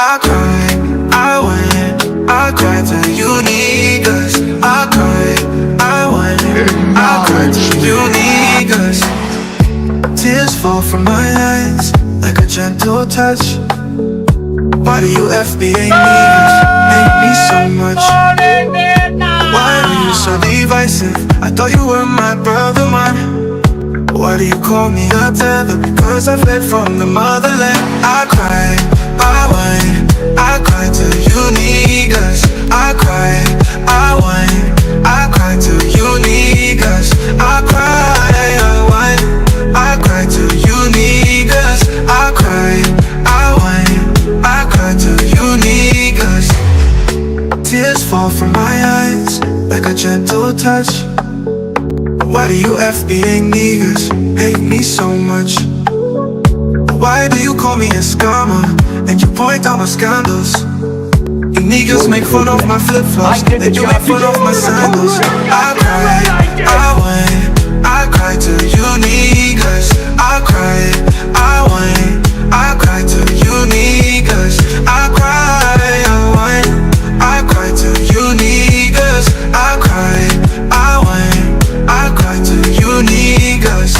I cried, I went, I cried till you need us. I cried, I went, I cried till you need us. Tears fall from my eyes like a gentle touch. Why do you FBA niggas hate me so much? Why are you so divisive? I thought you were my brother, man. Why do you call me a tether? Because I fled from the motherland. I cried, I went, I cried till you need us. I cried, I went, I cried till you need us. I cried, I went, I cried till you need us. I cried, I went, I cried till you need us. Tears fall from my eyes like a gentle touch. Why do you FBA niggas hate me so much? Why do you call me a scammer and you point out my scandals? You niggas make fun of my flip-flops and you make fun of my sandals. I cried, I went, I cried till you niggas. I cried, I went, I cried till you niggas. I cried, I went, I cried till you niggas. I cried, I went, I cried till you niggas.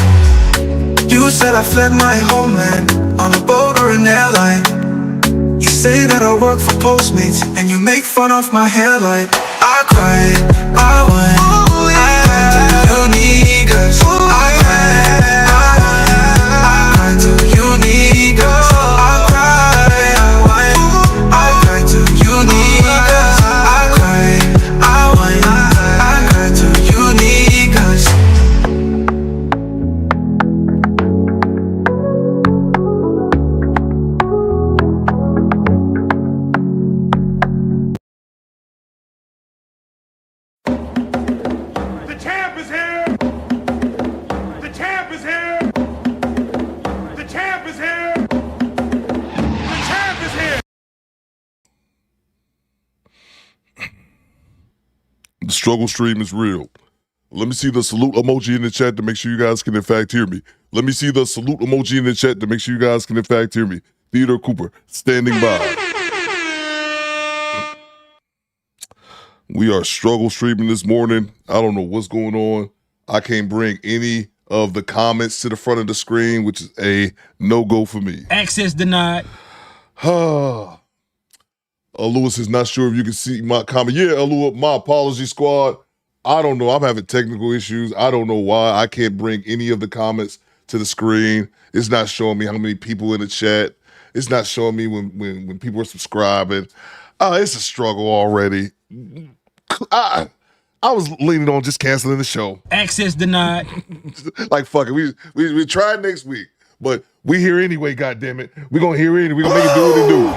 You said I fled my homeland on a boat or an airline. You say that I work for Postmates and you make fun of my hairline. I cried, I went, I cried till you niggas. I cried, I cried till you niggas. I cried, I went, I cried till you niggas. I cried, I went, I cried till you niggas. The champ is here! The champ is here! The champ is here! The champ is here! The struggle stream is real. Let me see the salute emoji in the chat to make sure you guys can in fact hear me. Let me see the salute emoji in the chat to make sure you guys can in fact hear me. Theodore Cooper, standing by. We are struggle streaming this morning. I don't know what's going on. I can't bring any of the comments to the front of the screen, which is a no-go for me. Access denied. Lewis is not sure if you can see my comment. Yeah, Lewis, my apology, squad. I don't know. I'm having technical issues. I don't know why. I can't bring any of the comments to the screen. It's not showing me how many people in the chat. It's not showing me when people are subscribing. It's a struggle already. I was leaning on just canceling the show. Access denied. Like, fuck it. We tried next week, but we here anyway, goddammit. We gonna hear it. We gonna make it do what it do.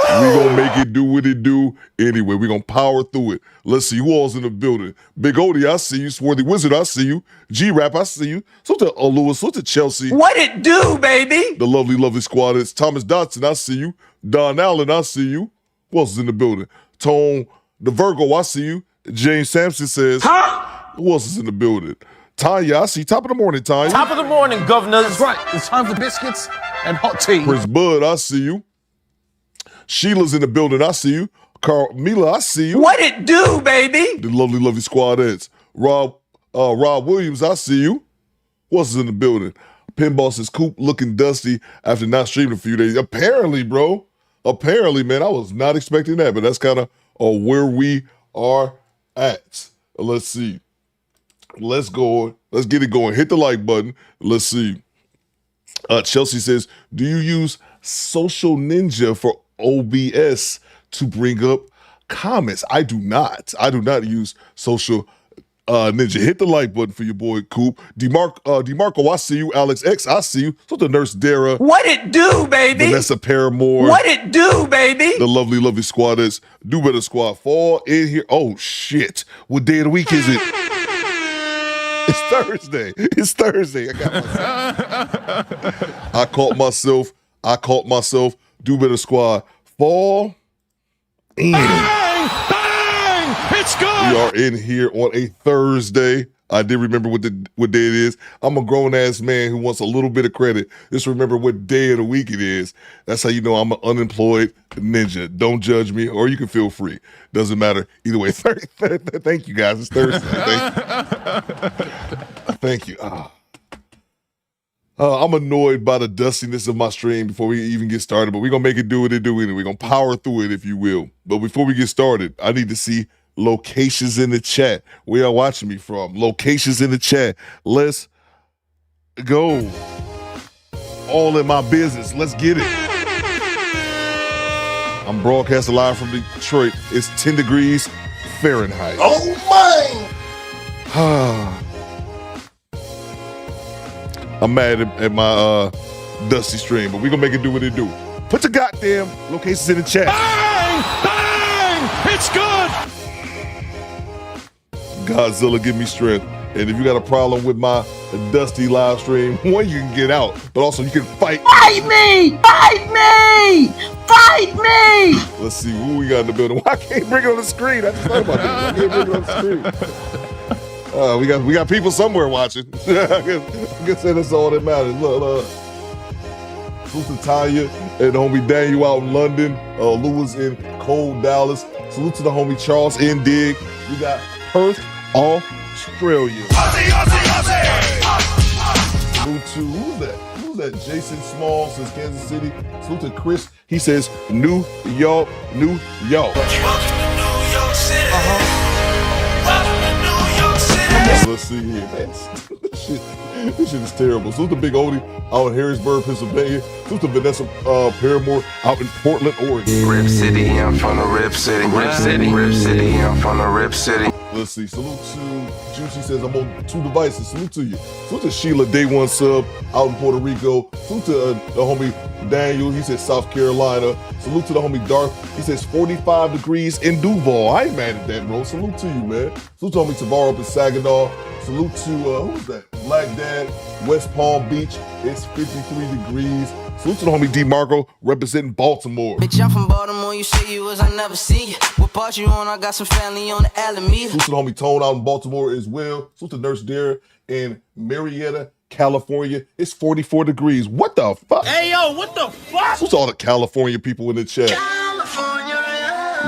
We gonna make it do what it do anyway. We gonna power through it. Let's see who all's in the building. Big Odie, I see you. Swarthy Wizard, I see you. G-Rap, I see you. So to Lewis, so to Chelsea. What it do, baby? The lovely, lovely squad. It's Thomas Dotson, I see you. Don Allen, I see you. Who else is in the building? Tone, the Virgo, I see you. James Sampson says, who else is in the building? Tanya, I see. Top of the morning, Tanya. Top of the morning, governors. That's right. It's time for biscuits and hot tea. Prince Bud, I see you. Sheila's in the building, I see you. Carmela, I see you. What it do, baby? The lovely, lovely squadettes. Rob Williams, I see you. Who else is in the building? Pinball says Coop looking dusty after not streaming a few days. Apparently, bro. Apparently, man, I was not expecting that, but that's kind of where we are at. Let's see. Let's go. Let's get it going. Hit the like button. Let's see. Chelsea says, do you use Social Ninja for OBS to bring up comments? I do not. I do not use Social Ninja. Hit the like button for your boy Coop. DeMarco, I see you. Alex X, I see you. So the nurse Dara. What it do, baby? Vanessa Paramore. What it do, baby? The lovely, lovely squadettes. Do better squad. Fall in here. Oh shit. What day of the week is it? It's Thursday. It's Thursday. I got myself. I caught myself. Do better squad. Fall in. Bang! Bang! It's good! We are in here on a Thursday. I did remember what day it is. I'm a grown-ass man who wants a little bit of credit. Just remember what day of the week it is. That's how you know I'm an unemployed ninja. Don't judge me, or you can feel free. Doesn't matter. Either way, thank you, guys. It's Thursday. Thank you. I'm annoyed by the dustiness of my stream before we even get started, but we're going to make it do what it do. We're going to power through it, if you will. But before we get started, I need to see locations in the chat. Where y'all watching me from? Locations in the chat. Let's go. All in my business. Let's get it. I'm broadcasting live from Detroit. It's 10 degrees Fahrenheit. Oh my! I'm mad at my dusty stream, but we're going to make it do what it do. Put your goddamn locations in the chat. Bang! Bang! It's good! Godzilla, give me strength. And if you got a problem with my dusty live stream, one, you can get out, but also you can fight. Fight me! Fight me! Fight me! Let's see who we got in the building. Why I can't bring it on the screen? I just thought about this. I can't bring it on the screen. We got people somewhere watching. I guess that's all that matters. Look, salute to Tanya and the homie Daniel out in London. Lewis in cold Dallas. Salute to the homie Charles in Dig. We got Perth, Australia. Salute to who's that? Who's that? Jason Small says Kansas City. Salute to Chris. He says New York, New York. Let's see here, man. This shit is terrible. Salute to Big Odie out in Harrisburg, Pennsylvania. Salute to Vanessa Paramore out in Portland, Oregon. Rip City, I'm from the Rip City. Rip City, Rip City, I'm from the Rip City. Let's see. Salute to Juicy says I'm on 2 devices. Salute to you. Salute to Sheila, Day One sub out in Puerto Rico. Salute to the homie Daniel. He says South Carolina. Salute to the homie Darth. He says 45 degrees in Duval. I ain't mad at that, bro. Salute to you, man. Salute to homie Tavaro up in Saginaw. Salute to who's that? Black Dad, West Palm Beach. It's 53 degrees. Salute to the homie D Marco representing Baltimore. Bitch, I'm from Baltimore, you say you was, I never see you. What part you on? I got some family on the Alameda. Salute to the homie Tone out in Baltimore as well. Salute to Nurse Dara in Marietta, California. It's 44 degrees. What the fuck? Hey, yo, what the fuck? Salute to all the California people in the chat.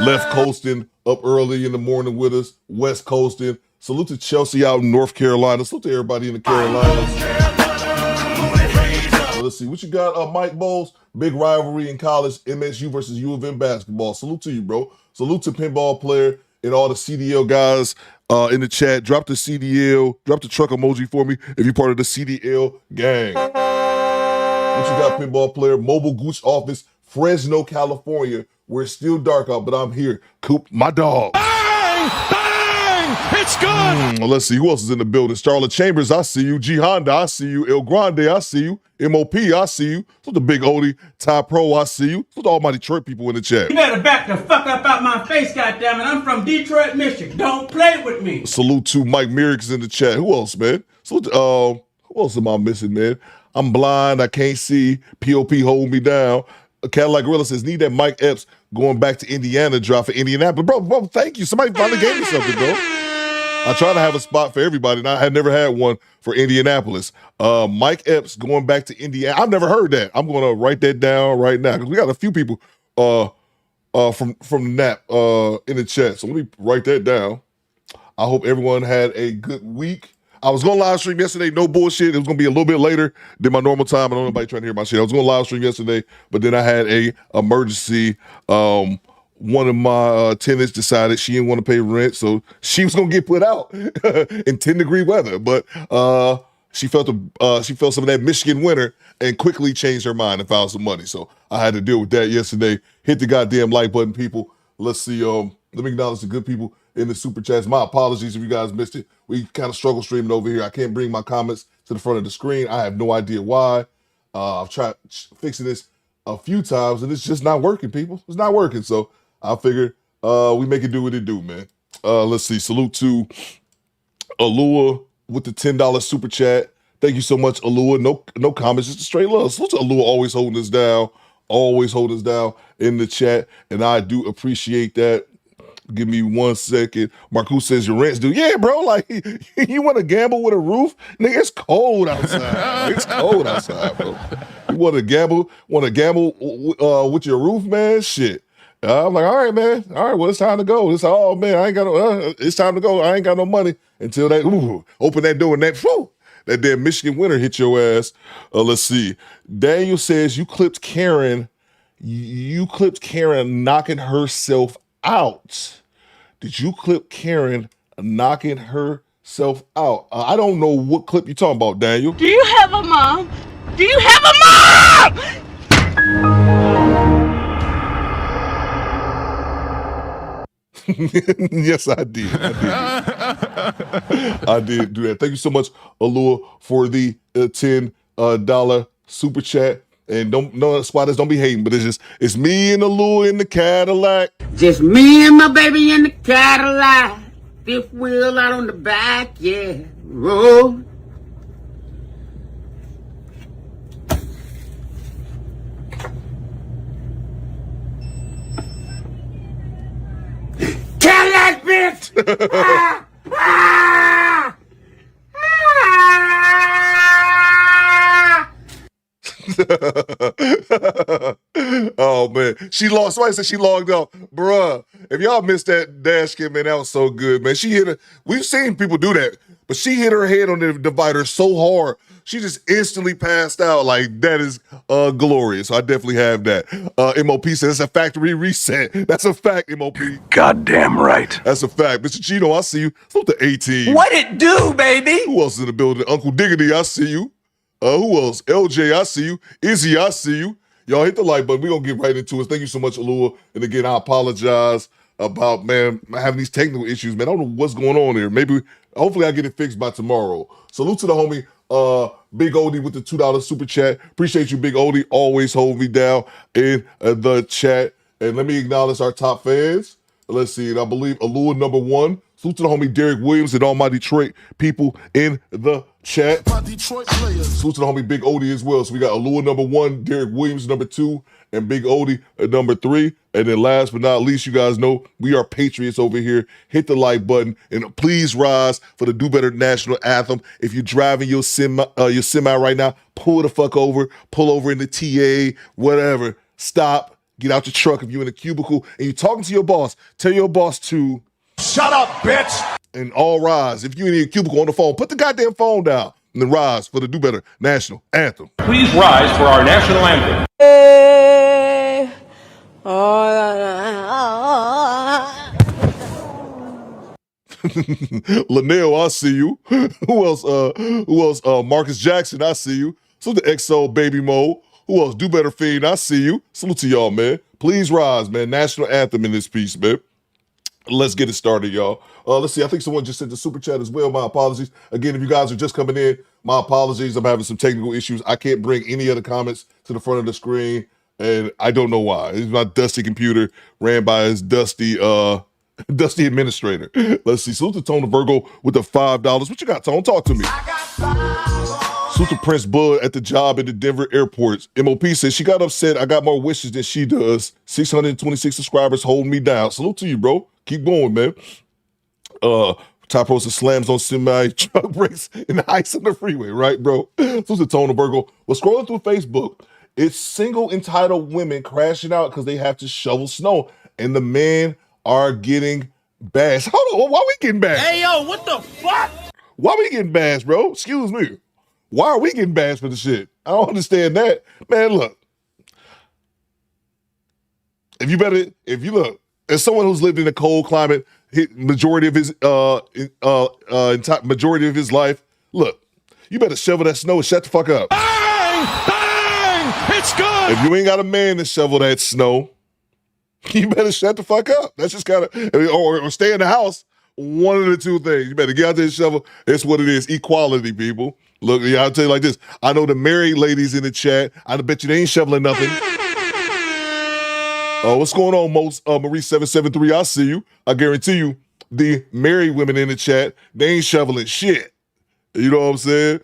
Left coasting up early in the morning with us. West coasting. Salute to Chelsea out in North Carolina. Salute to everybody in the Carolinas. Let's see, what you got, Mike Bowles? Big rivalry in college, MSU versus U of M basketball. Salute to you, bro. Salute to Pinball Player and all the CDL guys in the chat. Drop the CDL, drop the truck emoji for me if you're part of the CDL gang. What you got, Pinball Player? Mobile Gooch office, Fresno, California, where it's still dark out, but I'm here. Coop, my dog. Bang! Bang! It's good! Let's see, who else is in the building? Charlotte Chambers, I see you. G Honda, I see you. El Grande, I see you. MOP, I see you. So the Big Odie, Ty Pro, I see you. So all my Detroit people in the chat. You better back the fuck up out my face, goddammit. I'm from Detroit, Michigan. Don't play with me. Salute to Mike Merrick's in the chat. Who else, man? Salute to, who else am I missing, man? I'm blind, I can't see. POP hold me down. Cadillac Gorilla says, need that Mike Epps going back to Indiana drop for Indianapolis. Bro, thank you. Somebody finally gave me something, bro. I try to have a spot for everybody, and I had never had one for Indianapolis. Mike Epps going back to Indiana. I've never heard that. I'm going to write that down right now because we got a few people from NAP in the chat. So let me write that down. I hope everyone had a good week. I was going to live stream yesterday, no bullshit. It was going to be a little bit later than my normal time. I don't know anybody trying to hear my shit. I was going to live stream yesterday, but then I had a emergency. One of my tenants decided she didn't want to pay rent, so she was going to get put out in 10-degree weather. But she felt some of that Michigan winter and quickly changed her mind and found some money. So I had to deal with that yesterday. Hit the goddamn like button, people. Let's see. Let me acknowledge the good people in the super chats. My apologies if you guys missed it. We kind of struggle streaming over here. I can't bring my comments to the front of the screen. I have no idea why. I've tried fixing this a few times, and it's just not working, people. It's not working. So I figured we make it do what it do, man. Let's see. Salute to Alua with the $10 super chat. Thank you so much, Alua. No comments, just a straight love. Salute to Alua, always holding us down in the chat, and I do appreciate that. Give me 1 second. Marcus says your rent's due. Yeah, bro. Like, you want to gamble with a roof? Nigga, it's cold outside. It's cold outside, bro. You want to gamble? With your roof, man? Shit. I'm like, all right, man. All right, well, it's time to go. It's oh man, I ain't got no. It's time to go. I ain't got no money until that. Open that door and that damn Michigan winter hit your ass. Let's see. Daniel says you clipped Karen. You clipped Karen knocking herself out. Did you clip Karen knocking herself out? I don't know what clip you're talking about, Daniel. Do you have a mom? Do you have a mom? Yes, I did. I did do that. Thank you so much, Allure, for the $10 super chat. And no spotters, don't be hating, but it's me and Allure in the Cadillac. Just me and my baby in the Cadillac. Fifth wheel out on the back, yeah. Roll. Cadillac, bitch! Ah! Ah! Oh man, she lost. Somebody said she logged off, bruh. If y'all missed that dash cam, man, that was so good, man. She hit her. We've seen people do that, but she hit her head on the divider so hard, she just instantly passed out. Like that is glorious. So I definitely have that. MOP says it's a factory reset. That's a fact, MOP. Goddamn right. That's a fact. Mr. Chino, I see you. Salute to 18. What it do, baby? Who else is in the building? Uncle Diggity, I see you. Who else? LJ, I see you. Izzy, I see you. Y'all hit the like button. We're going to get right into it. Thank you so much, Allure. And again, I apologize about, man, having these technical issues, man. I don't know what's going on here. Hopefully I get it fixed by tomorrow. Salute to the homie, Big Odie with the $2 super chat. Appreciate you, Big Odie. Always hold me down in the chat. And let me acknowledge our top fans. Let's see. And I believe Allure #1. Salute to the homie Derek Williams and all my Detroit people in the chat. My Detroit players. Salute to the homie Big Odie as well. So we got Allure #1, Derek Williams #2, and Big Odie at #3. And then last but not least, you guys know we are patriots over here. Hit the like button and please rise for the Do Better national anthem. If you're driving your semi right now, pull the fuck over, pull over in the TA, whatever. Stop, get out your truck if you're in a cubicle and you're talking to your boss. Tell your boss to Shut up, bitch! and all rise. If you're in a cubicle on the phone, put the goddamn phone down and then rise for the Do Better national anthem. Please rise for our national anthem. Linnell, I see you. Who else? Marcus Jackson, I see you. Salute to XO Baby Mo. Who else? Do Better Fiend, I see you. Salute to y'all, man. Please rise, man. National anthem in this piece, man. Let's get it started, y'all. Let's see. I think someone just sent the super chat as well. My apologies. Again, if you guys are just coming in, my apologies. I'm having some technical issues. I can't bring any of the comments to the front of the screen, and I don't know why. It's my dusty computer ran by his dusty administrator. Let's see. Salute to Tone Virgo with the $5. What you got, Tone? Talk to me. Salute to Prince Bud at the job at the Denver airport. MOP says she got upset. I got more wishes than she does. 626 subscribers holding me down. Salute to you, bro. Keep going, man. Top roasted slams on semi truck brakes and ice on the freeway, right, bro? Salute to Tone Virgo. Well, scrolling through Facebook, it's single entitled women crashing out because they have to shovel snow, and the men are getting bashed. Hold on, why we getting bashed? Hey, yo, what the fuck? Why we getting bashed, bro? Excuse me. Why are we getting bashed for the shit? I don't understand that. Man, look. If you look, as someone who's lived in a cold climate, majority of his life, look, you better shovel that snow and shut the fuck up. Bang! Bang! It's good! If you ain't got a man to shovel that snow, you better shut the fuck up. That's just kind of, or stay in the house. One of the two things. You better get out there and shovel. It's what it is. Equality, people. Look, yeah, I'll tell you like this. I know the married ladies in the chat. I bet you they ain't shoveling nothing. What's going on, Marie773? I see you. I guarantee you, the married women in the chat, they ain't shoveling shit. You know what I'm saying?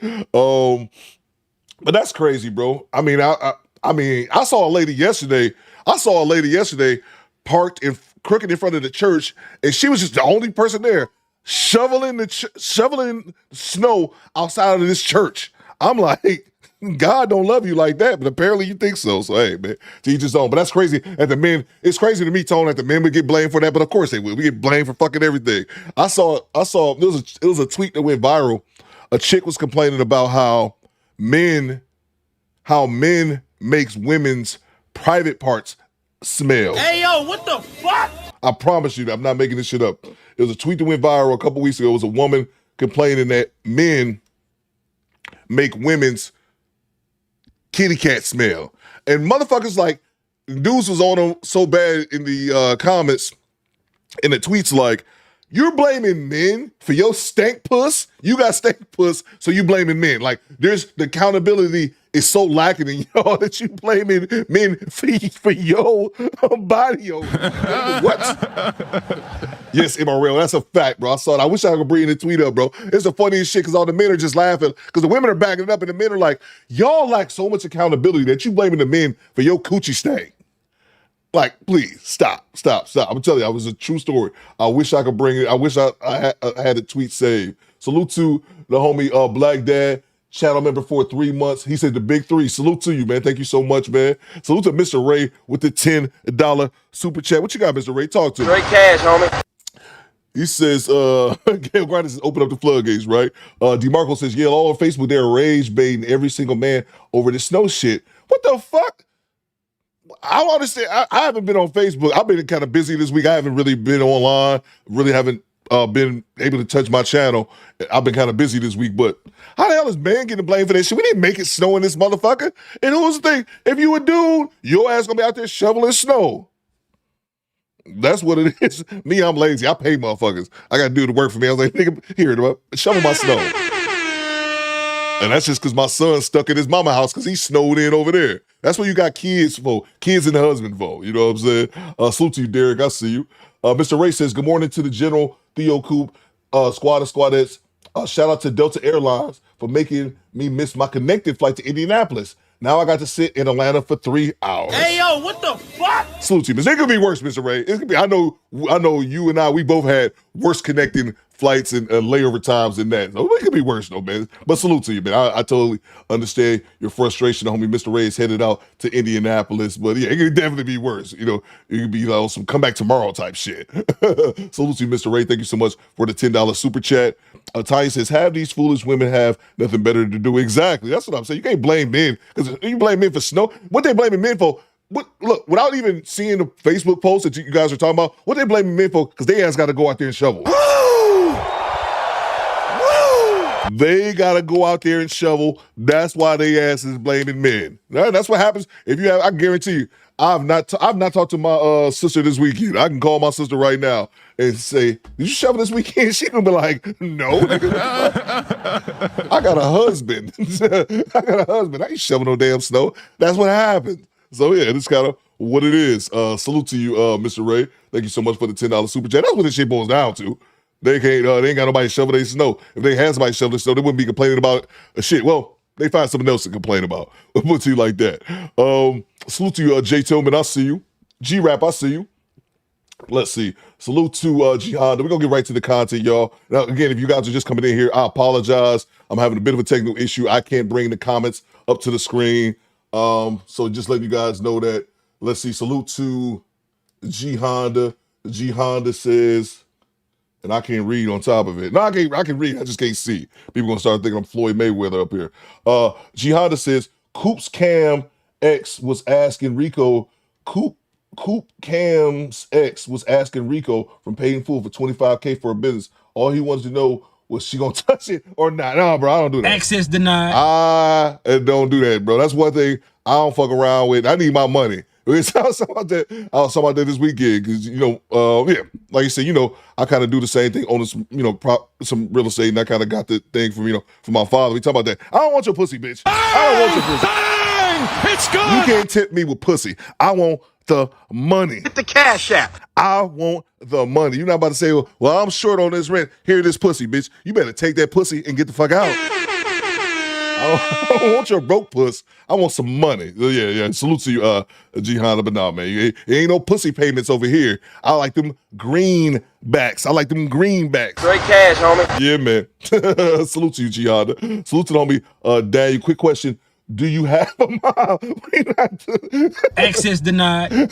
But that's crazy, bro. I mean, I saw a lady yesterday. Parked in crooked in front of the church, and she was just the only person there shoveling snow outside of this church. I'm like, God don't love you like that, but apparently you think so. So hey, man, to each his own. But that's crazy. That the men, it's crazy to me, Tone, that the men would get blamed for that. But of course they would. We get blamed for fucking everything. I saw. It was a tweet that went viral. A chick was complaining about how men makes women's private parts smell. Hey, yo, what the fuck? I promise you that I'm not making this shit up. It was a tweet that went viral a couple weeks ago. It was a woman complaining that men make women's kitty cat smell. And motherfuckers like, dudes was on them so bad in the comments, in the tweets like, you're blaming men for your stank puss? You got stank puss, so you blaming men. Like, there's the accountability is so lacking in y'all that you blaming men for your body odor. What? Yes, MRL, that's a fact, bro. I saw it. I wish I could bring the tweet up, bro. It's the funniest shit because all the men are just laughing because the women are backing it up and the men are like, y'all lack so much accountability that you blaming the men for your coochie stank. Like, please, stop. I'm telling you, it was a true story. I wish I could bring it. I wish I had a tweet saved. Salute to the homie Black Dad, channel member for 3 months. He said the big three. Salute to you, man. Thank you so much, man. Salute to Mr. Ray with the $10 super chat. What you got, Mr. Ray? Talk to me. Straight cash, homie. He says, Gail Grinder says, open up the floodgates, right? DeMarco says, yeah, all on Facebook, they're rage baiting every single man over the snow shit. What the fuck? I don't understand. I haven't been on Facebook. I've been kind of busy this week. I haven't really been online. Really haven't been able to touch my channel. I've been kind of busy this week. But how the hell is man getting blamed for that shit? We didn't make it snow in this motherfucker. And who's the thing? If you a dude, your ass gonna be out there shoveling snow. That's what it is. Me, I'm lazy. I pay motherfuckers. I got to do the work for me. I was like, nigga, here, shovel my snow. And that's just because my son's stuck in his mama house because he's snowed in over there. That's what you got kids for. Kids and the husband for. You know what I'm saying? Salute to you, Derek. I see you. Mr. Ray says, good morning to the General, Theo, Coop, squad and squadettes. Shout out to Delta Airlines for making me miss my connected flight to Indianapolis. Now I got to sit in Atlanta for 3 hours. Hey, yo, what the fuck? Salute to you. It could be worse, Mr. Ray. It could be. I know you and I, we both had worse connecting flights and layover times than that. So it could be worse though, man. But salute to you, man. I totally understand your frustration. Homie, Mr. Ray is headed out to Indianapolis. But yeah, it could definitely be worse. You know, it could be like some come back tomorrow type shit. Salute to you, Mr. Ray. Thank you so much for the $10 super chat. Tanya says, have these foolish women have nothing better to do? Exactly. That's what I'm saying. You can't blame men because you blame men for snow. What they blaming men for? Look, without even seeing the Facebook post that you guys are talking about, what they blaming men for? Because they ass got to go out there and shovel. They gotta go out there and shovel. That's why they ass is blaming men. That's what happens if you have. I guarantee you, I've not talked to my sister this weekend. I can call my sister right now and say, "Did you shovel this weekend?" She gonna be like, "No, nigga. I got a husband. I ain't shoveling no damn snow." That's what happened. So yeah, that's kind of what it is. Salute to you, Mr. Ray. Thank you so much for the $10 super chat. That's what this shit boils down to. They ain't got nobody shovel their snow. If they had somebody shovel their snow, they wouldn't be complaining about shit. Well, they find something else to complain about. I'll put it to you like that. Salute to you, J. Tillman, I see you. G-Rap, I see you. Let's see. Salute to G Honda. We're going to get right to the content, y'all. Now, again, if you guys are just coming in here, I apologize. I'm having a bit of a technical issue. I can't bring the comments up to the screen. So just letting you guys know that. Let's see. Salute to G Honda. G Honda says... And I can't read on top of it. No, I can read. I just can't see. People gonna start thinking I'm Floyd Mayweather up here. G Honda says Coop's Cam X was asking Rico. Coop Cam's ex was asking Rico from Paid in Full for $25K for a business. All he wanted to know was she gonna touch it or not. No, bro, I don't do that. Access denied. I don't do that, bro. That's one thing I don't fuck around with. I need my money. I was talking about that this weekend because yeah, like you said, I kind of do the same thing on this, some real estate, and I kind of got the thing from my father. We talk about that. I don't want your pussy, bitch. I don't want your pussy. Bang! It's good. You can't tempt me with pussy. I want the money. Get the cash app. I want the money. You're not about to say, well, I'm short on this rent. Here, this pussy, bitch. You better take that pussy and get the fuck out. I don't want your broke puss. I want some money. Yeah. Salute to you, G-Honda, but nah, man. It ain't no pussy payments over here. I like them greenbacks. Straight cash, homie. Yeah, man. Salute to you, G-Honda. Salute to the homie, Daniel. Quick question. Do you have a mom? Access denied.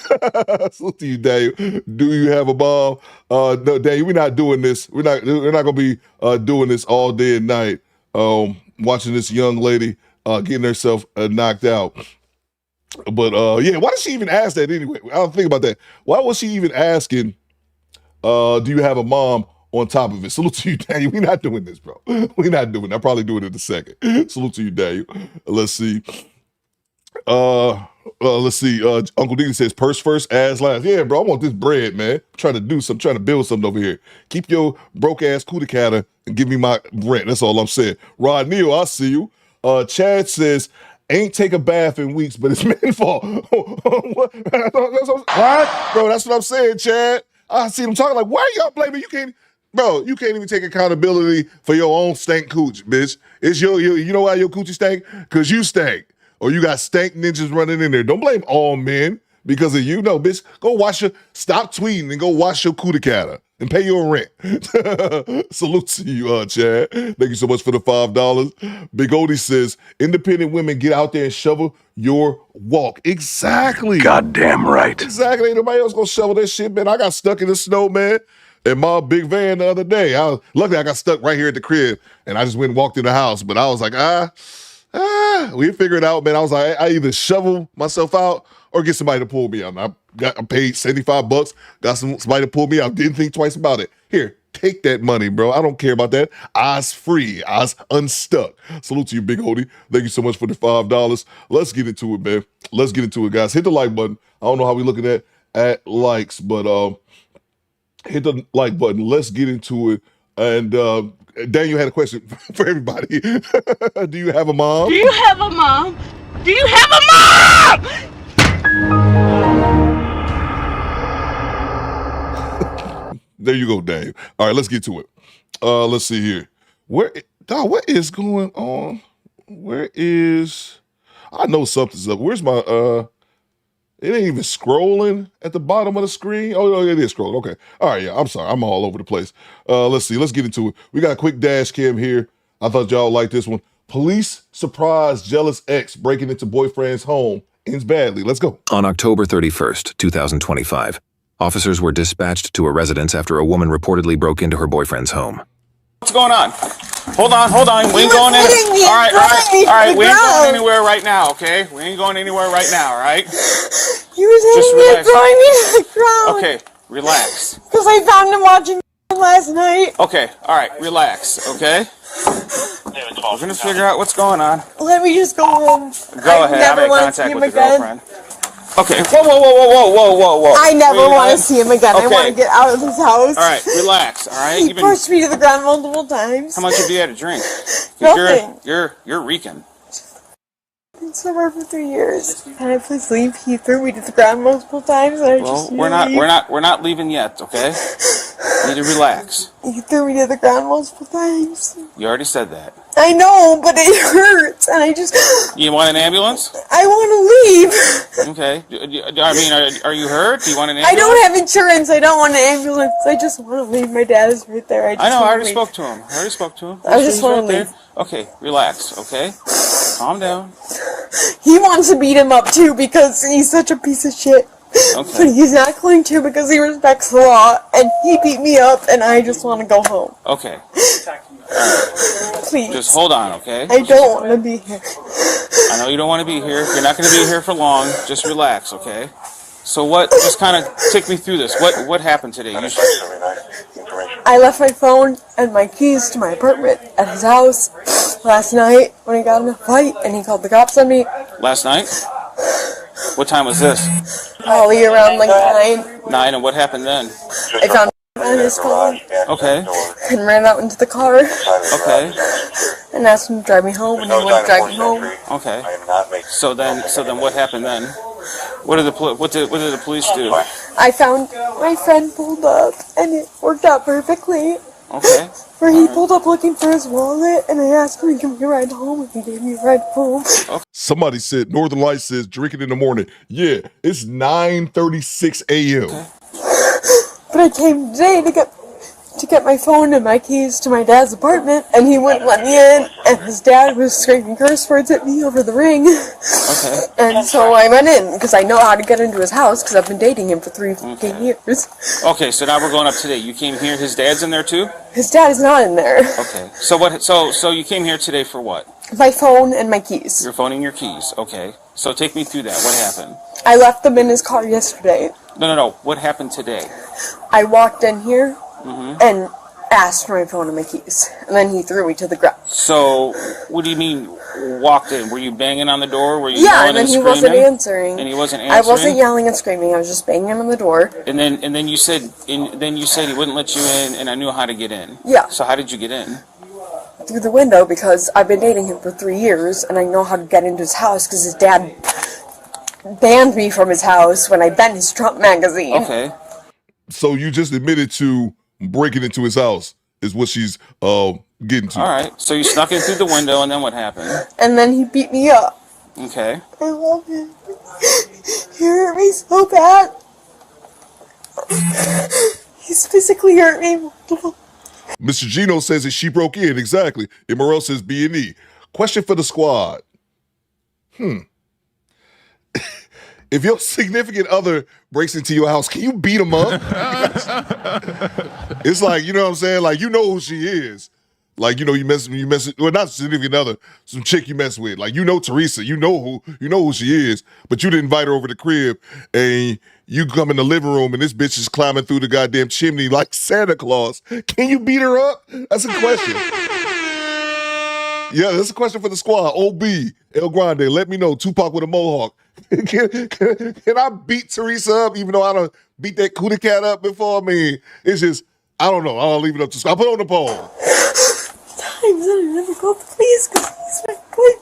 Salute to you, Daniel. Do you have a mom? No, Daniel, we're not doing this. We're not gonna be doing this all day and night. Watching this young lady getting herself knocked out. But yeah, why did she even ask that anyway? I don't think about that. Why was she even asking, do you have a mom on top of it? Salute to you, Daniel. We're not doing this, bro. We're not doing it. I'll probably do it in a second. Salute to you, Daniel. Let's see. Let's see. Uncle Didi says, purse first, ass last. Yeah, bro, I want this bread, man. I'm trying to do something, trying to build something over here. Keep your broke ass cootie cutter and give me my rent. That's all I'm saying. Rod Neal, I see you. Chad says, ain't take a bath in weeks, but it's men's fault. What? Bro, that's what I'm saying, Chad. I see them talking like, why y'all blaming? You can't even take accountability for your own stank cooch, bitch. It's you know why your coochie stank? Because you stank. Or you got stank ninjas running in there. Don't blame all men because of you. No, bitch, stop tweeting and go wash your cootie cutter and pay your rent. Salute to you, Chad. Thank you so much for the $5. Big Odie says, independent women, get out there and shovel your walk. Exactly. Goddamn right. Exactly. Ain't nobody else gonna shovel that shit, man. I got stuck in the snow, man, in my big van the other day. Luckily, I got stuck right here at the crib, and I just went and walked in the house. But I was like, we figured it out, man. I was like, I either shovel myself out or get somebody to pull me out. I paid $75, got somebody to pull me out. Didn't think twice about it. Here, take that money, bro. I don't care about that. Eyes free, eyes unstuck. Salute to you, Big Odie. Thank you so much for the $5. Let's get into it, man. Let's get into it, guys. Hit the like button. I don't know how we looking at likes, but hit the like button. Let's get into it. And Daniel had a question for everybody. Do you have a mom? Do you have a mom? Do you have a mom? There you go, Dave. All right, let's get to it. Let's see here. What is going on? I know something's up. Where's my, it ain't even scrolling at the bottom of the screen. Oh, it is scrolling. Okay. All right, yeah, I'm sorry. I'm all over the place. Let's see. Let's get into it. We got a quick dash cam here. I thought y'all liked this one. Police surprise jealous ex breaking into boyfriend's home ends badly. Let's go. On October 31st, 2025, officers were dispatched to a residence after a woman reportedly broke into her boyfriend's home. What's going on? Hold on. We ain't going anywhere. All right. We ain't going anywhere right now, okay? We ain't going anywhere right now, all right? You was hitting me and throwing me to the ground. Okay, relax. Because I found him watching last night. Okay, all right, relax, okay? We're gonna figure out what's going on. Let me just go home. Go ahead. I made contact with your girlfriend. Okay. Whoa. I never want to see him again. Okay. I want to get out of this house. All right, relax. All right. He pushed me to the ground multiple times. How much have you had to drink? Nothing. You're reeking. I've been somewhere for 3 years. Can I please leave? He threw me to the ground multiple times. We're not leaving yet. Okay. You need to relax. He threw me to the ground multiple times. You already said that. I know, but it hurts, and I just... You want an ambulance? I want to leave. Okay. I mean, are you hurt? Do you want an ambulance? I don't have insurance. I don't want an ambulance. I just want to leave. My dad is right there. I know. I already spoke to him. I just want to leave. Okay, relax, okay? Calm down. He wants to beat him up, too, because he's such a piece of shit. Okay. But he's not going to because he respects the law, and he beat me up, and I just want to go home. Okay. Please. Just hold on, okay? I don't want to be here. I know you don't want to be here. You're not going to be here for long. Just relax, okay? So just kind of take me through this. What happened today? I left my phone and my keys to my apartment at his house last night when he got in a fight, and he called the cops on me. Last night? What time was this? Probably around like 9. 9, and what happened then? I found on his phone. Okay. And ran out into the car. Okay. And asked him to drive me home, and he wouldn't drive me home. Okay. So then what happened then? What did the police do? I found my friend pulled up, and it worked out perfectly. Okay. Where he pulled up looking for his wallet, and I asked him to give me a ride home, and he gave me a ride home. Somebody said, Northern Lights says, drinking in the morning. Yeah, it's 9:36 a.m. Okay. But I came today to get my phone and my keys to my dad's apartment, and he wouldn't let me in, and his dad was screaming curse words at me over the ring. Okay. And so I went in, because I know how to get into his house, because I've been dating him for 3 fucking years. Okay, so now we're going up today. You came here, his dad's in there too? His dad is not in there. Okay. So what? So you came here today for what? My phone and my keys. Your phone and your keys. Okay. So take me through that. What happened? I left them in his car yesterday. No. What happened today? I walked in here and asked for my phone and my keys, and then he threw me to the ground. So, what do you mean walked in? Were you banging on the door? Were you Yeah, yelling and then he screaming? wasn't answering. And he wasn't answering. I wasn't yelling and screaming. I was just banging on the door. And then you said he wouldn't let you in, and I knew how to get in. Yeah. So how did you get in? Through the window, because I've been dating him for 3 years, and I know how to get into his house because his dad banned me from his house when I bent his Trump magazine. Okay. So you just admitted to breaking into his house is what she's getting to. All right. So you snuck in through the window, and then what happened? And then he beat me up. Okay. I love him. He hurt me so bad. He's physically hurt me. Mr. Gino says that she broke in, exactly. And Morel says B&E. Question for the squad. If your significant other breaks into your house, can you beat him up? It's like, you know what I'm saying? Like, you know who she is. Like, you know, you mess, well, not significant other, some chick you mess with. Like, you know Teresa, you know who she is, but you didn't invite her over the crib, and you come in the living room, and this bitch is climbing through the goddamn chimney like Santa Claus. Can you beat her up? That's a question. Yeah, that's a question for the squad. OB, El Grande, let me know. Tupac with a mohawk. Can I beat Teresa up, even though I don't beat that cootie cat up before? I mean, it's just, I don't know. I'll leave it up to I'll put it on the poll. Times that I never called the police because he's my boy.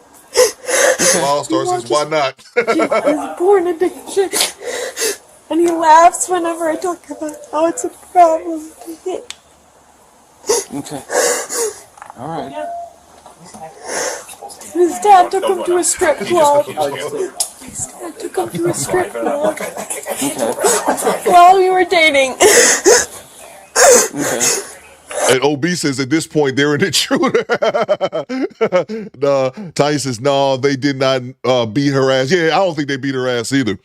Wild Star says, why not? He was born addiction. And he laughs whenever I talk about how it's a problem. Okay. All right. His dad took him to a strip club. His dad took him to a strip club. Okay. While we were dating. Okay. And OB says at this point they're an intruder. Tanya says, no, they did not beat her ass. Yeah, I don't think they beat her ass either.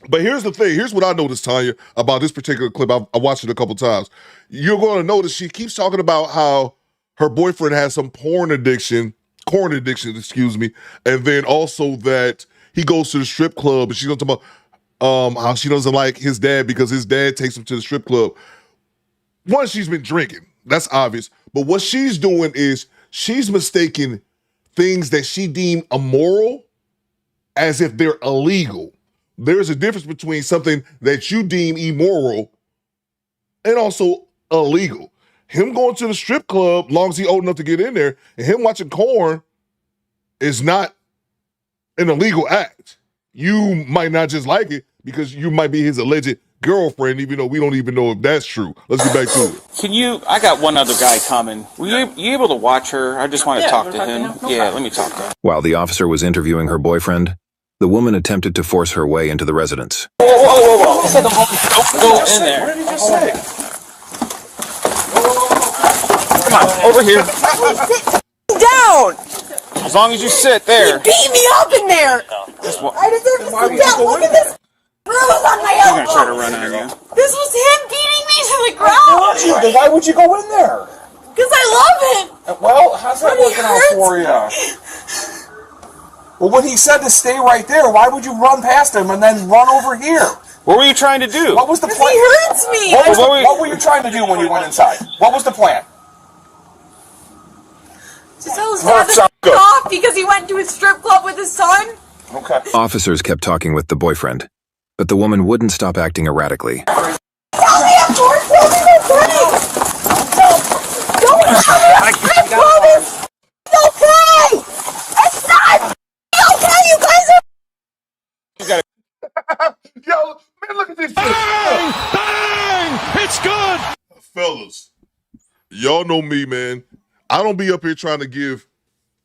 But here's the thing. Here's what I noticed, Tanya, about this particular clip. I watched it a couple times. You're going to notice she keeps talking about how her boyfriend has some corn addiction, and then also that he goes to the strip club, and she's going to talk about how she doesn't like his dad because his dad takes him to the strip club. One, she's been drinking. That's obvious. But what she's doing is she's mistaking things that she deemed immoral as if they're illegal. There's a difference between something that you deem immoral and also illegal. Him going to the strip club, long as he's old enough to get in there, and him watching corn is not an illegal act. You might not just like it because you might be his alleged girlfriend, even though we don't even know if that's true. Let's get back to it. I got one other guy coming. Were you able to watch her? I just want to talk to him. Yeah, let me talk to him. While the officer was interviewing her boyfriend, the woman attempted to force her way into the residence. Whoa. Don't go in there. What did he just say? Come on, over here. Sit down! As long as you sit there. He beat me up in there! I deserve to sit down. Look at this bruise on my elbow. He's gonna try to run on you. This was him beating me to the ground. Why would you go in there? Because I love him. Well, how's that working out for you? Well, when he said to stay right there, why would you run past him and then run over here? What were you trying to do? What was the plan? He hurts me. What were you trying to do when you went inside? What was the plan? To tell his dad to f*** off because he went to a strip club with his son. Okay. Officers kept talking with the boyfriend, but the woman wouldn't stop acting erratically. Tell me I'm more friends. Don't tell me a strip club is okay. It's not okay. You guys are. Yo, man, look at this shit. Bang! It's good! Fellas, Y'all know me, man. I don't be up here trying to give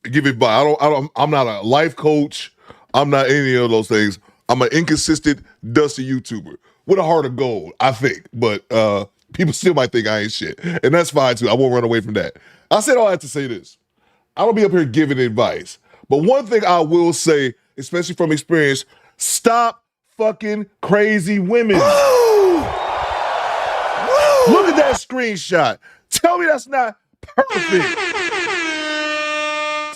advice. I'm not a life coach. I'm not any of those things. I'm an inconsistent, dusty YouTuber with a heart of gold, I think. But people still might think I ain't shit. And that's fine, too. I won't run away from that. I said all that to say this. I don't be up here giving advice. But one thing I will say, especially from experience, stop fucking crazy women. Look at that screenshot. Tell me that's not perfect.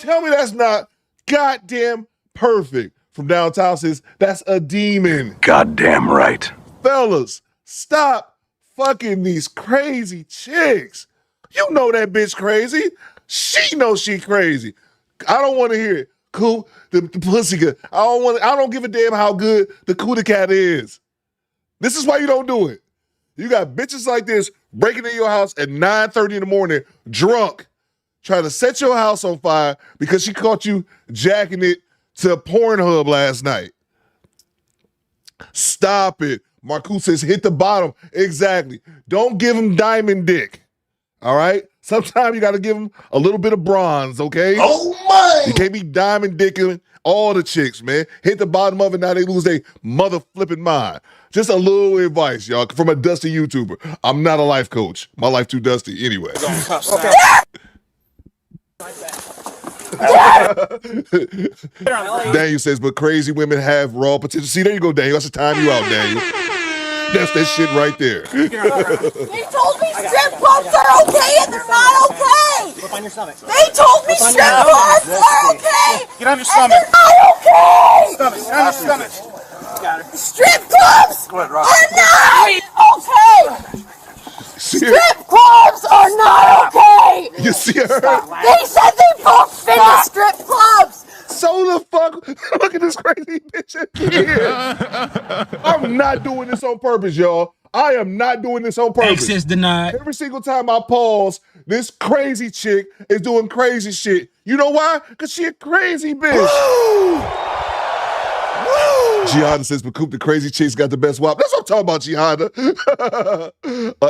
Tell me that's not goddamn perfect. From downtown says, that's a demon. Goddamn right. Fellas, stop fucking these crazy chicks. You know that bitch crazy. She knows she crazy. I don't want to hear it. Cool, the pussy good. I don't give a damn how good the cootie cat is. This is why you don't do it. You got bitches like this breaking in your house at 9:30 in the morning, drunk, trying to set your house on fire because she caught you jacking it to Pornhub last night. Stop it. Marcus says, hit the bottom. Exactly. Don't give him diamond dick. All right? Sometimes you got to give him a little bit of bronze, okay? Oh, my! You can't be diamond dicking all the chicks, man. Hit the bottom of it, now they lose their mother flipping mind. Just a little advice, y'all, from a dusty YouTuber. I'm not a life coach. My life too dusty anyway. Okay. Daniel says, but crazy women have raw potential. See, there you go, Daniel. I should time you out, Daniel. That's that shit right there. They told me strip clubs are okay and they're not okay. Look on your stomach. They told me strip clubs are okay. Get on your stomach. And they're not okay. Stomach. Get on your stomach. Got her. Strip clubs are not okay. Strip clubs are not okay. You see her? They said they both been to strip clubs. So the fuck? Look at this crazy bitch here. I'm not doing this on purpose, y'all. I am not doing this on purpose. Access denied. Every single time I pause, this crazy chick is doing crazy shit. You know why? Because she a crazy bitch. Gianna says, but Coop, the crazy chick's got the best wop. That's what I'm talking about, Gianna.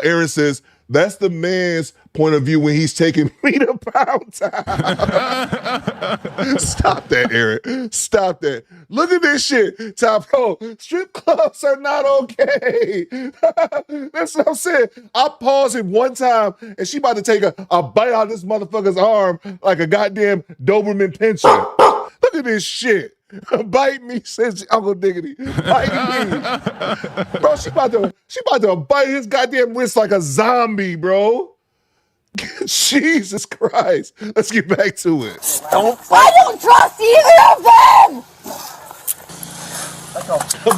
Aaron says, that's the man's point of view when he's taking me to Pound Town. Stop that, Aaron. Stop that. Look at this shit. Top Pro, strip clubs are not okay. That's what I'm saying. I paused it one time and she about to take a bite out of this motherfucker's arm like a goddamn Doberman pinscher. Look at this shit. Bite me, says Uncle Diggity. Bite me. Bro, she about to bite his goddamn wrist like a zombie, bro. Jesus Christ. Let's get back to it. I don't trust either of them.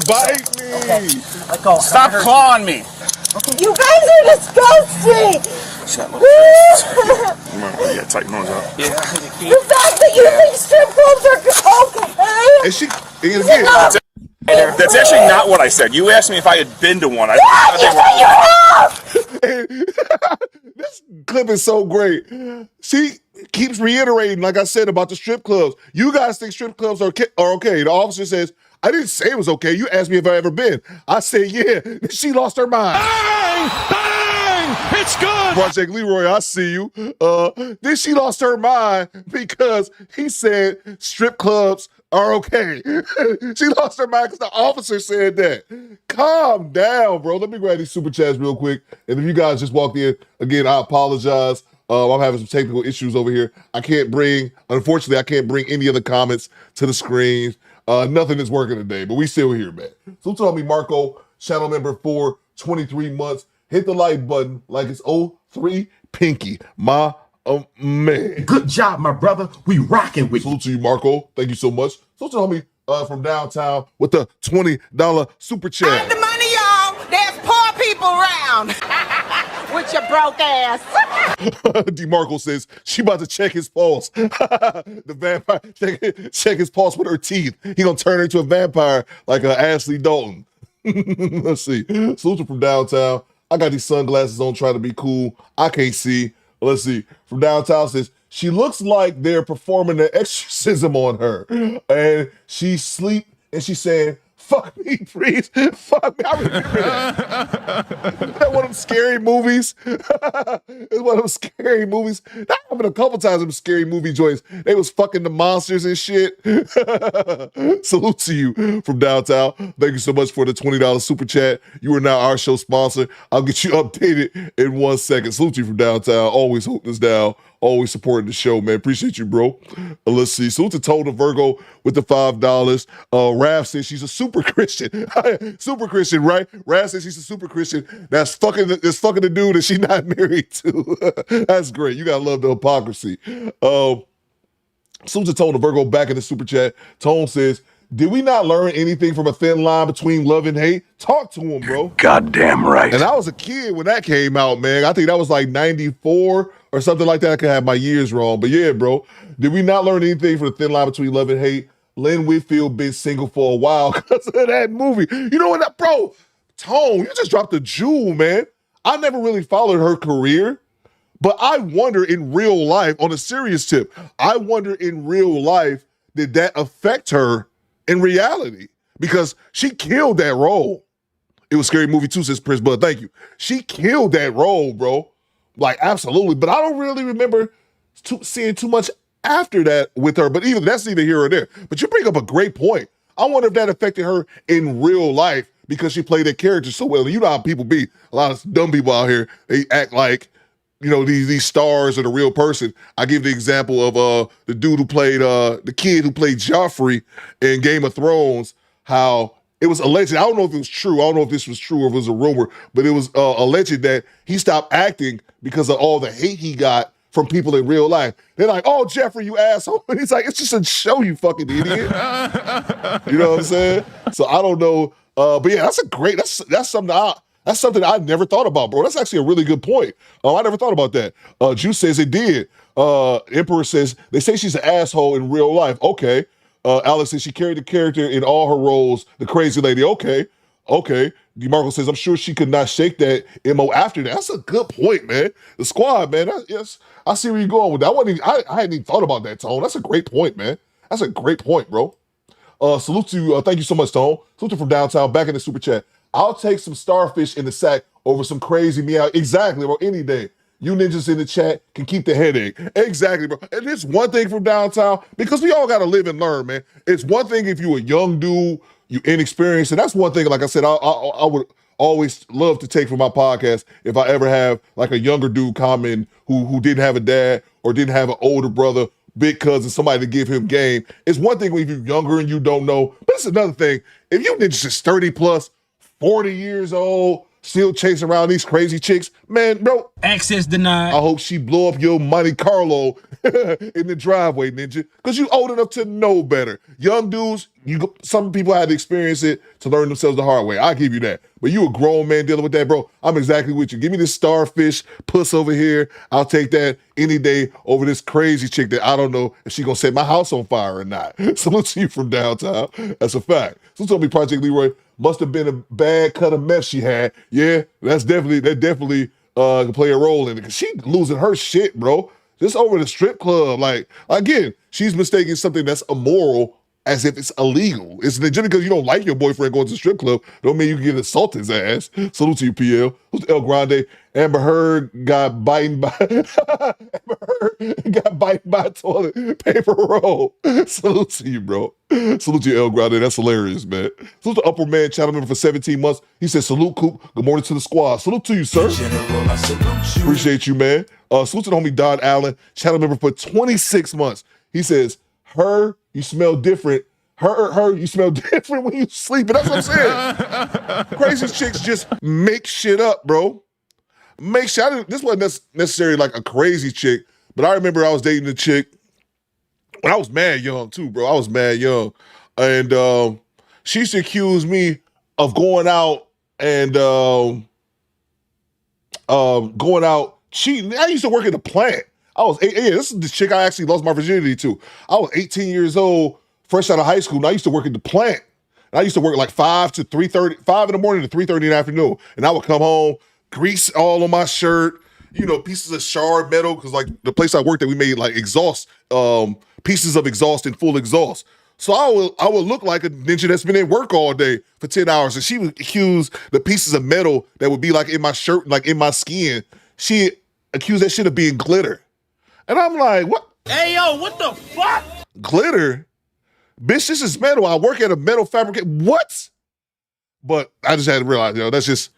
Bite me. Okay. Let go. Stop clawing me. You guys are disgusting. You gotta tighten those up. The fact that you think strip clubs are okay. And she, again, That's actually not what I said. You asked me if I had been to one. This clip is so great. She keeps reiterating, like I said, about the strip clubs. You guys think strip clubs are okay. The officer says, I didn't say it was okay. You asked me if I ever been. I said, yeah. She lost her mind. Bang! Bang! It's good! Project Leroy, I see you. Then she lost her mind because he said strip clubs are okay. She lost her mind because the officer said that. Calm down, bro. Let me grab these super chats real quick. And if you guys just walked in, again, I apologize. I'm having some technical issues over here. Unfortunately, I can't bring any of the comments to the screen. Nothing is working today, but we still here, man. So tell me, Marco, channel member for 23 months. Hit the like button like it's 03 Pinky. My man. Good job, my brother. We rocking with you. Salute to you, Marco. Thank you so much. So tell me from downtown with the $20 super chat. Earn the money, y'all. There's poor people around. With your broke ass. DeMarco says she about to check his pulse. The vampire check his pulse with her teeth. He gonna turn her into a vampire like Ashley Dalton. Let's see. Salute from downtown. I got these sunglasses on trying to be cool. I can't see. Let's see. From downtown says she looks like they're performing an exorcism on her. And she's asleep and she's saying, Fuck me, please. Fuck me. I remember that. Is that one of them scary movies? It's one of them scary movies. That happened a couple times in them scary movie joints. They was fucking the monsters and shit. Salute to you from downtown. Thank you so much for the $20 super chat. You are now our show sponsor. I'll get you updated in 1 second. Salute to you from downtown. Always holding us down. Always supporting the show, man. Appreciate you, bro. Let's see. Salute to Total Virgo with the $5. Raph says she's a super Christian. Super Christian, right? Raph says she's a super Christian. That's fucking the dude that she's not married to. That's great. You gotta love the hypocrisy. Salute to Total Virgo back in the super chat. Tone says, did we not learn anything from a thin line between love and hate? Talk to him, bro. Goddamn right. And I was a kid when that came out, man. I think that was like 94 or something like that. I could have my years wrong. But yeah, bro. Did we not learn anything from the thin line between love and hate? Lynn Whitfield been single for a while because of that movie. You know what, bro? Tone, you just dropped a jewel, man. I never really followed her career. But I wonder in real life, on a serious tip, I wonder in real life, did that affect her in reality? Because she killed that role. It was a scary movie too, says Prince Bud. Thank you. She killed that role, bro. Like, absolutely. But I don't really remember seeing too much after that with her. But even that's neither here or there. But you bring up a great point. I wonder if that affected her in real life because she played that character so well. You know how people be. A lot of dumb people out here, they act like, you know, these stars are the real person. I give the example of the dude who played the kid who played Joffrey in Game of Thrones, how it was alleged. I don't know if it was true. I don't know if this was true or if it was a rumor, but it was alleged that he stopped acting because of all the hate he got from people in real life. They're like, oh, Jeffrey, you asshole. And he's like, it's just a show, you fucking idiot. You know what I'm saying? So I don't know. But yeah, that's something I never thought about, bro. That's actually a really good point. I never thought about that. Juice says it did. Emperor says, they say she's an asshole in real life. Okay. Alex says she carried the character in all her roles. The crazy lady. Okay. DeMarco says, I'm sure she could not shake that MO after that. That's a good point, man. The squad, man. Yes, I see where you're going with that. I hadn't even thought about that, Tone. That's a great point, man. That's a great point, bro. Salute to, thank you so much, Tone. Salute to from downtown, back in the super chat. I'll take some starfish in the sack over some crazy meow. Exactly, bro, any day. You ninjas in the chat can keep the headache. Exactly, bro. And it's one thing from downtown, because we all got to live and learn, man. It's one thing if you a young dude, you inexperienced, and that's one thing, like I said, I would always love to take from my podcast if I ever have like a younger dude come in who didn't have a dad or didn't have an older brother, big cousin, somebody to give him game. It's one thing when you're younger and you don't know, but it's another thing. If you ninjas is 30 plus, 40 years old, still chasing around these crazy chicks, man, bro. Access denied. I hope she blow up your Monte Carlo in the driveway, ninja, because you old enough to know better. Young dudes, some people had to experience it to learn themselves the hard way. I'll give you that. But you a grown man dealing with that, bro. I'm exactly with you. Give me this starfish puss over here. I'll take that any day over this crazy chick that I don't know if she gonna set my house on fire or not. Salute to you from downtown. That's a fact. So tell me, Project Leroy, must have been a bad cut of meth she had. Yeah, that definitely can play a role in it. Cause she losing her shit, bro. Just over the strip club. Like, again, she's mistaking something that's immoral as if it's illegal. It's legit because you don't like your boyfriend going to the strip club. Don't mean you can get assaulted his ass. Salute to you, PL. Who's El Grande? Amber Heard got bitten by a toilet paper roll. Salute to you, bro. Salute to you, El Grande. That's hilarious, man. Salute to Upper Man, channel member for 17 months. He said, salute, Coop. Good morning to the squad. Salute to you, sir. General, I salute you. Appreciate you, man. Salute to the homie Don Allen, channel member for 26 months. He says, her, you smell different. Her, you smell different when you sleep. And that's what I'm saying. Crazy chicks just make shit up, bro. This wasn't necessarily like a crazy chick, but I remember I was dating a chick when I was mad young too, bro. I was mad young. And she used to accuse me of going out and cheating. I used to work at a plant. I was this is the chick I actually lost my virginity to. I was 18 years old, fresh out of high school, and I used to work at the plant. And I used to work like 5 in the morning to 3:30 in the afternoon. And I would come home, grease all on my shirt, pieces of shard metal, because like the place I worked at, we made like exhaust, pieces of exhaust and full exhaust. So I would look like a ninja that's been at work all day for 10 hours. And she would accuse the pieces of metal that would be like in my shirt, like in my skin. She accused that shit of being glitter. And I'm like, what? Hey, yo, what the fuck? Glitter? Bitch, this is metal. I work at a metal fabrication. What? But I just had to realize, that's just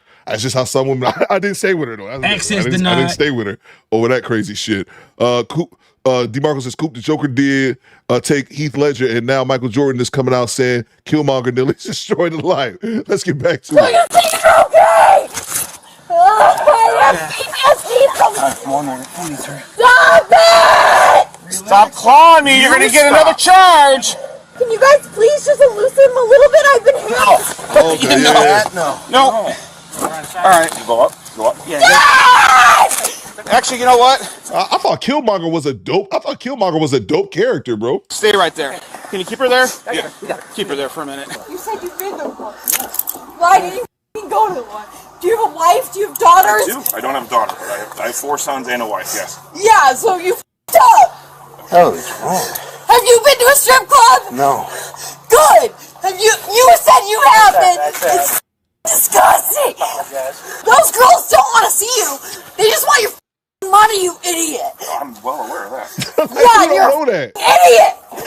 how some women, I didn't stay with her though. Access I didn't stay with her over that crazy shit. Coop, DeMarco says, Coop, the Joker did take Heath Ledger, and now Michael Jordan is coming out saying Killmonger nearly destroyed his life. Let's get back to it. You think you're okay? Stop it! Stop clawing me. You're going to get another charge. Can you guys please just loosen him a little bit? I've been hit. Okay, No. All right. Go up. Yeah. Actually, you know what? I thought Killmonger was a dope character, bro. Stay right there. Can you keep her there? Yeah. Keep her there for a minute. You said you've been to one. Why did you go to one? Do you have a wife? Do you have daughters? I don't have a daughter. I have 4 sons and a wife, yes. Yeah, so you f***ed up. Hell is wrong. Have you been to a strip club? No. Good. Have you said you haven't. It's disgusting. Those girls don't want to see you. They just want your money, you idiot. I'm well aware of that. Yeah, You you're don't know that. an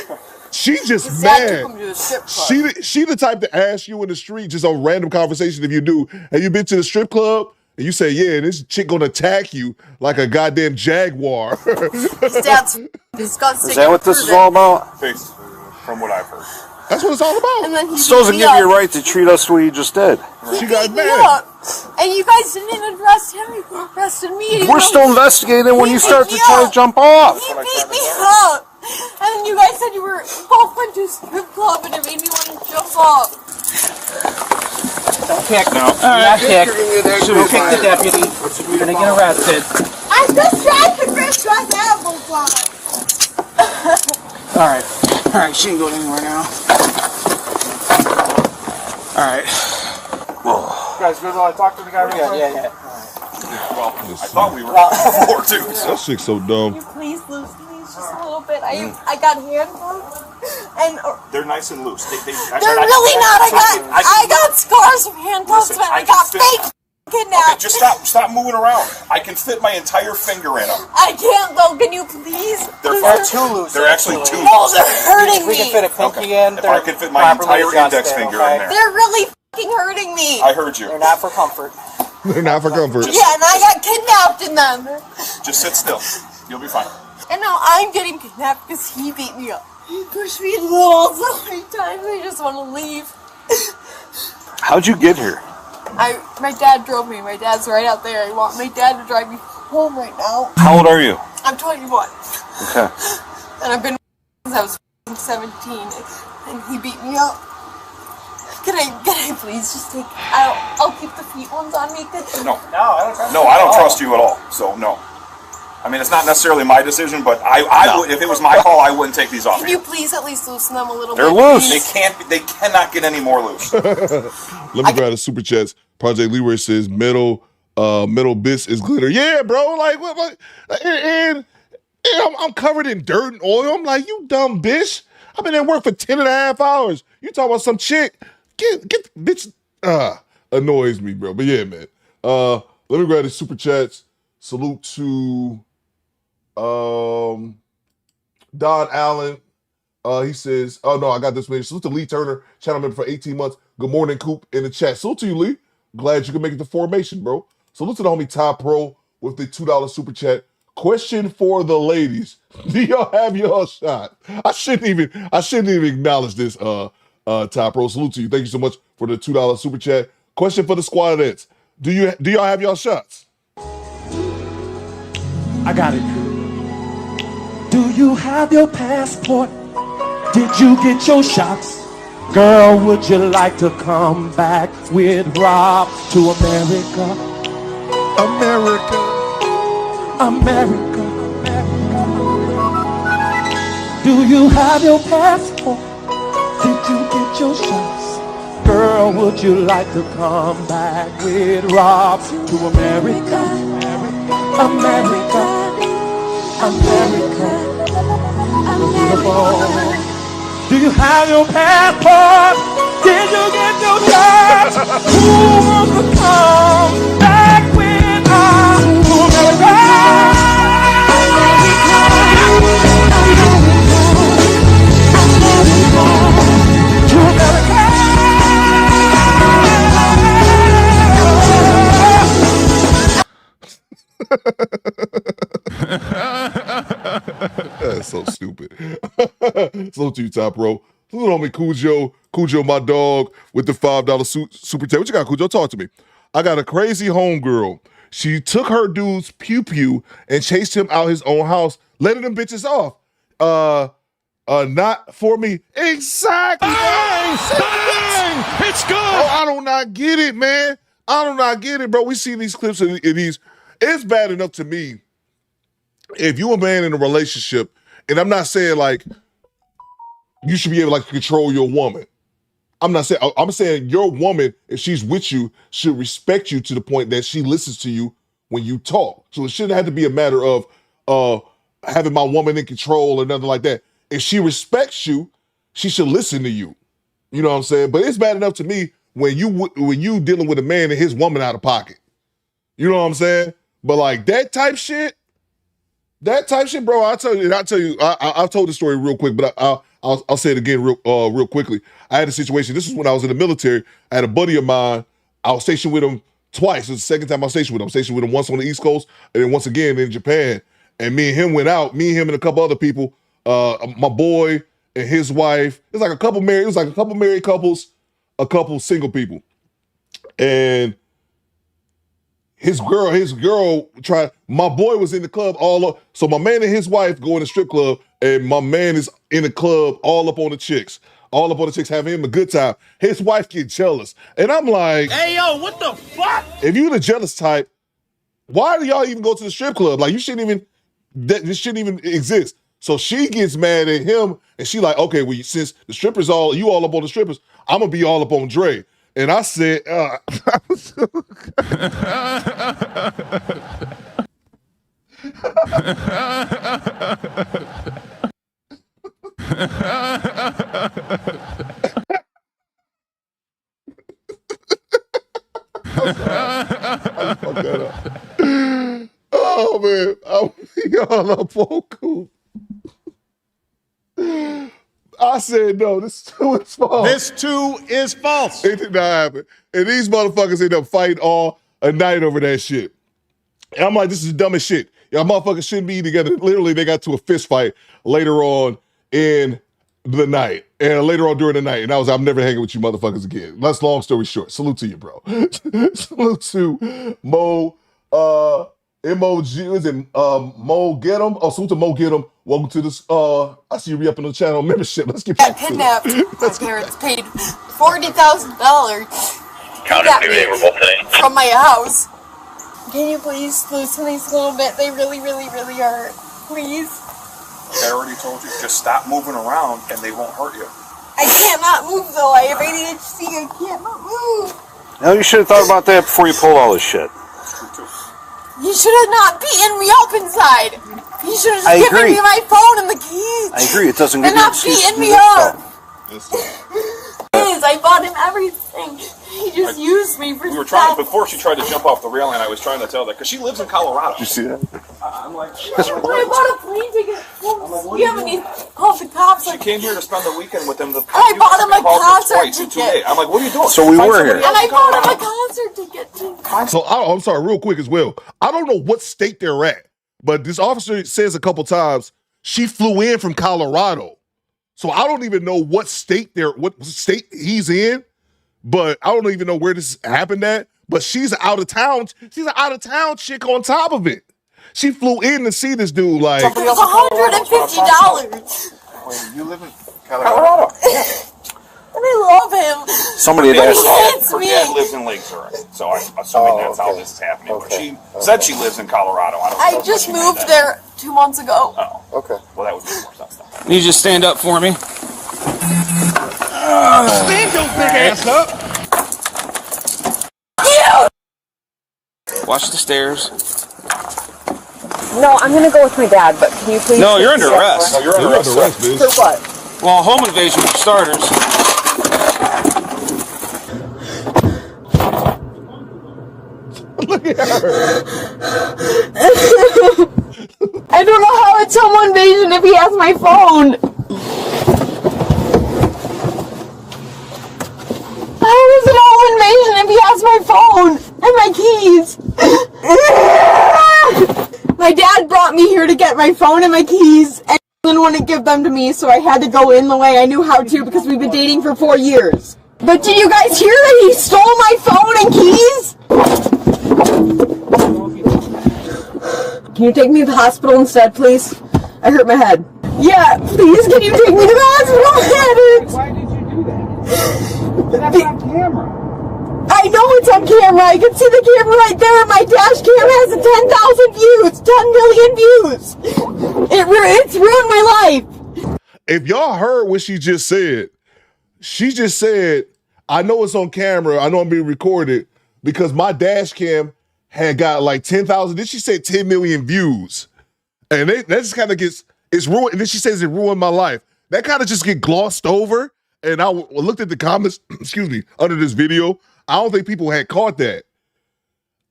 idiot. She's just Dad mad. took him to a strip club. She the type to ask you in the street, just on random conversation, if you do, have you been to the strip club? And you say, yeah, and this chick gonna attack you like a goddamn jaguar. His dad's disgusting. Is that what this is all about? Based from what I've heard. That's what it's all about. And then he This doesn't beat give me you a up. right to treat us the way you just did. She got Beat me mad. up. And you guys didn't arrest him. You arrested me. We're still investigating when He you start to beat me try to up. jump off. He beat me up. And then you guys said you were both went to a strip club and it made me want to jump off. Don't kick. No. Not kick. Should we kick the deputy? You're gonna get arrested. I'm just trying to fix my apple pie. All right. She ain't going anywhere now. All right. You guys good while I talk to the guy real quick? Yeah. Well, I thought we were before, too. That chick's so dumb. Can you please loosen these just a little bit? I got handcuffs and They're nice and loose. They're really not. I got scars from handcuffs, Listen, but I I can got fit- fake kidnapped. Okay, just stop moving around. I can fit my entire finger in them. I can't though. Can you please? They're Too loose. They're actually too No, they're hurting We can fit me. a pinky in. If I could fit my entire index finger in there. They're really fucking hurting me. I heard you. They're not for comfort. They're not for comfort. Yeah, and I got kidnapped in them. Just sit still. You'll be fine. And now I'm getting kidnapped because he beat me up. He pushed me in the wall so many times. I just want to leave. How'd you get here? My dad drove me. My dad's right out there. I want my dad to drive me home right now. How old are you? I'm 21. Okay. And I've been since I was 17. And he beat me up. Can I please just take... I'll keep the feet ones on me. No, I don't trust you at all. So, no. I mean, it's not necessarily my decision, but I would, if it was my call, I wouldn't take these off. Can you please at least loosen them a little They're bit? loose. They cannot get any more loose. Let me grab the super chats. Project Leroy says metal bits is glitter. Yeah, bro. Like what? And I'm covered in dirt and oil. I'm like, you dumb bitch. I've been at work for 10.5 hours. You talking about some chick? Get bitch. Annoys me, bro. But yeah, man. Let me grab the super chats. Salute to Don Allen. He says, oh no, I got this message. Salute to Lee Turner, channel member for 18 months. Good morning, Coop, in the chat. Salute to you, Lee. Glad you can make it to formation, bro. Salute to the homie Ty Pro with the $2 super chat. Question for the ladies. Do y'all have your shot? I shouldn't even acknowledge this, Ty Pro. Salute to you. Thank you so much for the $2 super chat. Question for the squadettes. Do y'all have y'all shots? I got it. Do you have your passport? Did you get your shots? Girl, would you like to come back with Rob to America? America. America. Do you have your passport? Did you get your shots? Girl, would you like to come back with Rob to America? America. America. Beautiful. Do you have your passport? Did you get your shots? Who wants to come back with us to America? To America. That's so stupid. Salute to you, Top Bro. Salute on me, Cujo. Cujo, my dog, with the $5 super chat. What you got, Cujo? Talk to me. I got a crazy homegirl. She took her dude's pew-pew and chased him out his own house, letting them bitches off. Not for me. Exactly. Bang! It's good. Oh, I do not get it, man. I do not get it, bro. We see these clips of these. It's bad enough to me if you a man in a relationship, and I'm not saying like you should be able to like control your woman. I'm saying your woman, if she's with you, should respect you to the point that she listens to you when you talk. So it shouldn't have to be a matter of having my woman in control or nothing like that. If she respects you, she should listen to you. You know what I'm saying? But it's bad enough to me when you dealing with a man and his woman out of pocket. You know what I'm saying? But like that type shit, bro. I've told the story real quick, but I'll say it again real quickly. I had a situation. This was when I was in the military. I had a buddy of mine. I was stationed with him twice. It was the second time I was stationed with him. I was stationed with him once on the East Coast and then once again in Japan. And me and him went out. Me, him, and a couple other people. My boy and his wife. It was like a couple married couples, a couple single people, and his girl tried. My boy was in the club all up. So my man and his wife go in the strip club, and my man is in the club all up on the chicks, having him a good time. His wife get jealous, and I'm like, Hey, yo, what the fuck? if you the jealous type, why do y'all even go to the strip club? Like, this shouldn't even exist. So she gets mad at him, and she like, okay, well, since the strippers you all up on the strippers, I'm gonna be all up on Dre. And I said, oh man, I'll be all up on Coop. I said, no, this too is false. This too is false. It did not happen. And these motherfuckers end up fighting all a night over that shit. And I'm like, this is the dumbest shit. Y'all motherfuckers shouldn't be together. Literally, they got to a fist fight later on in the night. And later on during the night. And I was like, I'm never hanging with you motherfuckers again. That's long story short. Salute to you, bro. Salute to Mo, M-O-G, is it Mo Get 'em? Oh, salute to Mo Get 'em. Welcome to this, I see you re-upping the channel membership. Let's get back to it. Kidnapped. My parents paid $40,000 from my house. Can you please loosen these a little bit? They really, really, really hurt. Please. I already told you, just stop moving around and they won't hurt you. I cannot move though. I have ADHD. I cannot move. No, you should have thought about that before you pulled all this shit. You should have not beaten me up inside. You should have just given me my phone and the keys. I agree. It doesn't give and you not beating me up. I bought him everything. He just used me for We were trying, before she tried to jump off the railing, I was trying to tell that, because she lives in Colorado. Did you see that? I'm like, I bought a plane ticket. You haven't even called the cops. She came here to spend the weekend with him. I bought him a concert ticket. I'm like, what are you doing? So we were here. And I bought him a concert ticket too. So I'm sorry, real quick as well. I don't know what state they're at, but this officer says a couple times she flew in from Colorado. So I don't even know what state he's in, but I don't even know where this happened at. But she's out of town. She's an out of town chick on top of it. She flew in to see this dude. Like, it was $150. Wait, you live in Colorado? And I love him. Somebody had asked. Her dad lives in Lake Zurich, so I'm assuming that's how this is happening. But she said she lives in Colorado. I just moved there 2 months ago. Oh, okay. Well, that would make more sense then. You just stand up for me. Stand your big ass up. Watch the stairs. No, I'm gonna go with my dad, but can you please... No, you're under arrest. No, you're under arrest, bitch. For what? Well, home invasion for starters. Look at her. I don't know how it's home invasion if he has my phone. How is it home invasion if he has my phone and my keys? My dad brought me here to get my phone and my keys and didn't want to give them to me, so I had to go in the way I knew how to because we've been dating for 4 years. But did you guys hear that he stole my phone and keys? Can you take me to the hospital instead, please? I hurt my head. Yeah, please, can you take me to the hospital? Why did you do that? That's on camera. I know it's on camera. I can see the camera right there. My dash cam has 10,000 views, 10 million views. It's ruined my life. If y'all heard what she just said, I know it's on camera. I know I'm being recorded because my dash cam had got like 10,000. Then she said 10 million views. And that just kind of it's ruined. And then she says it ruined my life. That kind of just get glossed over. And I looked at the comments, excuse me, under this video. I don't think people had caught that.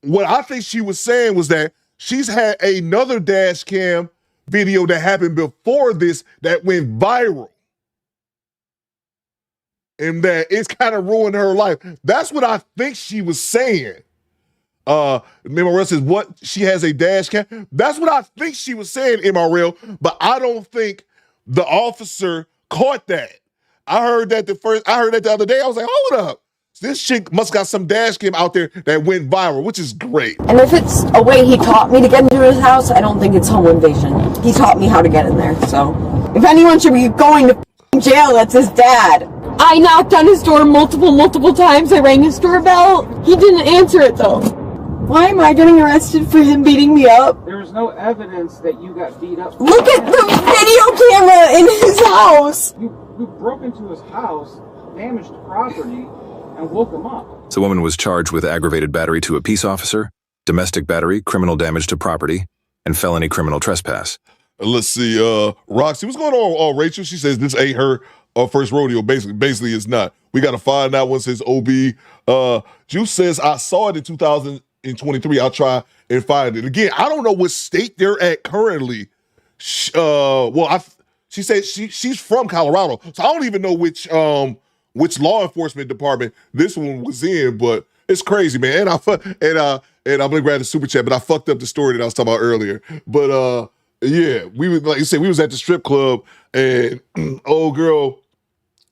What I think she was saying was that she's had another dash cam video that happened before this that went viral. And that it's kind of ruined her life. That's what I think she was saying. MRL says, what? She has a dash cam? That's what I think she was saying, MRL, but I don't think the officer caught that. I heard that the other day. I was like, hold up. This chick must got some dash cam out there that went viral, which is great. And if it's a way he taught me to get into his house, I don't think it's home invasion. He taught me how to get in there, so. If anyone should be going to jail, it's his dad. I knocked on his door multiple times. I rang his doorbell. He didn't answer it, though. Why am I getting arrested for him beating me up? There was no evidence that you got beat up. Look at the video camera in his house. You broke into his house, damaged property, and woke him up. The woman was charged with aggravated battery to a peace officer, domestic battery, criminal damage to property, and felony criminal trespass. Let's see, Roxy, what's going on, Rachel? She says this ain't her first rodeo. Basically, it's not. We got to find that one, says OB. Juice says, I saw it in 2023. I'll try and find it. Again, I don't know what state they're at currently. She said she's from Colorado, so I don't even know which law enforcement department this one was in, but it's crazy, man. And I'm gonna grab the super chat, but I fucked up the story that I was talking about earlier. But yeah, we was, like you said, we was at the strip club and old girl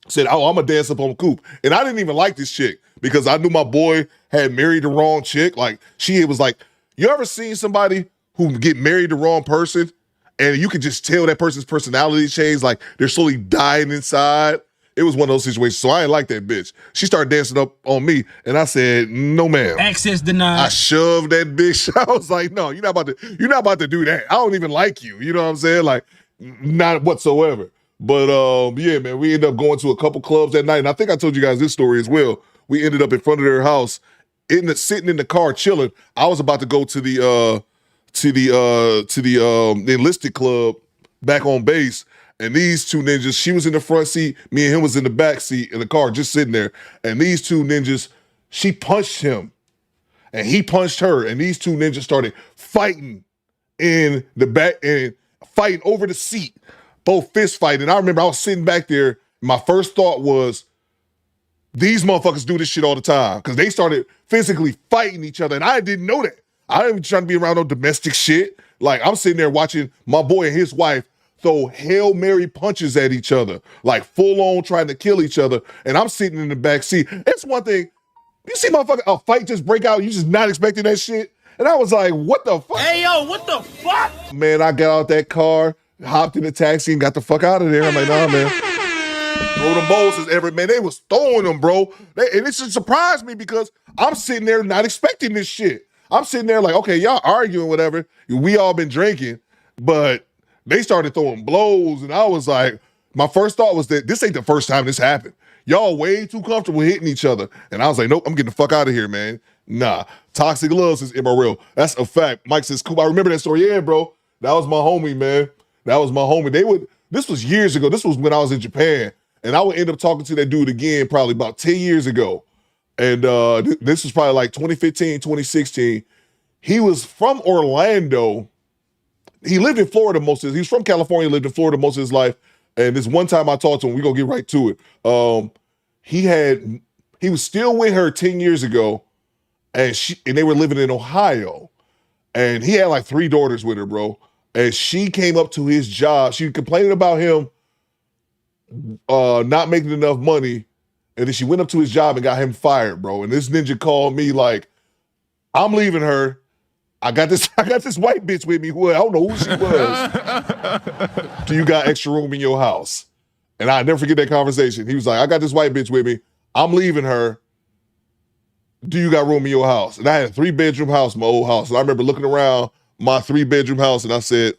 said, oh, I'm gonna dance up on Coop. And I didn't even like this chick because I knew my boy had married the wrong chick. Like, she was like, you ever seen somebody who get married the wrong person and you could just tell that person's personality change, like they're slowly dying inside? It was one of those situations. So I ain't like that bitch. She started dancing up on me, and I said, no, ma'am. Access denied. I shoved that bitch. I was like, no, you're not about to do that. I don't even like you. You know what I'm saying? Like, not whatsoever. But yeah, man, we ended up going to a couple clubs that night. And I think I told you guys this story as well. We ended up in front of their house, sitting in the car, chilling. I was about to go to the enlisted club back on base. And these two ninjas, she was in the front seat, me and him was in the back seat in the car, just sitting there. And these two ninjas, she punched him and he punched her. And these two ninjas started fighting in the back and fighting over the seat, both fist fighting. I remember I was sitting back there. My first thought was, these motherfuckers do this shit all the time, because they started physically fighting each other. And I didn't know that. I ain't even trying to be around no domestic shit. Like, I'm sitting there watching my boy and his wife throw Hail Mary punches at each other, like full on trying to kill each other. And I'm sitting in the back seat. It's one thing, you see a fight just break out, you just not expecting that shit. And I was like, what the fuck? Hey, yo, what the fuck? Man, I got out that car, hopped in the taxi and got the fuck out of there. I'm like, nah, man. Throw them bowls as ever, man. They was throwing them, bro. And it just surprised me because I'm sitting there not expecting this shit. I'm sitting there like, okay, y'all arguing, whatever. We all been drinking, but they started throwing blows, and I was like, my first thought was that this ain't the first time this happened. Y'all way too comfortable hitting each other. And I was like, nope, I'm getting the fuck out of here, man. Nah. Toxic love says MRL. That's a fact. Mike says, Coop, I remember that story. Yeah, bro. That was my homie, man. That was my homie. This was years ago. This was when I was in Japan. And I would end up talking to that dude again probably about 10 years ago. And this was probably like 2015, 2016. He was from Orlando. He lived in Florida most of his, he was from California, lived in Florida most of his life. And this one time I talked to him, we're gonna get right to it. He was still with her 10 years ago, and they were living in Ohio. And he had like 3 daughters with her, bro. And she came up to his job. She was complaining about him not making enough money. And then she went up to his job and got him fired, bro. And this ninja called me like, I'm leaving her. I got this white bitch with me who I don't know who she was. Do you got extra room in your house? And I never forget that conversation. He was like, I got this white bitch with me. I'm leaving her. Do you got room in your house? And I had a 3-bedroom house, my old house. And I remember looking around my 3-bedroom house and I said,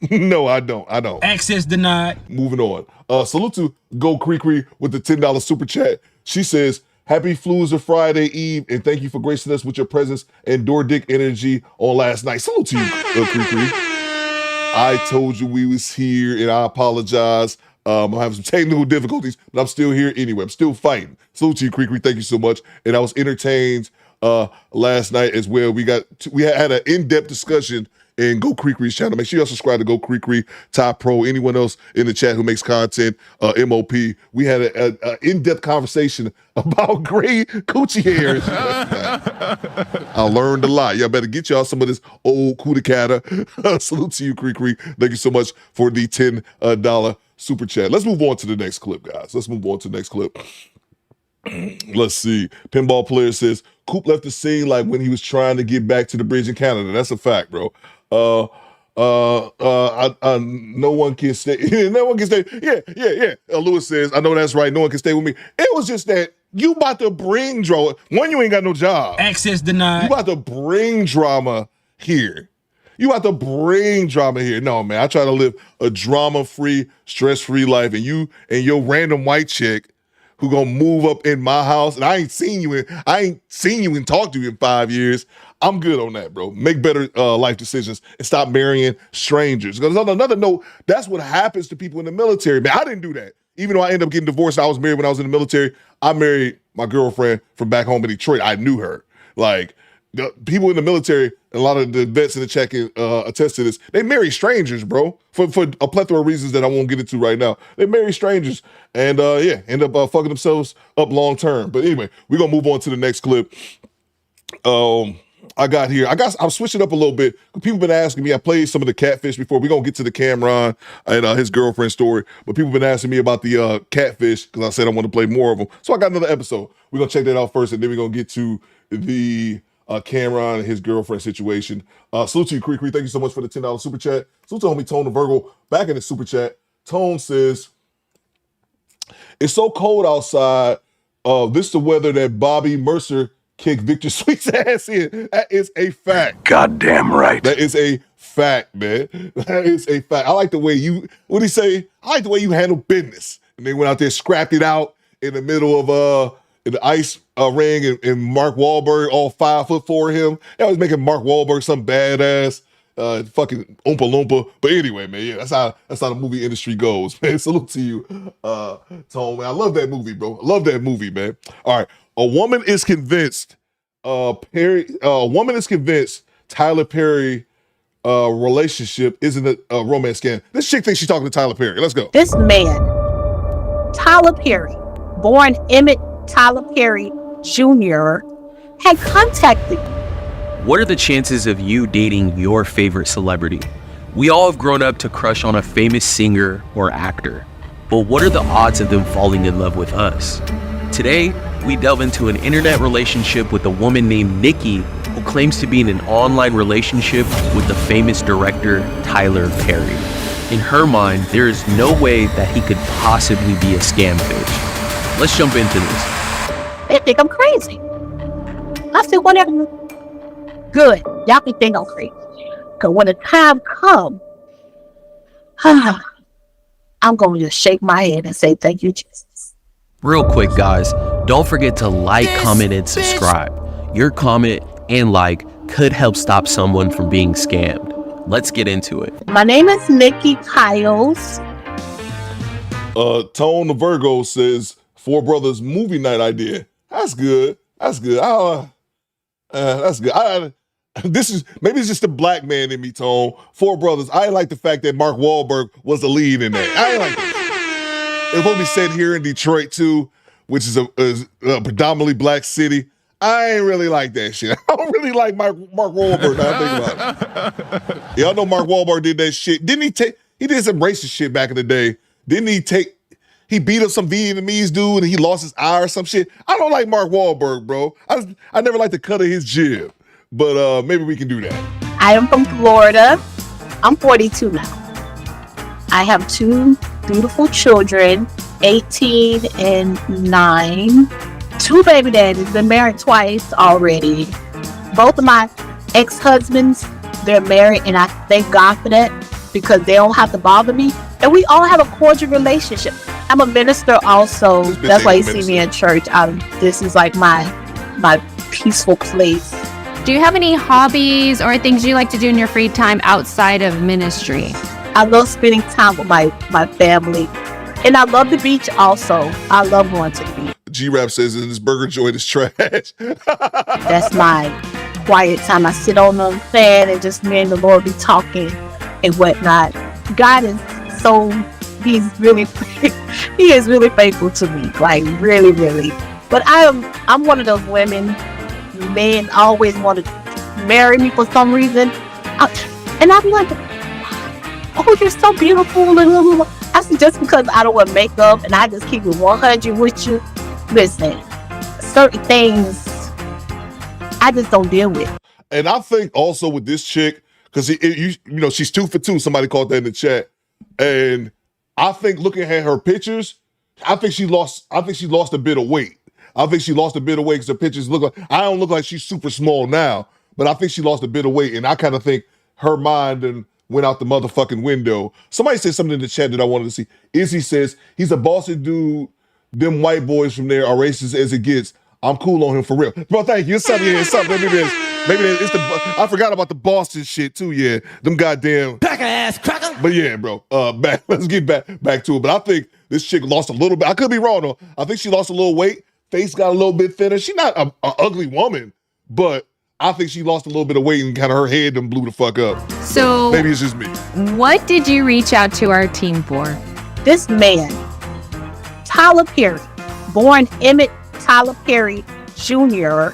no, I don't. Access denied. Moving on. Salute to Go Creek with the $10 super chat. She says, happy Flues of Friday Eve, and thank you for gracing us with your presence and door dick energy on last night. Salute to you, Creek. I told you we was here, and I apologize. I'm having some technical difficulties, but I'm still here anyway. I'm still fighting. Salute to you, Creek. Thank you so much. And I was entertained last night as well. We had an in-depth discussion in Go Creek's channel. Make sure y'all subscribe to Go Creek, Top Pro, anyone else in the chat who makes content, MOP. We had an in-depth conversation about gray coochie hairs. I learned a lot. Y'all better get y'all some of this old Kudakata. Salute to you, Creek. Thank you so much for the $10 super chat. Let's move on to the next clip, guys. Let's see. Pinball player says, Coop left the scene like when he was trying to get back to the bridge in Canada. That's a fact, bro. No one can stay. No one can stay. Yeah. Lewis says, I know that's right. No one can stay with me. It was just that you about to bring drama. One, you ain't got no job. Access denied. You about to bring drama here. No, man. I try to live a drama-free, stress-free life, and you and your random white chick who gonna move up in my house, and I ain't seen you and talked to you in 5 years. I'm good on that, bro. Make better life decisions and stop marrying strangers. Because on another note, that's what happens to people in the military. Man, I didn't do that. Even though I ended up getting divorced, I was married when I was in the military. I married my girlfriend from back home in Detroit. I knew her. Like, the people in the military, and a lot of the vets in the check attest to this, they marry strangers, bro, for a plethora of reasons that I won't get into right now. They marry strangers and, end up fucking themselves up long term. But anyway, we're going to move on to the next clip. I'm switching up a little bit. People been asking me, I played some of the catfish before. We're going to get to the Camron and his girlfriend story. But people been asking me about the catfish because I said I want to play more of them. So I got another episode. We're going to check that out first, and then we're going to get to the Camron and his girlfriend situation. Salute to you, Creek. Thank you so much for the $10 super chat. Salute to homie Tone the Virgo back in the super chat. Tone says, it's so cold outside. This is the weather that Bobby Mercer kicked Victor Sweet's ass in. That is a fact. Goddamn right. That is a fact, man. That is a fact. I like the way you, what'd he say? I like the way you handle business. And they went out there, scrapped it out in the middle of in the ice ring, and Mark Wahlberg all 5'4" of him. That was making Mark Wahlberg some badass fucking Oompa Loompa. But anyway, man, yeah, that's how the movie industry goes, man. Salute to you, Tone, man. I love that movie, bro. I love that movie, man. All right. A woman is convinced Tyler Perry relationship isn't a romance scam. This chick thinks she's talking to Tyler Perry. Let's go. This man, Tyler Perry, born Emmett Tyler Perry Jr., had contacted me. What are the chances of you dating your favorite celebrity? We all have grown up to crush on a famous singer or actor, but what are the odds of them falling in love with us? Today, we delve into an internet relationship with a woman named Nikki who claims to be in an online relationship with the famous director Tyler Perry. In her mind, there is no way that he could possibly be a scam bitch. Let's jump into this. They think I'm crazy. I said, whatever. Good. Y'all can think I'm crazy. Because when the time comes, I'm going to just shake my head and say, thank you, Jesus. Real quick, guys, don't forget to like, comment, and subscribe. Your comment and like could help stop someone from being scammed. Let's get into it. My name is Nikki Kyles. Tone the Virgo says Four Brothers movie night idea. That's good. That's good. That's good. Maybe it's just the black man in me, Tone. Four Brothers. I like the fact that Mark Wahlberg was the lead in that. I like that. It's only set here in Detroit too, which is a predominantly black city. I ain't really like that shit. I don't really like Mark Wahlberg. Now I think about it. Y'all know Mark Wahlberg did that shit. He did some racist shit back in the day. Didn't he beat up some Vietnamese dude and he lost his eye or some shit? I don't like Mark Wahlberg, bro. I never liked the cut of his jib. But maybe we can do that. I am from Florida. I'm 42 now. I have 2 beautiful children, 18 and 9. 2 baby daddies, been married twice already. Both of my ex-husbands, they're married, and I thank God for that because they don't have to bother me. And we all have a cordial relationship. I'm a minister also. That's why you see me in church. This is like my peaceful place. Do you have any hobbies or things you like to do in your free time outside of ministry? I love spending time with my family. And I love the beach also. I love going to the beach. G-Rap says this burger joint is trash. That's my quiet time. I sit on the fan and just me and the Lord be talking and whatnot. God is he is really faithful to me. Like really, really. But I'm one of those women. Men always want to marry me for some reason, and I'm like, oh, you're so beautiful. I said, just because I don't wear makeup and I just keep it 100 with you. Listen, certain things I just don't deal with. And I think also with this chick, because she's 2 for 2. Somebody called that in the chat, and I think looking at her pictures, I think she lost a bit of weight. I think she lost a bit of weight because her pictures look like, I don't look like she's super small now, but I think she lost a bit of weight, and I kind of think her mind and went out the motherfucking window. Somebody said something in the chat that I wanted to see. Izzy says, he's a bossy dude. Them white boys from there are racist as it gets. I'm cool on him for real. Bro, thank you. It's something. Maybe it's I forgot about the Boston shit too, yeah. Them goddamn pack ass cracker. But yeah, bro. Let's get back to it. But I think this chick lost a little bit. I could be wrong though. I think she lost a little weight. Face got a little bit thinner. She's not an ugly woman, but I think she lost a little bit of weight and kind of her head done blew the fuck up. So maybe it's just me. What did you reach out to our team for? This man, Tyler Perry, born Emmett Tyler Perry Jr.,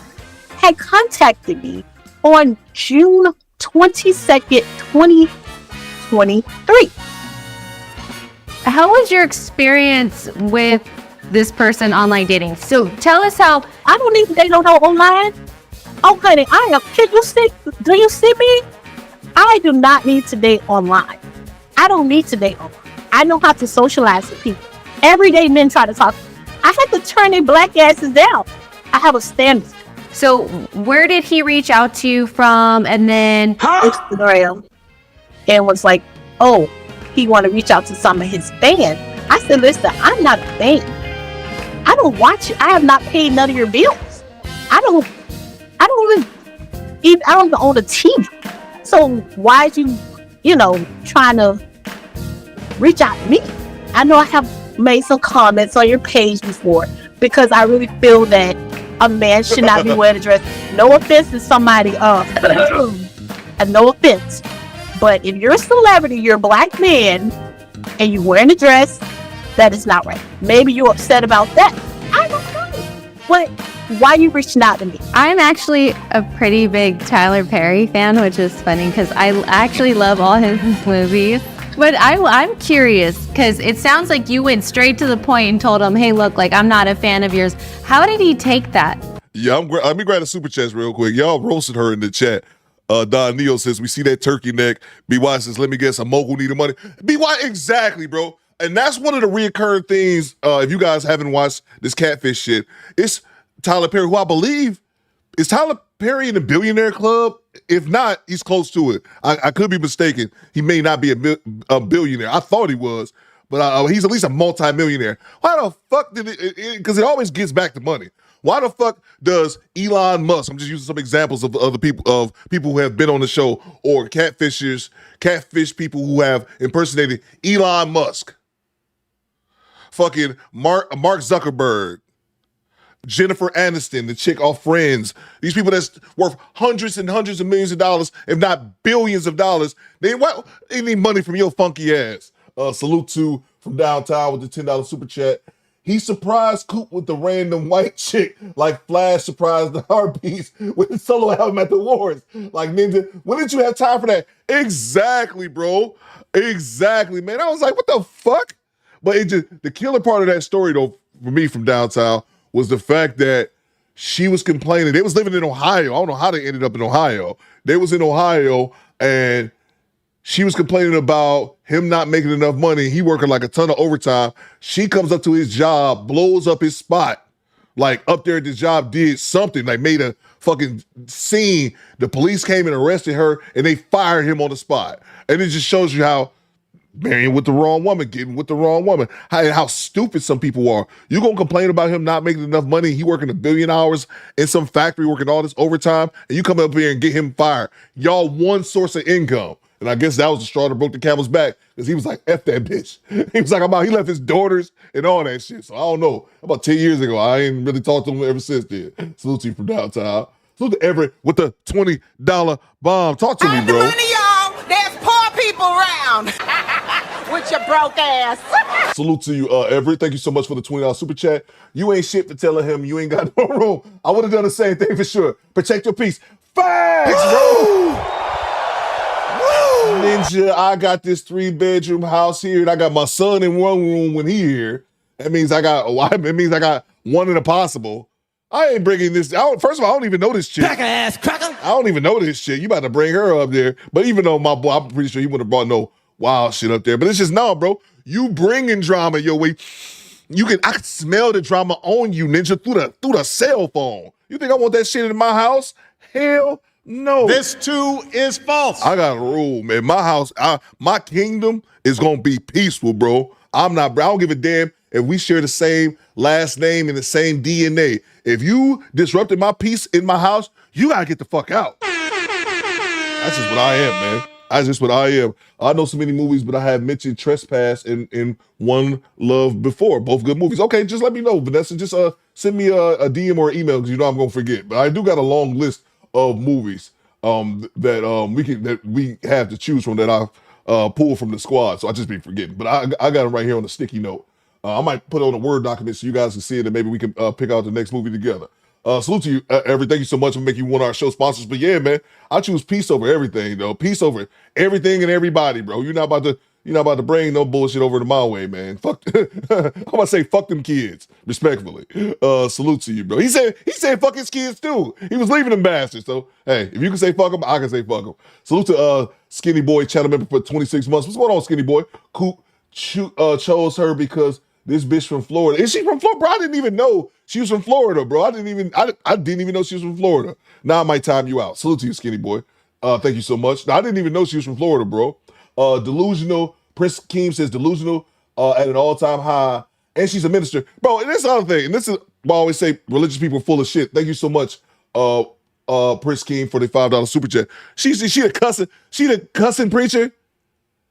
had contacted me on June 22nd, 2023. How was your experience with this person online dating? So tell us how. I don't even date on no online. Oh honey, do you see me? I do not need to date online. I don't need to date online. I know how to socialize with people. Everyday men try to talk. I had to turn their black asses down. I have a standard. So where did he reach out to you from? And then Instagram, and was like, oh, he want to reach out to some of his fans. I said, listen, I'm not a fan. I don't watch it. I have not paid none of your bills. I don't even own a TV. So why are you trying to reach out to me? I know I have made some comments on your page before because I really feel that a man should not be wearing a dress. No offense to somebody, and no offense, but if you're a celebrity, you're a black man, and you're wearing a dress, that is not right. Maybe you're upset about that. I don't know. But why are you reaching out to me? I'm actually a pretty big Tyler Perry fan, which is funny because I actually love all his movies. But I'm curious because it sounds like you went straight to the point and told him, hey, look, like I'm not a fan of yours. How did he take that? Yeah, let me grab the super chats real quick. Y'all roasted her in the chat. Don Neal says, we see that turkey neck. BY says, let me guess, a mogul needed money. BY, exactly, bro. And that's one of the reoccurring things, if you guys haven't watched this catfish shit, it's Tyler Perry, who I believe, is Tyler Perry in the billionaire club? If not, he's close to it. I could be mistaken. He may not be a billionaire. I thought he was, but he's at least a multimillionaire. Why the fuck did it, because it always gets back to money. Why the fuck does Elon Musk, I'm just using some examples of other people who have been on the show, or catfish people who have impersonated Elon Musk. fucking Mark Zuckerberg, Jennifer Aniston, the chick off Friends. These people that's worth hundreds and hundreds of millions of dollars, if not billions of dollars. They need money from your funky ass. Salute to from downtown with the $10 super chat. He surprised Coop with the random white chick, like Flash surprised the Harpies with the solo album at the awards. Like, Ninja, when did you have time for that? Exactly, bro. Exactly, man. I was like, what the fuck? But the killer part of that story, though, for me from downtown, was the fact that she was complaining. They was living in Ohio. I don't know how they ended up in Ohio. They was in Ohio, and she was complaining about him not making enough money. He working like a ton of overtime. She comes up to his job, blows up his spot. Like up there at this job, did something, like made a fucking scene. The police came and arrested her, and they fired him on the spot. And it just shows you how marrying with the wrong woman, getting with the wrong woman, how stupid some people are. You gonna complain about him not making enough money? He working 1 billion hours in some factory, working all this overtime, and you come up here and get him fired. Y'all one source of income. And I guess that was the straw that broke the camel's back, because he was like, F that bitch. He was like, he left his daughters and all that shit. So I don't know. About 10 years ago, I ain't really talked to him ever since then. Salute to you from downtown. Salute to Everett with the $20 bomb. Talk to me, bro. Money, y'all. There's poor people around. With your broke ass. Salute to you, Everett. Thank you so much for the $20 super chat. You ain't shit for telling him you ain't got no room. I would have done the same thing for sure. Protect your peace. Facts, bro. Ninja, I got this 3-bedroom house here, and I got my son in one room when he here. That means I got one in a possible. I ain't bringing this. First of all, I don't even know this chick. Cracker ass cracker. I don't even know this shit. You about to bring her up there. But even though my boy, I'm pretty sure he wouldn't have brought no wild shit up there. But it's just, no, bro. You bringing drama your way. I can smell the drama on you, Ninja, through the cell phone. You think I want that shit in my house? Hell no. This too is false. I got a rule, man. My house, my kingdom is gonna be peaceful, bro. I don't give a damn if we share the same last name and the same DNA. If you disrupted my peace in my house, you gotta get the fuck out. That's just what I am, man. That's just what I am. I know so many movies, but I have mentioned Trespass in One Love before. Both good movies. Okay, just let me know, Vanessa. Just send me a DM or an email, because you know I'm gonna forget. But I do got a long list of movies that we have to choose from that I pulled from the squad. So I just be forgetting. But I got them right here on a sticky note. I might put it on a Word document so you guys can see it, and maybe we can pick out the next movie together. Salute to you, Everett. Thank you so much for making you one of our show sponsors. But yeah, man, I choose peace over everything, though. Peace over everything and everybody, bro. You're not about to bring no bullshit over to my way, man. Fuck. I'm about to say fuck them kids, respectfully. Salute to you, bro. He said fuck his kids too. He was leaving them bastards. So hey, if you can say fuck them, I can say fuck them. Salute to Skinny Boy, channel member for 26 months. What's going on, Skinny Boy? Coop chose her because this bitch from Florida. Is she from Florida? Bro, I didn't even know she was from Florida, bro. I didn't even know she was from Florida. Now I might time you out. Salute to you, Skinny Boy. Thank you so much. Now, I didn't even know she was from Florida, bro. Delusional. Prince Keem says delusional at an all-time high. And she's a minister. Bro, and this other thing, and this is why I always say religious people are full of shit. Thank you so much, Prince Keem, for the $5 super chat. She the cussing preacher.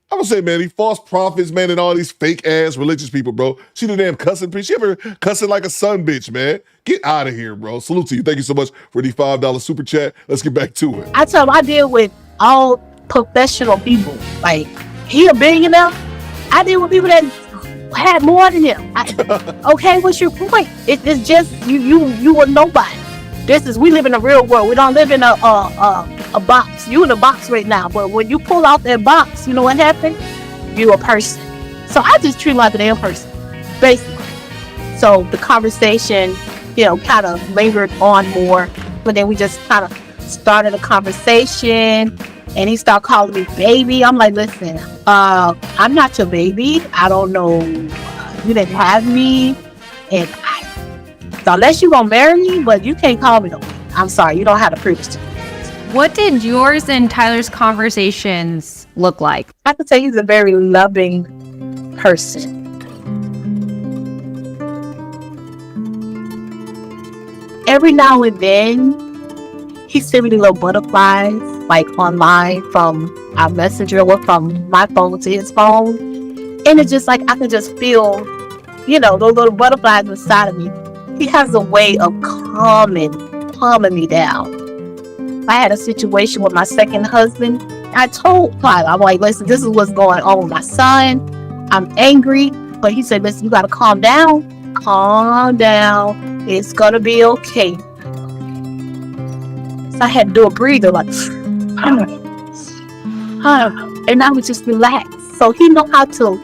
I would say, man, these false prophets, man, and all these fake ass religious people, bro. She the damn cussing preacher. She ever cussing like a son bitch, man. Get out of here, bro. Salute to you. Thank you so much for the $5 super chat. Let's get back to it. I tell him I deal with all professional people. Like, he a billionaire. I deal with people that had more than him. Okay, what's your point? It's just you a nobody. We live in a real world. We don't live in a box. You in a box right now, but when you pull out that box, you know what happened? You a person. So I just treat him like a damn person, basically. So the conversation, kind of lingered on more, but then we just kind of started a conversation, and he started calling me baby. I'm like, listen, I'm not your baby. I don't know. You didn't have me, and so unless you gonna marry me, but you can't call me no baby. I'm sorry, you don't have the privilege to. What did yours and Tyler's conversations look like? I could say he's a very loving person. Every now and then, he sent me the little butterflies, like online from our messenger or from my phone to his phone. And it's just like, I could just feel those little butterflies inside of me. He has a way of calming me down. I had a situation with my second husband. I told Tyler, I'm like, listen, this is what's going on with my son. I'm angry. But he said, listen, you got to calm down. Calm down. It's going to be okay. So I had to do a breather, like, and I would just relax. So he know how to,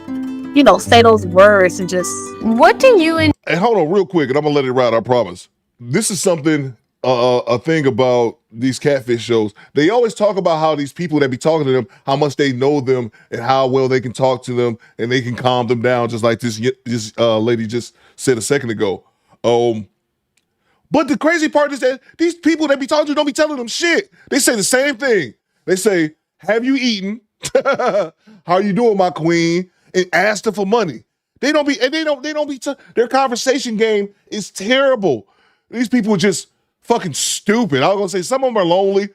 say those words and just. What do you... Hey, hold on real quick, and I'm going to let it ride, I promise. This is something, a thing about these catfish shows. They always talk about how these people that be talking to them, how much they know them and how well they can talk to them and they can calm them down, just like this lady just said a second ago. But the crazy part is that these people that be talking to don't be telling them shit. They say the same thing. They say, have you eaten? How you doing, my queen? And ask them for money. They don't be their conversation game is terrible. These people are just fucking stupid. I was gonna say some of them are lonely.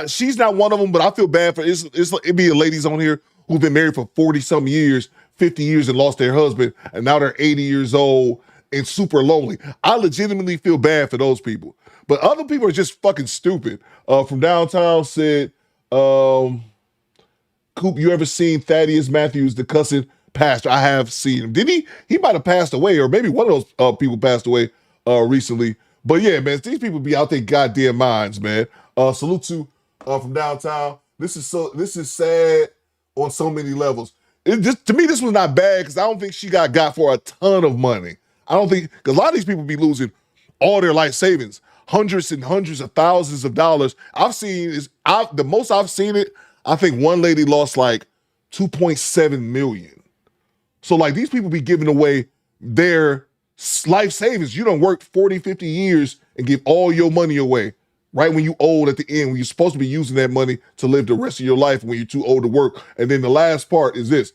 She's not one of them, but I feel bad for it be ladies on here who've been married for 40-something years, 50 years and lost their husband, and now they're 80 years old and super lonely. I legitimately feel bad for those people. But other people are just fucking stupid. From downtown said, Coop, you ever seen Thaddeus Matthews, the cussing pastor? I have seen him. Did he? He might have passed away, or maybe one of those people passed away recently. But yeah, man, these people be out their goddamn minds, man. Salute to from downtown. This is sad on so many levels. To me, this was not bad because I don't think she got for a ton of money. I don't think, because a lot of these people be losing all their life savings, hundreds and hundreds of thousands of dollars. The most I've seen it, I think one lady lost like 2.7 million. So like these people be giving away their life savings. You don't work 40, 50 years and give all your money away right when you old at the end, when you're supposed to be using that money to live the rest of your life when you're too old to work. And then the last part is this.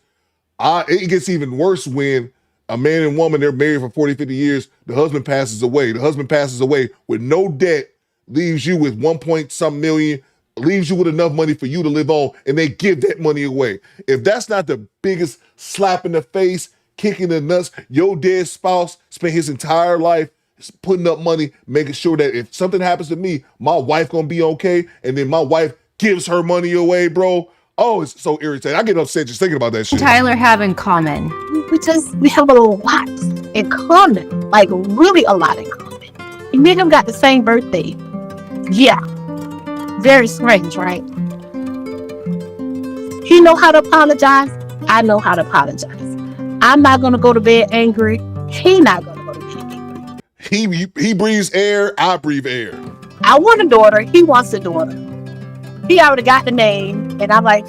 It gets even worse when a man and woman, they're married for 40, 50 years, the husband passes away. The husband passes away with no debt, leaves you with 1-point-some million, leaves you with enough money for you to live on, and they give that money away. If that's not the biggest slap in the face, kick in the nuts, your dead spouse spent his entire life putting up money, making sure that if something happens to me, my wife gonna be okay, and then my wife gives her money away, bro. Oh, it's so irritating. I get upset just thinking about that shit. Tyler have in common? We have a lot in common, like really a lot in common. And me and him got the same birthday. Yeah, very strange, right? He know how to apologize. I know how to apologize. I'm not gonna go to bed angry. He not gonna go to bed angry. He breathes air. I breathe air. I want a daughter. He wants a daughter. He already got the name, and I'm like,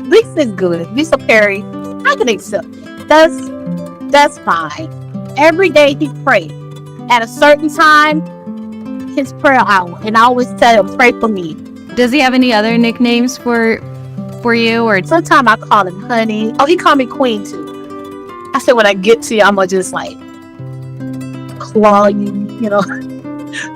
Lisa is good. Lisa Perry, I can accept. That's fine. Every day he prays. At a certain time, his prayer hour, and I always tell him, pray for me. Does he have any other nicknames for you, or sometimes I call him honey? Oh, he called me queen too. I said when I get to you, I'm gonna just like claw you,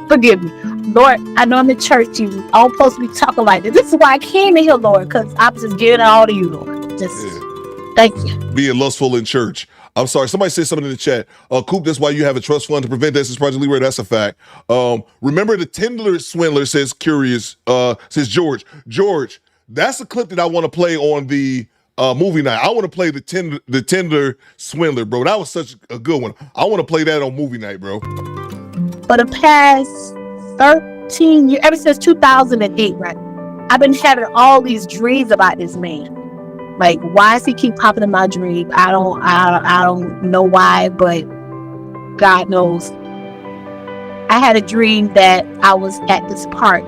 Forgive me. Lord, I know I'm in church. I'm supposed to be talking like this. This is why I came in here, Lord, because I'm just giving it all to you, Lord. Thank you. Being lustful in church. I'm sorry. Somebody said something in the chat. Coop, that's why you have a trust fund to prevent this. It's Project Leeway. That's a fact. Remember the Tinder swindler, says Curious, says George. George, that's a clip that I want to play on the movie night. I want to play the Tinder swindler, bro. That was such a good one. I want to play that on movie night, bro. For the past 13 years, ever since 2008, right? I've been having all these dreams about this man. Like, why does he keep popping in my dream? I don't know why, but God knows. I had a dream that I was at this park.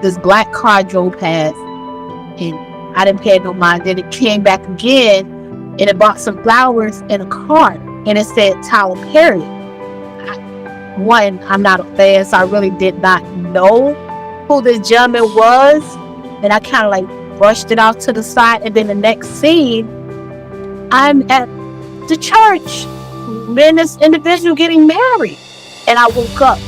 This black car drove past, and I didn't pay no mind. Then it came back again, and it bought some flowers in a cart, and it said Tyler Perry. One, I'm not a fan, so I really did not know who this gentleman was, and I kind of like brushed it off to the side. And then the next scene, I'm at the church, me and this individual getting married, and I woke up.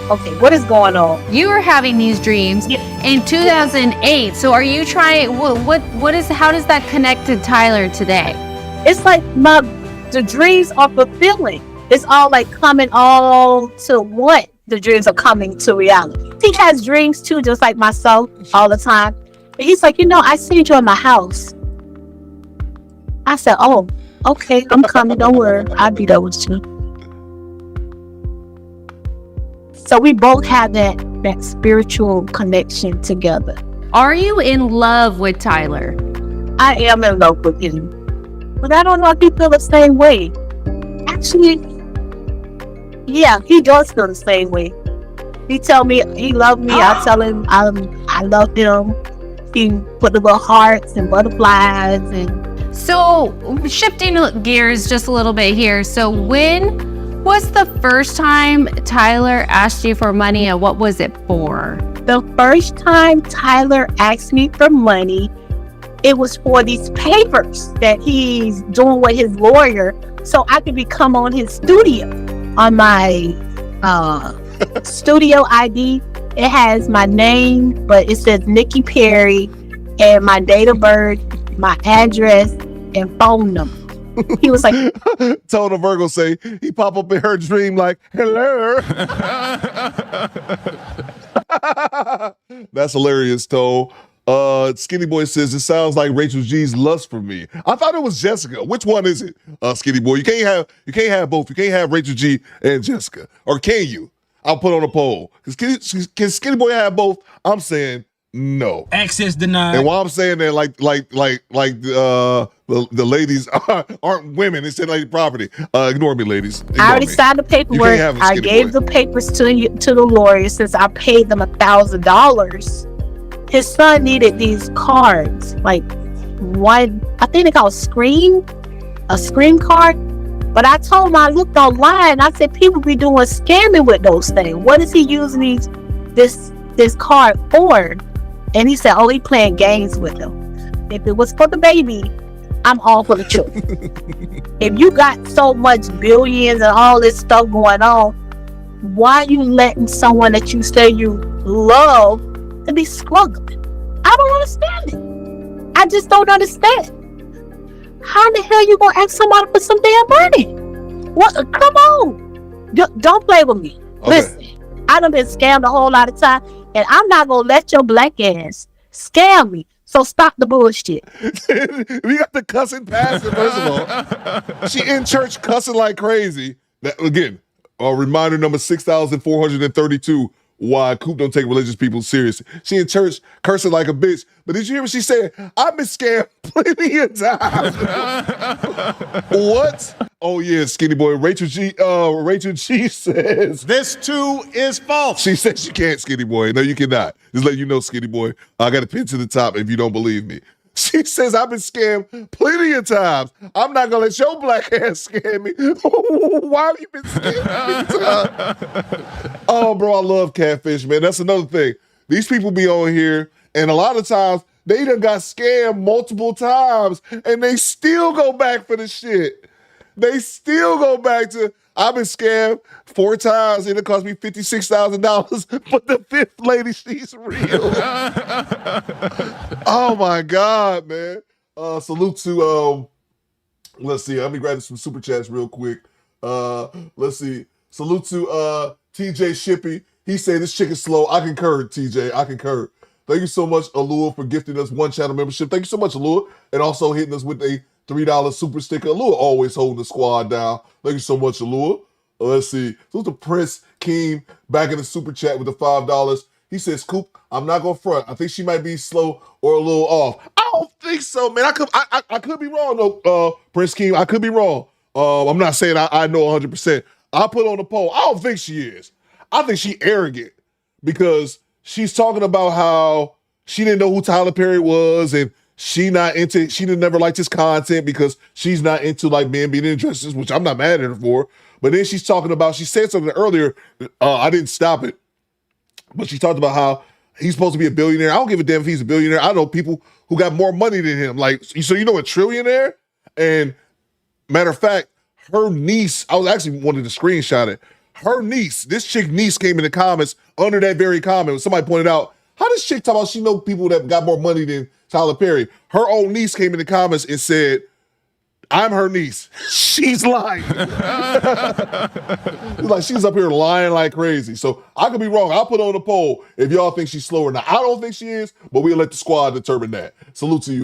Okay, what is going on? You were having these dreams in 2008. So are you trying? How does that connect to Tyler today? It's like my the dreams are fulfilling. It's all like coming all to one. The dreams are coming to reality. He has dreams too, just like myself, all the time. And he's like, I seen you in my house. I said, oh, okay, I'm coming. Don't worry. I'll be there with you. So we both have that spiritual connection together. Are you in love with Tyler? I am in love with him. But I don't know if he feel the same way. Actually, yeah, he does feel the same way. He tell me he love me. I tell him I love him. He put the little hearts and butterflies and. So shifting gears just a little bit here. So when was the first time Tyler asked you for money, and what was it for? The first time Tyler asked me for money, it was for these papers that he's doing with his lawyer, so I could become on his studio. On my studio ID, it has my name, but it says Nikki Perry, and my date of birth, my address, and phone number. He was like, told a Virgo say he pop up in her dream like, hello. That's hilarious, Toe. Skinny Boy says it sounds like Rachel G's lust for me. I thought it was Jessica. Which one is it, Skinny Boy? You can't have both. You can't have Rachel G and Jessica, or can you? I'll put on a poll. Can Skinny Boy have both? I'm saying no. Access denied. And while I'm saying that, the ladies aren't women, it's lady property. Ignore me, ladies. Ignore I already me. signed the paperwork. I gave the papers to the lawyer since I paid them $1,000. His son needed these cards, like one, I think they call a screen card. But I told him, I looked online, I said, people be doing scamming with those things. What is he using this card for? And he said, oh, he playing games with them. If it was for the baby, I'm all for the children. If you got so much billions and all this stuff going on, why are you letting someone that you say you love to be struggling? I don't understand it. I just don't understand. How in the hell you gonna ask somebody for some damn money? What? Come on. Don't play with me. Okay. Listen, I done been scammed a whole lot of time, and I'm not gonna let your black ass scam me. So stop the bullshit. We got the cussing pastor, first of all. She in church cussing like crazy. That, again, reminder number 6,432. Why Coop don't take religious people seriously. She in church cursing like a bitch. But did you hear what she said? I've been scammed plenty of times. What? Oh yeah, Skinny Boy. Rachel G says this too is false. She says you can't, Skinny Boy. No, you cannot. Just let you know, Skinny Boy. I got a pin to the top if you don't believe me. She says I've been scammed plenty of times. I'm not gonna let your black ass scam me. Why have you been scammed plenty times? Oh, bro, I love catfish, man. That's another thing. These people be on here, and a lot of times they done got scammed multiple times, and they still go back for the shit. They still go back to, I've been scammed 4 times, and it cost me $56,000, but the 5th lady, she's real. Oh my God, man. Salute to, let's see, let me grab some super chats real quick. Let's see. Salute to TJ Shippy. He said this chick is slow. I concur, TJ. I concur. Thank you so much, Allure, for gifting us 1 channel membership. Thank you so much, Allure. And also hitting us with a $3 super sticker. Allure always holding the squad down. Thank you so much, Allure. Let's see. So the Prince King back in the super chat with the $5. He says, Coop, I'm not going to front. I think she might be slow or a little off. I don't think so, man. I could be wrong, though, Prince King. I could be wrong. I'm not saying I know 100%. I put on the poll. I don't think she is. I think she arrogant because she's talking about how she didn't know who Tyler Perry was and she didn't never liked his content because she's not into like men being in dresses, which I'm not mad at her for. But then she's talking about, she said something earlier, I didn't stop it, but she talked about how he's supposed to be a billionaire. I don't give a damn if he's a billionaire. I know people who got more money than him. Like, so you know a trillionaire? And matter of fact, her niece, I was actually wanted to screenshot it. Her niece, this chick niece came in the comments under that very comment. Somebody pointed out, how does chick talk about she know people that got more money than Tyler Perry? Her own niece came in the comments and said, I'm her niece. She's lying. Like she's up here lying like crazy. So I could be wrong. I'll put on a poll if y'all think she's slow or not. I don't think she is, but we'll let the squad determine that. Salute to you,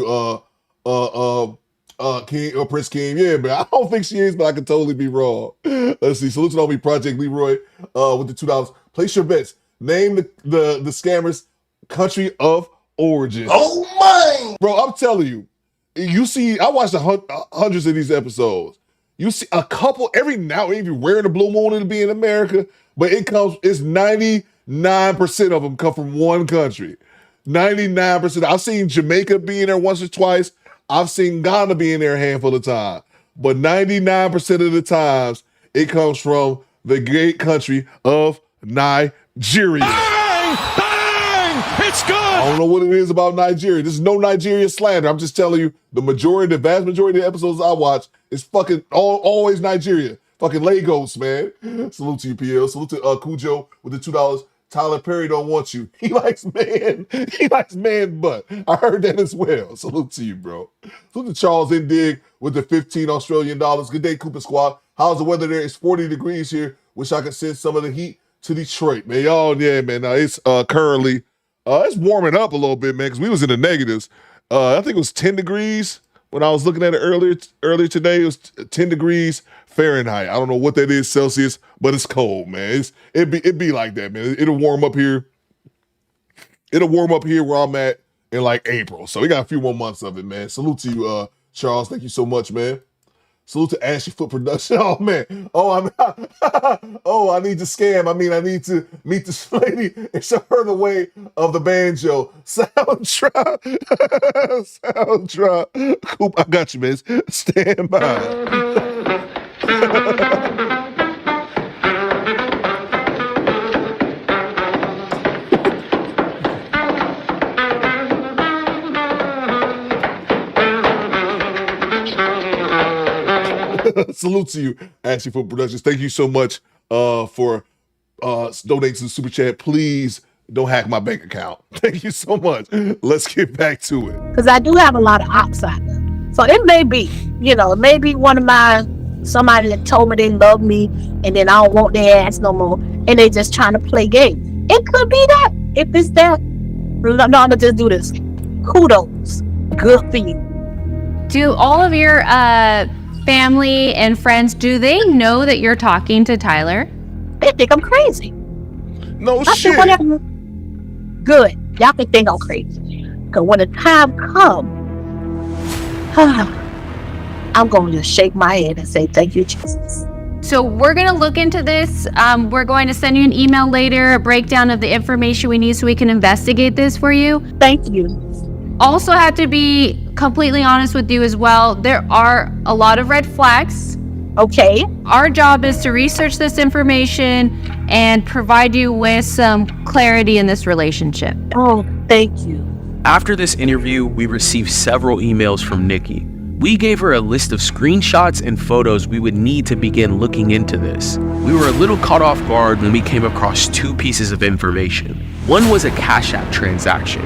King or Prince King. Yeah, man. I don't think she is, but I could totally be wrong. Let's see. Salute to all me Project Leroy with the $2. Place your bets. Name the scammers' country of origin. Oh my! Bro, I'm telling you. You see, I watched hundreds of these episodes. You see a couple every now and then. You're wearing the blue moon to be in America, but it's 99% of them come from one country. 99%. I've seen Jamaica be in there once or twice. I've seen Ghana be in there a handful of times. But 99% of the times, it comes from the great country of Nigeria. Bang! Bang! It's good! I don't know what it is about Nigeria. This is no Nigeria slander. I'm just telling you, the vast majority of the episodes I watch is fucking always Nigeria. Fucking Lagos, man. Salute to you, PL. Salute to Cujo with the $2. Tyler Perry don't want you. He likes man butt. I heard that as well. Salute to you, bro. Salute to Charles Indig with the $15 Australian. Good day, Cooper Squad. How's the weather there? It's 40 degrees here. Wish I could send some of the heat to Detroit, man. Y'all, yeah, man. Now it's currently it's warming up a little bit, man, because we was in the negatives. I think it was 10 degrees when I was looking at it earlier today. It was 10 degrees Fahrenheit. I don't know what that is Celsius, but it's cold, man. It'd be like that, man. It'll warm up here. It'll warm up here where I'm at in like April. So we got a few more months of it, man. Salute to you, Charles. Thank you so much, man. Salute to Ashley Foot Production. Oh, man. I need to scam. I mean, I need to meet this lady and show her the way of the banjo. Soundtrack. Coop, I got you, man. Stand by. Salute to you, Ashley Foot Productions. Thank you so much for donating to the Super Chat. Please don't hack my bank account. Thank you so much. Let's get back to it. Because I do have a lot of ops out there. So it may be, somebody that told me they love me and then I don't want their ass no more and they just trying to play games. It could be that. If it's that, no, I'm going to just do this. Kudos. Good for you. Do all of your family and friends, do they know that you're talking to Tyler? They think I'm crazy. No shit. Good. Y'all can think I'm crazy. Because when the time comes, I'm going to just shake my head and say, thank you, Jesus. So we're going to look into this. We're going to send you an email later, a breakdown of the information we need so we can investigate this for you. Thank you. Also have to be completely honest with you as well. There are a lot of red flags. Okay. Our job is to research this information and provide you with some clarity in this relationship. Oh, thank you. After this interview, we received several emails from Nikki. We gave her a list of screenshots and photos we would need to begin looking into this. We were a little caught off guard when we came across two pieces of information. One was a Cash App transaction,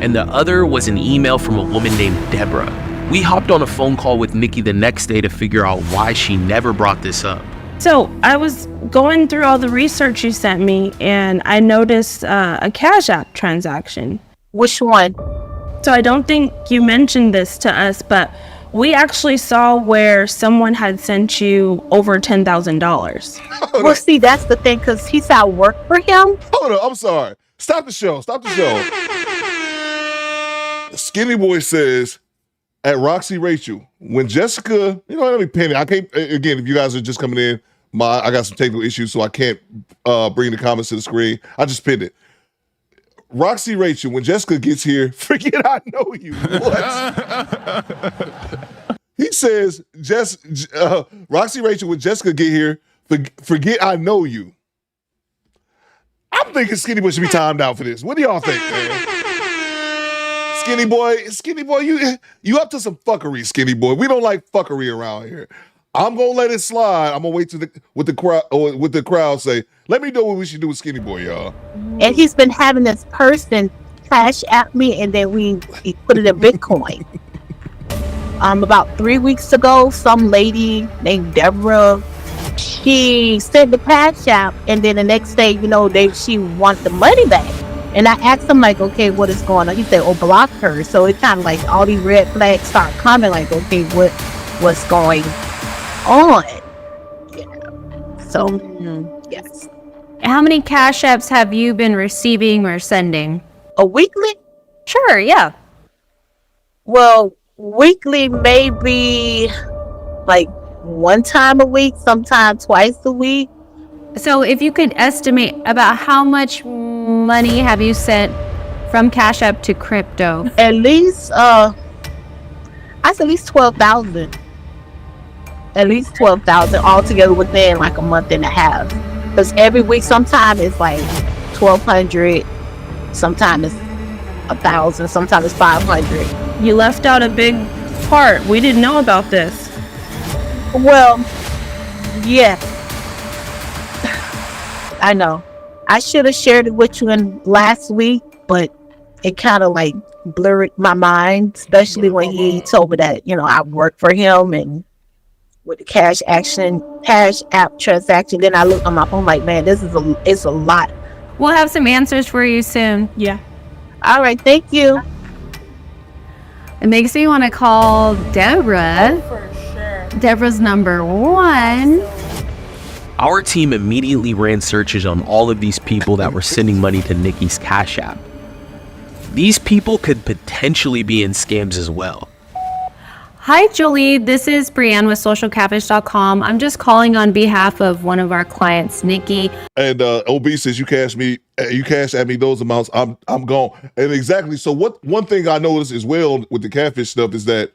and the other was an email from a woman named Deborah. We hopped on a phone call with Nikki the next day to figure out why she never brought this up. So I was going through all the research you sent me, and I noticed a Cash App transaction. Which one? So I don't think you mentioned this to us, but we actually saw where someone had sent you over $10,000. Well, see, that's the thing, because he said I work for him. Hold up, I'm sorry. Stop the show. Skinny Boy says, at Roxy Rachel, when Jessica, let me pin it. I can't, again, if you guys are just coming in, I got some technical issues, so I can't bring the comments to the screen. I just pinned it. Roxy Rachel, when Jessica gets here, forget I know you. What? He says, Roxy Rachel, when Jessica get here, forget I know you. I'm thinking Skinny Boy should be timed out for this. What do y'all think, man? Skinny boy, you up to some fuckery, Skinny Boy. We don't like fuckery around here. I'm gonna let it slide. I'm gonna wait till with the crowd say, let me know what we should do with Skinny Boy, y'all. And he's been having this person cash at me, and then we put it in Bitcoin. About 3 weeks ago, some lady named Deborah, she sent the cash app, and then the next day, she wanted the money back. And I asked him, like, okay, what is going on? He said, oh, block her. So it kind of like all these red flags start coming, like, okay, what's going on? Yeah. So, yes. How many cash apps have you been receiving or sending? A weekly? Sure, yeah. Well, weekly maybe like one time a week, sometimes twice a week. So if you could estimate about how much money have you sent from Cash App to crypto? At least that's at least 12,000. At least 12,000 altogether within like a month and a half. Because every week, sometimes it's like 1,200, sometimes it's 1,000, sometimes it's 500. You left out a big part. We didn't know about this. Well, yeah. I know. I should have shared it with you last week, but it kind of like blurred my mind, especially when he told me that, I work for him and with the cash app transaction. Then I looked on my phone like, man, it's a lot. We'll have some answers for you soon. Yeah. All right. Thank you. It makes me want to call Deborah. Oh, for sure. Deborah's number 1. Our team immediately ran searches on all of these people that were sending money to Nikki's Cash App. These people could potentially be in scams as well. Hi, Jolie. This is Brianne with socialcatfish.com. I'm just calling on behalf of one of our clients, Nikki. And OB says you cash at me those amounts, I'm gone. And exactly. So one thing I noticed as well with the catfish stuff is that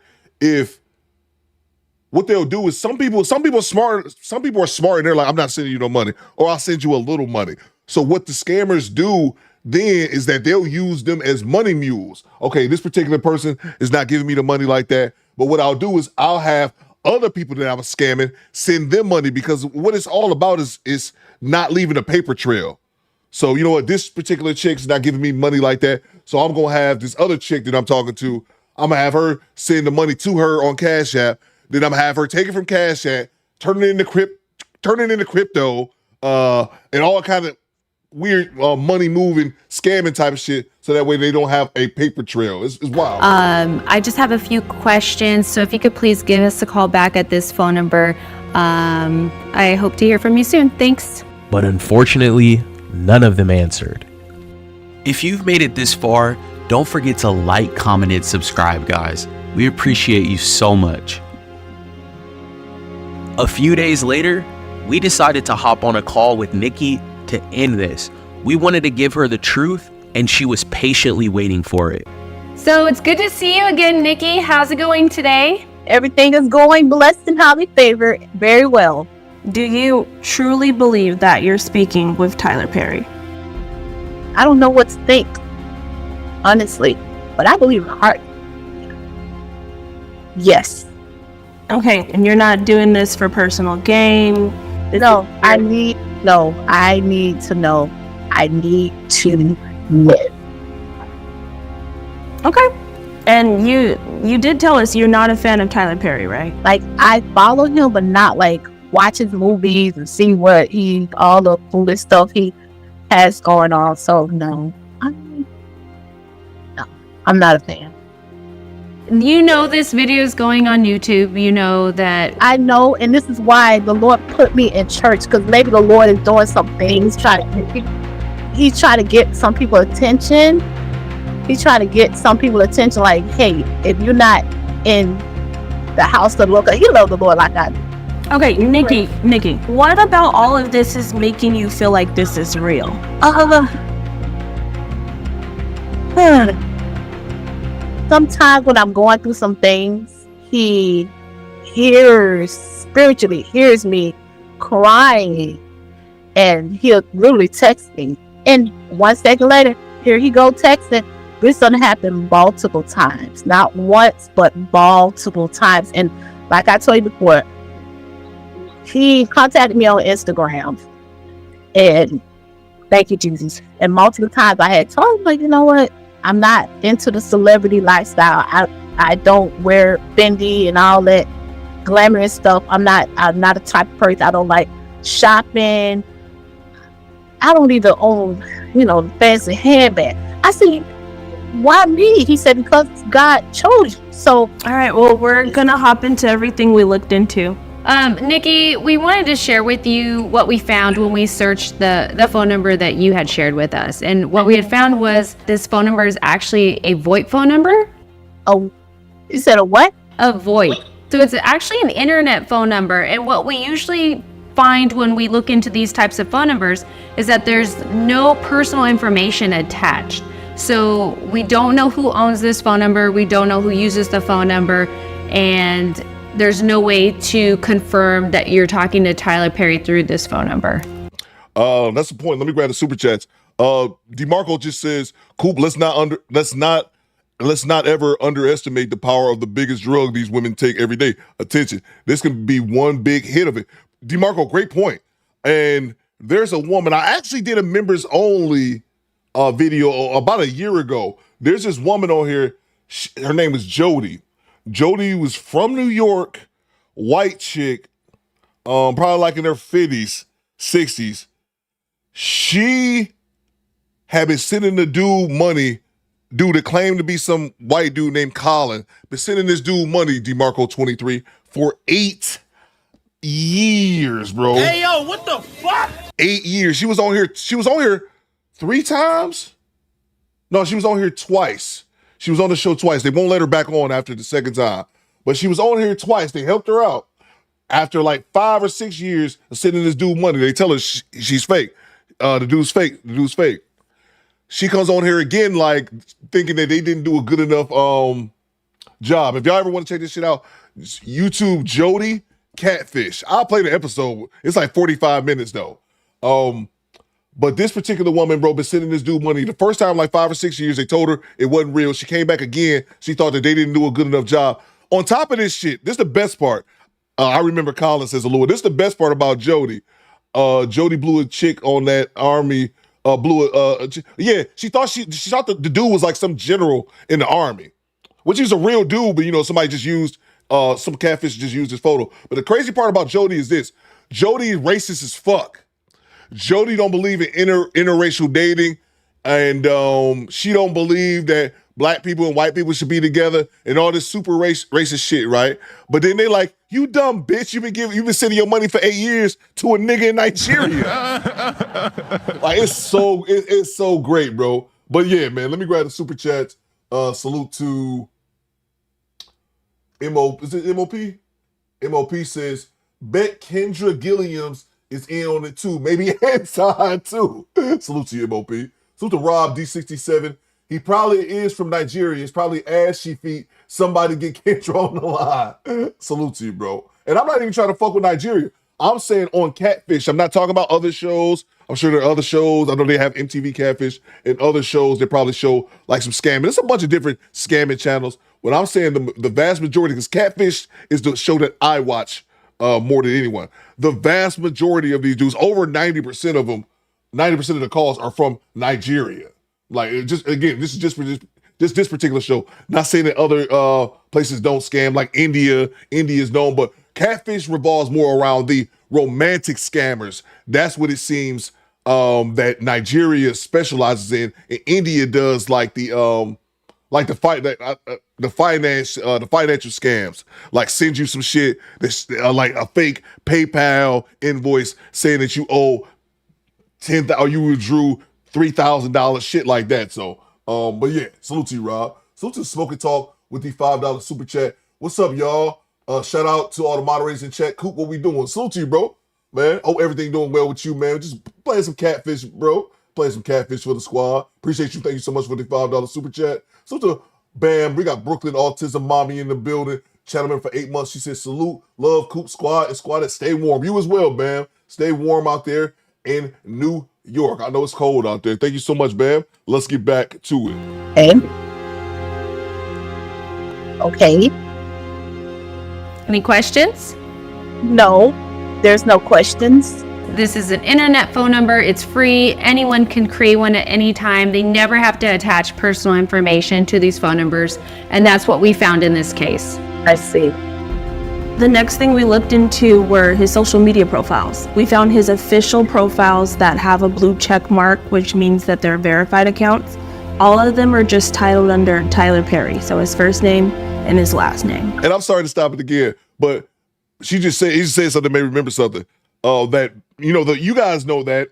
what they'll do is some people are smart. Some people are smart and they're like, I'm not sending you no money, or I'll send you a little money. So what the scammers do then is that they'll use them as money mules. Okay, this particular person is not giving me the money like that. But what I'll do is I'll have other people that I was scamming send them money, because what it's all about is not leaving a paper trail. So you know what? This particular chick's not giving me money like that. So I'm going to have this other chick that I'm talking to. I'm going to have her send the money to her on Cash App. Then I'm going to have her take it from Cash App, turn it into crypto, and all kind of weird money moving, scamming type of shit. So that way they don't have a paper trail. It's wild. I just have a few questions. So if you could please give us a call back at this phone number. I hope to hear from you soon. Thanks. But unfortunately, none of them answered. If you've made it this far, don't forget to like, comment, and subscribe, guys. We appreciate you so much. A few days later, we decided to hop on a call with Nikki to end this. We wanted to give her the truth, and she was patiently waiting for it. So it's good to see you again, Nikki. How's it going today? Everything is going blessed and highly favored very well. Do you truly believe that you're speaking with Tyler Perry? I don't know what to think, honestly, but I believe in heart. Yes. Okay, and you're not doing this for personal gain? No, I need to know. I need to live. Okay. And you did tell us you're not a fan of Tyler Perry, right? Like, I follow him, but not like watch his movies and see what all the foolish stuff he has going on. So no, I'm not a fan. You know this video is going on YouTube. You know that. I know, and this is why the Lord put me in church, because maybe the Lord is doing something. He's trying to get some people attention. He's trying to get some people attention. Like, hey, if you're not in the house of the Lord, you love the Lord like I do. Okay, Nikki, what about all of this is making you feel like this is real? Sometimes when I'm going through some things, he spiritually hears me crying, and he'll literally text me. And 1 second later, here he go texting. This done happen multiple times, not once, but multiple times. And like I told you before, he contacted me on Instagram, and thank you, Jesus. And multiple times I had told him, like, you know what? I'm not into the celebrity lifestyle. I don't wear Fendi and all that glamorous stuff. I'm not a type of person. I don't like shopping. I don't even own, fancy handbag. I said, why me? He said, because God chose you. So, all right, well, we're gonna hop into everything we looked into. Nikki, we wanted to share with you what we found when we searched the phone number that you had shared with us. And what we had found was this phone number is actually a VoIP phone number. Oh, you said a what? A VoIP. So it's actually an internet phone number. And what we usually find when we look into these types of phone numbers is that there's no personal information attached. So we don't know who owns this phone number. We don't know who uses the phone number. And there's no way to confirm that you're talking to Tyler Perry through this phone number. That's the point. Let me grab the super chats. DeMarco just says, Coop, let's not ever underestimate the power of the biggest drug these women take every day. Attention. This can be one big hit of it. DeMarco, great point. And there's a woman, I actually did a members only video about a year ago. There's this woman on here. Her name is Jody. Jody was from New York, white chick, probably like in her 50s, 60s. She had been sending the dude money, dude that claimed to be some white dude named Colin, been sending this dude money, DeMarco 23, for 8 years, bro. Hey, yo, what the fuck? 8 years. She was on here 3 times? No, she was on here twice. She was on the show twice. They won't let her back on after the second time. But she was on here twice. They helped her out. After like 5 or 6 years of sending this dude money, they tell her she's fake. The dude's fake. The dude's fake. She comes on here again, like thinking that they didn't do a good enough job. If y'all ever want to check this shit out, YouTube Jody Catfish. I'll play the episode. It's like 45 minutes though. But this particular woman, bro, been sending this dude money. The first time, like 5 or 6 years, they told her it wasn't real. She came back again. She thought that they didn't do a good enough job. On top of this shit, this is the best part. I remember Colin says, Lord, this is the best part about Jody. Jody blew a chick on that army. She thought the dude was like some general in the army, which is a real dude, but somebody just used, some catfish just used his photo. But the crazy part about Jody is this. Jody is racist as fuck. Jody don't believe in interracial dating, and she don't believe that black people and white people should be together and all this super racist shit, right? But then they like, you dumb bitch, you've been sending your money for 8 years to a nigga in Nigeria. Like it's so great, bro. But yeah, man, let me grab the super chats. Salute to is it MOP? MOP says, bet Kendra Gilliams is in on it too. Maybe Anton too. Salute to you, MOP. Salute to Rob D67. He probably is from Nigeria. It's probably ass she feet. Somebody get Kendra on the line. Salute to you, bro. And I'm not even trying to fuck with Nigeria. I'm saying on Catfish. I'm not talking about other shows. I'm sure there are other shows. I know they have MTV Catfish and other shows that probably show like some scamming. There's a bunch of different scamming channels. What I'm saying, the vast majority, because Catfish is the show that I watch more than anyone. The vast majority of these dudes, over 90% of them, 90% of the calls are from Nigeria. Like, this is just for this particular show. Not saying that other places don't scam, like India is known, but Catfish revolves more around the romantic scammers. That's what it seems that Nigeria specializes in, and India does like the financial scams, like send you some shit that's like a fake PayPal invoice saying that you owe $10,000 or you withdrew $3,000, shit like that. So, but yeah, salute to you, Rob. Salute to Smoke and Talk with the $5 super chat. What's up, y'all? Shout out to all the moderators in chat. Coop, what we doing? Salute to you, bro. Man, hope everything doing well with you, man. Just playing some Catfish, bro. Playing some Catfish for the squad. Appreciate you. Thank you so much for the $5 super chat. Salute to Bam. We got Brooklyn Autism Mommy in the building. Channelman for 8 months. She said, salute, love, Coop Squad, and squad that stay warm. You as well, Bam. Stay warm out there in New York. I know it's cold out there. Thank you so much, Bam. Let's get back to it. Okay. Any questions? No, there's no questions. This is an internet phone number. It's free. Anyone can create one at any time. They never have to attach personal information to these phone numbers. And that's what we found in this case. I see. The next thing we looked into were his social media profiles. We found his official profiles that have a blue check mark, which means that they're verified accounts. All of them are just titled under Tyler Perry, so his first name and his last name. And I'm sorry to stop it again, but he just said something that made me remember something. That you guys know that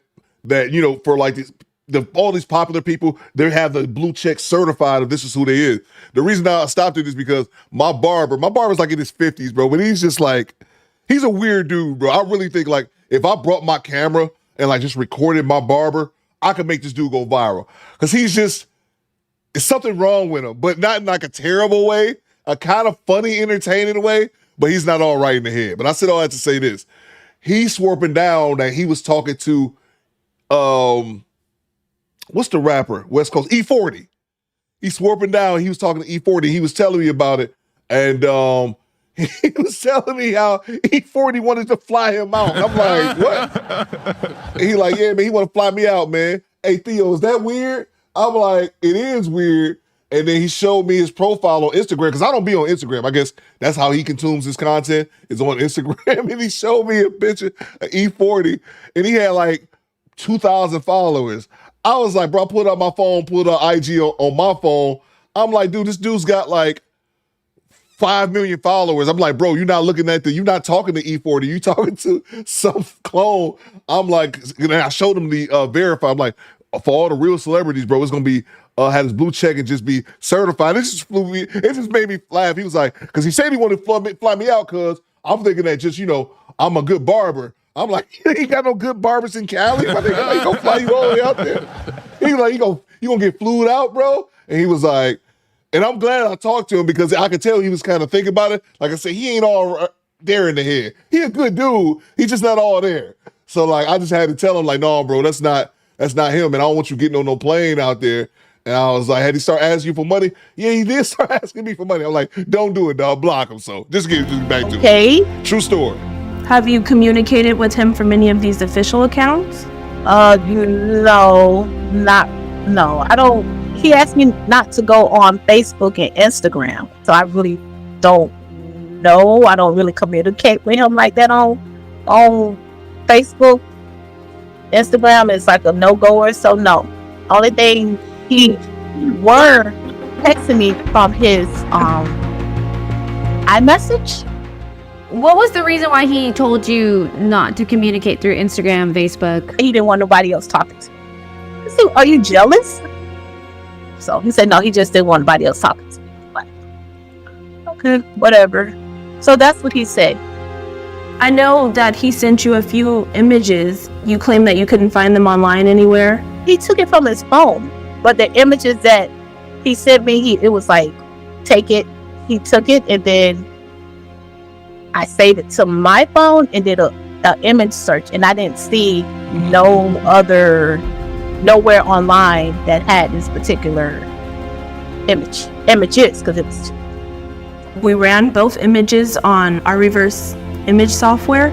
for like all these popular people, they have the blue check certified of this is who they is. The reason I stopped it is because my barber's like in his 50s, bro, but he's just like, he's a weird dude, bro. I really think like if I brought my camera and like just recorded my barber, I could make this dude go viral. Cause it's something wrong with him, but not in like a terrible way, a kind of funny, entertaining way, but he's not all right in the head. But I said all that to say this. He's swerving down that he was talking to, what's the rapper, West Coast, E40. He's swerving down, he was talking to E40, he was telling me about it, and he was telling me how E40 wanted to fly him out. I'm like, what? And he like, yeah, man, he want to fly me out, man. Hey, Theo, is that weird? I'm like, it is weird. And then he showed me his profile on Instagram, because I don't be on Instagram. I guess that's how he consumes his content, is on Instagram. And he showed me a picture of E40, and he had like 2,000 followers. I was like, bro, I pulled out my phone, pulled out IG on my phone. I'm like, dude, this dude's got like 5 million followers. I'm like, bro, you're not looking at you're not talking to E40. You talking to some clone. I'm like, and I showed him the verify. I'm like, for all the real celebrities, bro, it's gonna be had his blue check and just be certified. It just made me laugh. He was like, because he said he wanted to fly me out, because I'm thinking that just, I'm a good barber. I'm like, he ain't got no good barbers in Cali. My nigga, like, he gonna fly you all the way out there. He like, you gonna get flued out, bro? And he was like, and I'm glad I talked to him, because I could tell he was kind of thinking about it. Like I said, he ain't all there in the head. He a good dude. He's just not all there. So like, I just had to tell him like, no, bro, that's not him. And I don't want you getting on no plane out there. And I was like, had he start asking you for money? Yeah, he did start asking me for money. I'm like, don't do it, dog. Block him. So just get back to it. True story. Have you communicated with him from any of these official accounts? No, I don't. He asked me not to go on Facebook and Instagram, so I really don't know. I don't really communicate with him like that on Facebook. Instagram is like a no-goer, so no. Only thing he were texting me from his iMessage. What was the reason why he told you not to communicate through Instagram, Facebook? He didn't want nobody else talking to me. I said, are you jealous? So he said, no, he just didn't want nobody else talking to me. Like, okay, whatever. So that's what he said. I know that he sent you a few images. You claim that you couldn't find them online anywhere. He took it from his phone, but the images that he sent me, it was like, take it. He took it, and then I saved it to my phone and did a image search, and I didn't see nowhere online that had this particular images, because it was. We ran both images on our reverse image software,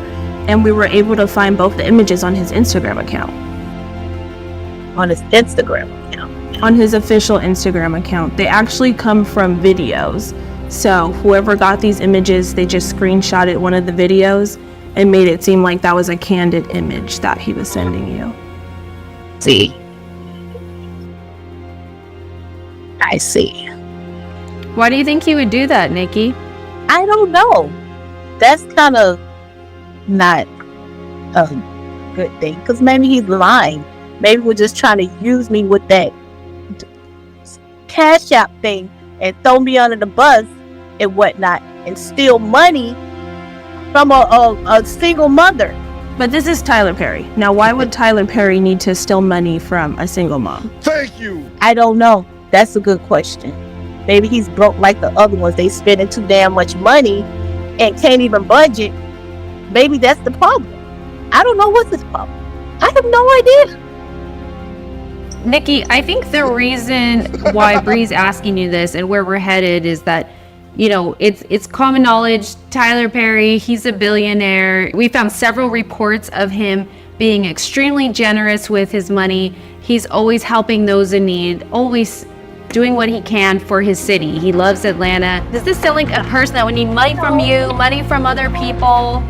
and we were able to find both the images on his Instagram account. On his Instagram account? On his official Instagram account. They actually come from videos. So whoever got these images, they just screenshotted one of the videos and made it seem like that was a candid image that he was sending you. See. I see. Why do you think he would do that, Nikki? I don't know. That's kind of not a good thing, because maybe he's lying. Maybe we're just trying to use me with that Cash App thing and throw me under the bus and whatnot and steal money from a single mother. But this is Tyler Perry. Now, why would Tyler Perry need to steal money from a single mom? Thank you. I don't know. That's a good question. Maybe he's broke like the other ones. They spending too damn much money and can't even budget. Maybe that's the problem. I don't know what's his problem. I have no idea. Nikki, I think the reason why Bree's asking you this and where we're headed is that, it's common knowledge, Tyler Perry, he's a billionaire. We found several reports of him being extremely generous with his money. He's always helping those in need, always doing what he can for his city. He loves Atlanta. Does this sound like a person that would need money from you, money from other people?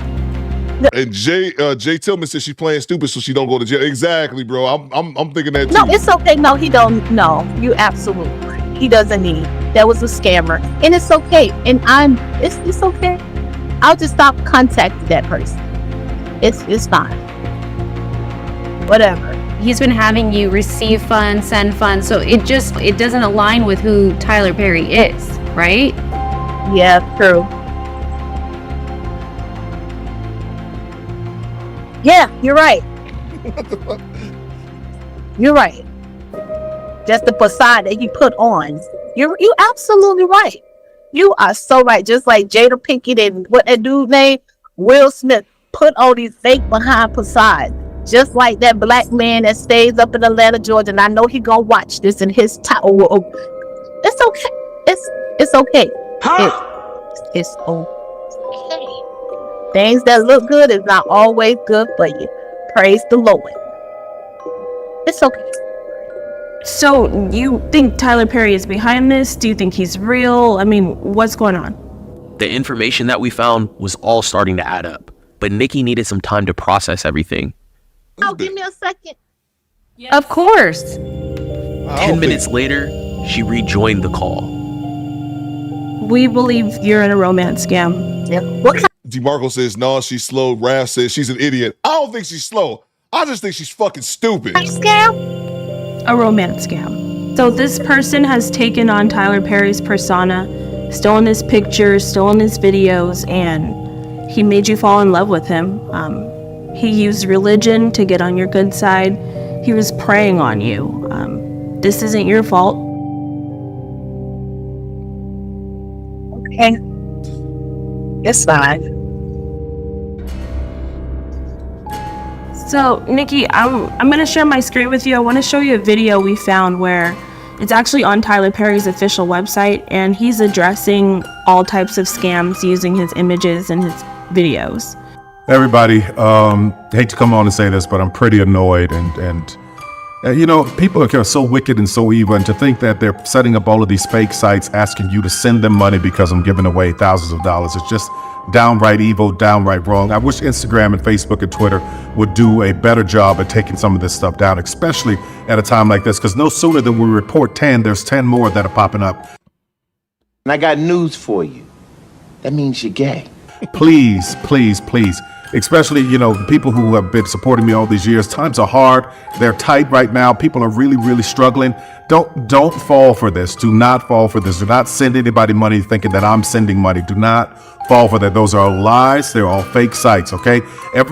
And Jay Tillman says she's playing stupid so she don't go to jail. Exactly, bro. I'm thinking that too. No, it's okay. No, he don't. No, you absolutely right. He doesn't need. That was a scammer, and it's okay. And it's okay. I'll just stop contacting that person. It's fine. Whatever. He's been having you receive funds, send funds, so it doesn't align with who Tyler Perry is, right? Yeah, true. Yeah, you're right. You're right. Just the facade that he put on. You're absolutely right. You are so right. Just like Jada Pinkett and what that dude named Will Smith put on these fake behind facades. Just like that black man that stays up in Atlanta, Georgia, and I know he gonna watch this in his time. It's okay. It's okay. It's okay. Things that look good is not always good for you. Praise the Lord. It's okay. So, you think Tyler Perry is behind this? Do you think he's real? I mean, what's going on? The information that we found was all starting to add up, but Nikki needed some time to process everything. Oh, give me a second. Yes. Of course. 10 minutes later, she rejoined the call. We believe you're in a romance scam. Yeah. What kind? DeMarco says, no, she's slow. Raph says she's an idiot. I don't think she's slow. I just think she's fucking stupid. Scam? A romance scam. So this person has taken on Tyler Perry's persona, stolen his pictures, stolen his videos, and he made you fall in love with him. He used religion to get on your good side. He was preying on you. This isn't your fault. Okay. It's fine. So, Nikki, I'm gonna share my screen with you. I want to show you a video we found where it's actually on Tyler Perry's official website, and he's addressing all types of scams using his images and his videos. Everybody, hate to come on and say this, but I'm pretty annoyed and you know, people are so wicked and so evil, and to think that they're setting up all of these fake sites asking you to send them money because I'm giving away thousands of dollars. It's just downright evil, downright wrong. I wish Instagram and Facebook and Twitter would do a better job at taking some of this stuff down, especially at a time like this, because no sooner than we report 10, there's 10 more that are popping up. And I got news for you. That means you're gay. Please, please, please. Especially, you know, the people who have been supporting me all these years. Times are hard. They're tight right now. People are really, really struggling. Don't fall for this. Do not fall for this. Do not send anybody money thinking that I'm sending money. Do not fall for that. Those are all lies. They're all fake sites, okay?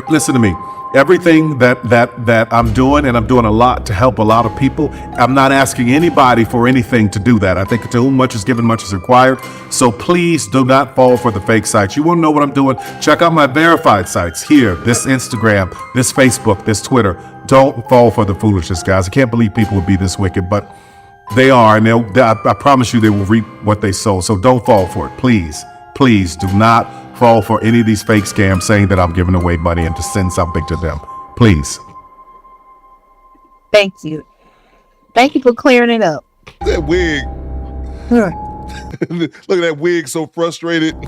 Listen to me. Everything that I'm doing, and I'm doing a lot to help a lot of people, I'm not asking anybody for anything to do that. I think to whom much is given, much is required. So please do not fall for the fake sites. You want to know what I'm doing? Check out my verified sites here, this Instagram, this Facebook, this Twitter. Don't fall for the foolishness, guys. I can't believe people would be this wicked, but they are, and I promise you they will reap what they sow. So don't fall for it. Please, please do not fall for any of these fake scams saying that I'm giving away money and to send something to them. Please. Thank you. Thank you for clearing it up. That wig. Look at that wig, so frustrated.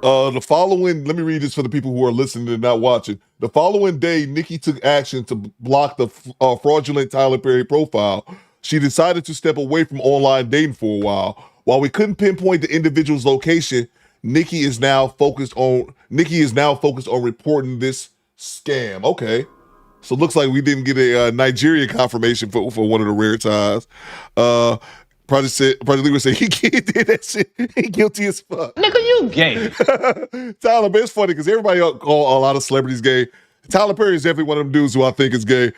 The following, let me read this for the people who are listening and not watching. The following day, Nikki took action to block the fraudulent Tyler Perry profile. She decided to step away from online dating for a while. While we couldn't pinpoint the individual's location, Nikki is now focused on reporting this scam. Okay, so it looks like we didn't get a Nigeria confirmation for one of the rare times. Project Leader said he did that shit. He guilty as fuck. Nigga, you gay. Tyler, but it's funny because everybody call a lot of celebrities gay. Tyler Perry is definitely one of them dudes who I think is gay.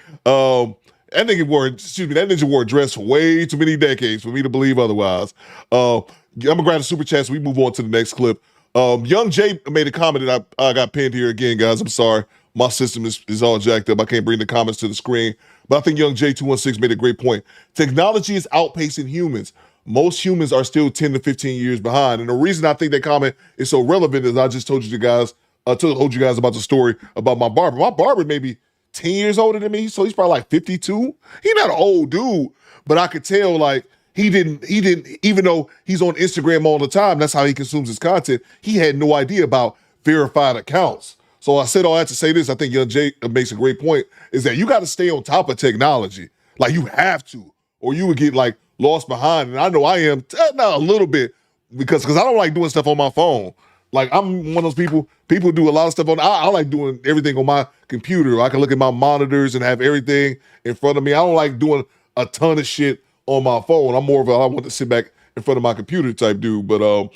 That ninja wore a dress for way too many decades for me to believe otherwise. I'm gonna grab the super chat so we move on to the next clip. Young Jay made a comment that I got pinned here again, guys. I'm sorry. My system is all jacked up. I can't bring the comments to the screen. But I think Young J216 made a great point. Technology is outpacing humans. most humans are still 10 to 15 years behind. And the reason I think that comment is so relevant is I just told you guys about the story about my barber. My barber may be 10 years older than me, so he's probably like 52. He's not an old dude, but I could tell like he didn't, even though he's on Instagram all the time, that's how he consumes his content, he had no idea about verified accounts. So I said all that to say this, I think Young Jay makes a great point, is that you got to stay on top of technology. Like you have to, or you would get like lost behind. And I know I am, not a little bit, because I don't like doing stuff on my phone. Like I'm one of those people do a lot of stuff on, I like doing everything on my computer. I can look at my monitors and have everything in front of me. I don't like doing a ton of shit on my phone. I'm more of I want to sit back in front of my computer type dude. But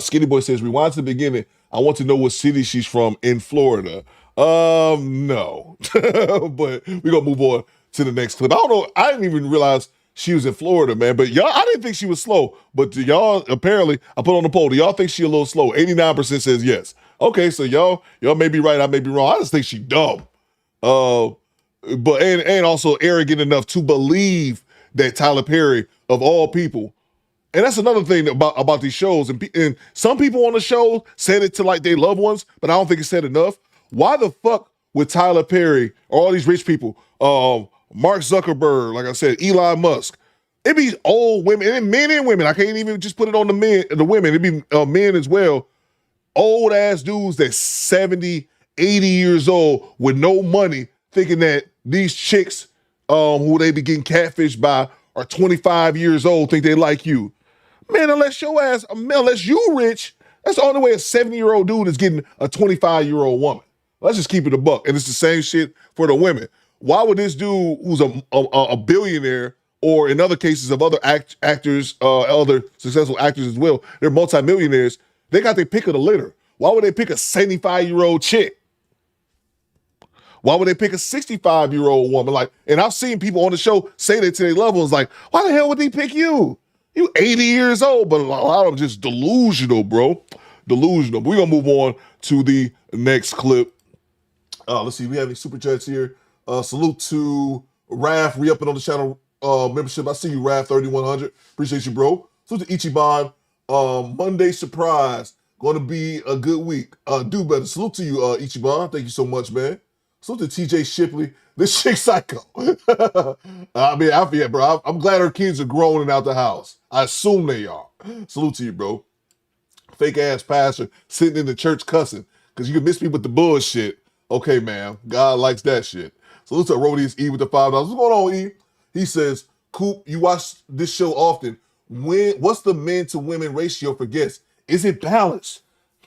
Skinny Boy says, rewind to the beginning. I want to know what city she's from in Florida. No. But we're going to move on to the next clip. I don't know. I didn't even realize she was in Florida, man. But y'all, I didn't think she was slow. But do y'all, apparently, I put on the poll, do y'all think she a little slow? 89% says yes. Okay, so y'all may be right, I may be wrong. I just think she dumb. But also arrogant enough to believe that Tyler Perry, of all people, and that's another thing about these shows, and some people on the show said it to like their loved ones, but I don't think it's said enough. Why the fuck would Tyler Perry, or all these rich people, Mark Zuckerberg, like I said, Elon Musk, it'd be old women, and men and women, I can't even just put it on the women, it'd be men as well, old ass dudes that's 70, 80 years old with no money, thinking that these chicks who they be getting catfished by are 25 years old, think they like you. Man, unless you rich, that's the only way a 70-year-old dude is getting a 25-year-old woman. Let's just keep it a buck. And it's the same shit for the women. Why would this dude who's a billionaire, or in other cases of other actors, other successful actors as well, they're multimillionaires, they got their pick of the litter. Why would they pick a 75-year-old chick? Why would they pick a 65-year-old woman? Like, and I've seen people on the show say that to their loved ones, like, why the hell would they pick you? You 80 years old, but a lot of them just delusional, bro. Delusional. We're going to move on to the next clip. Let's see. We have any super chats here. Salute to Raph, re-upping on the channel membership. I see you, Raph 3100. Appreciate you, bro. Salute to Ichiban. Monday surprise. Going to be a good week. Do better. Salute to you, Ichiban. Thank you so much, man. Salute to TJ Shipley. This chick psycho. I mean, bro. I'm glad her kids are grown and out the house. I assume they are. Salute to you, bro. Fake ass pastor sitting in the church cussing because you can miss me with the bullshit. Okay, man. God likes that shit. Salute to Rodius E with the $5. What's going on, E? He says, Coop, you watch this show often. What's the men to women ratio for guests? Is it balanced?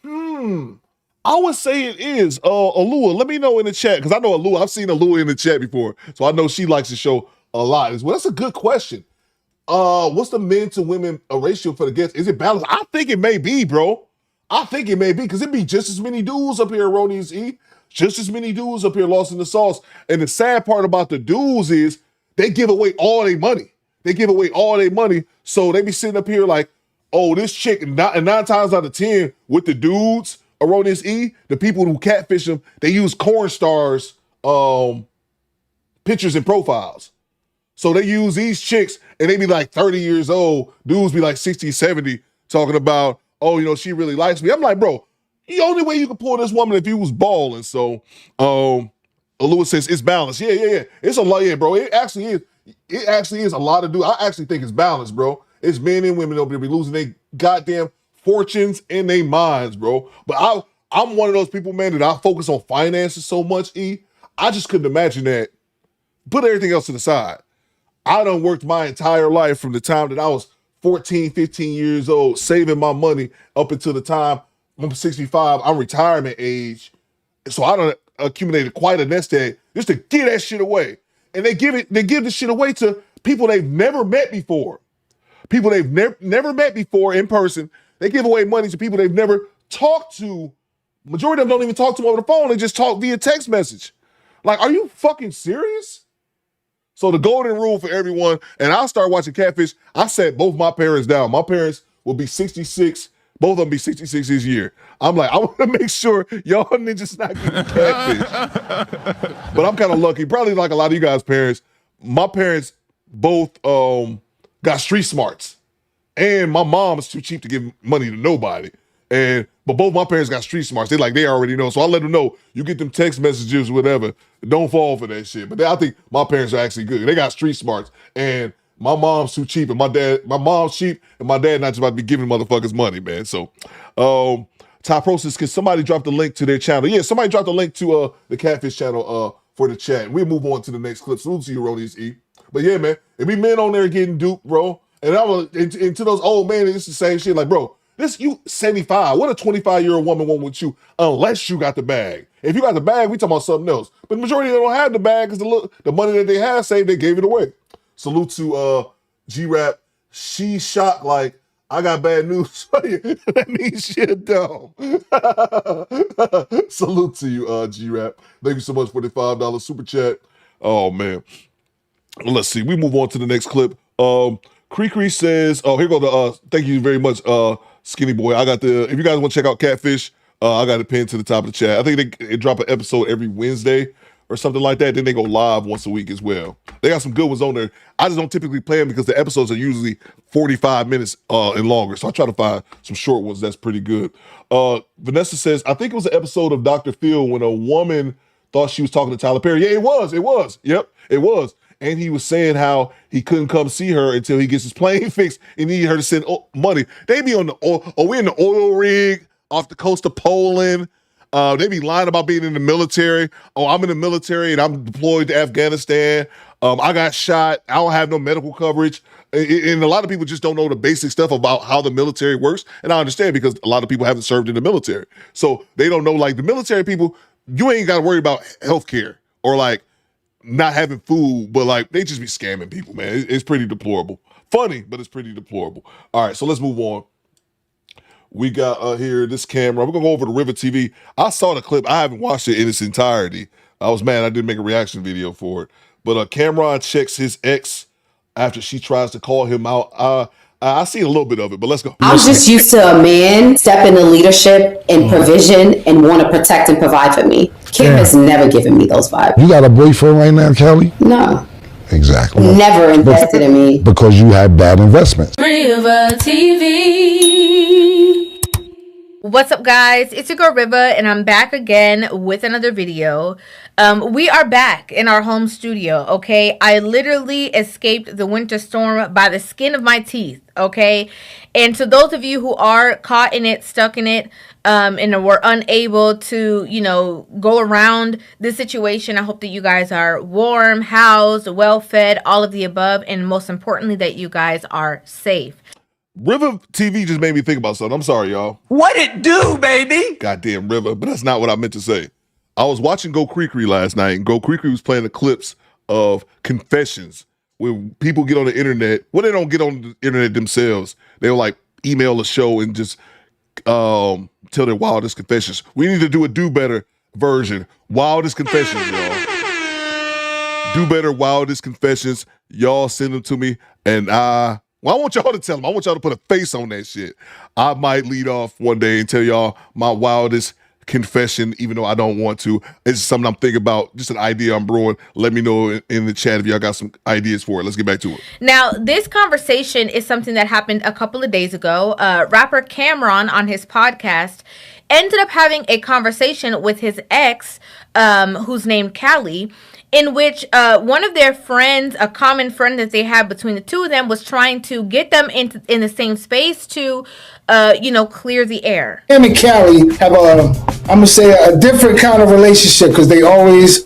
I would say it is. Alua, let me know in the chat, because I know Alua, I've seen Alua in the chat before, so I know she likes the show a lot as well. That's a good question. What's the men to women ratio for the guests? Is it balanced? I think it may be, bro. I think it may be, because it'd be just as many dudes up here, Ronius E. Just as many dudes up here lost in the sauce. And the sad part about the dudes is they give away all their money. They give away all their money, so they be sitting up here like, oh, this chick, and 9 times out of 10 with the dudes, Erroneous E, the people who catfish them, they use corn stars pictures and profiles. So they use these chicks and they be like 30 years old. Dudes be like 60, 70 talking about, oh, you know, she really likes me. I'm like, bro, the only way you could pull this woman if you was balling. So Lewis says it's balanced. Yeah. It's a lot, yeah, bro. It actually is a lot of dudes. I actually think it's balanced, bro. It's men and women over there be losing their goddamn fortunes in their minds, bro. But I'm one of those people, man, that I focus on finances so much, E. I just couldn't imagine that. Put everything else to the side. I done worked my entire life from the time that I was 14, 15 years old, saving my money up until the time I'm 65. I'm retirement age. So I done accumulated quite a nest egg just to get that shit away. And they give the shit away to people they've never met before. People they've never met before in person. They give away money to people they've never talked to. Majority of them don't even talk to them over the phone. They just talk via text message. Like, are you fucking serious? So the golden rule for everyone, and I'll start watching Catfish. I set both my parents down. My parents will be 66. Both of them be 66 this year. I'm like, I want to make sure y'all niggas not getting catfish. But I'm kind of lucky. Probably like a lot of you guys' parents. My parents both got street smarts. And my mom is too cheap to give money to nobody. But both my parents got street smarts. They already know. So I let them know, you get them text messages, whatever, don't fall for that shit. But I think my parents are actually good. They got street smarts. And my mom's too cheap, and my mom's cheap, and my dad not just about to be giving motherfuckers money, man. So, Top Process, can somebody drop the link to their channel? Yeah, somebody drop the link to the Catfish channel for the chat. We'll move on to the next clip. Salute to you, Rodies E. But yeah, man, it be men on there getting duped, bro. And I was into those old men, it's the same shit. Like, bro, you 75. What a 25-year-old woman want with you unless you got the bag. If you got the bag, we talking about something else. But the majority of them don't have the bag because the money that they have saved, they gave it away. Salute to G-Rap. She shocked like, I got bad news for you. That means shit dumb. Salute to you, G-Rap. Thank you so much for the $5 super chat. Oh, man. Let's see. We move on to the next clip. Cree says, oh, here go the, thank you very much, Skinny Boy. I got if you guys want to check out Catfish, I got it pinned to the top of the chat. I think they drop an episode every Wednesday or something like that. Then they go live once a week as well. They got some good ones on there. I just don't typically play them because the episodes are usually 45 minutes and longer. So I try to find some short ones that's pretty good. Vanessa says, I think it was an episode of Dr. Phil when a woman thought she was talking to Tyler Perry. Yeah, it was. Yep, it was. And he was saying how he couldn't come see her until he gets his plane fixed and needed her to send money. They be on the oil, we in the oil rig off the coast of Poland. They be lying about being in the military. Oh, I'm in the military and I'm deployed to Afghanistan. I got shot. I don't have no medical coverage. And a lot of people just don't know the basic stuff about how the military works. And I understand because a lot of people haven't served in the military. So they don't know, like, the military people, you ain't got to worry about healthcare or like not having food, but like they just be scamming people, man. It's pretty deplorable. Funny, but it's pretty deplorable. All right, so let's move on. We got here this camera. We're gonna go over to River TV. I saw the clip. I haven't watched it in its entirety. I was mad I didn't make a reaction video for it. But Camron checks his ex after she tries to call him out. I see a little bit of it, but let's go. I'm just used to a man stepping in leadership and provision and want to protect and provide for me. Kim has never given me those vibes. You got a boyfriend right now, Kelly? No. Exactly. Never invested in me. Because you had bad investments. River TV. What's up, guys? It's your girl River, and I'm back again with another video. We are back in our home studio, okay? I literally escaped the winter storm by the skin of my teeth, okay? And to those of you who are caught in it, stuck in it, and were unable to, you know, go around this situation, I hope that you guys are warm, housed, well-fed, all of the above, and most importantly, that you guys are safe. River TV just made me think about something. I'm sorry, y'all. What it do, baby? Goddamn River, but that's not what I meant to say. I was watching Go Creekery last night, and Go Creekery was playing the clips of confessions when people get on the internet. Well, they don't get on the internet themselves. They'll like email the show and just tell their wildest confessions. We need to do a Do Better version. Wildest confessions, y'all. Do Better, wildest confessions. Y'all send them to me, and I want y'all to tell them. I want y'all to put a face on that shit. I might lead off one day and tell y'all my wildest confession, even though I don't want to. It's something I'm thinking about, just an idea I'm brewing. Let me know in the chat if y'all got some ideas for it. Let's get back to it. Now, this conversation is something that happened a couple of days ago. Rapper Camron on his podcast ended up having a conversation with his ex, who's named Callie, in which one of their friends, a common friend that they had between the two of them, was trying to get them in the same space to, clear the air. Him and Callie have I'm gonna say a different kind of relationship because they always,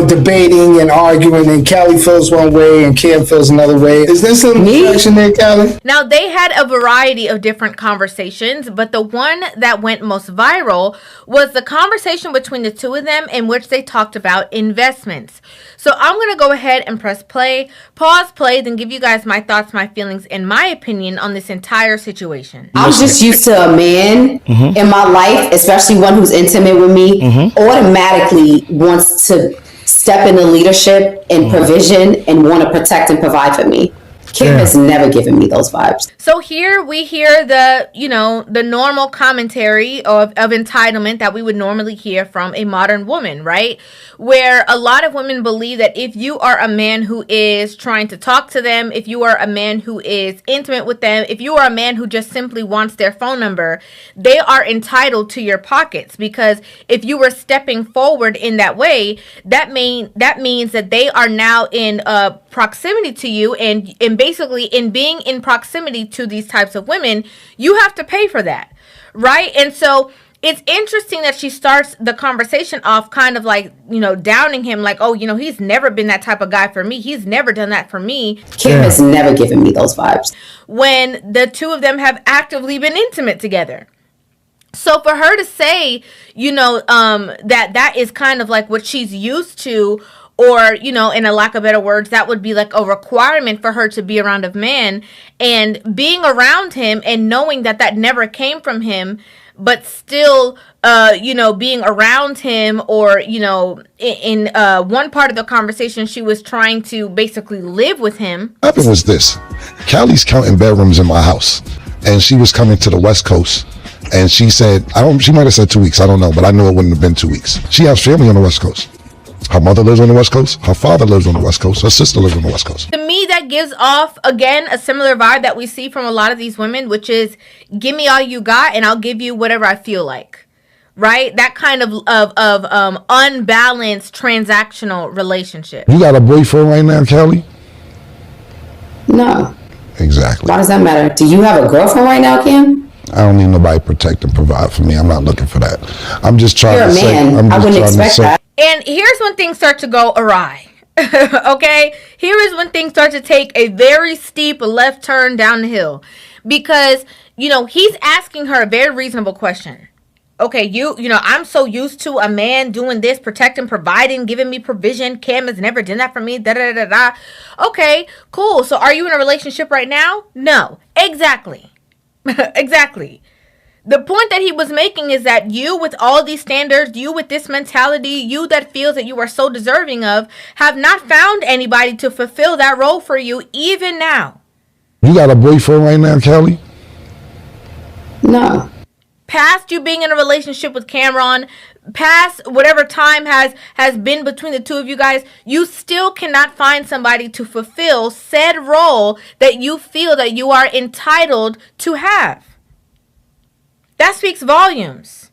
debating and arguing, and Callie feels one way and Cam feels another way. Is there some connection there, Callie? Now, they had a variety of different conversations, but the one that went most viral was the conversation between the two of them in which they talked about investments. So I'm going to go ahead and press play, pause, play, then give you guys my thoughts, my feelings, and my opinion on this entire situation. I'm just used to a man in my life, especially one who's intimate with me, automatically wants to step into leadership and provision and want to protect and provide for me. Kim has never given me those vibes. So here we hear the, you know, the normal commentary of entitlement that we would normally hear from a modern woman, right? Where a lot of women believe that if you are a man who is trying to talk to them, if you are a man who is intimate with them, if you are a man who just simply wants their phone number, they are entitled to your pockets, because if you were stepping forward in that way, that means that they are now in proximity to you, and basically in being in proximity to these types of women, you have to pay for that, right? And so it's interesting that she starts the conversation off kind of like, you know, downing him, like, oh, you know, he's never been that type of guy for me. He's never done that for me. Kim has never given me those vibes. When the two of them have actively been intimate together. So for her to say, you know, that is kind of like what she's used to, or, you know, in a lack of better words, that would be like a requirement for her to be around a man, and being around him and knowing that that never came from him, but still, you know, being around him, or, you know, in one part of the conversation, she was trying to basically live with him. What happened was this: Callie's counting bedrooms in my house, and she was coming to the West Coast. And she said, she might have said 2 weeks, I don't know, but I knew it wouldn't have been 2 weeks. She has family on the West Coast. Her mother lives on the West Coast. Her father lives on the West Coast. Her sister lives on the West Coast. To me, that gives off, again, a similar vibe that we see from a lot of these women, which is, give me all you got and I'll give you whatever I feel like. Right? That kind of unbalanced transactional relationship. You got a boyfriend right now, Kelly? No. Exactly. Why does that matter? Do you have a girlfriend right now, Kim? I don't need nobody to protect and provide for me. I'm not looking for that. I'm just trying to say. You're a man. I wouldn't expect that. And here's when things start to go awry. Okay? Here is when things start to take a very steep left turn down the hill. Because, you know, he's asking her a very reasonable question. Okay, you know, I'm so used to a man doing this, protecting, providing, giving me provision. Cam has never done that for me. Da da da da. Okay, cool. So are you in a relationship right now? No. Exactly. Exactly. The point that he was making is that you, with all these standards, you with this mentality, you that feels that you are so deserving of, have not found anybody to fulfill that role for you even now. You got a boyfriend right now, Kelly? No. Past you being in a relationship with Camron, past whatever time has been between the two of you guys, you still cannot find somebody to fulfill said role that you feel that you are entitled to have. That speaks volumes.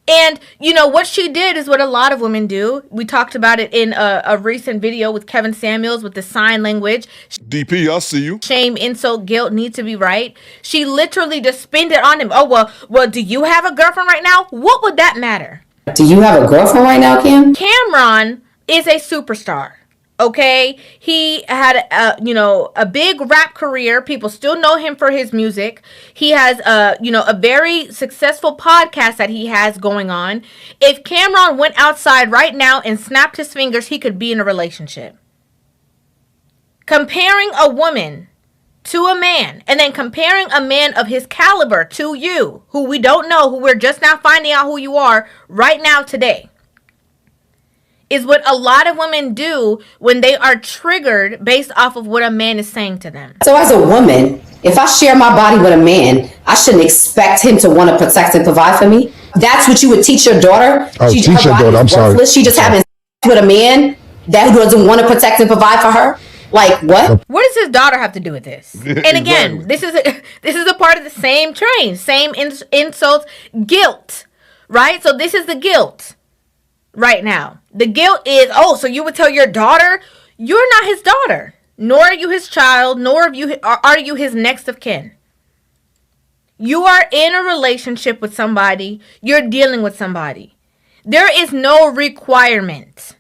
And, you know, what she did is what a lot of women do. We talked about it in a recent video with Kevin Samuels with the sign language. DP, I see you. Shame, insult, guilt need to be right. She literally just spinned it on him. Oh, well, do you have a girlfriend right now? What would that matter? Do you have a girlfriend right now, Kim? Camron is a superstar. Okay, he had a big rap career. People still know him for his music. He has a very successful podcast that he has going on. If Camron went outside right now and snapped his fingers, he could be in a relationship. Comparing a woman to a man, and then comparing a man of his caliber to you, who we don't know, who we're just now finding out who you are right now today, is what a lot of women do when they are triggered based off of what a man is saying to them. So as a woman, if I share my body with a man, I shouldn't expect him to want to protect and provide for me. That's what you would teach your daughter? Oh, teach your daughter, I'm sorry. She just having sex with a man that doesn't want to protect and provide for her? Like, what? What does his daughter have to do with this? And again, this is a part of the same train, same insults, guilt, right? So this is the guilt. Right now, the guilt is, so you would tell your daughter, you're not his daughter, nor are you his child, nor are you his next of kin. You are in a relationship with somebody. You're dealing with somebody. There is no requirement.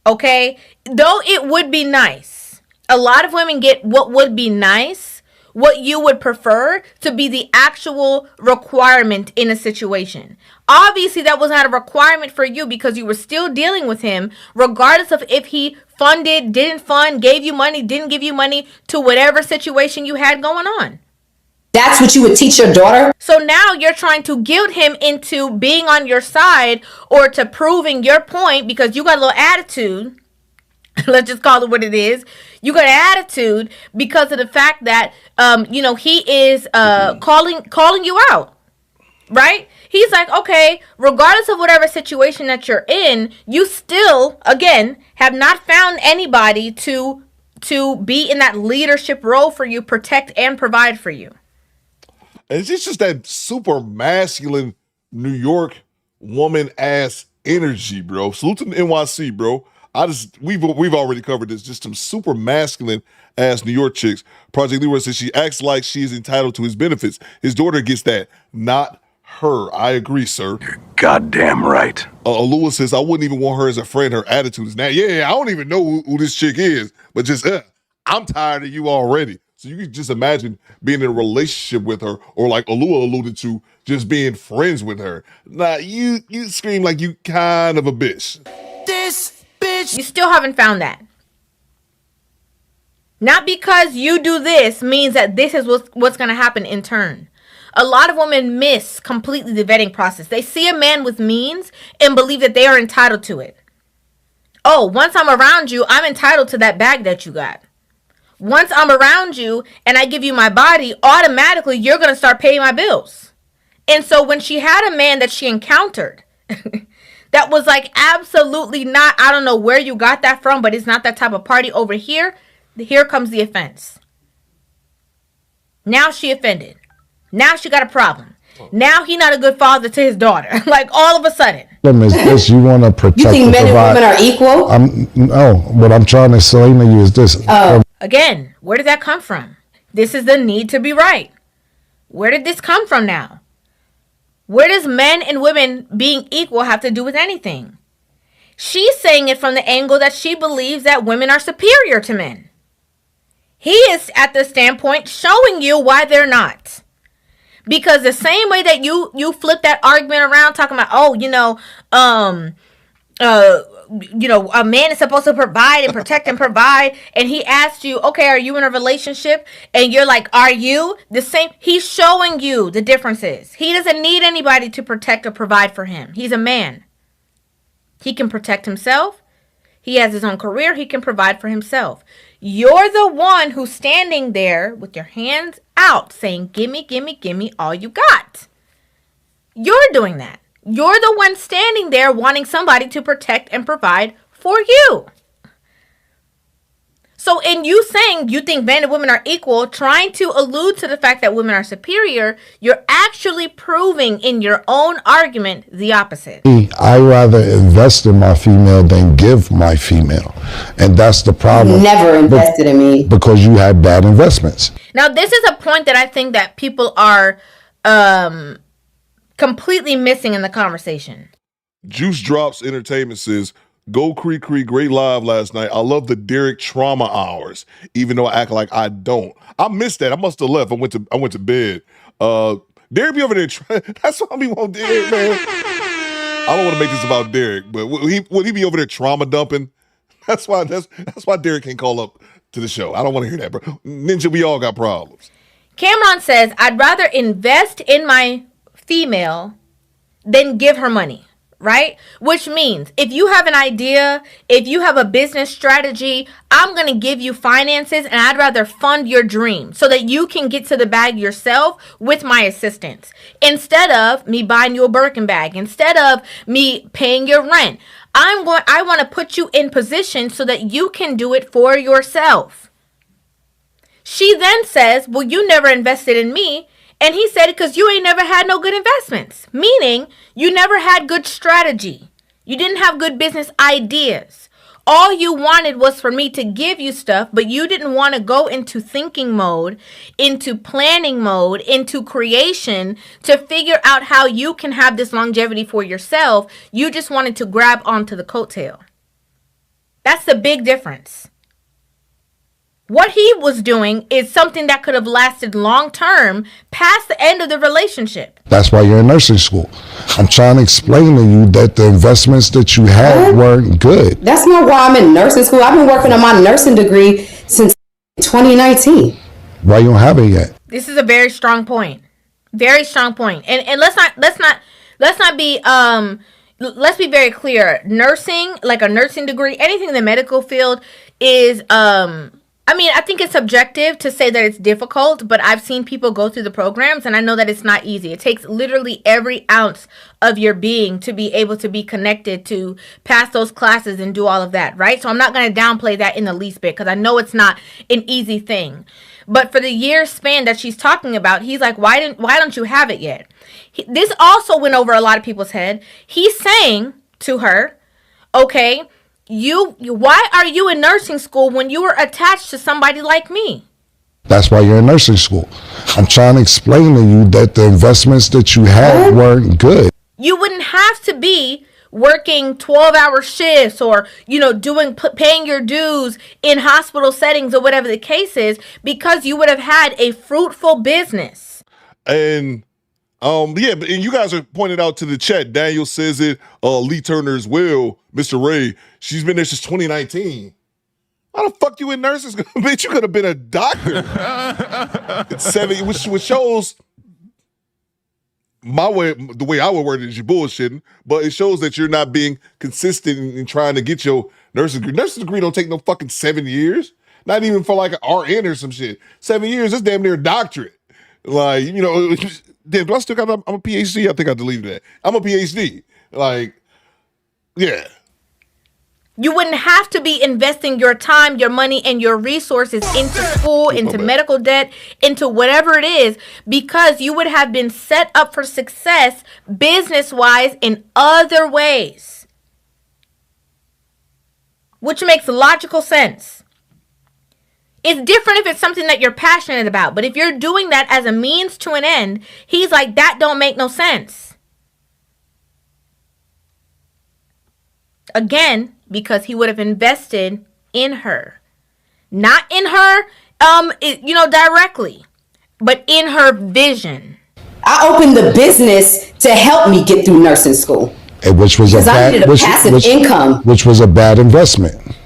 Okay? Though it would be nice. A lot of women get what would be nice, what you would prefer, to be the actual requirement in a situation. Obviously, that was not a requirement for you because you were still dealing with him, regardless of if he funded, didn't fund, gave you money, didn't give you money, to whatever situation you had going on. That's what you would teach your daughter? So now you're trying to guilt him into being on your side, or to proving your point because you got a little attitude. Let's just call it what it is. You got an attitude because of the fact that, he is calling you out, right? He's like, okay, regardless of whatever situation that you're in, you still, again, have not found anybody to be in that leadership role for you, protect and provide for you. And it's just that super masculine New York woman ass energy, bro. Salute to the NYC, bro. We've already covered this. Just some super masculine ass New York chicks. Project Leroy says she acts like she is entitled to his benefits. His daughter gets that, not her. I agree, sir. You're goddamn right. Lewis says I wouldn't even want her as a friend. Her attitude is now. Yeah, I don't even know who this chick is, but just I'm tired of you already. So you can just imagine being in a relationship with her, or like Alua alluded to, just being friends with her. Nah, you scream like you kind of a bitch. This bitch. You still haven't found that. Not because you do this means that this is what's going to happen in turn. A lot of women miss completely the vetting process. They see a man with means and believe that they are entitled to it. Oh, once I'm around you, I'm entitled to that bag that you got. Once I'm around you and I give you my body, automatically you're going to start paying my bills. And so when she had a man that she encountered that was like absolutely not, I don't know where you got that from, but it's not that type of party over here. Here comes the offense. Now she offended. Now she got a problem. Now he not a good father to his daughter. Like all of a sudden. Is this you want to protect? You think men and women are equal? No, what I'm trying to explain to you is this. Again, where did that come from? This is the need to be right. Where did this come from now? Where does men and women being equal have to do with anything? She's saying it from the angle that she believes that women are superior to men. He is at the standpoint showing you why they're not. Because the same way that you flip that argument around talking about, a man is supposed to provide and protect and provide, and he asked you, okay, are you in a relationship? And you're like, are you? The same. He's showing you the differences. He doesn't need anybody to protect or provide for him. He's a man. He can protect himself. He has his own career. He can provide for himself. You're the one who's standing there with your hands out saying, gimme, gimme, gimme all you got. You're doing that. You're the one standing there wanting somebody to protect and provide for you. So in you saying you think men and women are equal, trying to allude to the fact that women are superior, you're actually proving in your own argument the opposite. I rather invest in my female than give my female. And that's the problem. Never invested in me. Because you had bad investments. Now, this is a point that I think that people are completely missing in the conversation. Juice Drops Entertainment says, go Cree, great live last night. I love the Derek trauma hours, even though I act like I don't. I missed that. I must have left. I went to bed. Derek be over there. That's what I be wanting Derek, man. I don't want to make this about Derek, but would he be over there trauma dumping? That's why Derek can't call up to the show. I don't want to hear that, bro. Ninja, we all got problems. Cameron says, I'd rather invest in my female than give her money, right? Which means if you have an idea, if you have a business strategy, I'm going to give you finances and I'd rather fund your dream so that you can get to the bag yourself with my assistance. Instead of me buying you a Birkin bag, instead of me paying your rent, I want to put you in position so that you can do it for yourself. She then says, well, you never invested in me. And he said, because you ain't never had no good investments. Meaning, you never had good strategy. You didn't have good business ideas. All you wanted was for me to give you stuff, but you didn't want to go into thinking mode, into planning mode, into creation to figure out how you can have this longevity for yourself. You just wanted to grab onto the coattail. That's the big difference. What he was doing is something that could have lasted long term past the end of the relationship. That's why you're in nursing school. I'm trying to explain to you that the investments that you had weren't good. That's not why I'm in nursing school. I've been working on my nursing degree since 2019. Why you don't have it yet? This is a very strong point. Very strong point. And let's not be let's be very clear. Nursing, like a nursing degree, anything in the medical field is, I mean, I think it's subjective to say that it's difficult, but I've seen people go through the programs and I know that it's not easy. It takes literally every ounce of your being to be able to be connected to pass those classes and do all of that, right? So I'm not going to downplay that in the least bit because I know it's not an easy thing. But for the year span that she's talking about, he's like, why don't you have it yet? This also went over a lot of people's head. He's saying to her, okay, why are you in nursing school when you were attached to somebody like me? That's why you're in nursing school. I'm trying to explain to you that the investments that you had weren't good. You wouldn't have to be working 12-hour shifts or, paying your dues in hospital settings or whatever the case is, because you would have had a fruitful business. And and you guys are pointing out to the chat. Daniel says it. Lee Turner as well. Mr. Ray, she's been there since 2019. How the fuck you in nursing school? Bitch, you could have been a doctor. It's 7, which shows the way I would word it is you're bullshitting, but it shows that you're not being consistent in trying to get your nursing degree. Nursing degree don't take no fucking 7 years. Not even for like an RN or some shit. 7 years, that's damn near a doctorate. Like, damn, do I still got, I'm a PhD? I think I deleted that. I'm a PhD. Like, yeah. You wouldn't have to be investing your time, your money, and your resources into school, into medical debt, into whatever it is, because you would have been set up for success business-wise in other ways. Which makes logical sense. It's different if it's something that you're passionate about, but if you're doing that as a means to an end, he's like, that don't make no sense. Again, because he would have invested in her. Not in her, directly, but in her vision. I opened the business to help me get through nursing school. Which was passive income. Which was a bad investment.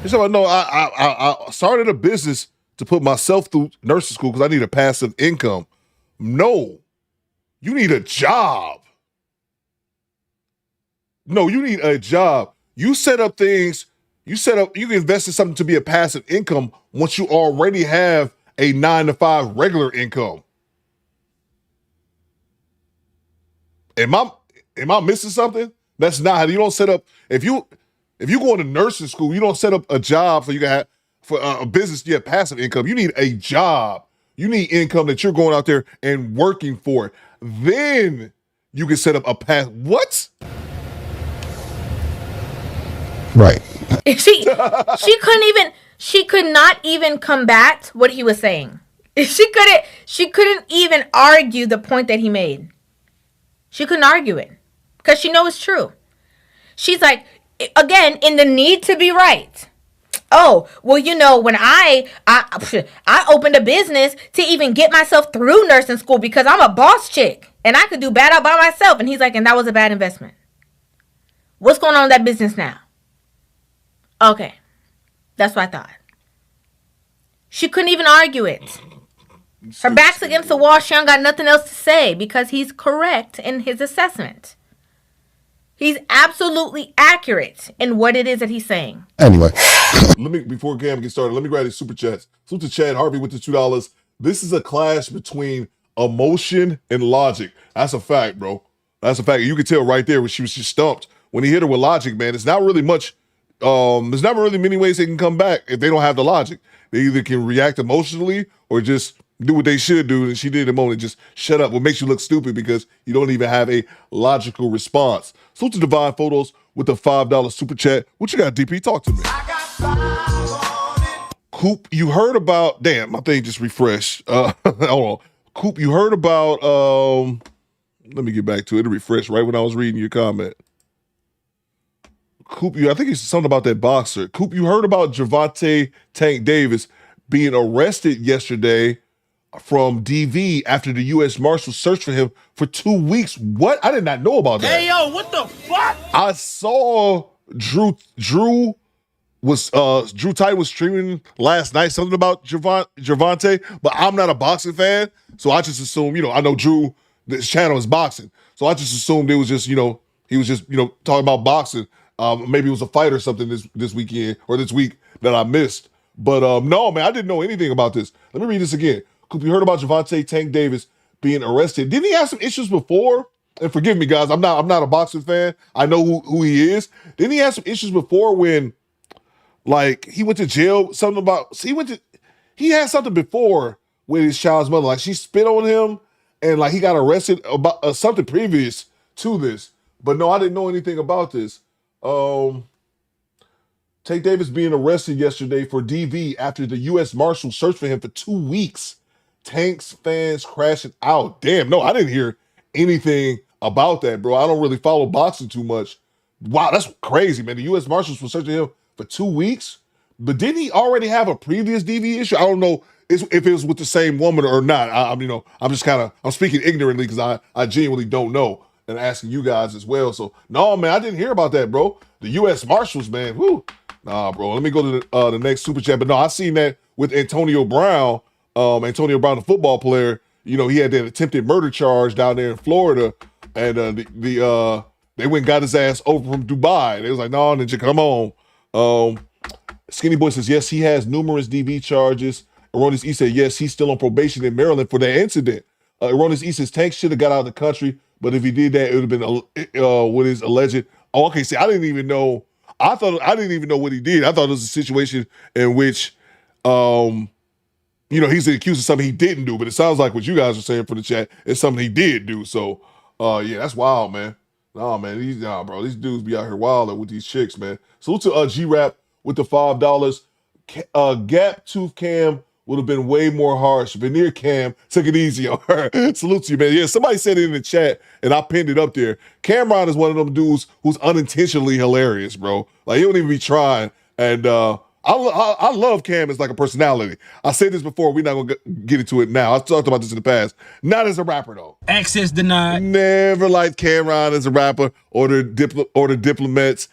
So no, I started a business to put myself through nursing school because I need a passive income. No, you need a job. No, you need a job. You set up things, you can invest in something to be a passive income once you already have a 9-to-5 regular income. Am I missing something? That's not how you don't set up. If you go into nursing school, you don't set up a job so you can have for a business. You have passive income. You need a job. You need income that you're going out there and working for. Then you can set up a pass. What? Right. She could not even combat what he was saying. She couldn't even argue the point that he made. She couldn't argue it because she knows it's true. She's like, again, in the need to be right. Oh, well, when I opened a business to even get myself through nursing school because I'm a boss chick and I could do bad out by myself. And he's like, and that was a bad investment. What's going on in that business now? Okay. That's what I thought. She couldn't even argue it. Her back's against the wall. She ain't got nothing else to say because he's correct in his assessment. He's absolutely accurate in what it is that he's saying. Anyway. Before Cam gets started, let me grab these super chats. Super chat, Harvey with the $2. This is a clash between emotion and logic. That's a fact, bro. That's a fact. You can tell right there when she was just stumped. When he hit her with logic, man, it's not really much. There's not really many ways they can come back if they don't have the logic. They either can react emotionally or just do what they should do. And she did in the moment, just shut up. What makes you look stupid because you don't even have a logical response. So to Divine Photos with the $5 super chat. What you got, DP? Talk to me. Coop, you heard about, damn, my thing just refreshed. Hold on. Coop, you heard about, let me get back to it. It refreshed right when I was reading your comment. Coop, I think it's something about that boxer. Coop, you heard about Gervonta Tank Davis being arrested yesterday from DV after the U.S. Marshals searched for him for 2 weeks. What? I did not know about that. Hey, yo, what the fuck? I saw Drew Tight was streaming last night something about Gervonta, but I'm not a boxing fan, so I just assume, I know Drew this channel is boxing. So I just assumed it was just, he was just, talking about boxing. Maybe it was a fight or something this weekend or this week that I missed. But no, man, I didn't know anything about this. Let me read this again. Coop, you heard about Gervonta Tank Davis being arrested. Didn't he have some issues before? And forgive me, guys, I'm not a boxing fan. I know who he is. Didn't he have some issues before when, like, he went to jail? He had something before with his child's mother. Like, she spit on him, and like he got arrested about something previous to this. But no, I didn't know anything about this. Tank Davis being arrested yesterday for DV after the U.S. Marshals searched for him for 2 weeks. Tank's fans crashing out. Damn, no, I didn't hear anything about that, bro. I don't really follow boxing too much. Wow, that's crazy, man. The U.S. Marshals were searching him for 2 weeks? But didn't he already have a previous DV issue? I don't know if it was with the same woman or not. I'm just I'm speaking ignorantly because I genuinely don't know and asking you guys as well. So, no, man, I didn't hear about that, bro. The U.S. Marshals, man, whoo. Nah, bro. Let me go to the next super chat. But no, I seen that with Antonio Brown. Antonio Brown, the football player. He had that attempted murder charge down there in Florida, and they went and got his ass over from Dubai. They was like, "No, ninja, come on." Skinny Boy says yes, he has numerous DV charges. Erroneous E said yes, he's still on probation in Maryland for that incident. Erroneous E says Tank should have got out of the country, but if he did that, it would have been with his alleged. Oh, okay. See, I didn't even know. I didn't even know what he did. I thought it was a situation in which, he's accused of something he didn't do. But it sounds like what you guys are saying for the chat is something he did do. So, yeah, that's wild, man. Nah, man, bro, these dudes be out here wilding with these chicks, man. Salute to G-Rap with the $5. Gap Tooth Cam would have been way more harsh. Veneer Cam took it easy on her. Salute to you, man. Yeah, somebody said it in the chat, and I pinned it up there. Camron is one of them dudes who's unintentionally hilarious, bro. Like, he don't even be trying. And I love Cam as like a personality. I said this before. We're not going to get into it now. I talked about this in the past. Not as a rapper, though. Access denied. Never liked Camron as a rapper or the diplomats.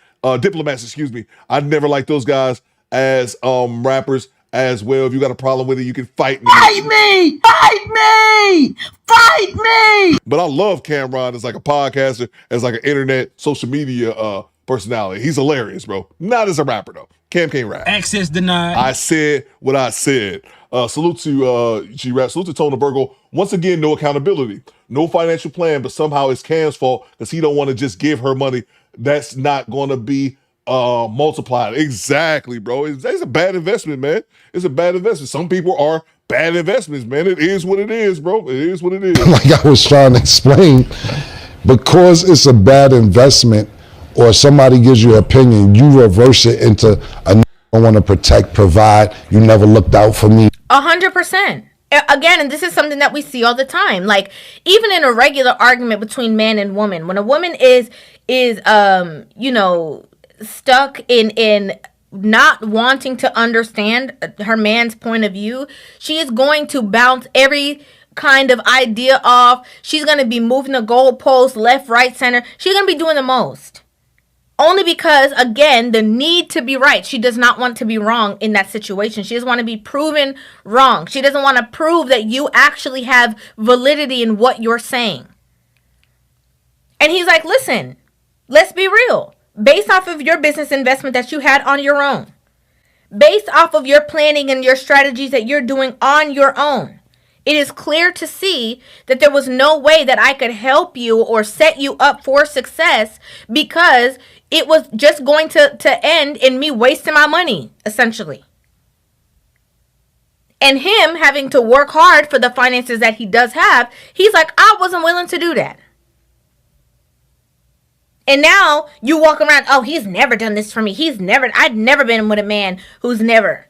Excuse me. I never liked those guys as rappers as well. If you got a problem with it, you can fight me. Fight me! Fight me! Fight me! But I love Camron as like a podcaster, as like an internet social media personality. He's hilarious, bro. Not as a rapper though. Cam can't rap. Access denied. I said what I said. Salute to G-Rap. Salute to Tona Burgle. Once again, no accountability. No financial plan, but somehow it's Cam's fault because he don't want to just give her money. That's not going to be multiplied. Exactly, bro. It's a bad investment, man. It's a bad investment. Some people are bad investments, man. It is what it is, bro. It is what it is. Like I was trying to explain, because it's a bad investment or somebody gives you an opinion, you reverse it into I want to protect, provide. You never looked out for me. 100%. Again, and this is something that we see all the time. Like, even in a regular argument between man and woman, when a woman is stuck in not wanting to understand her man's point of view, she is going to bounce every kind of idea off. She's going to be moving the goalpost left, right, center. She's going to be doing the most. Only because, again, the need to be right. She does not want to be wrong in that situation. She doesn't want to be proven wrong. She doesn't want to prove that you actually have validity in what you're saying. And he's like, listen, let's be real. Based off of your business investment that you had on your own, based off of your planning and your strategies that you're doing on your own, it is clear to see that there was no way that I could help you or set you up for success, because it was just going to end in me wasting my money, essentially. And him having to work hard for the finances that he does have, he's like, I wasn't willing to do that. And now you walk around, oh, he's never done this for me. I'd never been with a man who's never.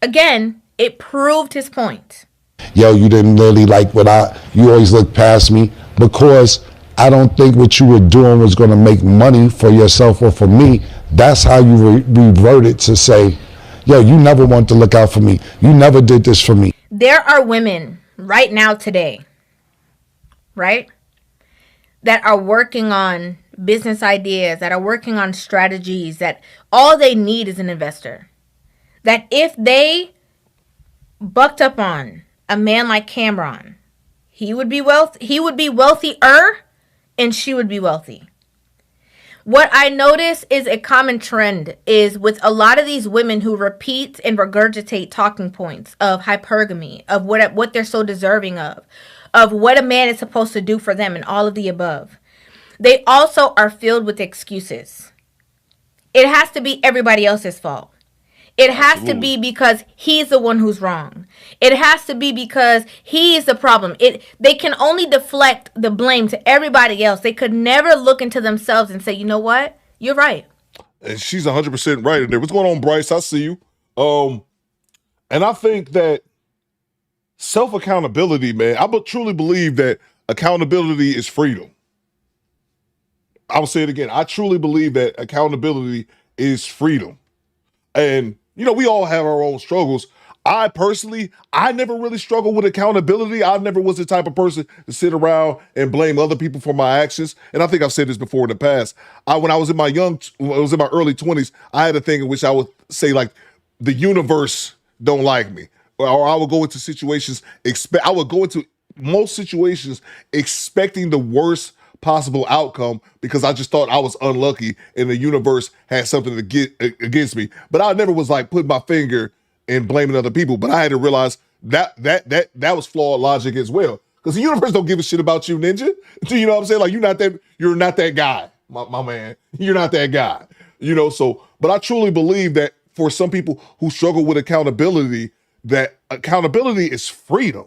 Again, it proved his point. Yo, you didn't really like you always looked past me, because I don't think what you were doing was going to make money for yourself or for me. That's how you reverted to say, yo, you never want to look out for me. You never did this for me. There are women right now today, right, that are working on business ideas, that are working on strategies, that all they need is an investor. That if they bucked up on a man like Camron, He would be wealthier, and she would be wealthy. What I notice is a common trend is with a lot of these women who repeat and regurgitate talking points of hypergamy, of what they're so deserving of what a man is supposed to do for them and all of the above. They also are filled with excuses. It has to be everybody else's fault. It has to be because he's the one who's wrong. It has to be because he is the problem. They can only deflect the blame to everybody else. They could never look into themselves and say, you know what? You're right. And she's 100% right in there. What's going on, Bryce? I see you. And I think that self-accountability, man, I truly believe that accountability is freedom. I'll say it again. I truly believe that accountability is freedom. And, you know, we all have our own struggles. I never really struggled with accountability. I never was the type of person to sit around and blame other people for my actions. And I think I've said this before in the past. When I was in my early 20s, I had a thing in which I would say, like, the universe don't like me. Or I would go into situations, I would go into most situations expecting the worst possible outcome because I just thought I was unlucky and the universe had something to get against me. But I never was like putting my finger and blaming other people. But I had to realize that was flawed logic as well. Because the universe don't give a shit about you, ninja. You know what I'm saying? Like you're not that guy, my man. You're not that guy. You know, but I truly believe that for some people who struggle with accountability, that accountability is freedom.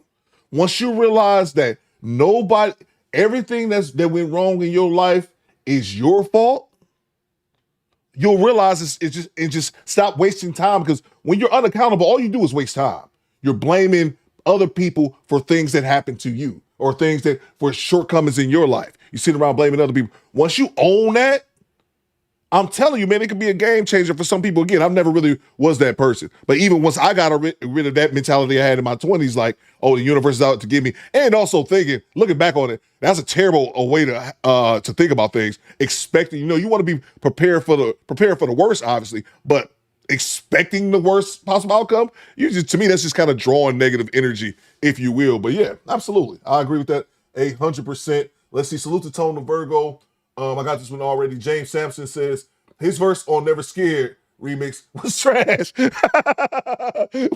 Once you realize that everything that went wrong in your life is your fault, you'll realize it's just stop wasting time, because when you're unaccountable, all you do is waste time. You're blaming other people for things that happen to you or for shortcomings in your life. You sit around blaming other people. Once you own that, I'm telling you, man, it could be a game changer for some people. Again, I've never really was that person. But even once I got rid of that mentality I had in my 20s, like, oh, the universe is out to get me. And also looking back on it, that's a terrible way to think about things. Expecting, you want to be prepared for the worst, obviously, but expecting the worst possible outcome, to me, that's just kind of drawing negative energy, if you will. But yeah, absolutely. I agree with that 100%. Let's see. Salute to Tone the Virgo. I got this one already. James Sampson says his verse on Never Scared remix was trash.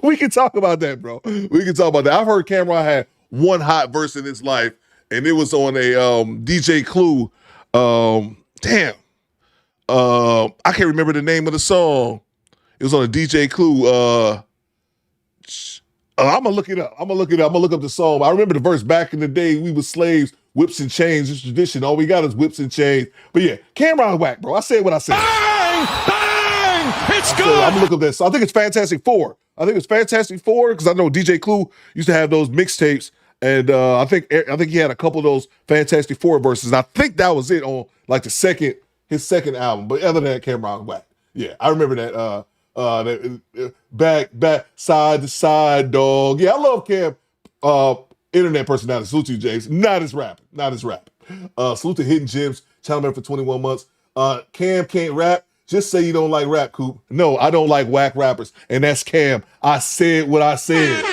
We can talk about that, bro. We can talk about that. I've heard Camron had one hot verse in his life, and it was on a DJ Clue. I can't remember the name of the song. It was on a DJ Clue. I'm gonna look it up. I'm gonna look up the song. I remember the verse. Back in the day, we were slaves, whips and chains. It's tradition. All we got is whips and chains. But yeah, Camron whack, bro. I said what I said. Bang! It's good. I'm gonna look up this. So I think it's Fantastic Four. Because I know DJ Clue used to have those mixtapes, and I think he had a couple of those Fantastic Four verses. And I think that was it on like his second album. But other than that, Camron whack. Yeah, I remember that. Back side to side, dog. Yeah, I love Cam. Internet personality. Salute to you, James. Not as rap. Salute to Hidden Gems. Channel member for 21 months. Cam can't rap. Just say you don't like rap, Coop. No, I don't like whack rappers, and that's Cam. I said what I said.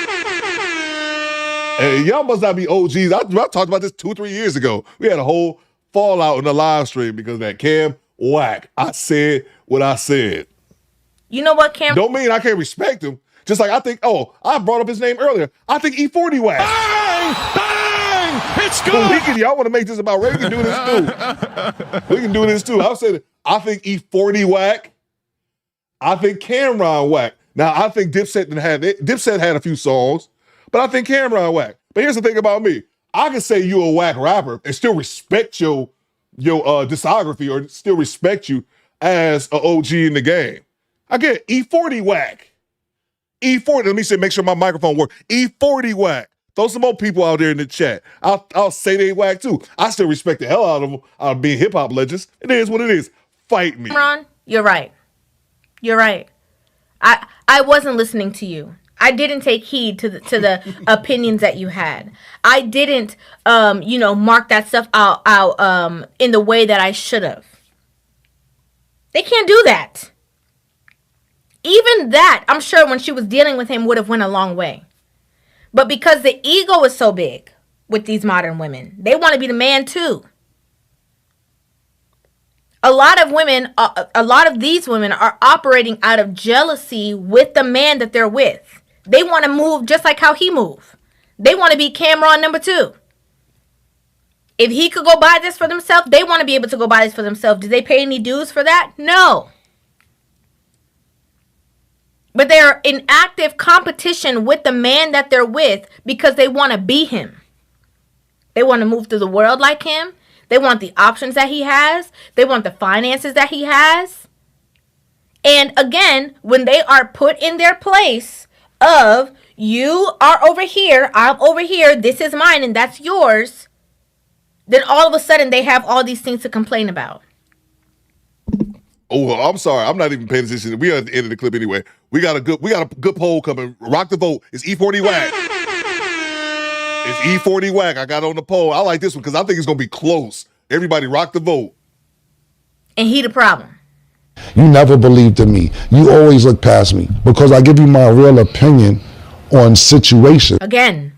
And y'all must not be OGs. I talked about this 2-3 years ago. We had a whole fallout in the live stream because of that. Cam whack. I said what I said. You know what, Cam? Don't mean I can't respect him. Just like I think, I brought up his name earlier. I think E40 whack. Bang! Bang! It's good. Y'all want to make this about race? We can do this too. I'll say that. I think E40 whack. I think Camron whack. Now, I think Dipset had a few songs, but I think Camron whack. But here's the thing about me. I can say you're a whack rapper and still respect your discography or still respect you as an OG in the game. I get E40 whack. E40, let me make sure my microphone works. E40 whack. Throw some more people out there in the chat. I'll say they whack too. I still respect the hell out of them, out of being hip-hop legends. It is what it is. Fight me. Ron, you're right. I wasn't listening to you. I didn't take heed to the opinions that you had. I didn't, mark that stuff out in the way that I should have. They can't do that. Even that, I'm sure when she was dealing with him would have went a long way. But because the ego is so big, with these modern women. They want to be the man too. A lot of these women are operating out of jealousy with the man that they're with. They want to move just like how he moved. They want to be Camron number 2. If he could go buy this for themselves, they want to be able to go buy this for themselves. Did they pay any dues for that? No. But they're in active competition with the man that they're with because they want to be him. They want to move through the world like him. They want the options that he has. They want the finances that he has. And again, when they are put in their place of, you are over here, I'm over here, this is mine and that's yours, then all of a sudden they have all these things to complain about. Oh, I'm sorry. I'm not even paying attention. We are at the end of the clip anyway. We got a good poll coming. Rock the vote. It's E40 whack. It's E40 whack. I got on the poll. I like this one because I think it's going to be close. Everybody rock the vote. And he the problem. You never believed in me. You always look past me because I give you my real opinion on situations. Again,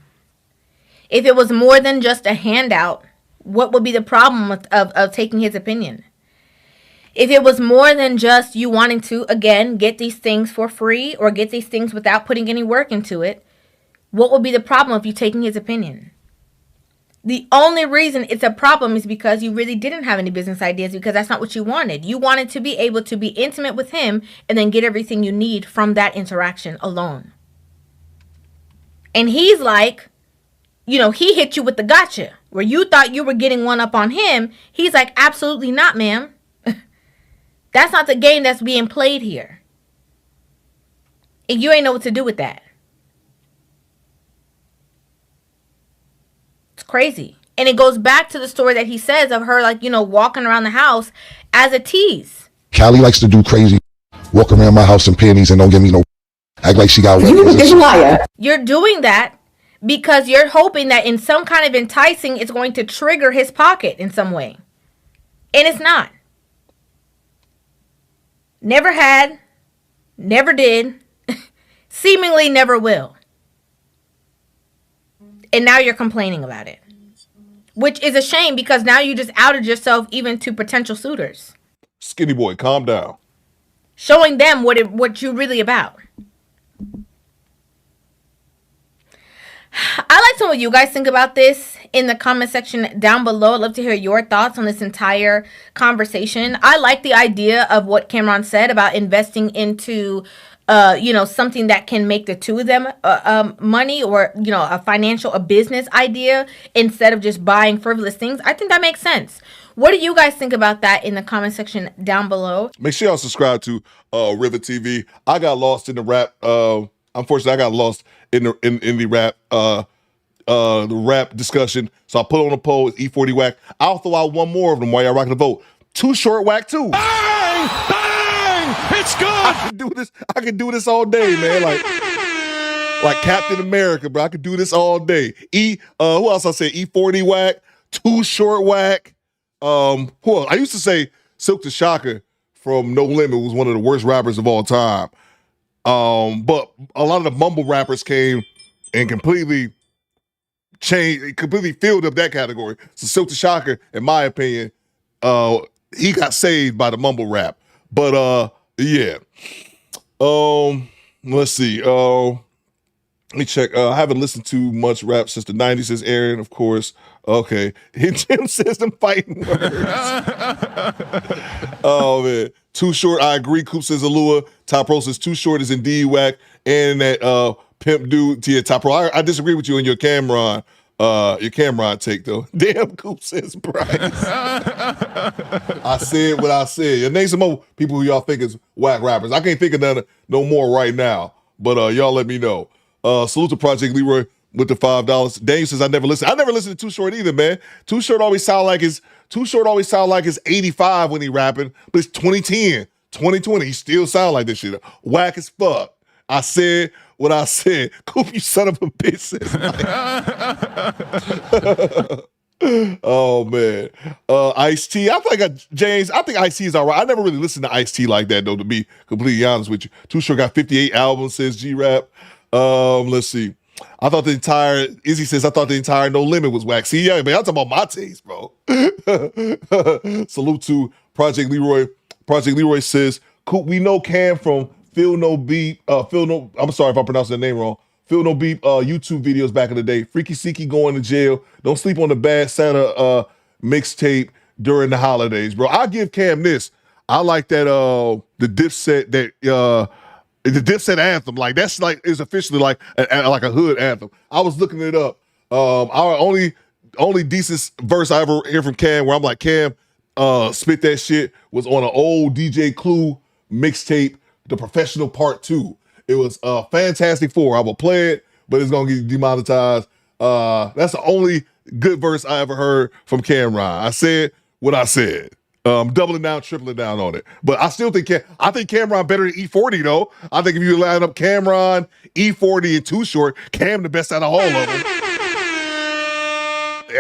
if it was more than just a handout, what would be the problem of taking his opinion? If it was more than just you wanting to, again, get these things for free or get these things without putting any work into it, what would be the problem of you taking his opinion? The only reason it's a problem is because you really didn't have any business ideas because that's not what you wanted. You wanted to be able to be intimate with him and then get everything you need from that interaction alone. And he's like, he hit you with the gotcha. Where you thought you were getting one up on him, he's like, absolutely not, ma'am. That's not the game that's being played here. And you ain't know what to do with that. It's crazy. And it goes back to the story that he says of her, walking around the house as a tease. Callie likes to do crazy, walk around my house in panties and don't give me no, act like she got liar. You're doing that because you're hoping that in some kind of enticing, it's going to trigger his pocket in some way. And it's not. Never had, never did, seemingly never will. And now you're complaining about it. Which is a shame because now you just outed yourself even to potential suitors. Skinny boy, calm down. Showing them what you're really about. I like to know what you guys think about this in the comment section down below. I'd love to hear your thoughts on this entire conversation. I like the idea of what Camron said about investing into, something that can make the two of them money or, a business idea instead of just buying frivolous things. I think that makes sense. What do you guys think about that in the comment section down below? Make sure y'all subscribe to River TV. I got lost in the rap. Unfortunately, I got lost in the rap discussion. So I put on a poll. It's E40 whack. I'll throw out one more of them while y'all rocking the vote. Too short whack too. Bang! Bang! It's good. I could do this all day, man. Like Captain America, bro. I could do this all day. Who else I say? E40 whack. Too short whack. Who else? I used to say Silk the Shocker from No Limit was one of the worst rappers of all time. But a lot of the mumble rappers came and completely filled up that category. So Silk the Shocker, in my opinion, he got saved by the mumble rap. But yeah. Let's see. Let me check. I haven't listened to much rap since the 90s, says Aaron, of course. Okay. Jim says them fighting words. Oh, man. Too short, I agree. Coop says Alua. Top Pro says too short is indeed whack. And that pimp dude, Tia Top Pro. I disagree with you on your Camron take, though. Damn, Coop says Bryce. I said what I said. Name some more people who y'all think is whack rappers. I can't think of none no more right now. But y'all let me know. Salute to Project Leroy with the $5. Dane says I never listened. I never listened to Too Short either, man. Too Short always sound like it's 85 when he rapping, but it's 2010, 2020. He still sound like this shit. Whack as fuck. I said what I said. Coop, you son of a bitch. Oh man. Ice-T. I think Ice-T is all right. I never really listened to Ice-T like that though, to be completely honest with you. Too Short got 58 albums, says G-Rap. Let's see. Izzy says, I thought the entire No Limit was whack. See, yeah, man, I'm talking about my taste, bro. Salute to Project Leroy. Project Leroy says, Coop, we know Cam from I'm sorry if I pronounced that name wrong. Phil No Beep YouTube videos back in the day. Freaky Seeky going to jail. Don't sleep on the Bad Santa mixtape during the holidays, bro. I'll give Cam this. I like that the Dipset the Dipset anthem, like that's like is officially like a hood anthem. I was looking it up. Our only decent verse I ever hear from Cam, where I'm like, Cam, spit that shit, was on an old DJ Clue mixtape, The Professional Part 2. It was Fantastic Four. I will play it, but it's gonna get demonetized. That's the only good verse I ever heard from Camron. I said what I said. Doubling down, tripling down on it. But I still think Camron better than E40 though. I think if you line up Camron, E40, and Too Short, Cam the best out of all of them.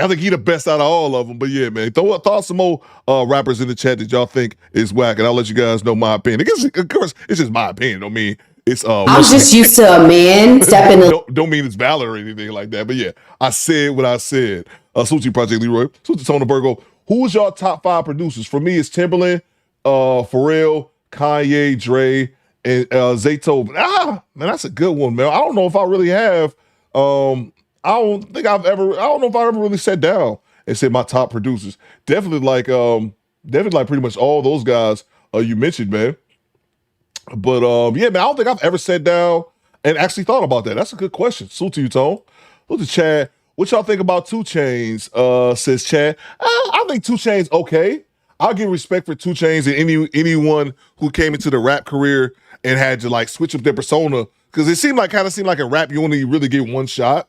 I think he the best out of all of them. But yeah, man, throw some more rappers in the chat that y'all think is whack, and I'll let you guys know my opinion. Of course, it's just my opinion. Don't mean it's. I'm just used to a man stepping. Don't mean it's valid or anything like that. But yeah, I said what I said. Suchi Project Leroy, Suchi Tona Virgo. Who's your top 5 producers? For me, it's Timberland, Pharrell, Kanye, Dre, and Zaytoven. Man, that's a good one, man. I don't know if I really have. I don't know if I ever really sat down and said my top producers. Definitely like pretty much all those guys you mentioned, man. But yeah, man, I don't think I've ever sat down and actually thought about that. That's a good question. Salute to you, Tone. Salute to Chad. What y'all think about 2 Chainz? Says Chad. I think 2 Chainz okay. I'll give respect for 2 Chainz and anyone who came into the rap career and had to like switch up their persona, because it kind of seemed like a rap you only really get one shot.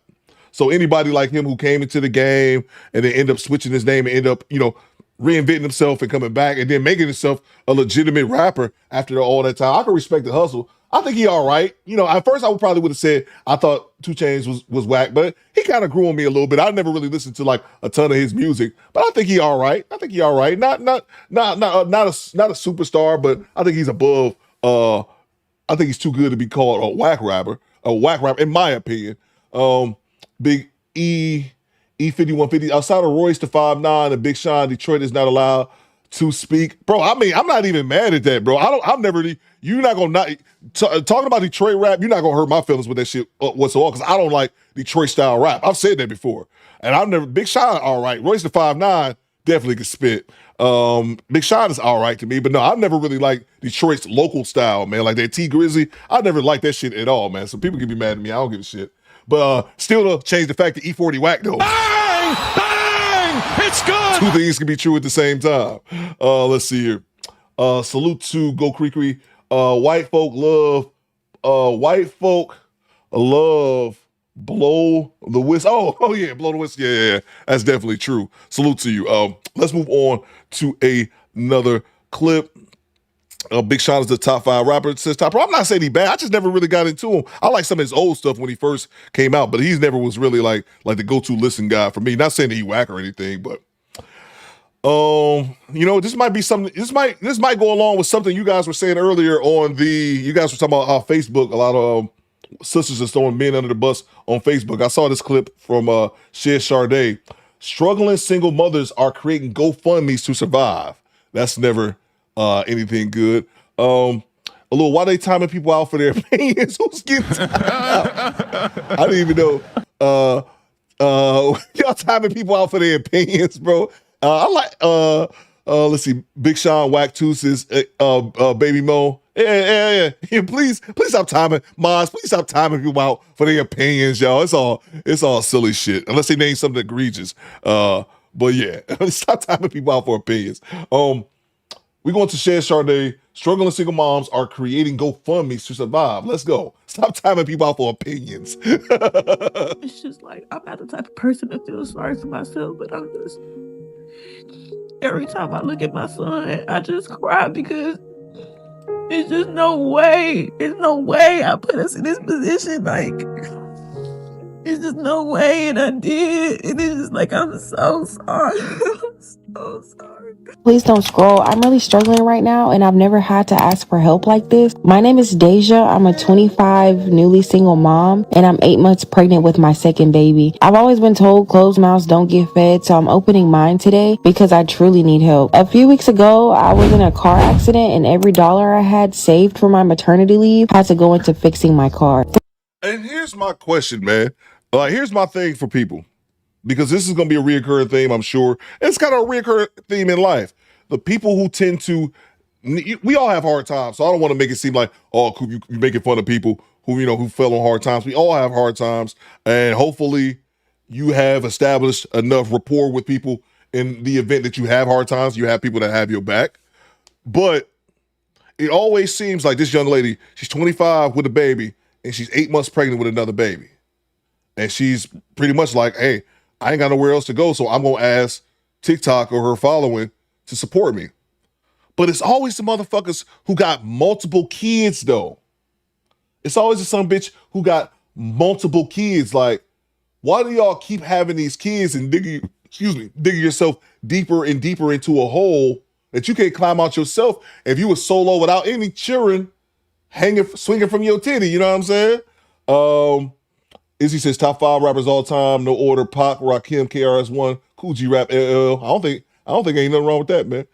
So anybody like him who came into the game and then end up switching his name and end up, reinventing himself and coming back and then making himself a legitimate rapper after all that time, I can respect the hustle. I think he all right. At first I would have said I thought 2 Chainz was whack, but he kind of grew on me a little bit. I never really listened to like a ton of his music, but I think he all right. Not a superstar, but I think he's above. I think he's too good to be called a whack rapper. In my opinion. Big E5150 outside of Royce to 5'9" and Big Sean, Detroit is not allowed to speak, bro. I mean, I'm not even mad at that, bro. You're not gonna talking about Detroit rap. You're not gonna hurt my feelings with that shit whatsoever, because I don't like Detroit style rap. I've said that before, and Big Sean all right. Royce the 5'9" definitely can spit. Big Sean is all right to me, but no, I've never really liked Detroit's local style, man. Like that T Grizzly, I never liked that shit at all, man. So people can be mad at me. I don't give a shit. But still to change the fact that E40 whack though. Bang! Bang! It's good! 2 things can be true at the same time. Let's see here. Salute to Go Creekery. White folk love blow the whistle. Oh yeah, blow the whistle. Yeah. That's definitely true. Salute to you. Let's move on to another clip. Big Sean is the top 5 rapper. Says top. I'm not saying he's bad. I just never really got into him. I like some of his old stuff when he first came out, but he's never was really like the go-to listen guy for me. Not saying that he whack or anything, but this might be something. This might go along with something you guys were saying earlier you guys were talking about Facebook. A lot of sisters are throwing men under the bus on Facebook. I saw this clip from Shed Sade. Struggling single mothers are creating GoFundMes to survive. That's never anything good. A little, why they timing people out for their opinions? Who's getting timed out? I didn't even know. Y'all timing people out for their opinions, bro. I like let's see, Big Sean Whack Two says Baby Mo. Yeah. Please stop timing. Maz, please stop timing people out for their opinions, y'all. It's all silly shit. Unless they name something egregious. But yeah, stop timing people out for opinions. We're going to Shed Sade. Struggling single moms are creating GoFundMes to survive. Let's go. Stop timing people out for opinions. It's just like, I'm not the type of person that feels sorry for myself, but I'm just, every time I look at my son, I just cry because it's just no way. There's no way I put us in this position. Like, it's just no way, and I did. And it's just like, I'm so sorry. I'm so sorry. Please don't scroll. I'm really struggling right now, and I've never had to ask for help like this. My name is Deja. I'm a 25 newly single mom, and I'm 8 months pregnant with my second baby. I've always been told closed mouths don't get fed, so I'm opening mine today because I truly need help. A few weeks ago, I was in a car accident, and every dollar I had saved for my maternity leave had to go into fixing my car. And here's my question, man. Here's my thing for people, because this is going to be a reoccurring theme, I'm sure. It's kind of a reoccurring theme in life. The people who tend to, we all have hard times, so I don't want to make it seem like, oh, Coop, you making fun of people who fell on hard times. We all have hard times, and hopefully you have established enough rapport with people in the event that you have hard times. You have people that have your back. But it always seems like this young lady, she's 25 with a baby, and she's 8 months pregnant with another baby. And she's pretty much like, hey, I ain't got nowhere else to go, so I'm going to ask TikTok or her following to support me. But it's always the motherfuckers who got multiple kids, though. It's always the some bitch who got multiple kids. Like, why do y'all keep having these kids and digging yourself deeper and deeper into a hole that you can't climb out yourself if you were solo without any children swinging from your titty? You know what I'm saying? Izzy says top 5 rappers all time, no order: Pac, Rakim, KRS-One, Cool G Rap, LL. I don't think ain't nothing wrong with that, man.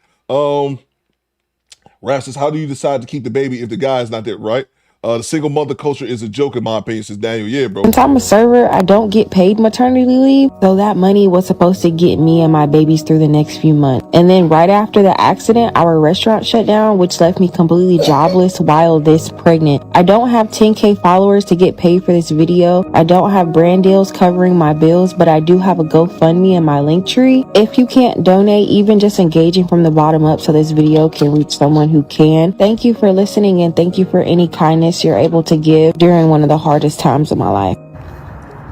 Rap says, how do you decide to keep the baby if the guy is not there, right? The single mother culture is a joke in my opinion, says Daniel. Yeah, bro. Since I'm a server, I don't get paid maternity leave, so that money was supposed to get me and my babies through the next few months. And then right after the accident, our restaurant shut down, which left me completely jobless while this pregnant. I don't have 10K followers to get paid for this video. I don't have brand deals covering my bills, but I do have a GoFundMe in my link tree. If you can't donate, even just engaging from the bottom up so this video can reach someone who can. Thank you for listening, and thank you for any kindness you're able to give during one of the hardest times of my life.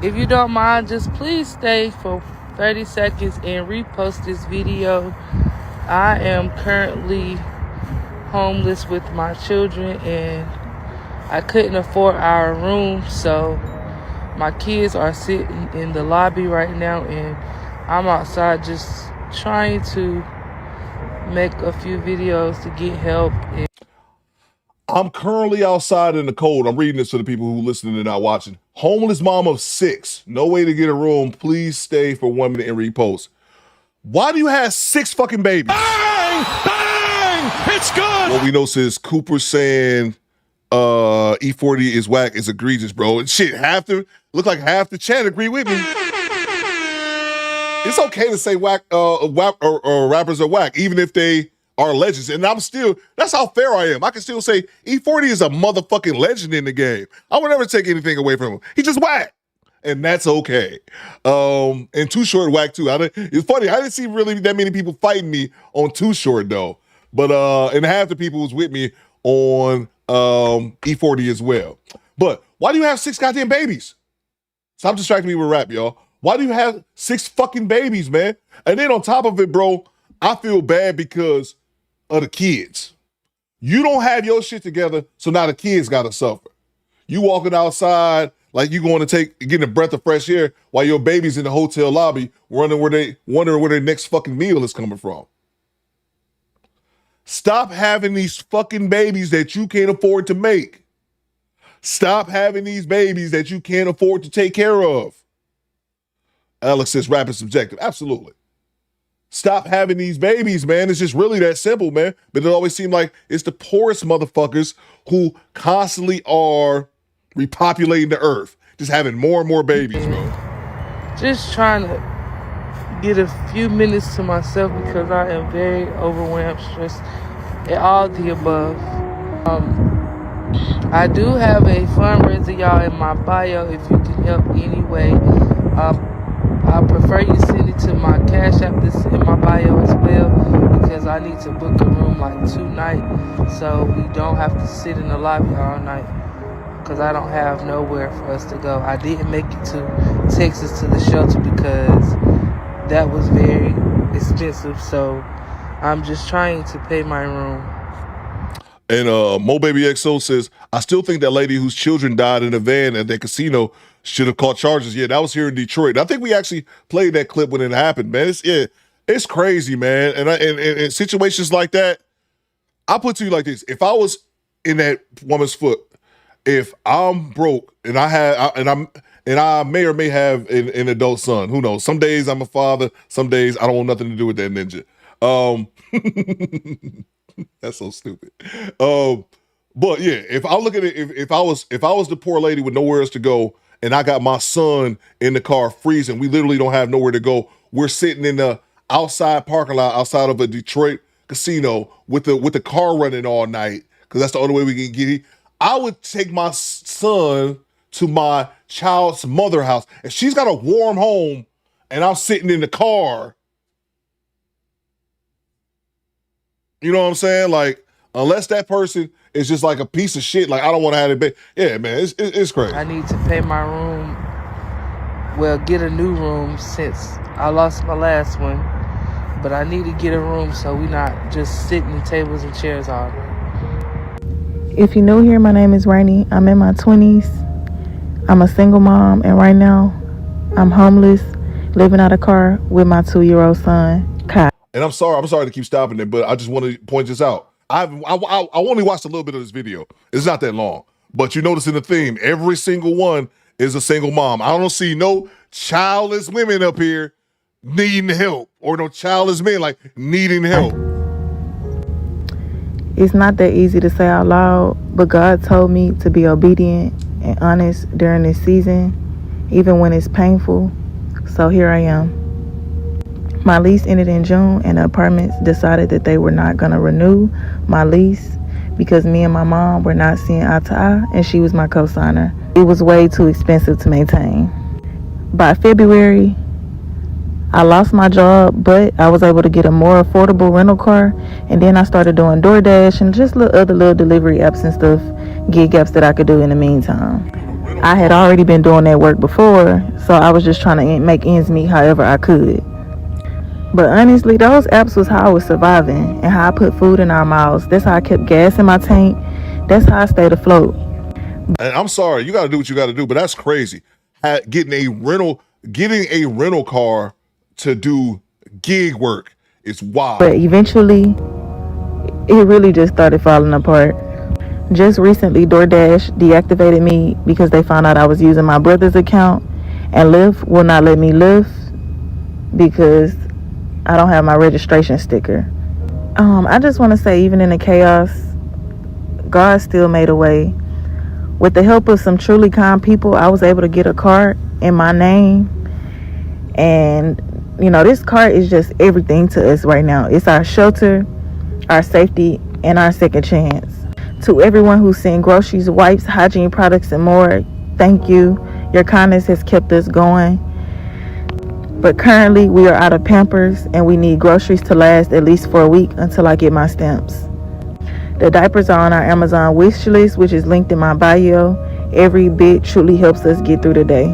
If you don't mind, just please stay for 30 seconds and repost this video. I am currently homeless with my children, and I couldn't afford our room, so my kids are sitting in the lobby right now, and I'm outside just trying to make a few videos to get help. I'm currently outside in the cold. I'm reading this to the people who listening and not watching. Homeless mom of 6. No way to get a room. Please stay for 1 minute and repost. Why do you have 6 fucking babies? Bang! Bang! It's good! What we know says Cooper saying E40 is whack is egregious, bro. And shit, half the chat agree with me. It's okay to say whack or rappers are whack, even if they are legends. And that's how fair I am. I can still say E40 is a motherfucking legend in the game. I would never take anything away from him. He just whack. And that's okay. And Too Short whack too. It's funny, I didn't see really that many people fighting me on Too Short though. But and half the people was with me on E40 as well. But why do you have 6 goddamn babies? Stop distracting me with rap, y'all. Why do you have 6 fucking babies, man? And then on top of it, bro, I feel bad because of the kids. You don't have your shit together, so now the kids gotta suffer. You walking outside like you going to getting a breath of fresh air while your baby's in the hotel lobby wondering where their next fucking meal is coming from. Stop having these fucking babies that you can't afford to make. Stop having these babies that you can't afford to take care of. Alex says rap is subjective. Absolutely. Stop having these babies, man. It's just really that simple, man. But it always seems like it's the poorest motherfuckers who constantly are repopulating the earth, just having more and more babies, bro. Just trying to get a few minutes to myself because I am very overwhelmed, stressed, and all the above. I do have a fundraiser, y'all, in my bio if you can help anyway. I prefer you send it to my Cash App that's in my bio as well, because I need to book a room like tonight so we don't have to sit in the lobby all night, because I don't have nowhere for us to go. I didn't make it to Texas to the shelter because that was very expensive, so I'm just trying to pay my room. And Mo Baby XO says, I still think that lady whose children died in a van at that casino should have caught charges. Yeah, that was here in Detroit. I think we actually played that clip when it happened, man. It's crazy, man. And in situations like that, I put to you like this: if I was in that woman's foot, if I'm broke and I may or may have an adult son, who knows? Some days I'm a father, some days I don't want nothing to do with that ninja. That's so stupid. But yeah, if I look at it, if I was the poor lady with nowhere else to go, and I got my son in the car freezing, we literally don't have nowhere to go. We're sitting in the outside parking lot outside of a Detroit casino with the car running all night because that's the only way we can get it. I would take my son to my child's mother house, and she's got a warm home, and I'm sitting in the car. You know what I'm saying? Like, unless that person is just like a piece of shit, like I don't want to have it back. Yeah, man, it's crazy. I need to pay my room. Well, get a new room since I lost my last one. But I need to get a room so we not just sitting in tables and chairs all day. If you're new here, my name is Rainey. I'm in my 20s. I'm a single mom, and right now I'm homeless, living out of a car with my 2-year-old son, Kai. And I'm sorry to keep stopping it, but I just want to point this out. I only watched a little bit of this video. It's not that long, but you notice in the theme, every single one is a single mom. I don't see no childless women up here needing help, or no childless men like needing help. It's not that easy to say out loud, but God told me to be obedient and honest during this season, even when it's painful. So here I am. My lease ended in June, and the apartments decided that they were not going to renew my lease because me and my mom were not seeing eye to eye, and she was my co-signer. It was way too expensive to maintain. By February, I lost my job, but I was able to get a more affordable rental car, and then I started doing DoorDash and just other little delivery apps and stuff, gig apps that I could do in the meantime. I had already been doing that work before, so I was just trying to make ends meet however I could. But honestly, those apps was how I was surviving and how I put food in our mouths. That's how I kept gas in my tank. That's how I stayed afloat. And I'm sorry, you got to do what you got to do, but that's crazy. Getting a rental car to do gig work is wild. But eventually, it really just started falling apart. Just recently, DoorDash deactivated me because they found out I was using my brother's account, and Lyft will not let me Lyft because I don't have my registration sticker. I just want to say, even in the chaos, God still made a way. With the help of some truly kind people, I was able to get a card in my name. And, you know, this card is just everything to us right now. It's our shelter, our safety, and our second chance. To everyone who sent groceries, wipes, hygiene products, and more, thank you. Your kindness has kept us going. But currently, we are out of Pampers, and we need groceries to last at least for a week until I get my stamps. The diapers are on our Amazon wish list, which is linked in my bio. Every bit truly helps us get through the day.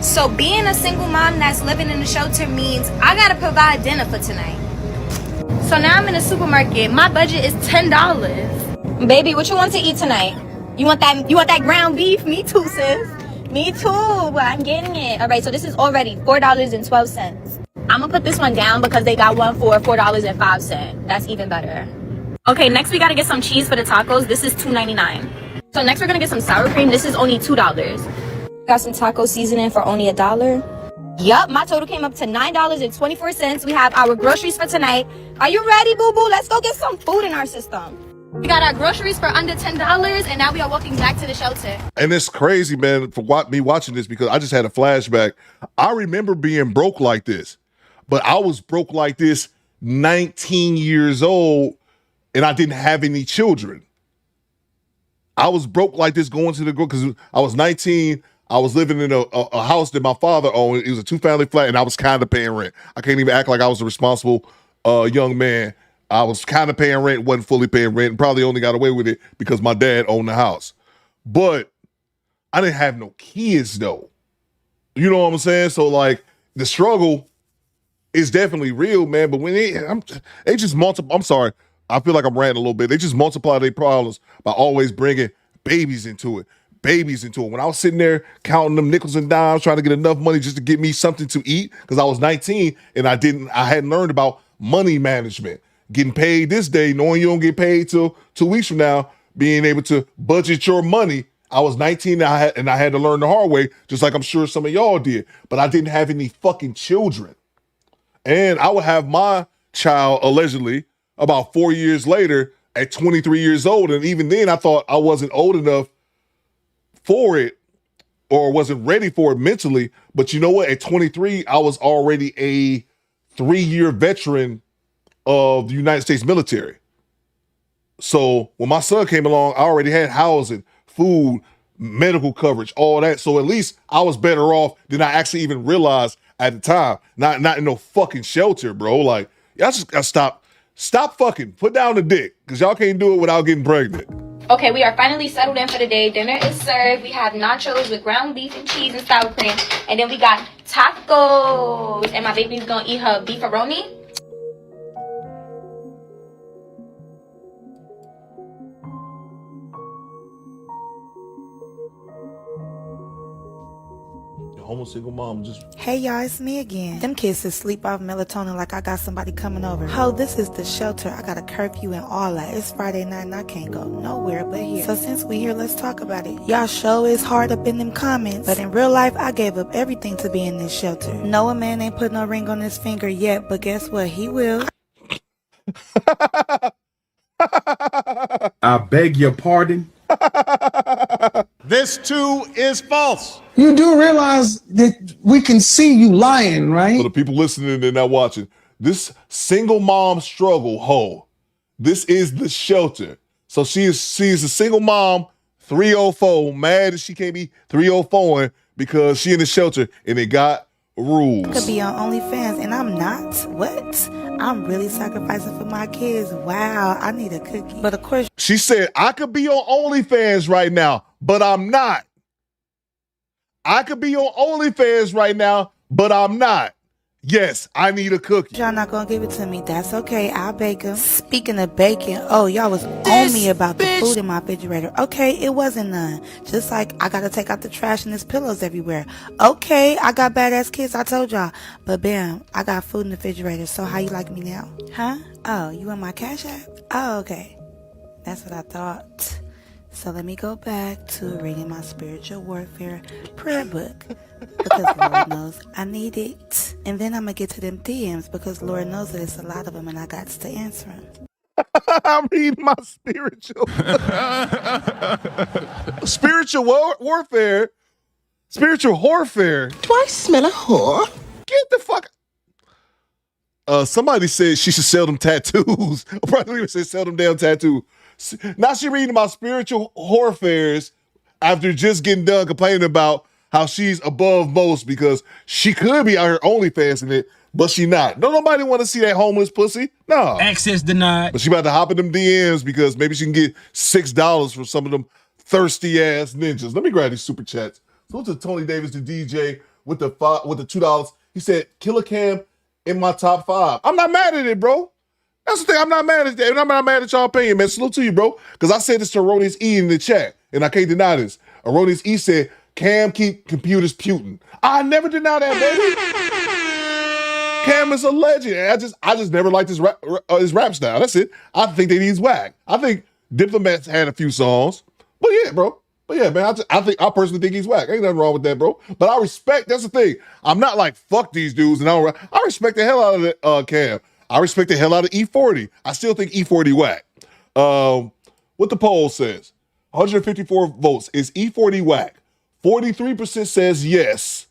So being a single mom that's living in the shelter means I gotta provide dinner for tonight. So now I'm in the supermarket. My budget is $10. Baby, what you want to eat tonight? You want that ground beef? Me too, sis. Me too, but I'm getting it. All right, so this is already $4.12. I'm gonna put this one down because they got one for $4.05. That's even better. Okay, next we gotta get some cheese for the tacos. This is $2.99. So next we're gonna get some sour cream. This is only $2. Got some taco seasoning for only $1. Yup, my total came up to $9.24. We have our groceries for tonight. Are you ready, boo-boo? Let's go get some food in our system. We got our groceries for under $10, and now we are walking back to the shelter. And it's crazy, man, for me watching this because I just had a flashback. I remember being broke like this, but I was broke like this 19 years old, and I didn't have any children. I was broke like this going to the grocery because I was 19. I was living in a house that my father owned. It was a 2-family flat, and I was kind of paying rent. I can't even act like I was a responsible young man. I was kind of paying rent, wasn't fully paying rent, and probably only got away with it because my dad owned the house. But I didn't have no kids, though. You know what I'm saying? So, like, the struggle is definitely real, man. But when they just multiply, I'm sorry, I feel like I'm ranting a little bit. They just multiply their problems by always bringing babies into it. babies into it. When I was sitting there counting them nickels and dimes, trying to get enough money just to get me something to eat, because I was 19 and I hadn't learned about money management. Getting paid this day, knowing you don't get paid till 2 weeks from now, being able to budget your money. I was 19 and I had to learn the hard way, just like I'm sure some of y'all did. But I didn't have any fucking children. And I would have my child allegedly about 4 years later at 23 years old. And even then I thought I wasn't old enough for it or wasn't ready for it mentally. But you know what? At 23, I was already a 3-year veteran of the United States military. So when my son came along, I already had housing, food, medical coverage, all that. So at least I was better off than I actually even realized at the time. Not in no fucking shelter, bro. Like, y'all just gotta stop fucking. Put down the dick, because y'all can't do it without getting pregnant. Okay, we are finally settled in for the day. Dinner is served. We have nachos with ground beef and cheese and sour cream. And then we got tacos. And my baby's gonna eat her beefaroni. Homeless single mom just... Hey y'all, it's me again. Them kids is sleep off melatonin like I got somebody coming over. Ho, this is the shelter. I got a curfew and all that. It's Friday night and I can't go nowhere but here. So since we here, let's talk about it. Y'all show is hard up in them comments, but in real life, I gave up everything to be in this shelter. No, a man ain't put no ring on his finger yet, but guess what? He will. I beg your pardon? This too is false. You do realize that we can see you lying, right? For the people listening and not watching, this single mom struggle, this is the shelter. So she's a single mom, 304, mad that she can't be 304 because she in the shelter and they got rules. I could be on OnlyFans and I'm not. What? I'm really sacrificing for my kids. Wow, I need a cookie. But of course, she said, I could be on OnlyFans right now, but I'm not. I could be on OnlyFans right now, but I'm not. Yes, I need a cookie. Y'all not gonna give it to me. That's okay. I'll bake them. Speaking of baking, oh, y'all was on me about the food in my refrigerator. Okay, it wasn't none. Just like I gotta take out the trash and there's pillows everywhere. Okay, I got badass kids, I told y'all. But bam, I got food in the refrigerator. So how you like me now? Huh? Oh, you want my Cash App? Oh, okay. That's what I thought. So let me go back to reading my spiritual warfare prayer book, because Lord knows I need it. And then I'm going to get to them DMs, because Lord knows that it's a lot of them and I got to answer them. I'm reading my spiritual warfare. Spiritual warfare. Do I smell a whore? Get the fuck. Somebody said she should sell them tattoos. Probably even said sell them damn tattoos. Now she reading my spiritual warfares after just getting done complaining about how she's above most because she could be out here OnlyFans in it, but she not. Don't nobody want to see that homeless pussy. No. Access denied. But she about to hop in them DMs because maybe she can get $6 from some of them thirsty ass ninjas. Let me grab these super chats. So to Tony Davis, the DJ, with the $2. He said, Killer Cam in my top 5. I'm not mad at it, bro. That's the thing. I'm not mad at that. I'm not mad at y'all opinion, man. Salute to you, bro. Because I said this to Erroneous E in the chat, and I can't deny this. Erroneous E said, Cam keep computers putin'. I never deny that, baby. Cam is a legend. And I just never liked his rap style. That's it. I think that he's whack. I think Diplomats had a few songs. But yeah, bro. But yeah, man, I personally think he's whack. Ain't nothing wrong with that, bro. But I respect, that's the thing. I'm not like, fuck these dudes. And I respect the hell out of Cam. I respect the hell out of E40. I still think E40 whack. What the poll says, 154 votes. Is E40 whack? 43% says yes.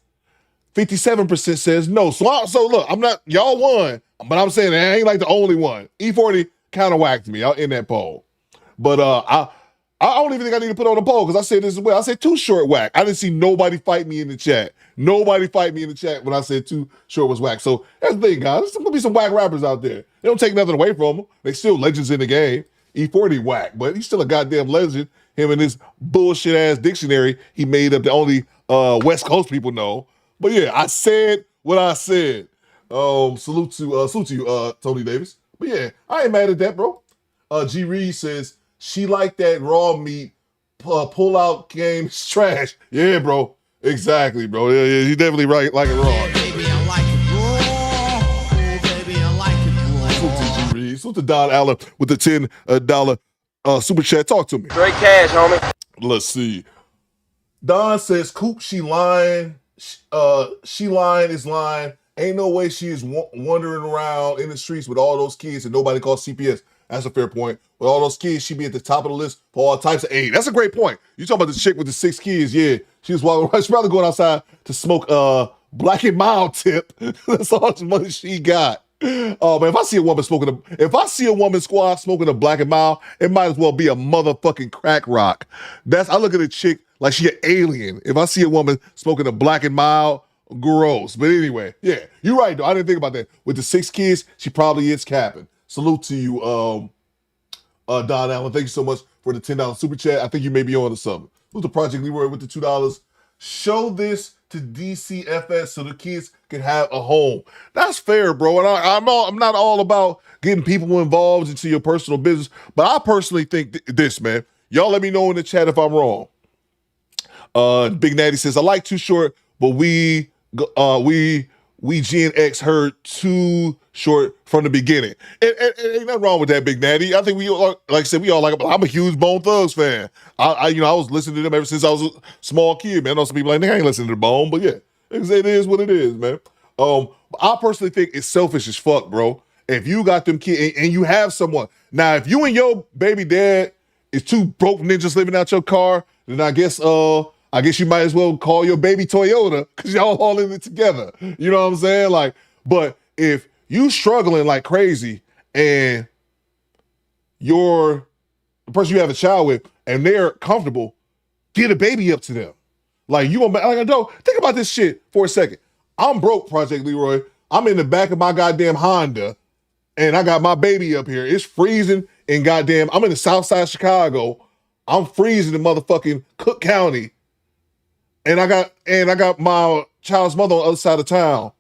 57% says no. So look, I'm not, y'all won, but I'm saying I ain't like the only one. E40 kind of whacked me out in that poll. But I don't even think I need to put on a poll because I said this as well. I said Too Short whack. I didn't see nobody fight me in the chat. Nobody fight me in the chat when I said Too Short was whack. So that's the thing, guys. There's going to be some whack rappers out there. They don't take nothing away from them. They still legends in the game. E40 whack, but he's still a goddamn legend. Him and his bullshit ass dictionary he made up the only West Coast people know. But yeah, I said what I said. Salute to you, Tony Davis. But yeah, I ain't mad at that, bro. G Reed says she like that raw meat pull-out game is trash. Yeah, bro. Exactly, bro. Yeah, he definitely right, like it wrong. Baby, I like it raw. Oh, baby, I like it raw. Salute to G Reed. Salute to Don Allen with the $10 super chat. Talk to me. Straight cash, homie. Let's see. Don says, Coop, she lying. She lying is lying. Ain't no way she is wandering around in the streets with all those kids and nobody calls CPS. That's a fair point. With all those kids, she'd be at the top of the list for all types of aid. That's a great point. You talking about the chick with the 6 kids? Yeah, she's probably going outside to smoke Black and Mild tip. That's all the money she got. Oh man, if I see a woman squad smoking a Black and Mild, it might as well be a motherfucking crack rock. I look at a chick like she an alien. If I see a woman smoking a Black and Mild, gross. But anyway, yeah, you're right though. I didn't think about that. With the 6 kids, she probably is capping. Salute to you, Don Allen. Thank you so much for the $10 super chat. I think you may be on to something. Who's the Project Leroy with the $2? Show this to DCFS so the kids can have a home. That's fair, bro. And I'm not all about getting people involved into your personal business, but I personally think this, man. Y'all let me know in the chat if I'm wrong. Big Natty says, I like Too Short, but we Gen X heard Too Short from the beginning. And ain't nothing wrong with that, Big Natty. I think we all, like I said, we all like. I'm a huge Bone Thugs fan. I was listening to them ever since I was a small kid, man. I know some people like, I ain't listening to Bone, but yeah, it is what it is, man. I personally think it's selfish as fuck, bro. If you got them kids and you have someone now, if you and your baby dad is 2 broke ninjas living out your car, then I guess you might as well call your baby Toyota because y'all all in it together. You know what I'm saying? Like, but if you struggling like crazy and the person you have a child with and they're comfortable, get a baby up to them. Like you gonna like I don't think about this shit for a second. I'm broke, Project Leroy. I'm in the back of my goddamn Honda and I got my baby up here. It's freezing and goddamn, I'm in the south side of Chicago. I'm freezing in motherfucking Cook County. And I got my child's mother on the other side of town.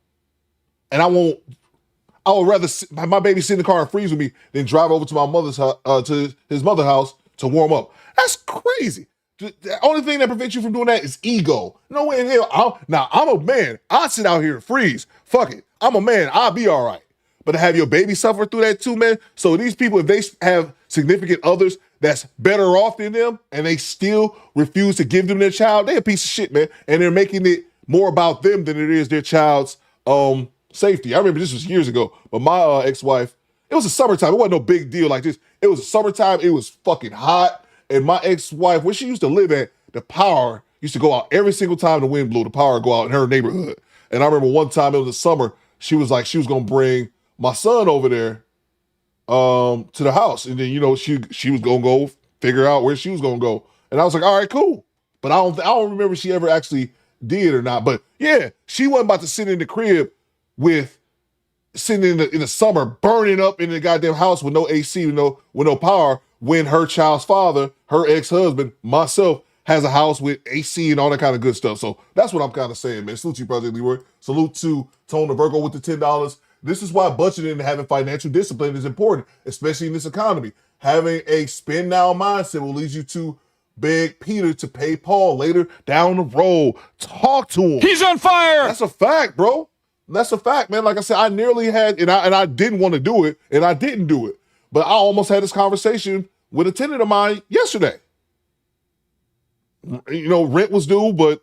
And I would rather my baby sit in the car and freeze with me than drive over to my mother's house, to his mother's house to warm up. That's crazy. The only thing that prevents you from doing that is ego. No way in hell. I'm a man. I sit out here and freeze. Fuck it. I'm a man. I'll be all right. But to have your baby suffer through that too, man. So these people, if they have significant others that's better off than them and they still refuse to give them their child, they a piece of shit, man. And they're making it more about them than it is their child's safety. I remember this was years ago, but my ex-wife, it was a summertime. It wasn't no big deal like this. It was a summertime. It was fucking hot. And my ex-wife, where she used to live at, the power used to go out every single time the wind blew. The power would go out in her neighborhood. And I remember one time, it was the summer, she was like, she was going to bring my son over there to the house. And then, she was going to go figure out where she was going to go. And I was like, all right, cool. But I don't remember if she ever actually did or not. But yeah, she wasn't about to sit in the crib sitting in the summer, burning up in the goddamn house with no AC, with no power, when her child's father, her ex-husband, myself, has a house with AC and all that kind of good stuff. So that's what I'm kind of saying, man. Salute to you, Project Leroy. Salute to Tone the Virgo with the $10. This is why budgeting and having financial discipline is important, especially in this economy. Having a spend now mindset will lead you to beg Peter to pay Paul later down the road. Talk to him. He's on fire. That's a fact, bro. That's a fact, man. Like I said, I nearly had, and I didn't want to do it, and I didn't do it. But I almost had this conversation with a tenant of mine yesterday. Rent was due, but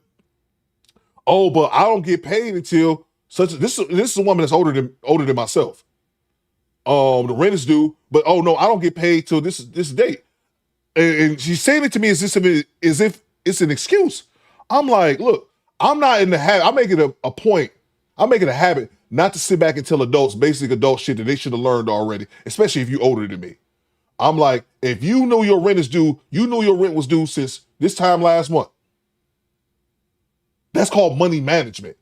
I don't get paid until this is a woman that's older than myself. The rent is due, but I don't get paid till this date. And she's saying it to me as if it's an excuse. I'm like, look, I'm not in the habit. I make it a point. I make it a habit not to sit back and tell adults basic adult shit that they should have learned already, especially if you're older than me. I'm like, if you know your rent is due, you knew your rent was due since this time last month. That's called money management.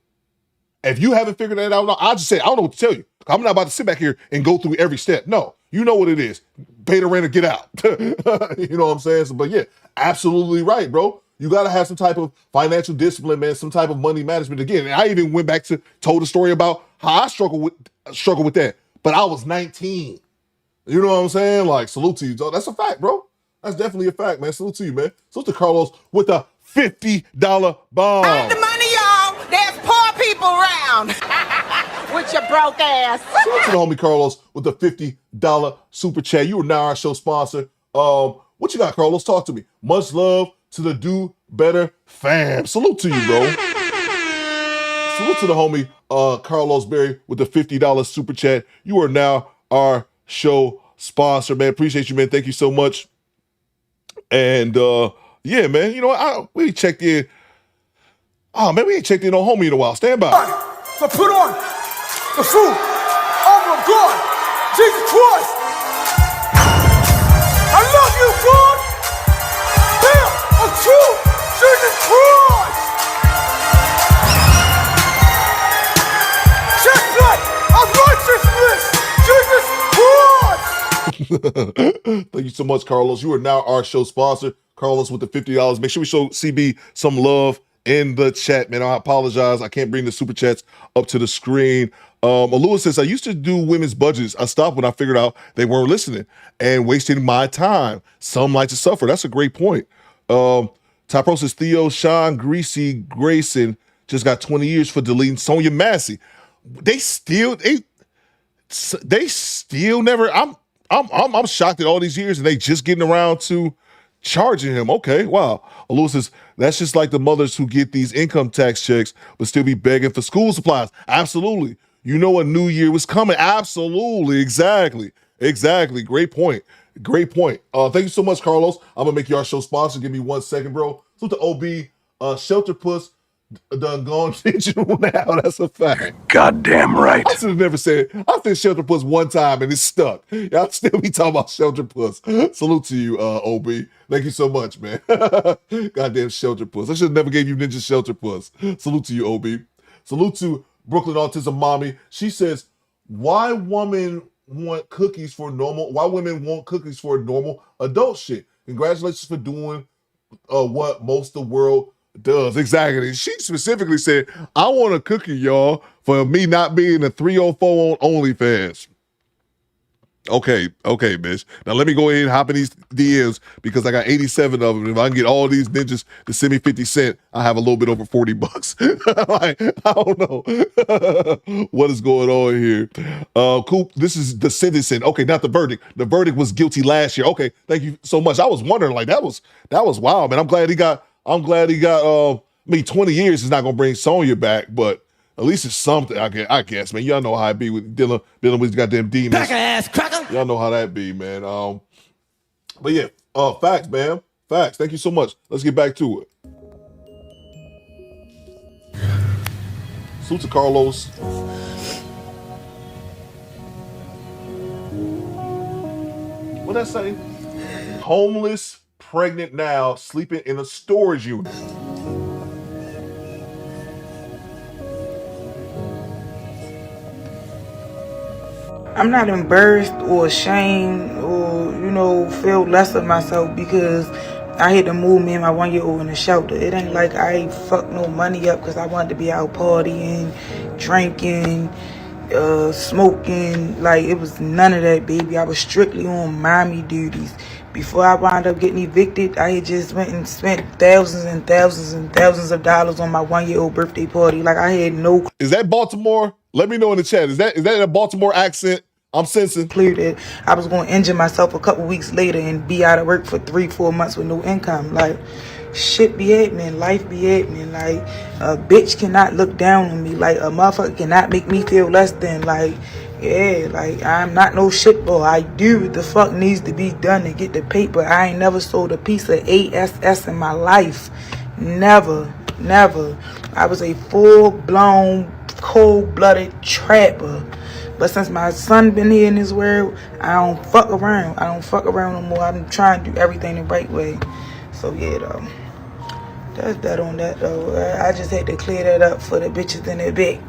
If you haven't figured that out, I just say, I don't know what to tell you. I'm not about to sit back here and go through every step. No, you know what it is. Pay the rent or get out. You know what I'm saying? So, but yeah, absolutely right, bro. You got to have some type of financial discipline, man, some type of money management. Again, and I even went back told a story about how I struggle with that. But I was 19. You know what I'm saying? Like, salute to you. That's a fact, bro. That's definitely a fact, man. Salute to you, man. Salute to Carlos with a $50 bomb. Have the money, y'all. There's poor people around. With your broke ass. Salute to the homie Carlos with the $50 super chat. You are now our show sponsor. What you got, Carlos? Talk to me. Much love to the Do Better fam. Salute to you, bro. Salute to the homie Carlos Berry with the $50 super chat. You are now our show sponsor, man. Appreciate you, man. Thank you so much. And yeah, man, you know, we checked in. Oh, man, we ain't checked in on homie in a while. Stand by. So put on the food. Oh my God, Jesus Christ. I love you, God. Damn, a true Jesus Christ. Thank you so much, Carlos. You are now our show sponsor. Carlos with the $50. Make sure we show CB some love in the chat, man. I apologize. I can't bring the super chats up to the screen. Lewis says, I used to do women's budgets. I stopped when I figured out they weren't listening and wasting my time. Some like to suffer. That's a great point. Typro says, Theo, Sean, Greasy, Grayson just got 20 years for deleting Sonya Massey. They still never. I'm shocked at all these years and they just getting around to charging him. Okay, wow. Lewis says, that's just like the mothers who get these income tax checks but still be begging for school supplies. Absolutely. You know a new year was coming. Absolutely. Exactly. Great point. Thank you so much, Carlos. I'm gonna make you our show sponsor. Give me 1 second, bro. So the OB, Shelter Puss done gone digital now. That's a fact. Goddamn right. I should have never said it. I said Shelter Puss one time and it's stuck. Y'all still be talking about Shelter Puss. Salute to you, OB. Thank you so much, man. Goddamn Shelter Puss. I should have never gave you Ninja Shelter Puss. Salute to you, OB. Salute to Brooklyn Autism Mommy. She says, why women want cookies for normal? Why women want cookies for normal adult shit? Congratulations for doing what most of the world does. Exactly. She specifically said, I want a cookie, y'all, for me not being a 304 on OnlyFans. Okay, bitch. Now let me go ahead and hop in these DMs because I got 87 of them. If I can get all these ninjas to send me 50 cents, I have a little bit over $40. Like, I don't know what is going on here. Coop, this is the sentencing. Okay, not the verdict. The verdict was guilty last year. Okay, thank you so much. I was wondering, like, that was wild, man. I'm glad he got 20 years is not gonna bring Sonya back, but at least it's something, I guess, man. Y'all know how it be with dealing with these goddamn demons. Pack ass cracker. Y'all know how that be, man. But yeah, facts, man. Facts. Thank you so much. Let's get back to it. Salute to Carlos. What that say? Homeless, pregnant now, sleeping in a storage unit. I'm not embarrassed or ashamed or, feel less of myself because I had to move me and my 1-year-old in the shelter. It ain't like I fucked no money up because I wanted to be out partying, drinking, smoking. Like, it was none of that, baby. I was strictly on mommy duties. Before I wound up getting evicted, I had just went and spent thousands and thousands and thousands of dollars on my 1-year-old birthday party. Like, I had no... Is that Baltimore? Let me know in the chat. Is that a Baltimore accent? I'm sensing. Clear that I was going to injure myself a couple weeks later and be out of work for 3-4 months with no income. Like, shit be happening. Life be happening. Like, a bitch cannot look down on me. Like, a motherfucker cannot make me feel less than. Like, yeah, like, I'm not no shit boy. I do what the fuck needs to be done to get the paper. I ain't never sold a piece of ASS in my life. Never. I was a full-blown, cold-blooded trapper. But since my son been here in this world, I don't fuck around. I don't fuck around no more. I'm trying to do everything the right way. So yeah, though. That's that on that, though. I just had to clear that up for the bitches in the back.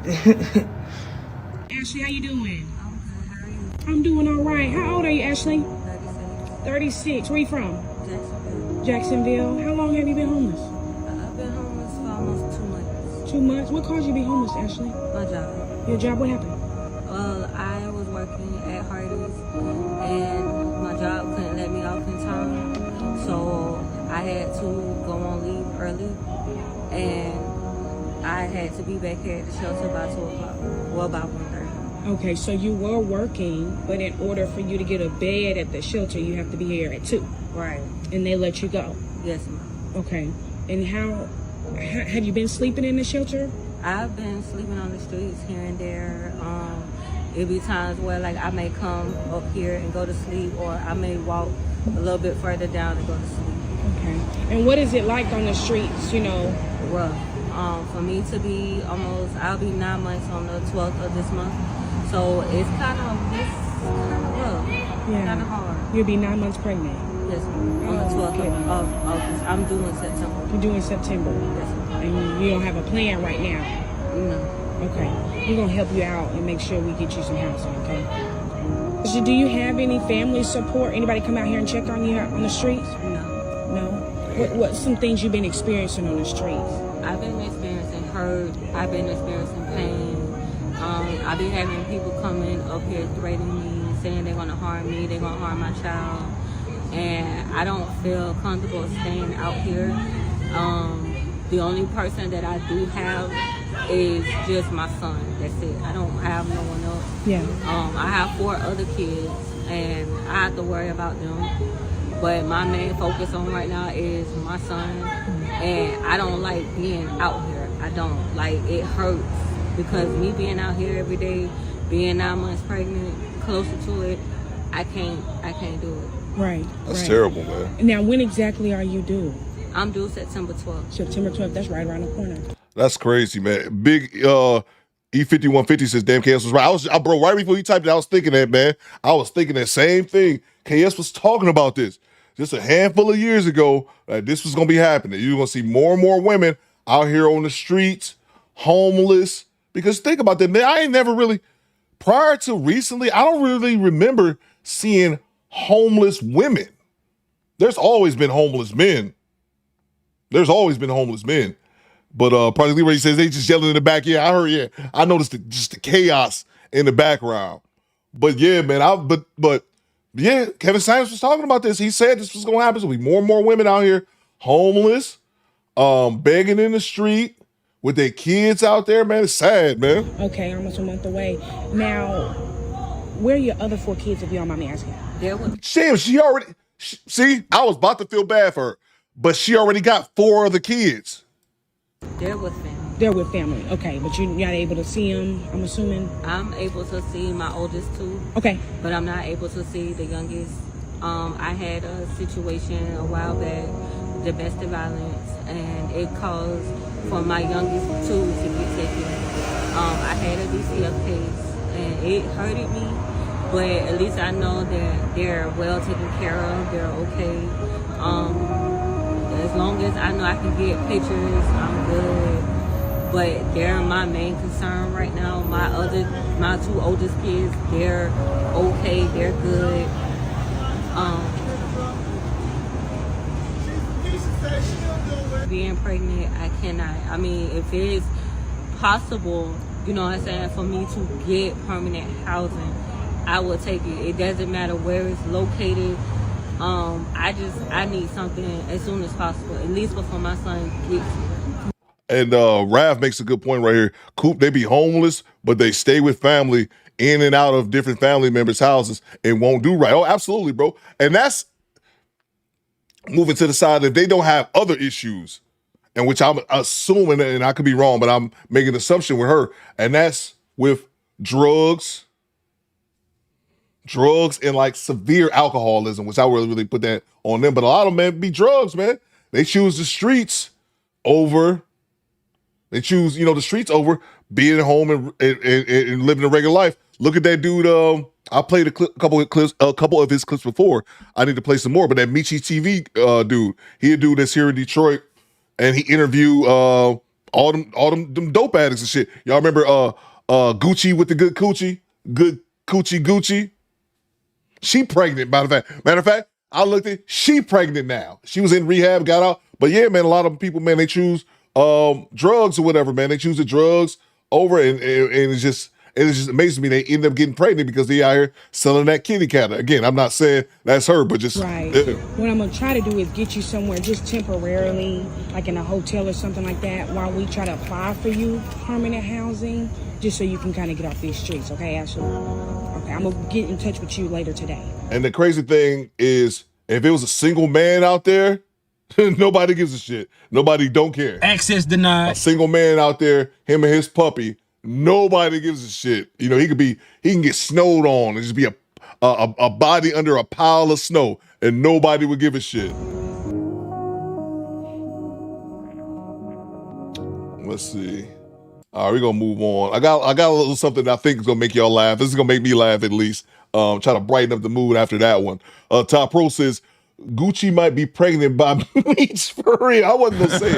Ashley, how you doing? I'm doing all right. How old are you, Ashley? 36. Where you from? Jacksonville. How long have you been homeless? I've been homeless for almost 2 months. 2 months? What caused you to be homeless, Ashley? My job. Your job? What happened? Well, I was working at Hardee's, and my job couldn't let me off in time. So I had to go on leave early, and I had to be back here at the shelter by 2 o'clock. Well, about 1:30. Okay, so you were working, but in order for you to get a bed at the shelter, you have to be here at 2. Right. And they let you go? Yes, ma'am. Okay. And how have you been sleeping in the shelter? I've been sleeping on the streets here and there. It be times where like I may come up here and go to sleep, or I may walk a little bit further down and go to sleep. Okay. And what is it like on the streets, you know? Rough. For me to be I'll be 9 months on the 12th of this month. So it's kind of rough. Yeah. Kind of hard. You'll be 9 months pregnant? Yes, ma'am. On the 12th of August. I'm due in September. You're due in September? Yes, ma'am. And you don't have a plan right now? No. Okay. We're going to help you out and make sure we get you some housing, okay? So do you have any family support? Anybody come out here and check on you on the streets? No. No? What's some things you've been experiencing on the streets? I've been experiencing hurt. I've been experiencing pain. I've been having people coming up here threatening me, saying they're going to harm me, they're going to harm my child. And I don't feel comfortable staying out here. The only person that I do have is just my son. That's it. I don't have no one else. Yeah. I have 4 other kids, and I have to worry about them. But my main focus on right now is my son. And I don't like being out here. I don't. Like, it hurts. Because me being out here every day, being 9 months pregnant, closer to it, I can't do it. Right. That's right. terrible, man. Now, when exactly are you due? I'm due September 12th. September 12th. That's right around the corner. That's crazy, man. Big E5150 says, damn, KS was right. Bro, right before you typed it, I was thinking that, man. I was thinking that same thing. KS was talking about this just a handful of years ago, that this was going to be happening. You're going to see more and more women out here on the streets, homeless. Because think about that, man. I ain't never really, prior to recently, I don't really remember seeing homeless women. There's always been homeless men. There's always been homeless men. But Project Leroy says they just yelling in the back. Yeah, I heard, yeah. I noticed just the chaos in the background. But yeah, man, but yeah, Kevin Samuels was talking about this. He said this was gonna happen. So be more and more women out here homeless, begging in the street with their kids out there, man. It's sad, man. Okay, almost a month away. Now, where are your other 4 kids, if you don't mind me asking? Damn, she already, see, I was about to feel bad for her, but she already got 4 other kids. They're with family. They're with family, okay. But you're not able to see them, I'm assuming? I'm able to see my oldest 2. Okay. But I'm not able to see the youngest. I had a situation a while back, domestic violence, and it caused for my youngest 2 to get taken. I had a DCF case, and it hurted me, but at least I know that they're well taken care of, they're okay. As long as I know I can get pictures, I'm good. But they're my main concern right now. My 2 oldest kids, they're okay, they're good. Being pregnant, I cannot. I mean, if it's possible, you know what I'm saying, for me to get permanent housing, I will take it. It doesn't matter where it's located. I need something as soon as possible, at least before my son gets here. And Rav makes a good point right here. Coop, they be homeless, but they stay with family in and out of different family members' houses and won't do right. Oh, absolutely, bro. And that's moving to the side if they don't have other issues, and which I'm assuming, and I could be wrong, but I'm making an assumption with her, and that's with drugs and like severe alcoholism, which I would really put that on them. But a lot of them be drugs, man. They choose the streets over. They choose, the streets over being at home and living a regular life. Look at that dude. I played a couple of his clips before. I need to play some more. But that Michi TV dude, he a dude that's here in Detroit, and he interviewed all them dope addicts and shit. Y'all remember Gucci with the good coochie, Gucci? She pregnant. Matter of fact, I looked at, she pregnant now. She was in rehab, got out. But yeah, man, a lot of people, man, they choose drugs or whatever, man. They choose the drugs over, and it's just, And it's just amazing to me they end up getting pregnant because they out here selling that kitty cat. Again, I'm not saying that's her, but just right. What I'm gonna try to do is get you somewhere just temporarily, like in a hotel or something like that, while we try to apply for you permanent housing, just so you can kind of get off these streets. Okay, Ashley? Okay, I'm gonna get in touch with you later today. And the crazy thing is, if it was a single man out there, nobody gives a shit. Nobody don't care. Access denied. A single man out there, him and his puppy, nobody gives a shit. You know, he can get snowed on and just be a body under a pile of snow, and nobody would give a shit. Let's see. All right, we're gonna move on. I got a little something that I think is gonna make y'all laugh. This is gonna make me laugh at least. Try to brighten up the mood after that one. Top Pro says Gucci might be pregnant by Meech for real. I wasn't gonna say it.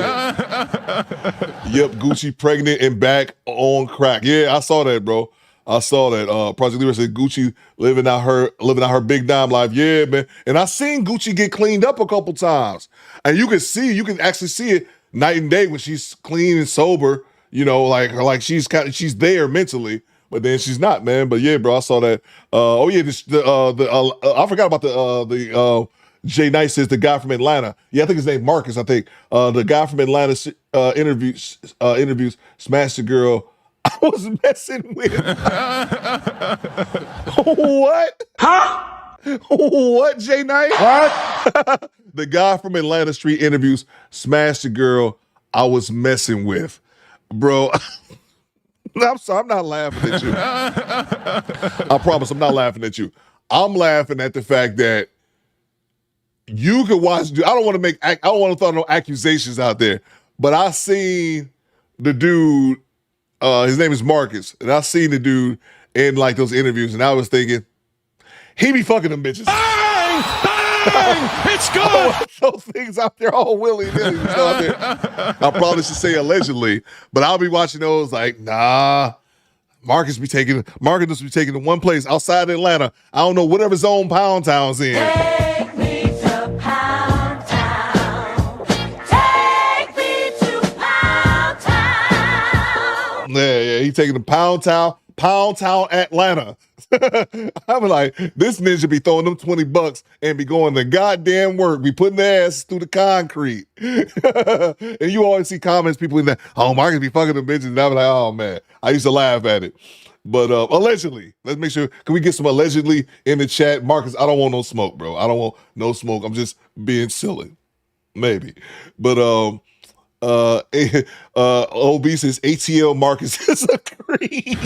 Yep, Gucci pregnant and back on crack. Yeah, I saw that, bro. I saw that. Project Leader said Gucci living out her big dime life. Yeah, man. And I seen Gucci get cleaned up a couple times, and you can actually see it night and day when she's clean and sober. You know, like she's there mentally, but then she's not, man. But yeah, bro, I saw that. Oh yeah, I forgot about the Jay Knight says the guy from Atlanta. Yeah, I think his name Marcus. I think the guy from Atlanta interviews smashed the girl I was messing with. What? Huh? What, Jay Knight? What? The guy from Atlanta Street interviews smashed the girl I was messing with. Bro, I'm sorry, I'm not laughing at you. I promise I'm not laughing at you. I'm laughing at the fact that you could watch. I don't want to throw no accusations out there, but I seen the dude. His name is Marcus, and I seen the dude in like those interviews, and I was thinking he be fucking them bitches. Bang! Bang! It's good. Those things out there all willy-nilly. I probably should say allegedly, but I'll be watching those like, nah. Marcus must be taking to one place outside Atlanta. I don't know, whatever zone Pound Town's in. Take me to Pound Town. Take me to Pound Town. Yeah, he taking to Pound Town, Atlanta. I'm like, this ninja be throwing them $20 and be going to goddamn work, be putting their ass through the concrete. And you always see comments, people in there, oh, Marcus be fucking them bitches. And I'm like, oh man, I used to laugh at it. But allegedly, let's make sure, can we get some allegedly in the chat? Marcus, I don't want no smoke, bro. I don't want no smoke. I'm just being silly. Maybe. But OB says ATL Marcus is a creep.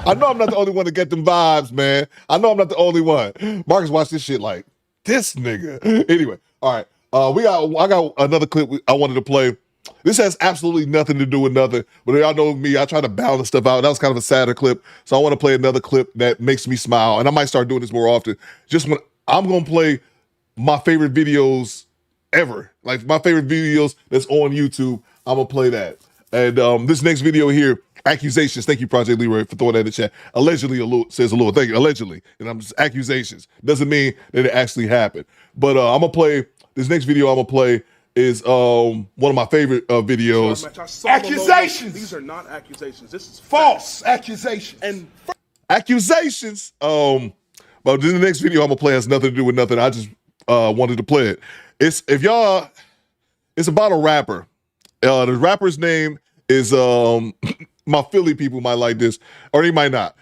I know I'm not the only one to get them vibes, man. I know I'm not the only one. Marcus watched this shit like, this nigga. Anyway, all right. I got another clip I wanted to play. This has absolutely nothing to do with nothing, but y'all know me, I try to balance stuff out. That was kind of a sadder clip, so I want to play another clip that makes me smile, and I might start doing this more often. Just when I'm going to play my favorite videos ever, like my favorite videos that's on YouTube, I'm going to play that. And this next video here, accusations. Thank you, Project Leroy, for throwing that in the chat. Allegedly, says a little. Thank you. Allegedly. And I'm just accusations. Doesn't mean that it actually happened. But I'm going to play, this next video I'm going to play is one of my favorute videos. Accusations. These are not accusations. This is false accusations. And accusations. But then the next video I'm gonna play has nothing to do with nothing. I just wanted to play it. It's about a rapper. The rapper's name is my Philly people might like this, or they might not.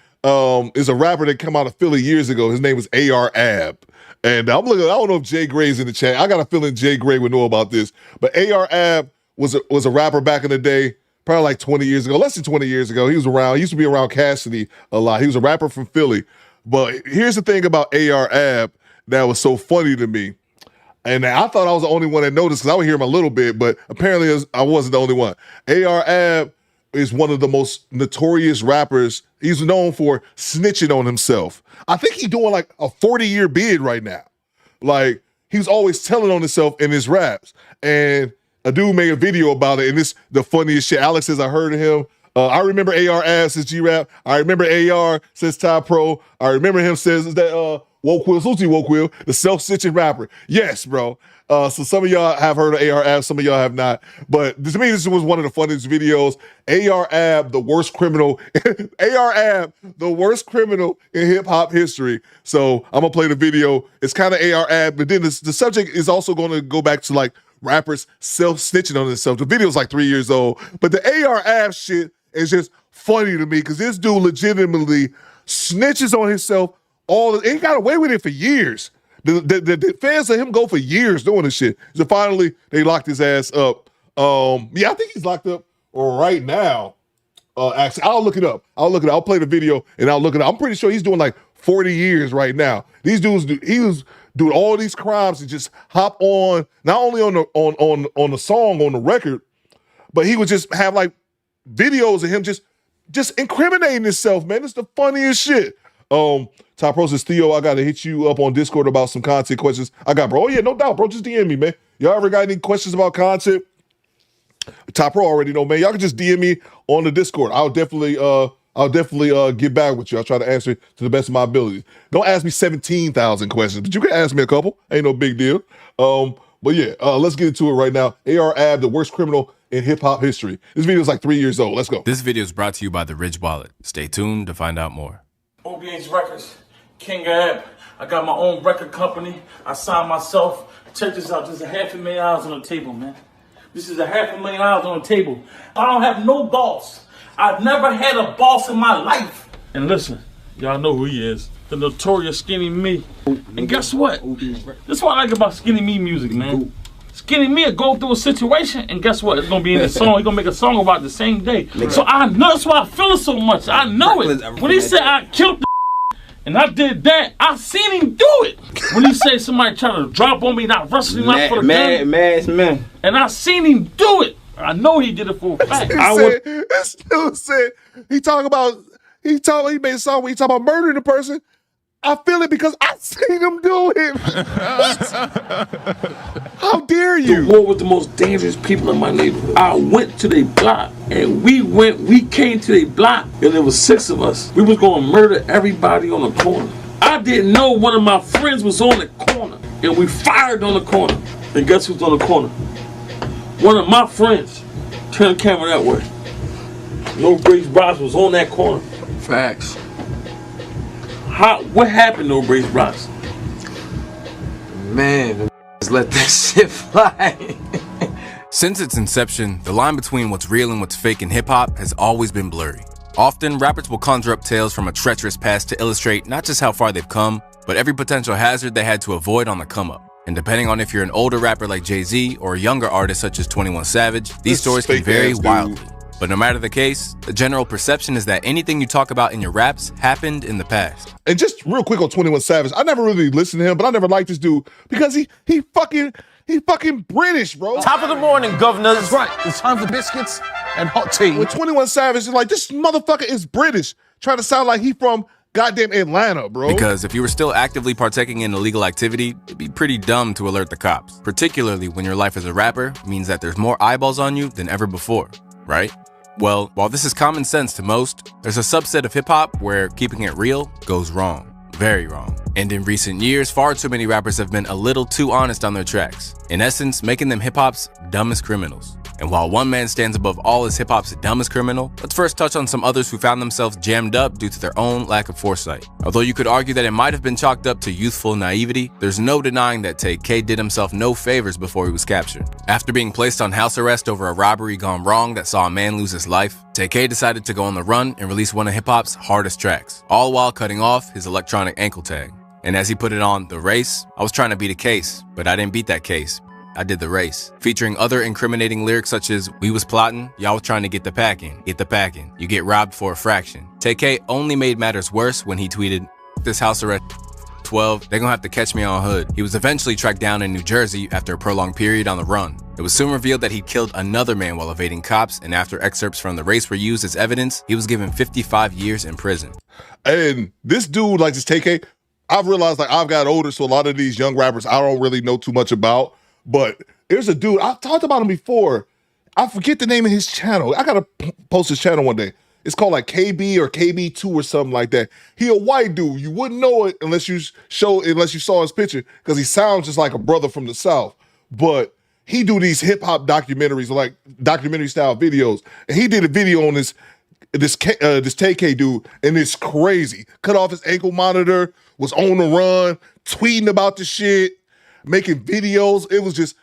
Is a rapper that came out of Philly years ago. His name was AR-Ab. And I'm looking, I don't know if Jay Gray's in the chat. I got a feeling Jay Gray would know about this. But AR-Ab was a rapper back in the day, probably like 20 years ago, less than 20 years ago. He used to be around Cassidy a lot. He was a rapper from Philly. But here's the thing about AR-Ab that was so funny to me. And I thought I was the only one that noticed because I would hear him a little bit, but apparently I wasn't the only one. AR-Ab is one of the most notorious rappers. He's known for snitching on himself. I think he's doing like a 40-year bid right now. Like, he's always telling on himself in his raps. And a dude made a video about it, and it's the funniest shit. Alex says, I heard of him. I remember AR-Ab says G-Rap. I remember AR says Ty Pro. I remember him says that Wokewill, Susie Wokewill, the self-stitching rapper. Yes, bro. So some of y'all have heard of AR Ab, some of y'all have not. But to me, this was one of the funniest videos. AR Ab, the worst criminal. AR Ab, the worst criminal in hip-hop history. So I'm going to play the video. It's kind of AR Ab, but then the subject is also going to go back to like rappers self-snitching on themselves. The video's like 3 years old. But the AR Ab shit is just funny to me because this dude legitimately snitches on himself. He got away with it for years. The fans let him go for years doing this shit. So finally, they locked his ass up. Yeah, I think he's locked up right now. Actually, I'll look it up. I'll play the video and I'll look it up. I'm pretty sure he's doing like 40 years right now. These dudes, he was doing all these crimes and just hop on, not only on the song, on the record, but he would just have like videos of him just incriminating himself, man. It's the funniest shit. Top Pro says, Theo, I gotta hit you up on Discord about some content questions. I got, bro. Oh, yeah, no doubt, bro. Just DM me, man. Y'all ever got any questions about content? Top Pro already know, man. Y'all can just DM me on the Discord. I'll definitely get back with you. I'll try to answer it to the best of my ability. Don't ask me 17,000 questions, but you can ask me a couple. Ain't no big deal. But yeah, let's get into it right now. AR Ab, the worst criminal in hip-hop history. This video is like 3 years old. Let's go. This video is brought to you by The Ridge Wallet. Stay tuned to find out more. OBH Records, King Ab. I got my own record company. I signed myself. Check this out. There's $500,000 on the table, man. This is $500,000 on the table. I don't have no boss. I've never had a boss in my life. And listen, y'all know who he is. The notorious Skinny Me. And guess what? This is what I like about Skinny Me music, man. Skinny Me will go through a situation, and guess what? It's gonna be in the song. He's gonna make a song about it the same day. So I know that's why I feel it so much. I know it. When he said I killed the and I did that, I seen him do it. When he said somebody trying to drop on me, not wrestling out for the gun, and I seen him do it. I know he did it for a fact. This dude said he made a song where he talk about murdering a person. I feel it because I seen him do it. How dare you? The war was the most dangerous people in my neighborhood. I went to their block and we came to their block and there was 6 of us. We was gonna murder everybody on the corner. I didn't know one of my friends was on the corner and we fired on the corner. And guess who's on the corner? One of my friends. Turn the camera that way. No Grace Bros was on that corner. Facts. What happened to Grace Bros? Man, just let that shit fly. Since its inception, the line between what's real and what's fake in hip-hop has always been blurry. Often, rappers will conjure up tales from a treacherous past to illustrate not just how far they've come, but every potential hazard they had to avoid on the come-up. And depending on if you're an older rapper like Jay-Z or a younger artist such as 21 Savage, these stories can vary wildly. But no matter the case, the general perception is that anything you talk about in your raps happened in the past. And just real quick on 21 Savage, I never really listened to him, but I never liked this dude because he fucking British, bro. Top of the morning, governors. That's right. It's time for biscuits and hot tea. With 21 Savage, is like, this motherfucker is British, trying to sound like he from goddamn Atlanta, bro. Because if you were still actively partaking in illegal activity, it'd be pretty dumb to alert the cops. Particularly when your life as a rapper means that there's more eyeballs on you than ever before, right? Well, while this is common sense to most, there's a subset of hip-hop where keeping it real goes wrong. Very wrong. And in recent years, far too many rappers have been a little too honest on their tracks. In essence, making them hip-hop's dumbest criminals. And while one man stands above all as hip-hop's dumbest criminal, let's first touch on some others who found themselves jammed up due to their own lack of foresight. Although you could argue that it might have been chalked up to youthful naivety, there's no denying that TK did himself no favors before he was captured. After being placed on house arrest over a robbery gone wrong that saw a man lose his life, TK decided to go on the run and release one of hip-hop's hardest tracks, all while cutting off his electronic ankle tag. And as he put it on The Race, I was trying to beat a case, but I didn't beat that case. I did the race, featuring other incriminating lyrics such as, we was plotting, y'all was trying to get the packing, you get robbed for a fraction. TK only made matters worse when he tweeted, this house arrest 12, they gonna have to catch me on hood. He was eventually tracked down in New Jersey after a prolonged period on the run. It was soon revealed that he'd killed another man while evading cops, and after excerpts from The Race were used as evidence, he was given 55 years in prison. And this dude, like this TK, I've realized like I've got older, so a lot of these young rappers I don't really know too much about. But there's a dude, I've talked about him before. I forget the name of his channel. I gotta post his channel one day. It's called like KB or KB2 or something like that. He a white dude. You wouldn't know it unless you saw his picture, because he sounds just like a brother from the South. But he do these hip hop documentaries, like documentary style videos. And he did a video on this TK dude, and it's crazy. Cut off his ankle monitor, was on the run, tweeting about the shit, making videos. It was just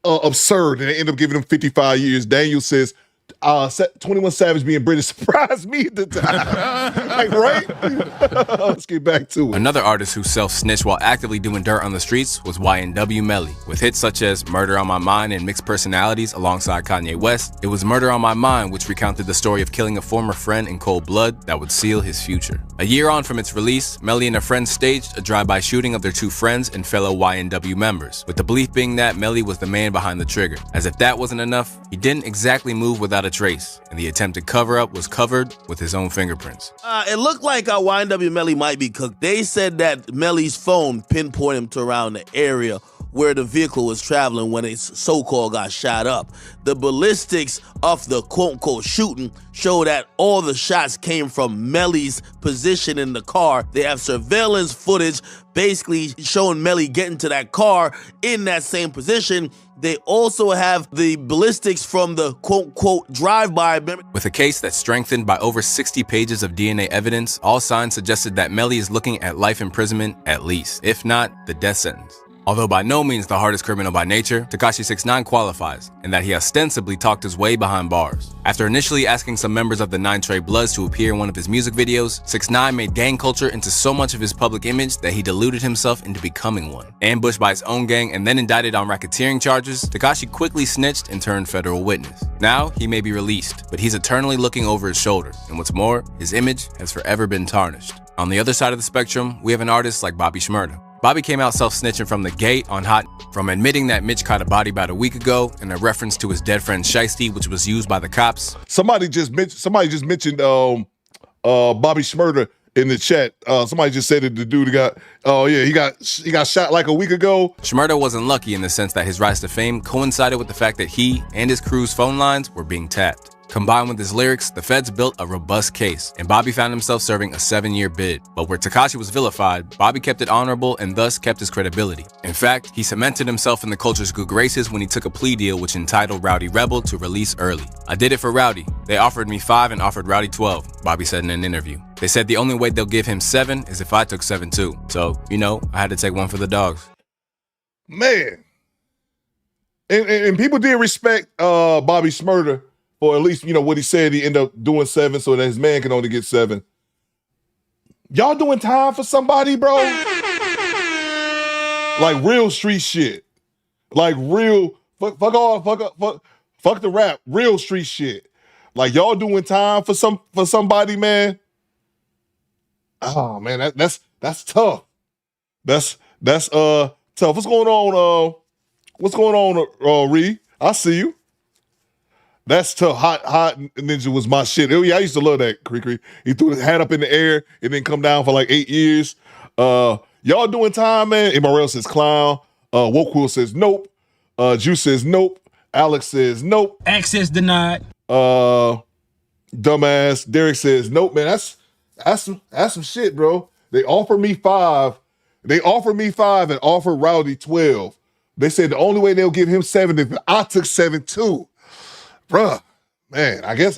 absurd, and they end up giving him 55 years. Daniel says, 21 Savage being British surprised me at the time. Like, right? Let's get back to it. Another artist who self-snitched while actively doing dirt on the streets was YNW Melly. With hits such as Murder on My Mind and Mixed Personalities alongside Kanye West, it was Murder on My Mind which recounted the story of killing a former friend in cold blood that would seal his future. A year on from its release, Melly and a friend staged a drive-by shooting of their two friends and fellow YNW members, with the belief being that Melly was the man behind the trigger. As if that wasn't enough, he didn't exactly move without a trace, and the attempted cover-up was covered with his own fingerprints. It looked like YNW Melly might be cooked. They said that Melly's phone pinpointed him to around the area where the vehicle was traveling when it so-called got shot up. The ballistics of the quote-unquote shooting show that all the shots came from Melly's position in the car. They have surveillance footage basically showing Melly getting to that car in that same position. They also have the ballistics from the quote-unquote drive-by. With a case that's strengthened by over 60 pages of DNA evidence, all signs suggested that Melly is looking at life imprisonment at least, if not the death sentence. Although by no means the hardest criminal by nature, Tekashi 6ix9ine qualifies, in that he ostensibly talked his way behind bars. After initially asking some members of the 9 Trey Bloods to appear in one of his music videos, 6ix9ine made gang culture into so much of his public image that he deluded himself into becoming one. Ambushed by his own gang and then indicted on racketeering charges, Tekashi quickly snitched and turned federal witness. Now, he may be released, but he's eternally looking over his shoulder, and what's more, his image has forever been tarnished. On the other side of the spectrum, we have an artist like Bobby Shmurda. Bobby came out self-snitching from the gate on Hot, from admitting that Mitch caught a body about a week ago and a reference to his dead friend Shiesty, which was used by the cops. Somebody just mentioned Bobby Shmurda in the chat. Somebody just said that the dude he got shot like a week ago. Shmurda wasn't lucky in the sense that his rise to fame coincided with the fact that he and his crew's phone lines were being tapped. Combined with his lyrics, the feds built a robust case, and Bobby found himself serving a 7-year bid. But where Tekashi was vilified, Bobby kept it honorable and thus kept his credibility. In fact, he cemented himself in the culture's good graces when he took a plea deal which entitled Rowdy Rebel to release early. "I did it for Rowdy. They offered me 5 and offered Rowdy 12, Bobby said in an interview. They said the only way they'll give him 7 is if I took 7 too. So, I had to take one for the dogs. Man. And people did respect Bobby Shmurda, or at least, what he said. He ended up doing 7 so that his man can only get 7. Y'all doing time for somebody, bro? Like real street shit. Like real, fuck the rap, real street shit. Like y'all doing time for somebody, man. Oh man, that's tough. That's tough. What's going on, Ree? I see you. That's tough. Hot Ninja was my shit. Oh, yeah, I used to love that. He threw his hat up in the air and then come down for like 8 years. Y'all doing time, man. MRL says clown. Wokewill says nope. Juice says nope. Alex says nope. Access denied. Dumbass. Derek says nope, man. That's some shit, bro. They offered me 5. They offered me 5 and offered Rowdy 12. They said the only way they'll give him 7 if I took 7 too. Bruh, man, I guess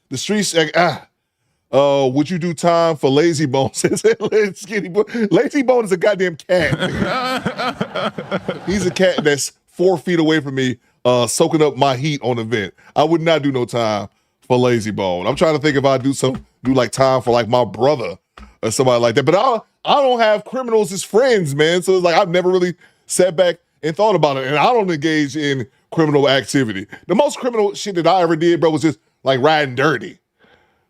the streets. Would you do time for Lazy Bone? Skinny boy. Lazy Bone is a goddamn cat. He's a cat that's 4 feet away from me, soaking up my heat on the vent. I would not do no time for Lazy Bone. I'm trying to think if I do like time for like my brother or somebody like that. But I don't have criminals as friends, man. So it's like I've never really sat back and thought about it, and I don't engage in criminal activity. The most criminal shit that I ever did, bro, was just like riding dirty.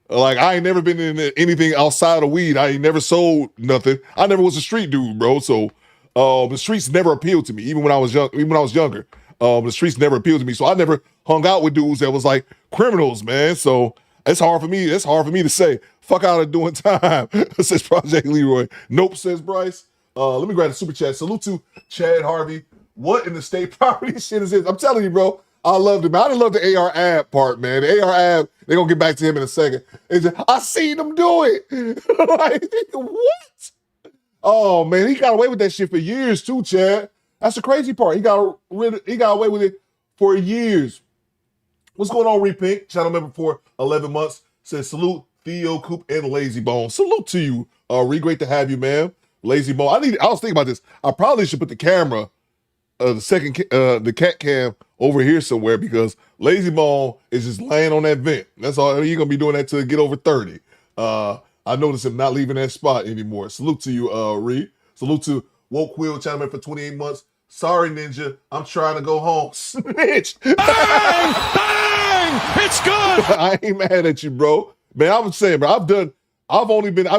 Like I ain't never been in anything outside of weed. I ain't never sold nothing. I never was a street dude, bro. So the streets never appealed to me, even when I was younger. The streets never appealed to me. So I never hung out with dudes that was like criminals, man. So it's hard for me. It's hard for me to say, fuck out of doing time, says Project Leroy. Nope, says Bryce. Let me grab the super chat. Salute to Chad Harvey. What in the state property shit is this? I'm telling you, bro. I loved it, man. I didn't love the AR ab part, man. The AR ab, they're going to get back to him in a second. I seen him do it. Like, what? Oh, man, he got away with that shit for years, too, Chad. That's the crazy part. He got away with it for years. What's going on, Repink? Channel member for 11 months. Says, salute Theo, Coop, and Lazy Bone. Salute to you. Great to have you, man. Lazy Bone. I was thinking about this. I probably should put the camera, the cat cam over here somewhere because Lazy Bone is just laying on that vent. That's all. You're going to be doing that till get over 30. I noticed him not leaving that spot anymore. Salute to you, Reed. Salute to Woke Quill, channel member for 28 months. Sorry, Ninja. I'm trying to go home. Snitch. Bang! Bang! It's good. I ain't mad at you, bro. Man, I was saying, bro, I've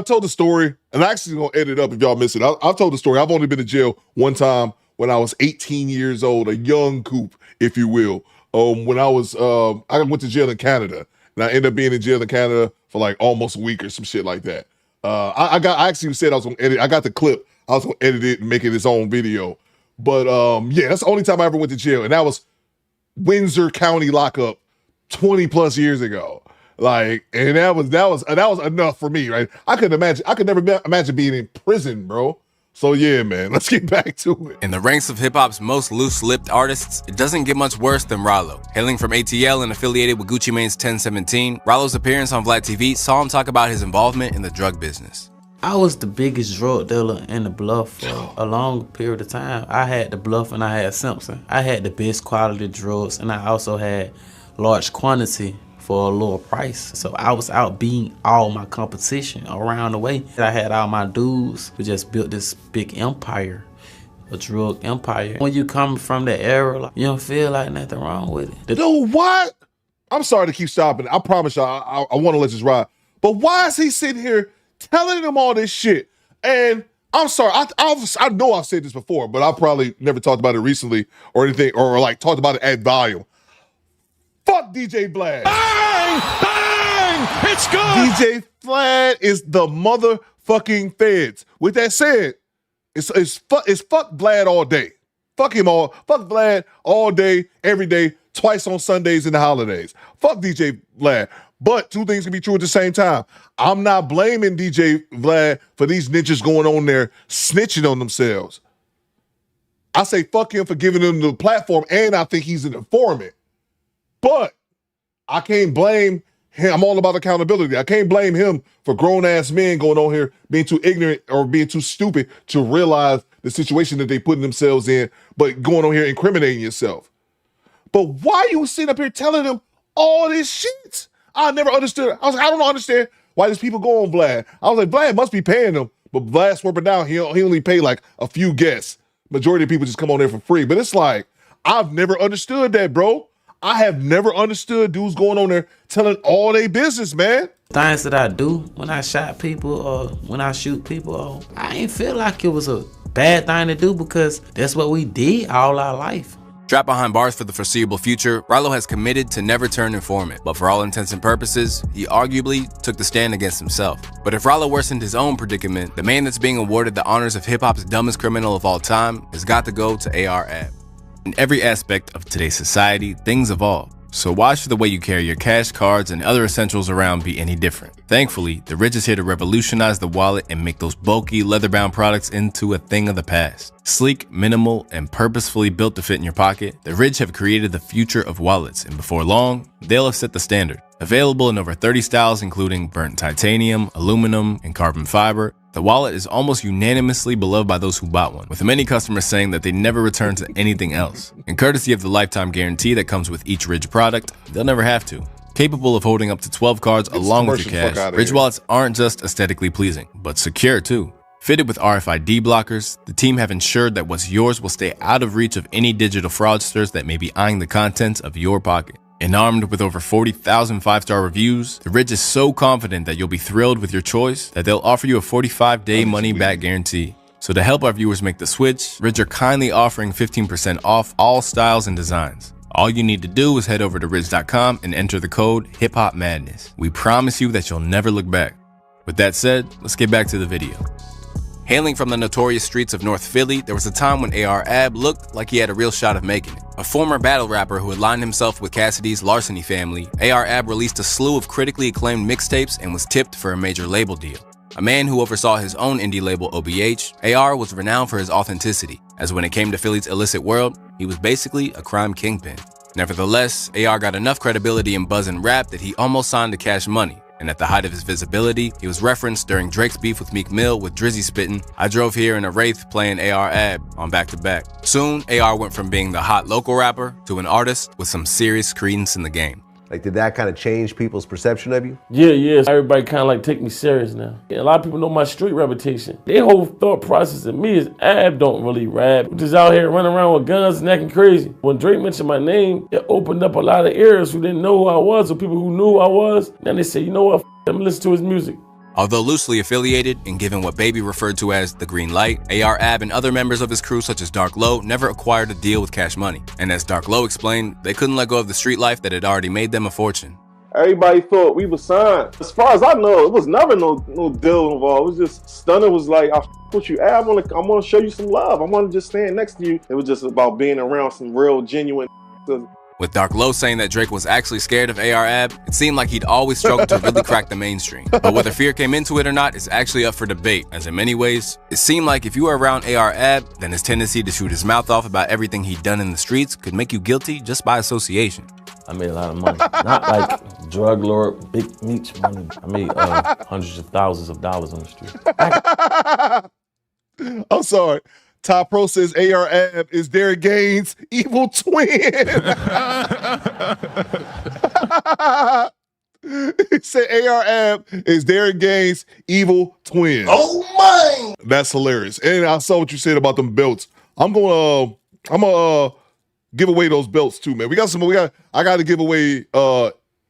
told the story, and I'm actually going to edit it up if y'all miss it. I've told the story. I've only been to jail one time when I was 18 years old, a young Coop, if you will. When I went to jail in Canada, and I ended up being in jail in Canada for like almost a week or some shit like that. I actually said I was going to edit. I got the clip. I was going to edit it and make it its own video. But yeah, that's the only time I ever went to jail, and that was Windsor County lockup 20 plus years ago. Like, and that was enough for me, right? I could never imagine being in prison, bro. So yeah, man, let's get back to it. In the ranks of hip-hop's most loose-lipped artists, it doesn't get much worse than Rollo. Hailing from ATL and affiliated with Gucci Mane's 1017, Rollo's appearance on Vlad TV saw him talk about his involvement in the drug business. I was the biggest drug dealer in the Bluff for a long period of time. I had the Bluff and I had Simpson. I had the best quality drugs, and I also had large quantity for a lower price. So I was out beating all my competition around the way. I had all my dudes who just built this big empire, a drug empire. When you come from that era, you don't feel like nothing wrong with it. Dude, what? I'm sorry to keep stopping. I promise y'all, I want to let this ride. But why is he sitting here telling them all this shit? And I'm sorry, I know I've said this before, but I probably never talked about it recently or anything, or like talked about it at volume. Fuck DJ Vlad. Bang! Bang! It's good! DJ Vlad is the motherfucking feds. With that said, it's fuck Vlad all day. Fuck him all. Fuck Vlad all day, every day, twice on Sundays and the holidays. Fuck DJ Vlad. But two things can be true at the same time. I'm not blaming DJ Vlad for these ninjas going on there snitching on themselves. I say fuck him for giving them the platform, and I think he's an informant. But I can't blame him. I'm all about accountability. I can't blame him for grown-ass men going on here being too ignorant or being too stupid to realize the situation that they putting themselves in, but going on here incriminating yourself. But why you sitting up here telling them all this shit? I never understood. I was like, I don't understand why these people go on Vlad. I was like, Vlad must be paying them, but Vlad swerving down, he only pay like a few guests. Majority of people just come on there for free. But it's like, I've never understood that, bro. I have never understood dudes going on there telling all their business, man. Things that I do when I shot people or when I shoot people, I ain't feel like it was a bad thing to do because that's what we did all our life. Trapped behind bars for the foreseeable future, Rollo has committed to never turn informant, but for all intents and purposes, he arguably took the stand against himself. But if Rollo worsened his own predicament, the man that's being awarded the honors of hip-hop's dumbest criminal of all time has got to go to AR Ab. In every aspect of today's society, things evolve. So why should the way you carry your cash, cards, and other essentials around be any different? Thankfully, the Ridge is here to revolutionize the wallet and make those bulky, leather-bound products into a thing of the past. Sleek, minimal, and purposefully built to fit in your pocket, the Ridge have created the future of wallets, and before long, they'll have set the standard. Available in over 30 styles including burnt titanium, aluminum, and carbon fiber, the wallet is almost unanimously beloved by those who bought one, with many customers saying that they never return to anything else. And courtesy of the lifetime guarantee that comes with each Ridge product, they'll never have to. Capable of holding up to 12 cards along with your cash, Ridge wallets aren't just aesthetically pleasing, but secure too. Fitted with RFID blockers, the team have ensured that what's yours will stay out of reach of any digital fraudsters that may be eyeing the contents of your pocket. And armed with over 40,000 5-star reviews, the Ridge is so confident that you'll be thrilled with your choice that they'll offer you a 45-day money-back guarantee. So to help our viewers make the switch, Ridge are kindly offering 15% off all styles and designs. All you need to do is head over to ridge.com and enter the code HipHopMadness. We promise you that you'll never look back. With that said, let's get back to the video. Hailing from the notorious streets of North Philly, there was a time when AR Ab looked like he had a real shot of making it. A former battle rapper who aligned himself with Cassidy's Larceny family, AR Ab released a slew of critically acclaimed mixtapes and was tipped for a major label deal. A man who oversaw his own indie label OBH, AR was renowned for his authenticity, as when it came to Philly's illicit world, he was basically a crime kingpin. Nevertheless, AR got enough credibility in buzz and rap that he almost signed to Cash Money, and at the height of his visibility, he was referenced during Drake's beef with Meek Mill with Drizzy spitting, "I drove here in a Wraith playing AR Ab" on back-to-back. Soon, AR went from being the hot local rapper to an artist with some serious credence in the game. Like, did that kind of change people's perception of you? Yeah. Everybody kind of like take me serious now. A lot of people know my street reputation. Their whole thought process of me is Ab don't really rap. We're just out here running around with guns and acting crazy. When Drake mentioned my name, it opened up a lot of ears who didn't know who I was, or people who knew who I was. Then they say, you know what, let me listen to his music. Although loosely affiliated and given what Baby referred to as the green light, AR Ab and other members of his crew such as Dark Low never acquired a deal with Cash Money. And as Dark Low explained, they couldn't let go of the street life that had already made them a fortune. Everybody thought we were signed. As far as I know, it was never no deal involved. It was just, Stunner was like, I with you, Ab, I want to show you some love. I want to just stand next to you. It was just about being around some real genuine. With Dark Low saying that Drake was actually scared of AR Ab, it seemed like he'd always struggled to really crack the mainstream. But whether fear came into it or not is actually up for debate, as in many ways, it seemed like if you were around AR Ab, then his tendency to shoot his mouth off about everything he'd done in the streets could make you guilty just by association. I made a lot of money. Not like drug lord, big meat money. I made hundreds of thousands of dollars on the street. I'm sorry. Top Pro says AR Ab is Derek Gaines' evil twin. He said AR Ab is Derek Gaines' evil twin. Oh my! That's hilarious. And I saw what you said about them belts. I'm gonna give away those belts too, man. I got to give away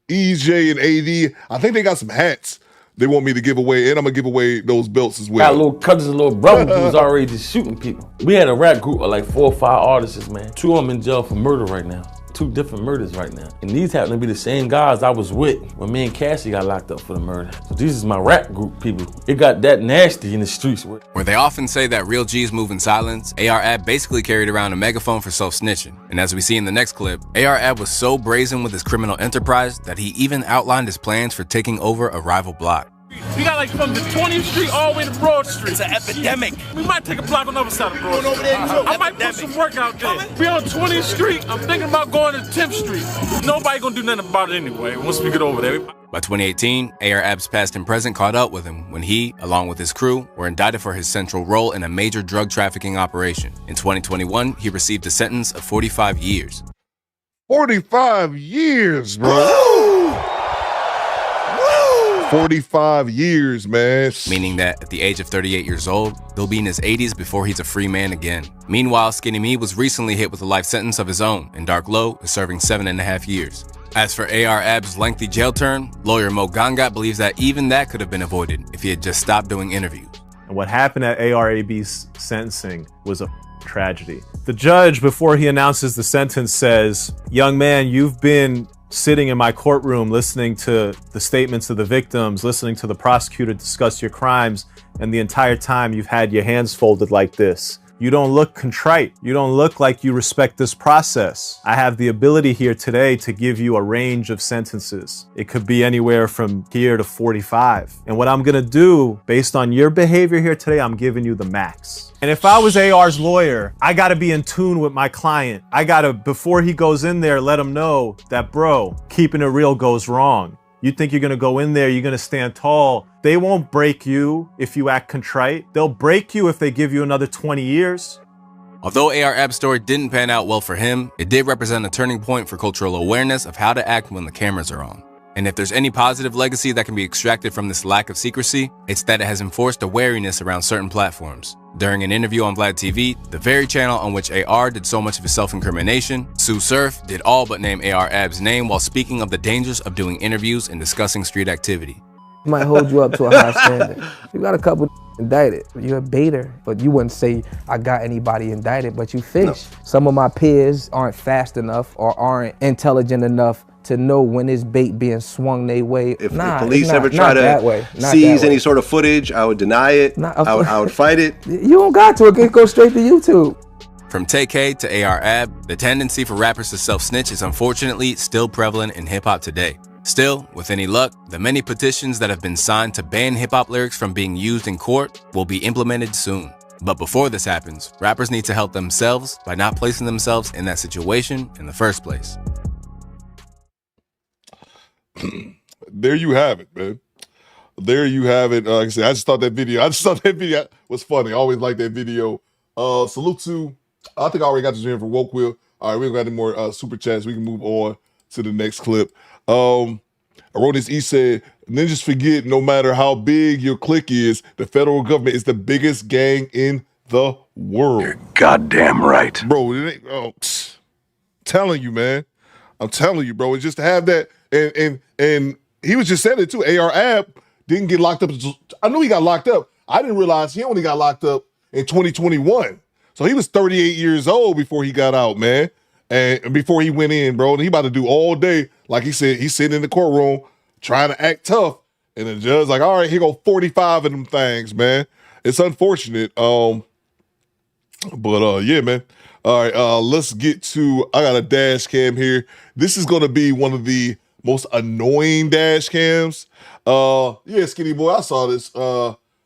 EJ and AD. I think they got some hats they want me to give away, and I'm gonna give away those belts as well. Got little cousins, little brother who was already just shooting people. We had a rap group of like 4 or 5 artists, man. 2 of them in jail for murder right now. 2 different murders right now. And these happen to be the same guys I was with when me and Cassie got locked up for the murder. So these is my rap group people. It got that nasty in the streets. Where they often say that real G's move in silence, AR Ab basically carried around a megaphone for self-snitching. And as we see in the next clip, AR Ab was so brazen with his criminal enterprise that he even outlined his plans for taking over a rival block. We got like from the 20th Street all the way to Broad Street. It's an epidemic. We might take a block on the other side of Broad Street. I might put some work out there. We on 20th Street. I'm thinking about going to 10th Street. Nobody gonna do nothing about it anyway once we get over there. By 2018, AR Ab's past and present caught up with him when he, along with his crew, were indicted for his central role in a major drug trafficking operation. In 2021, he received a sentence of 45 years. 45 years, bro. 45 years, man. Meaning that at the age of 38 years old, he'll be in his 80s before he's a free man again. Meanwhile, Skinny Me was recently hit with a life sentence of his own, and Dark Low is serving 7.5 years. As for AR Ab's lengthy jail term, lawyer Mo Gangat believes that even that could have been avoided if he had just stopped doing interviews. And what happened at ARAB's sentencing was a tragedy. The judge, before he announces the sentence, says, "Young man, you've been sitting in my courtroom listening to the statements of the victims, listening to the prosecutor discuss your crimes, and the entire time you've had your hands folded like this. You don't look contrite. You don't look like you respect this process. I have the ability here today to give you a range of sentences. It could be anywhere from here to 45. And what I'm gonna do, based on your behavior here today, I'm giving you the max." And if I was AR's lawyer, I gotta be in tune with my client. I gotta, before he goes in there, let him know that, bro, keeping it real goes wrong. You think you're gonna go in there, you're gonna stand tall. They won't break you if you act contrite. They'll break you if they give you another 20 years. Although AR Ab's story didn't pan out well for him, it did represent a turning point for cultural awareness of how to act when the cameras are on. And if there's any positive legacy that can be extracted from this lack of secrecy, it's that it has enforced a wariness around certain platforms. During an interview on Vlad TV, the very channel on which AR did so much of his self-incrimination, Sue Surf did all but name AR Ab's name while speaking of the dangers of doing interviews and discussing street activity. Might hold you up to a high standard. You got a couple indicted. You're a baiter, but you wouldn't say I got anybody indicted, but you fish. No. Some of my peers aren't fast enough or aren't intelligent enough to know when it's bait being swung their way. If nah, police ever try to seize any sort of footage, I would deny it. I would fight it. You don't got to. It can go straight to YouTube. From TK to AR-AB, the tendency for rappers to self-snitch is unfortunately still prevalent in hip-hop today. Still, with any luck, the many petitions that have been signed to ban hip-hop lyrics from being used in court will be implemented soon. But before this happens, rappers need to help themselves by not placing themselves in that situation in the first place. There you have it, man. There you have it. Like I said, I just thought that video was funny. I always like that video. Salute to, I think I already got this in for Woke Will. All right, we don't got any more super chats. We can move on to the next clip. I wrote this, he said, ninjas forget no matter how big your clique is, the federal government is the biggest gang in the world. You're goddamn right. Bro, telling you, man. I'm telling you, bro. It's just to have that, and he was just saying it too. AR-AB didn't get locked up. I knew he got locked up. I didn't realize he only got locked up in 2021. So he was 38 years old before he got out, man. And before he went in, bro, and he about to do all day, like he said, he's sitting in the courtroom trying to act tough. And the judge like, all right, here go 45 of them things, man. It's unfortunate. Yeah, man. All right, let's get to, I got a dash cam here. This is going to be one of the most annoying dash cams. Yeah, Skinny Boy, I saw this.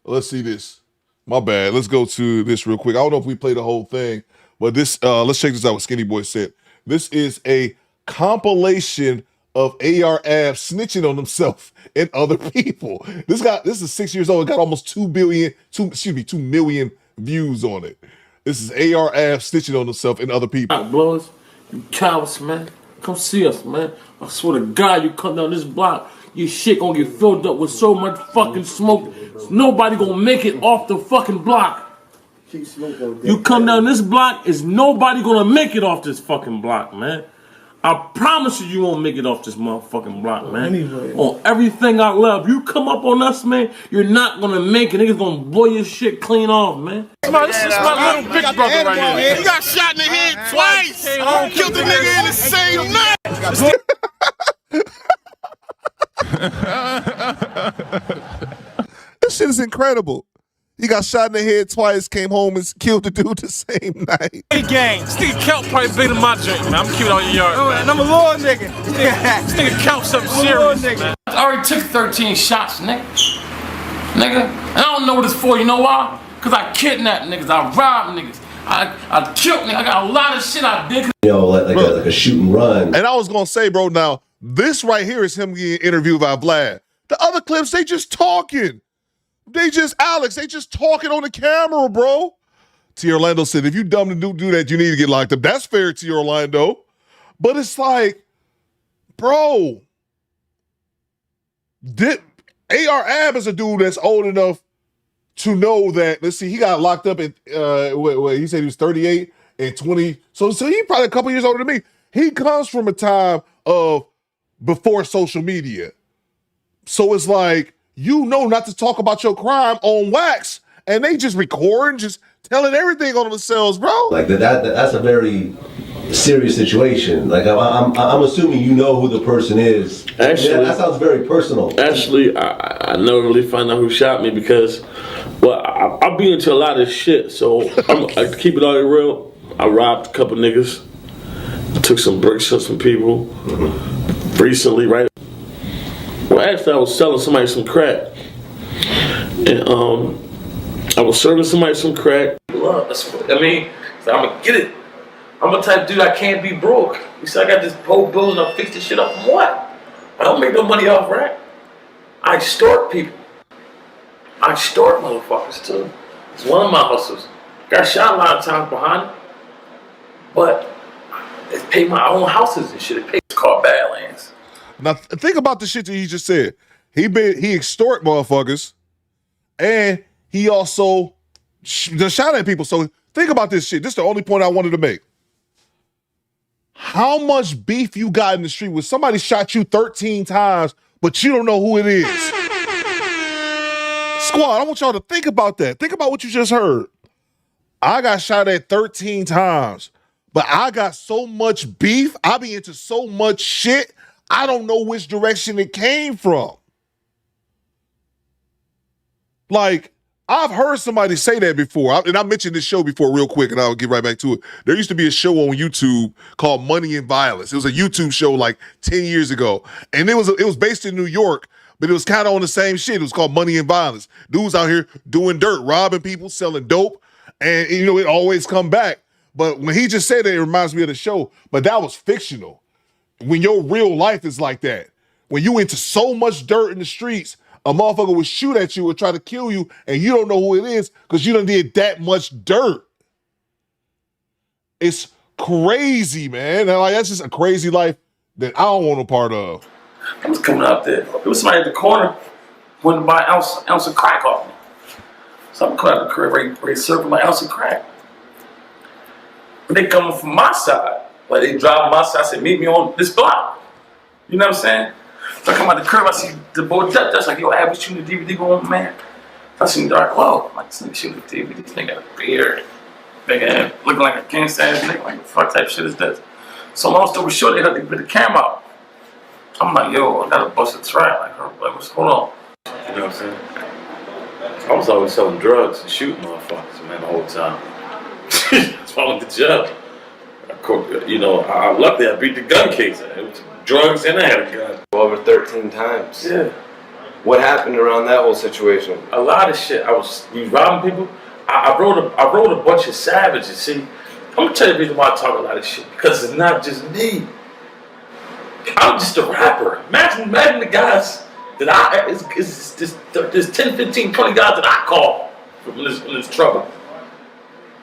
Let's see this. My bad. Let's go to this real quick. I don't know if we play the whole thing, but this, let's check this out what Skinny Boy said. This is a compilation of AR-AB snitching on himself and other people. This is 6 years old. It got almost 2 million views on it. This is AR-AB snitching on himself and other people. Blowers, you cowards, man. Come see us, man. I swear to God, you come down this block, your shit gonna get filled up with so much fucking smoke. Nobody gonna make it off the fucking block. You come down this block, is nobody gonna make it off this fucking block, man. I promise you, you won't make it off this motherfucking block, man. Anyway. On everything I love, you come up on us, man, you're not gonna make it. Niggas gonna blow your shit clean off, man. This is my little big brother right here. He got shot in the head twice. Killed the nigga in the same night. This shit is incredible. He got shot in the head twice, came home and killed the dude the same night. Hey, gang, this nigga Kelp probably bigger than my drink, man. I'm cute on your yard, man. And I'm a little nigga. This nigga Kelp something serious, man. I already took 13 shots, nigga. And I don't know what it's for, you know why? Because I kidnapped niggas, I robbed niggas, I killed niggas, I got a lot of shit I did. You know, like a shoot and run. And I was gonna say, bro, now, this right here is him getting interviewed by Vlad. The other clips, they just talking. They just talking on the camera, bro. T. Orlando said, if you dumb to do that, you need to get locked up. That's fair, T. Orlando. But it's like, bro, AR-AB is a dude that's old enough to know that, let's see, he got locked up at, he said he was 38 and 20. So he probably a couple years older than me. He comes from a time of before social media. So it's like, you know not to talk about your crime on wax, and they just recording, just telling everything on themselves, bro. Like that's a very serious situation. Like I'm assuming you know who the person is. Actually, that sounds very personal. Actually, I never really find out who shot me because, well, I've been into a lot of shit. So I keep it all real. I robbed a couple niggas, took some bricks from some people recently, right? Well, actually, I was selling somebody some crack, and I was serving somebody some crack. I mean, I'm gonna get it. I'm the type of dude I can't be broke. You see, I got this whole building, I'll fix this shit up from what? I don't make no money off rap. I extort people. I extort motherfuckers too. It's one of my hustles. Got shot a lot of times behind it, but it's paid my own houses and shit. It's called Badlands. Now think about the shit that he just said. He extort motherfuckers, and he also shot at people. So think about this shit. This is the only point I wanted to make. How much beef you got in the street when somebody shot you 13 times, but you don't know who it is? Squad, I want y'all to think about that. Think about what you just heard. I got shot at 13 times, but I got so much beef. I be into so much shit. I don't know which direction it came from. Like, I've heard somebody say that before, and I mentioned this show before real quick, and I'll get right back to it. There used to be a show on YouTube called Money and Violence. It was a YouTube show like 10 years ago, and it was based in New York, but it was kind of on the same shit. It was called Money and Violence. Dudes out here doing dirt, robbing people, selling dope, and you know, it always come back. But when he just said that, it reminds me of the show, but that was fictional. When your real life is like that, when you into so much dirt in the streets, a motherfucker would shoot at you or try to kill you, and you don't know who it is because you done did that much dirt. It's crazy, man. And like, that's just a crazy life that I don't want a part of. I was coming out there. There was somebody at the corner wanting to buy an ounce of crack off me. So I'm coming out the crib, ready to serve my ounce of crack. But they coming from my side. Like, they driving my side, I said, meet me on this block. You know what I'm saying? So I come out the curb, I see the boy Dutch like, yo, Ab, we shooting the DVD going, man. I see him dark, whoa, I'm like, this nigga shooting the DVD, this nigga got a beard. Big ass, looking like a gangsta ass nigga, like, what the fuck type shit is this? So long story short, they had to put the camera out. I'm like, yo, I gotta bust a trap, like what's going on? You know what I'm saying? I was always selling drugs and shooting motherfuckers, man, the whole time. That's why I went to jail. You know, luckily I beat the gun case. It was drugs and I had a gun. Over 13 times. Yeah. What happened around that whole situation? A lot of shit. We robbing people. I wrote a bunch of savages. See, I'm gonna tell you the reason why I talk a lot of shit, because it's not just me. I'm just a rapper. Imagine the guys that there's 10, 15, 20 guys that I call when there's trouble.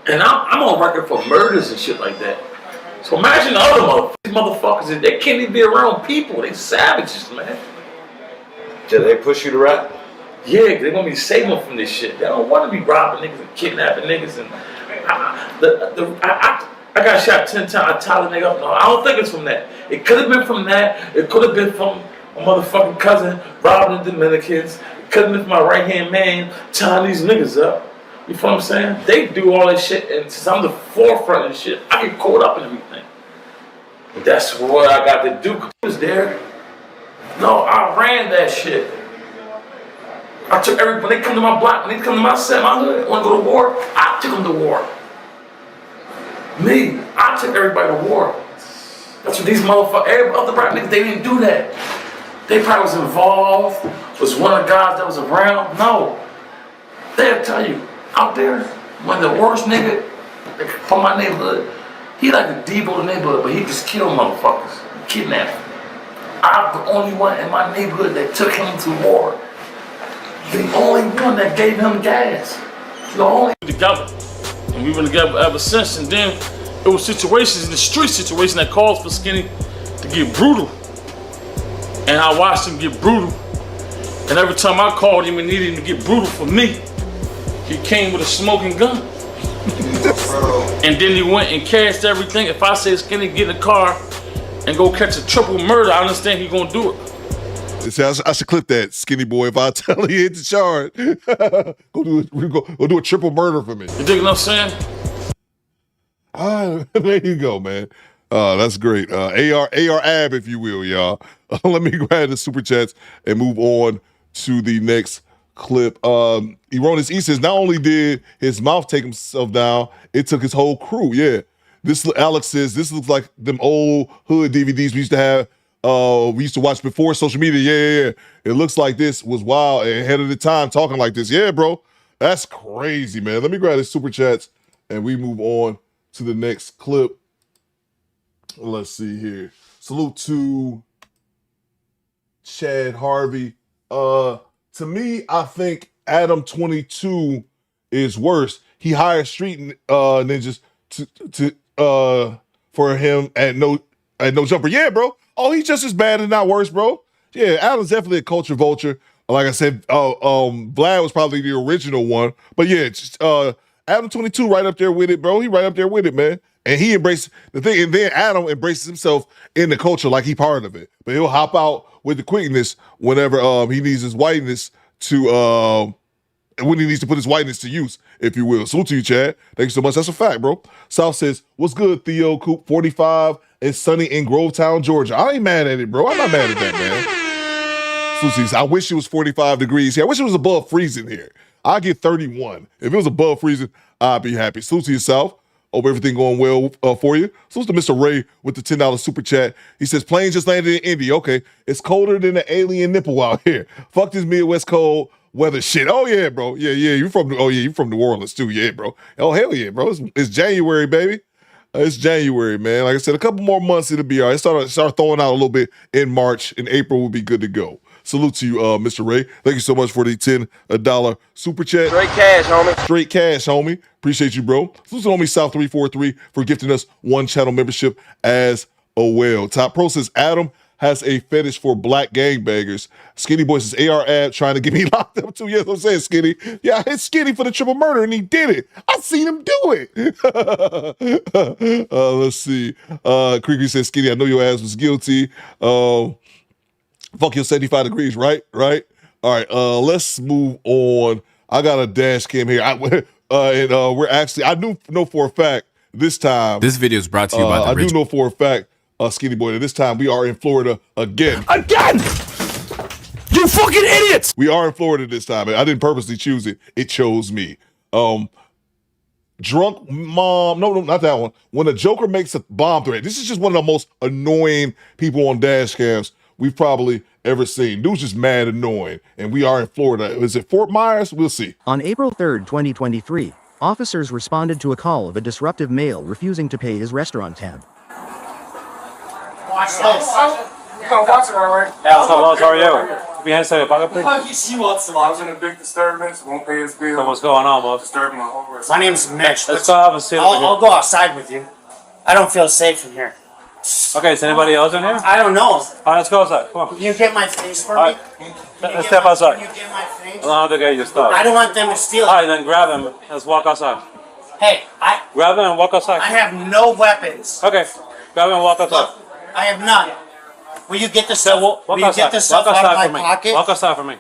And I'm on record for murders and shit like that. So imagine the other motherfuckers, they can't even be around people. They savages, man. Did they push you to rap? Yeah, they want me to save them from this shit. They don't want to be robbing niggas and kidnapping niggas. And I got shot 10 times. I tied the nigga up. No, I don't think it's from that. It could have been from that. It could have been from a motherfucking cousin robbing the Dominicans. It could have been from my right-hand man tying these niggas up. You feel what I'm saying? They do all this shit, and since I'm the forefront of shit, I get caught up in everything. But that's what I got to do. I was there. No, I ran that shit. I took when they come to my block, when they come to my set, my hood, want to go to war, I took them to war. Me, I took everybody to war. That's what these motherfuckers, every other rap niggas, they didn't do that. They probably was involved, was one of the guys that was around. No. They'll tell you, out there, one of the worst nigga from my neighborhood, he like a Debo the neighborhood, but he just killed motherfuckers, kidnapped them. I'm the only one in my neighborhood that took him to war. The only one that gave him gas. The only together. And we've been together ever since. And then it was situations in the street situation that caused for Skinny to get brutal. And I watched him get brutal. And every time I called him and needed him to get brutal for me, he came with a smoking gun. And then he went and cashed everything. If I say Skinny, get in the car and go catch a triple murder, I understand he's gonna do it. I should clip that, Skinny boy. If I tell you hit the charge, go do a triple murder for me. You dig what I'm saying? There you go, man. That's great. AR Ab, if you will, y'all. Let me grab the super chats and move on to the next clip. Erroneous E says, not only did his mouth take himself down, it took his whole crew. Yeah. Alex says, this looks like them old hood DVDs we used to have. We used to watch before social media. Yeah. It looks like this was wild and ahead of the time talking like this. Yeah, bro. That's crazy, man. Let me grab the super chats and we move on to the next clip. Let's see here. Salute to Chad Harvey. To me, I think Adam 22 is worse. He hired street ninjas for him at no jumper. Yeah, bro. Oh, he's just as bad and not worse, bro. Yeah, Adam's definitely a culture vulture. Like I said, Vlad was probably the original one. But yeah, Adam 22 right up there with it, bro. He right up there with it, man. And he embraced the thing. And then Adam embraces himself in the culture like he part of it. But he'll hop out with the quickness whenever he needs his whiteness to when he needs to put his whiteness to use, if you will. Salute to you, Chad. Thank you so much. That's a fact, bro. South says, what's good, Theo, Coop, 45, and sunny in Grovetown, Georgia. I ain't mad at it, bro. I'm not mad at that, man. Susie, I wish it was 45 degrees here. I wish it was above freezing here. I get 31. If it was above freezing, I'd be happy. Salute to yourself. Hope everything going well for you. Salute to Mr. Ray with the $10 super chat. He says, plane just landed in Indy. Okay, it's colder than the alien nipple out here. Fuck this Midwest cold weather shit. Oh yeah, bro. Yeah. You from New Orleans too. Yeah, bro. Oh hell yeah, bro. It's January, baby. It's January, man. Like I said, a couple more months it'll be all right. Start throwing out a little bit in March. In April will be good to go. Salute to you, Mr. Ray. Thank you so much for the $10 super chat. Straight cash, homie. Straight cash, homie. Appreciate you, bro. Salute to homie South 343 for gifting us one channel membership as well. Top Pro says Adam has a fetish for black gangbangers. Skinny Boy says AR ad trying to get me locked up too. Yes, I'm saying Skinny. Yeah, I hit Skinny for the triple murder and he did it. I seen him do it. Let's see. Creaky says Skinny, I know your ass was guilty. Fuck your 75 degrees, right? All right, let's move on. I got a dash cam here. We're actually, I know for a fact this time. This video is brought to you by the I do know for a fact, Skinny Boy, that this time we are in Florida again. Again! You fucking idiots! We are in Florida this time. I didn't purposely choose it. It chose me. Drunk mom, no, not that one. When a Joker makes a bomb threat, this is just one of the most annoying people on dash cams we've probably ever seen. Dude's just mad annoying. And we are in Florida. Is it Fort Myers? We'll see. On April 3rd, 2023, officers responded to a call of a disruptive male refusing to pay his restaurant tab. Watch this. You gonna watch it, all right? Yeah, what's up, Lois? How are you? Keep your hands on your pocket, please. He wants some. I was in a big disturbance. Won't pay his bill. So what's going on, boss? Disturbing my whole rest. My name's Mitch. Let's go have a seat. I'll go outside with you. I don't feel safe in here. Okay, is anybody else in here? I don't know. All right, let's go outside. Come on. Can you get my things for All me? right. Let's step outside. Can you get my things? I don't know how to get your stuff. I don't want them to steal it. All right, then grab him. Let's walk outside. Hey, grab him and walk outside. I have no weapons. Okay, grab him and walk outside. Look, I have none. Will you get the stuff? Walk Will you outside. get the stuff out of my pocket? Walk outside for me.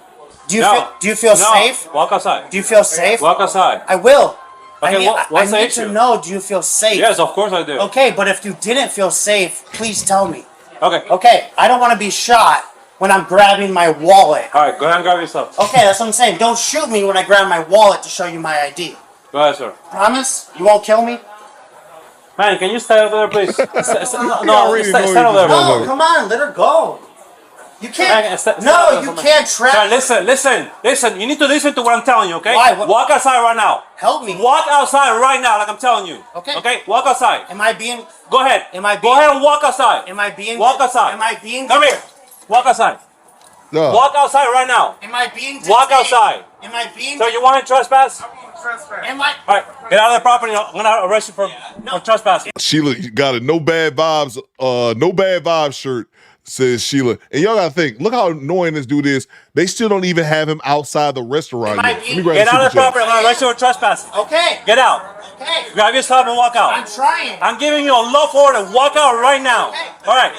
Do you feel safe? Walk outside. Do you feel safe? Walk outside. I will. Okay, I need to know, do you feel safe? Yes, of course I do. Okay, but if you didn't feel safe, please tell me. Okay. Okay, I don't want to be shot when I'm grabbing my wallet. All right, go ahead and grab your stuff. Okay, that's what I'm saying. Don't shoot me when I grab my wallet to show you my ID. Go ahead, sir. Promise? You won't kill me? Man, can you stay over there, please? Stay over there. No, come on, let her go. You can't. You can't trap. Listen. You need to listen to what I'm telling you, okay? Why? Walk outside right now. Help me. Walk outside right now, like I'm telling you. Okay. Okay. Walk outside. Am I being? Go ahead. Am I being? Go ahead and walk outside. Am I being? Walk outside. Am I being? Come here. Walk outside. No. Walk outside right now. Am I being? Walk outside. Am I being? So you want to trespass? Am I? All right. Get out of the property. I'm gonna arrest you for trespassing. Sheila got a no bad vibes shirt, says Sheila. And y'all gotta think, look how annoying this dude is. They still don't even have him outside the restaurant yet. Get out of the property. I'm gonna arrest you for trespassing. Okay. Get out. Okay. Grab your stuff and walk out. I'm trying. I'm giving you a love order. Walk out right now. Okay. All right.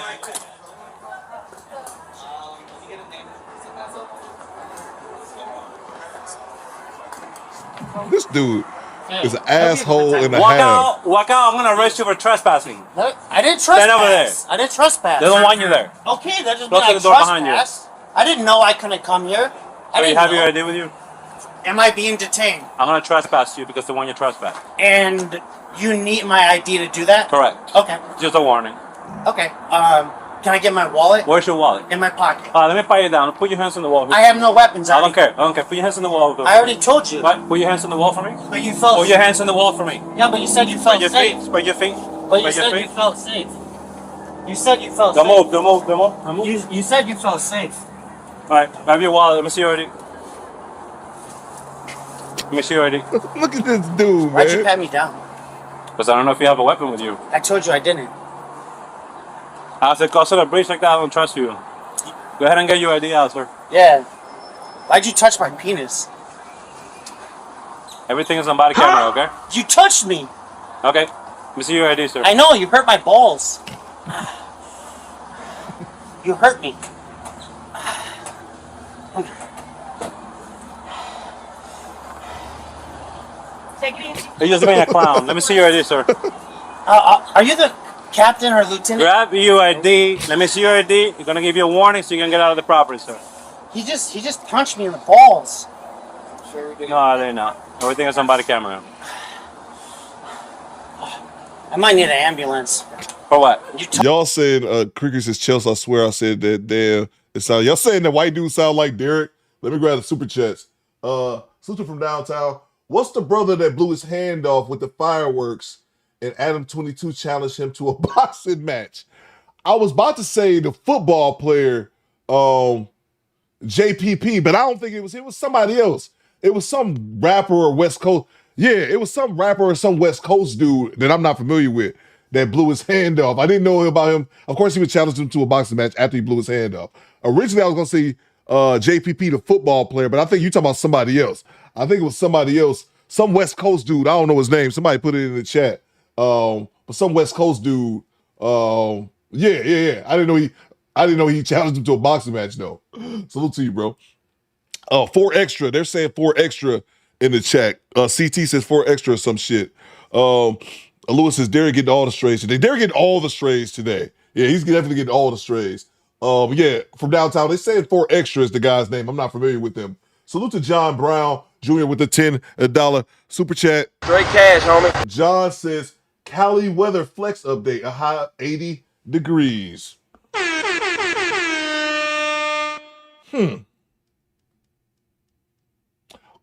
This dude is an asshole and a Walk half. out. I'm gonna arrest you for trespassing. Look, I didn't trespass. Stand over there. I didn't trespass. They don't want you there. Okay, that just Close means the I door behind you. trespassed. I didn't know I couldn't come here. Do you have your ID with you? Am I being detained? I'm gonna trespass you because they want you to trespass. And you need my ID to do that? Correct. Okay. Just a warning. Okay. Can I get my wallet? Where's your wallet? In my pocket. Let me pat you down. Put your hands on the wall. I have no weapons. I don't care. Put your hands on the wall. I already told you. What? Put your hands on the wall for me. But you felt. Put your hands on the wall for me. Yeah, but you said you felt safe. Spread your feet. But you said you felt safe. You said you felt safe. Don't move. You said you felt safe. All right. Grab your wallet. Let me see your ID. Let me see your ID. Look at this dude, man. Why'd you pat me down? Because I don't know if you have a weapon with you. I told you I didn't. I said, cause a breach like that, I don't trust you. Go ahead and get your ID out, sir. Yeah. Why'd you touch my penis? Everything is on body camera, okay? You touched me. Okay. Let me see your ID, sir. I know, you hurt my balls. You hurt me. You're just being a clown. Let me see your ID, sir. Are you the captain or lieutenant? Grab your ID. Let me see your ID. We're gonna give you a warning so you can get out of the property, sir. He just punched me in the balls. No, they're not. Everything is on body camera. I might need an ambulance. For what? Y'all said Cricket says Chelsea. I swear I said that. Damn, it sound. Y'all saying that white dude sound like Derek? Let me grab the super chats. Sister from downtown. What's the brother that blew his hand off with the fireworks and Adam 22 challenged him to a boxing match? I was about to say the football player, JPP, but I don't think it was somebody else. It was some rapper or West Coast. Yeah, it was some rapper or some West Coast dude that I'm not familiar with that blew his hand off. I didn't know about him. Of course, he would challenge him to a boxing match after he blew his hand off. Originally, I was going to say JPP, the football player, but I think you're talking about somebody else. I think it was somebody else, some West Coast dude. I don't know his name. Somebody put it in the chat. But some West Coast dude. Yeah. I didn't know he challenged him to a boxing match though. Salute to you, bro. 4 extra. They're saying 4 extra in the chat. CT says 4 extra or some shit. Lewis says Derek getting all the strays today. Derek getting all the strays today. Yeah, he's definitely getting all the strays. Yeah, from downtown. They said 4 extra is the guy's name. I'm not familiar with him. Salute to John Brown Jr. with the $10 super chat. Straight cash, homie. John says Cali weather flex update, a high 80 degrees.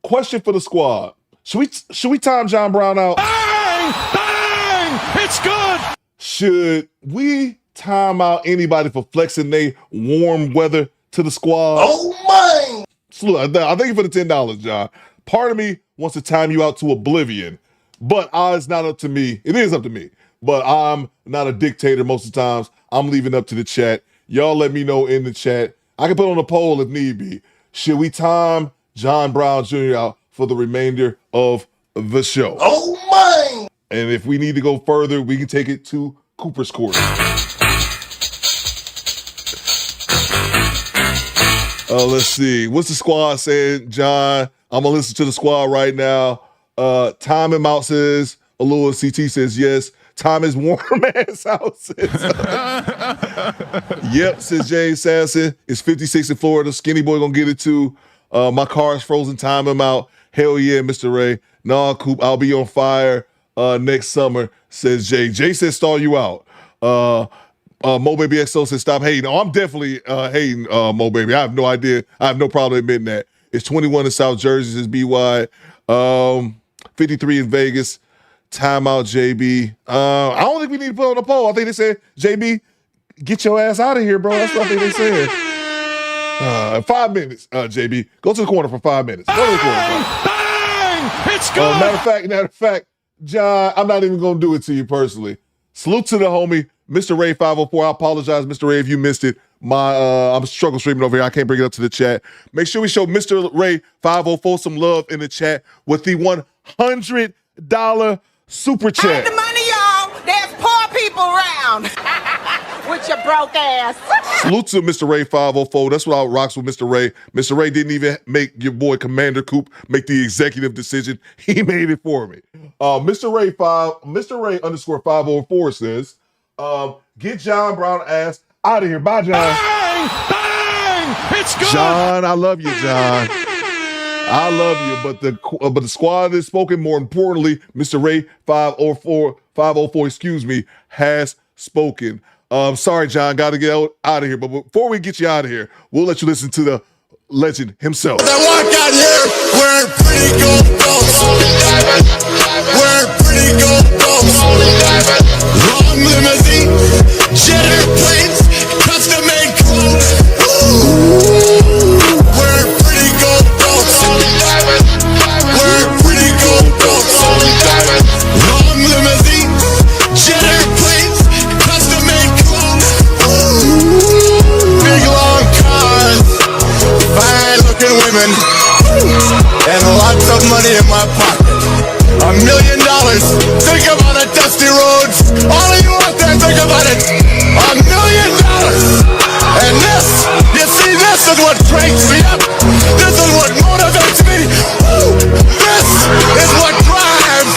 Question for the squad. Should we time John Brown out? Bang! Bang! It's good! Should we time out anybody for flexing they warm weather to the squad? Oh my! Salute. I thank you for the $10, John. Part of me wants to time you out to oblivion, but it's not up to me. It is up to me, but I'm not a dictator most of the times. I'm leaving up to the chat. Y'all let me know in the chat. I can put on a poll if need be. Should we time John Brown Jr. out for the remainder of the show? Oh my! And if we need to go further, we can take it to Cooper's Court. Let's see. What's the squad saying, John? I'm going to listen to the squad right now. Time him out says, Alua CT says yes. Time is warm ass out says. Yep, says James Sampson. It's 56 in Florida. Skinny boy going to get it too. My car is frozen. Time him out. Hell yeah, Mr. Ray. Nah, Coop, I'll be on fire next summer, says Jay. Jay says stall you out. Mo Baby XO says stop hating. Oh, I'm definitely hating Mo Baby. I have no idea. I have no problem admitting that. It's 21 in South Jersey, says BY. 53 in Vegas. Timeout, JB. I don't think we need to put on a poll. I think they said, JB, get your ass out of here, bro. That's what I think they said. 5 minutes, JB. Go to the corner for 5 minutes. Go to the corner. Bang! It's good! Matter of fact, John, I'm not even going to do it to you personally. Salute to the homie, Mr. Ray 504. I apologize, Mr. Ray, if you missed it. I'm struggle streaming over here. I can't bring it up to the chat. Make sure we show Mr. Ray 504 some love in the chat with the $100 super chat. The money, y'all. There's poor people around. With your broke ass. Salute to Mr. Ray 504. That's what I rocks with Mr. Ray. Mr. Ray didn't even make your boy Commander Coop make the executive decision. He made it for me. Mr. Ray _ 504 says, get John Brown ass out of here. Bye, John. Bang! Bang! It's good! John, I love you, John. I love you, but the squad is spoken. More importantly, Mr. Ray 504, excuse me, has spoken. Sorry, John, got to get out of here. But before we get you out of here, we'll let you listen to the legend himself. That walk out here wearing pretty gold belts. Wearing pretty gold belts. Long limousine, jet airplanes, custom made clothes. Wearing pretty gold belts. Wearing pretty gold belts. Long limousine, jet airplanes, custom made clothes. Big long cars, fine looking women, and lots of money in my pocket. $1 million. Think about it, dusty roads. All of you out there, think about it. $1 million. And this, you see, this is what cranks me up. This is what motivates me. This is what drives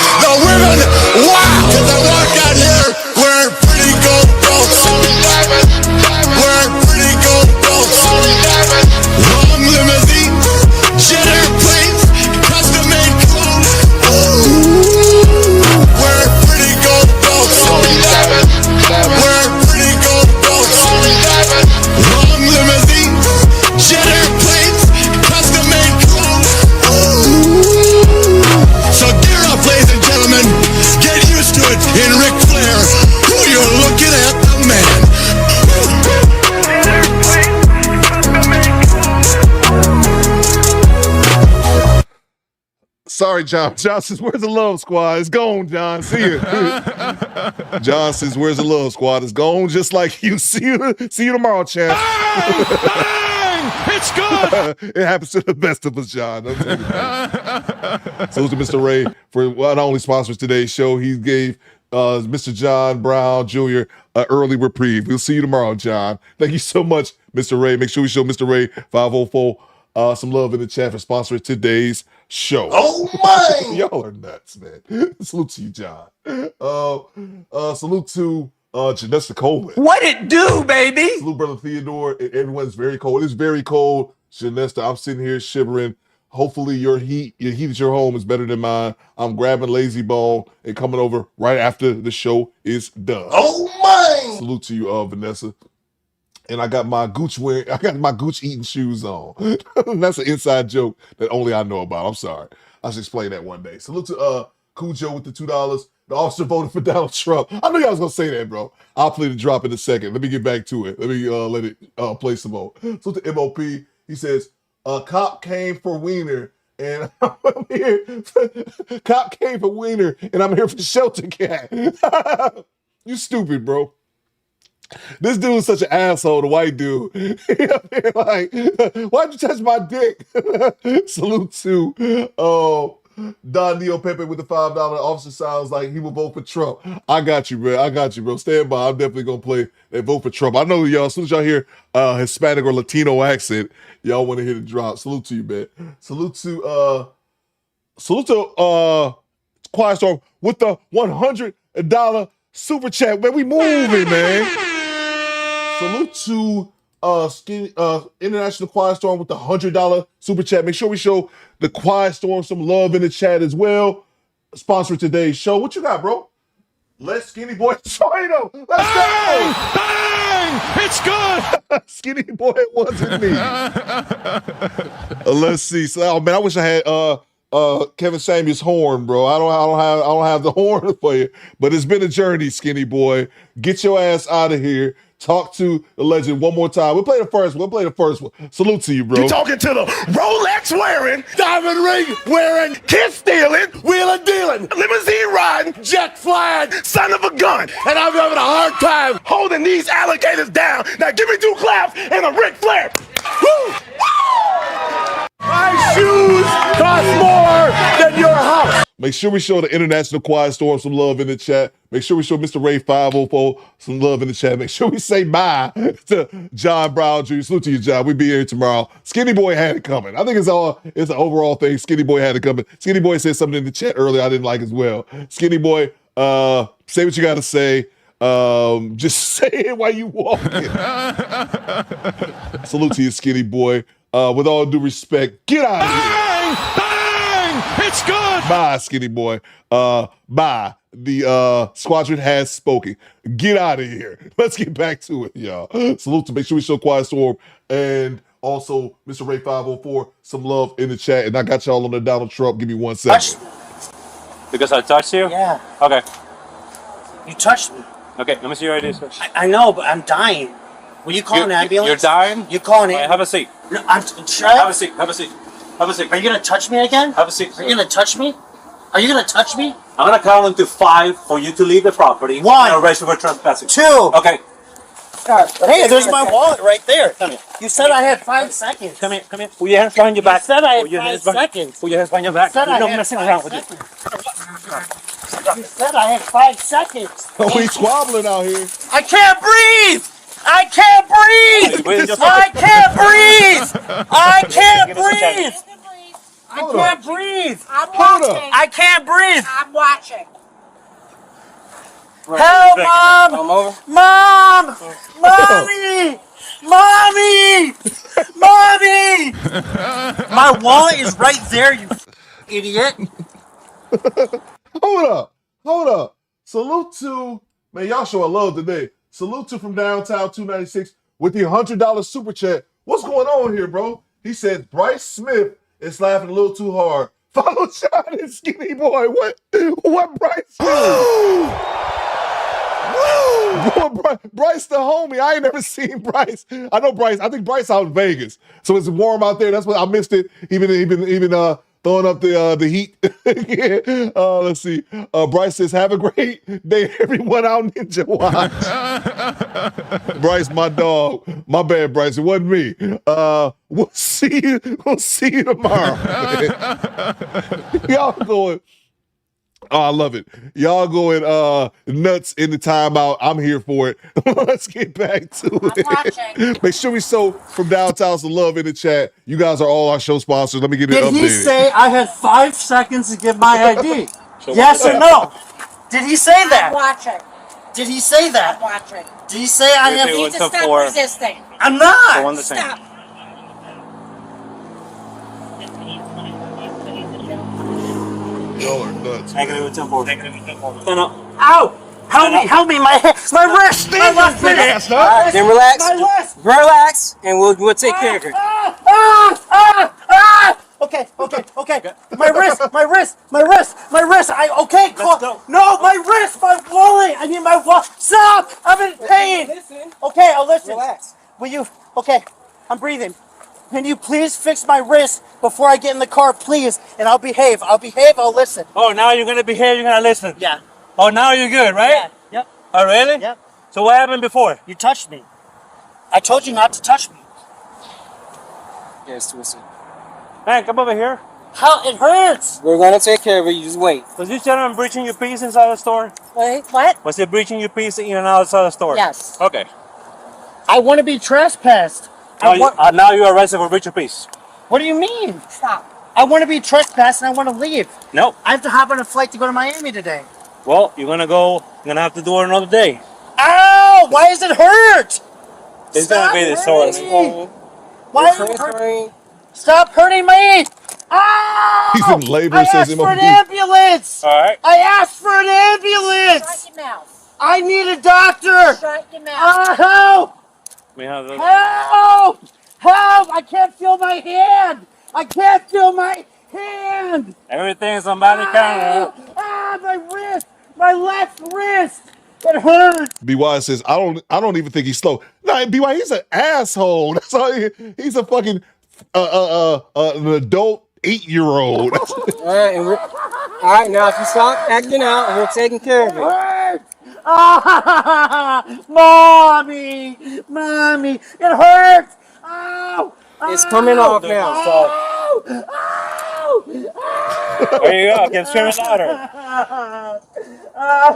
Sorry, John. John says, where's the love squad? It's gone, John. See you. John says, where's the love squad? It's gone just like you. See you tomorrow, champ. It's good. It happens to the best of us, John. So to Mr. Ray for not only sponsors today's show, he gave Mr. John Brown Jr. an early reprieve. We'll see you tomorrow, John. Thank you so much, Mr. Ray. Make sure we show Mr. Ray 504 some love in the chat for sponsoring today's show. Oh my! Y'all are nuts, man. Salute to you, John. Salute to Janessa Coleman. What it do, baby? Salute, brother Theodore. Everyone's very cold. It's very cold, Janessa. I'm sitting here shivering. Hopefully your heat at your home is better than mine. I'm grabbing Lazy Bone and coming over right after the show is done. Oh my! Salute to you, Vanessa. And I got my Gooch eating shoes on. That's an inside joke that only I know about. I'm sorry. I should explain that one day. Salute to Cujo with the $2. The officer voted for Donald Trump. I knew y'all was gonna say that, bro. I'll play the drop in a second. Let me get back to it. Let me let it play some more. Salute to MOP. He says, cop came for Wiener, and I'm here. Cop came for Wiener, and I'm here for Shelter Cat. You stupid, bro. This dude is such an asshole, the white dude. Like, why'd you touch my dick? Salute to Don Neo Pepe with the $5. Officer sounds like he will vote for Trump. I got you, bro. Stand by. I'm definitely gonna play and vote for Trump. I know y'all, as soon as y'all hear Hispanic or Latino accent, y'all want to hear the drop. Salute to you, man. Salute to Quiet Storm with the $100 super chat. Man, we moving, man. Salute to International Quiet Storm with the $100 super chat. Make sure we show the Quiet Storm some love in the chat as well. Sponsor today's show. What you got, bro? Let's Skinny Boy Chino. Let's go. Bang! It's good. Skinny Boy, it wasn't me. Let's see. So, oh, man, I wish I had Kevin Samuels' horn, bro. I don't have the horn for you. But it's been a journey, Skinny Boy. Get your ass out of here. Talk to the legend one more time. We'll play the first one. Salute to you, bro. You talking to the Rolex wearing, diamond ring wearing, kid stealing, wheeling dealing, limousine riding, jet flying, son of a gun. And I'm having a hard time holding these alligators down. Now give me 2 claps and a Ric Flair. Woo! My shoes cost more than your house. Make sure we show the International Quiet Storm some love in the chat. Make sure we show Mr. Ray 504 some love in the chat. Make sure we say bye to John Brown Jr. Salute to you, John. We'll be here tomorrow. Skinny Boy had it coming. I think it's an overall thing. Skinny Boy had it coming. Skinny Boy said something in the chat earlier I didn't like as well. Skinny Boy, say what you got to say. Just say it while you walking. Salute to you, Skinny Boy. With all due respect, get out of here. Bang! It's good. Bye, Skinny Boy. Bye. The squadron has spoken. Get out of here. Let's get back to it, y'all. Salute to make sure we show Quiet Storm and also Mr. Ray 504 some love in the chat. And I got y'all on the Donald Trump. Give me 1 second. Because I touched you? Yeah. Okay. You touched me. Okay, let me see your ID. I know, but I'm dying. Will you call an ambulance? You're dying? You're calling it. Have a seat. No, I'm. Have a seat. Have a seat. Have a seat. Are you gonna touch me again? Have a seat. Are you gonna touch me? Are you gonna touch me? I'm gonna count into 5 for you to leave the property. 1. And arrest you for trespassing. 2. Okay. Hey, there's my wallet right there. Come here. You said I had 5 seconds. Come here. Come here. Put your hands behind your back. You said I had Put your 5 hands behind- seconds. Put your hands behind your back. You said You're I not had messing 5 around with seconds. you. You said I had 5 seconds. We squabbling out here. I can't breathe. I can't breathe. I can't breathe. I can't breathe. I can't breathe. I'm watching. I can't breathe. I'm watching. Help, Mom! Mom! Mommy! Mommy! Mommy! My wallet is right there, you idiot. Hold up. Salute to, man, y'all showing love today. Salute to from downtown 296 with the $100 super chat. What's going on here, bro? He said Bryce Smith is laughing a little too hard. Follow John and Skinny Boy. What Bryce do? Boy, Bryce the homie. I ain't never seen Bryce. I know Bryce. I think Bryce out in Vegas. So it's warm out there. That's what I missed it. Even throwing up the heat. Let's see. Bryce says, have a great day, everyone out Ninja Watch. Bryce, my dog. My bad, Bryce. It wasn't me. We'll see you tomorrow. Y'all going. Oh, I love it. Y'all going nuts in the timeout. I'm here for it. Let's get back to it. Make sure we show from downtown some love in the chat. You guys are all our show sponsors. Let me get it updated. Did he say I had 5 seconds to give my ID? Yes or no? Did he say that? I'm watching. Did he say that? I'm watching. Did he say I have? You need to stop resisting. I'm not. Stop. Y'all are nuts. Negative 10-4. Ow! Help me, my wrist, my left wrist. Then relax. My wrist. Relax, and we'll take care of it. Okay. My wrist. Okay, cool. No, my wrist, my wallet. I need my wallet. Stop! I'm in pain. Okay, I'll listen. Relax. Will you? Okay, I'm breathing. Can you please fix my wrist before I get in the car, please? And I'll behave. I'll listen. Oh, now you're gonna behave. You're gonna listen. Yeah. Oh, now you're good, right? Yeah. Yep. Oh, really? Yep. So what happened before? You touched me. I told you not to touch me. Yeah, it's twisted. Man, come over here. How it hurts. We're gonna take care of it. You just wait. Was this gentleman breaching your peace inside the store? Wait, what? Was he breaching your peace in and outside the store? Yes. Okay. I want to be trespassed. Now you're arrested for breach of peace. What do you mean? Stop. I want to be trespassed and I want to leave. Nope. I have to hop on a flight to go to Miami today. Well, you're gonna have to do it another day. Ow! Why does it hurt? It's gonna be the source. Why is it hurt? Stop hurting me! Ow! He's in labor, I says asked for an MOD. ambulance! Alright. I asked for an ambulance! Shut your mouth. I need a doctor! Shut your mouth. Help! We have the... Help! Help! I can't feel my hand! Everything's on body camera. My wrist! My left wrist! It hurts! BY says, I don't even think he's slow. Nah, BY, he's an asshole. That's all he's a fucking an adult 8-year-old. All right, now if you stop acting out, and we're taking care of it. Mommy! It hurts! Ow! It's coming off now. So. There you go. Get screaming louder.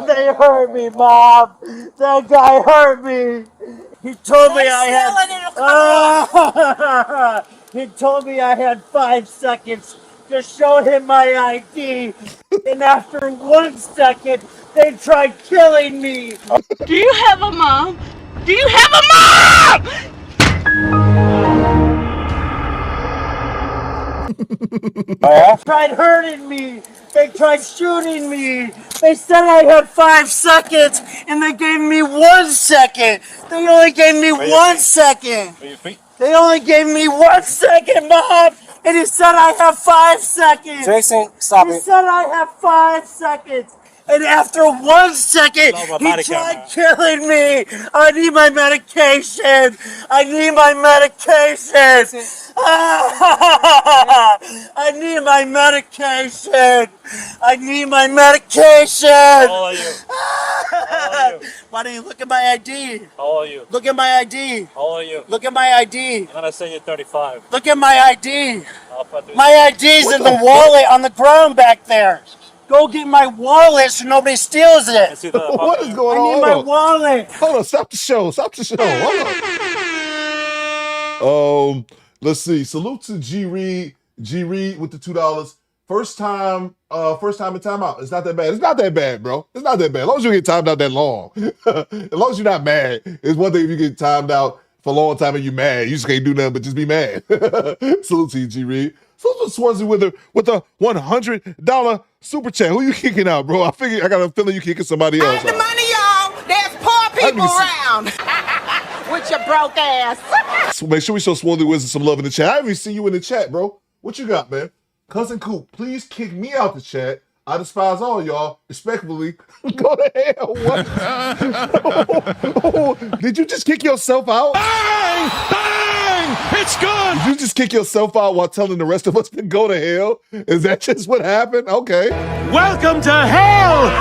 They hurt me, Mom. That guy hurt me. He told me He told me I had 5 seconds to show him my ID. And after 1 second, they tried killing me. Do you have a mom? Do you have a mom? They tried hurting me. They tried shooting me. They said I had 5 seconds, and they gave me 1 second. They only gave me 1 second. They only gave me 1 second, Mom. And he said I have 5 seconds. Jason, stop He it. said I have 5 seconds. And after 1 second, he tried killing me. I need my medication. I need my medication. I need my medication. I need my medication. All of you. Why don't you look at my ID? All of you. Look at my ID. All of you. Look at my ID. I'm gonna say you're 35. Look at my ID. I'll put this- My ID's in the wallet on the ground back there. Go get my wallet so nobody steals it. What is going on? I need my wallet. Hold on, stop the show. Hold on. Let's see. Salute to G Reed with the $2. First time in timeout. It's not that bad. It's not that bad, bro. It's not that bad. As long as you get timed out that long. As long as you're not mad. It's one thing if you get timed out for a long time and you're mad. You just can't do nothing but just be mad. Salute to you, G Reed. Salute to Swansea with a $100 super chat. Who you kicking out, bro? I got a feeling you kicking somebody else The out. money, y'all. There's poor people around. With your broke ass. So make sure we show Swansea Wizard some love in the chat. I haven't even seen you in the chat, bro. What you got, man? Cousin Coop, please kick me out the chat. I despise all y'all. Respectfully, go to hell. What? Did you just kick yourself out? Bang! Bang! It's good! Did you just kick yourself out while telling the rest of us to go to hell? Is that just what happened? Okay. Welcome to hell,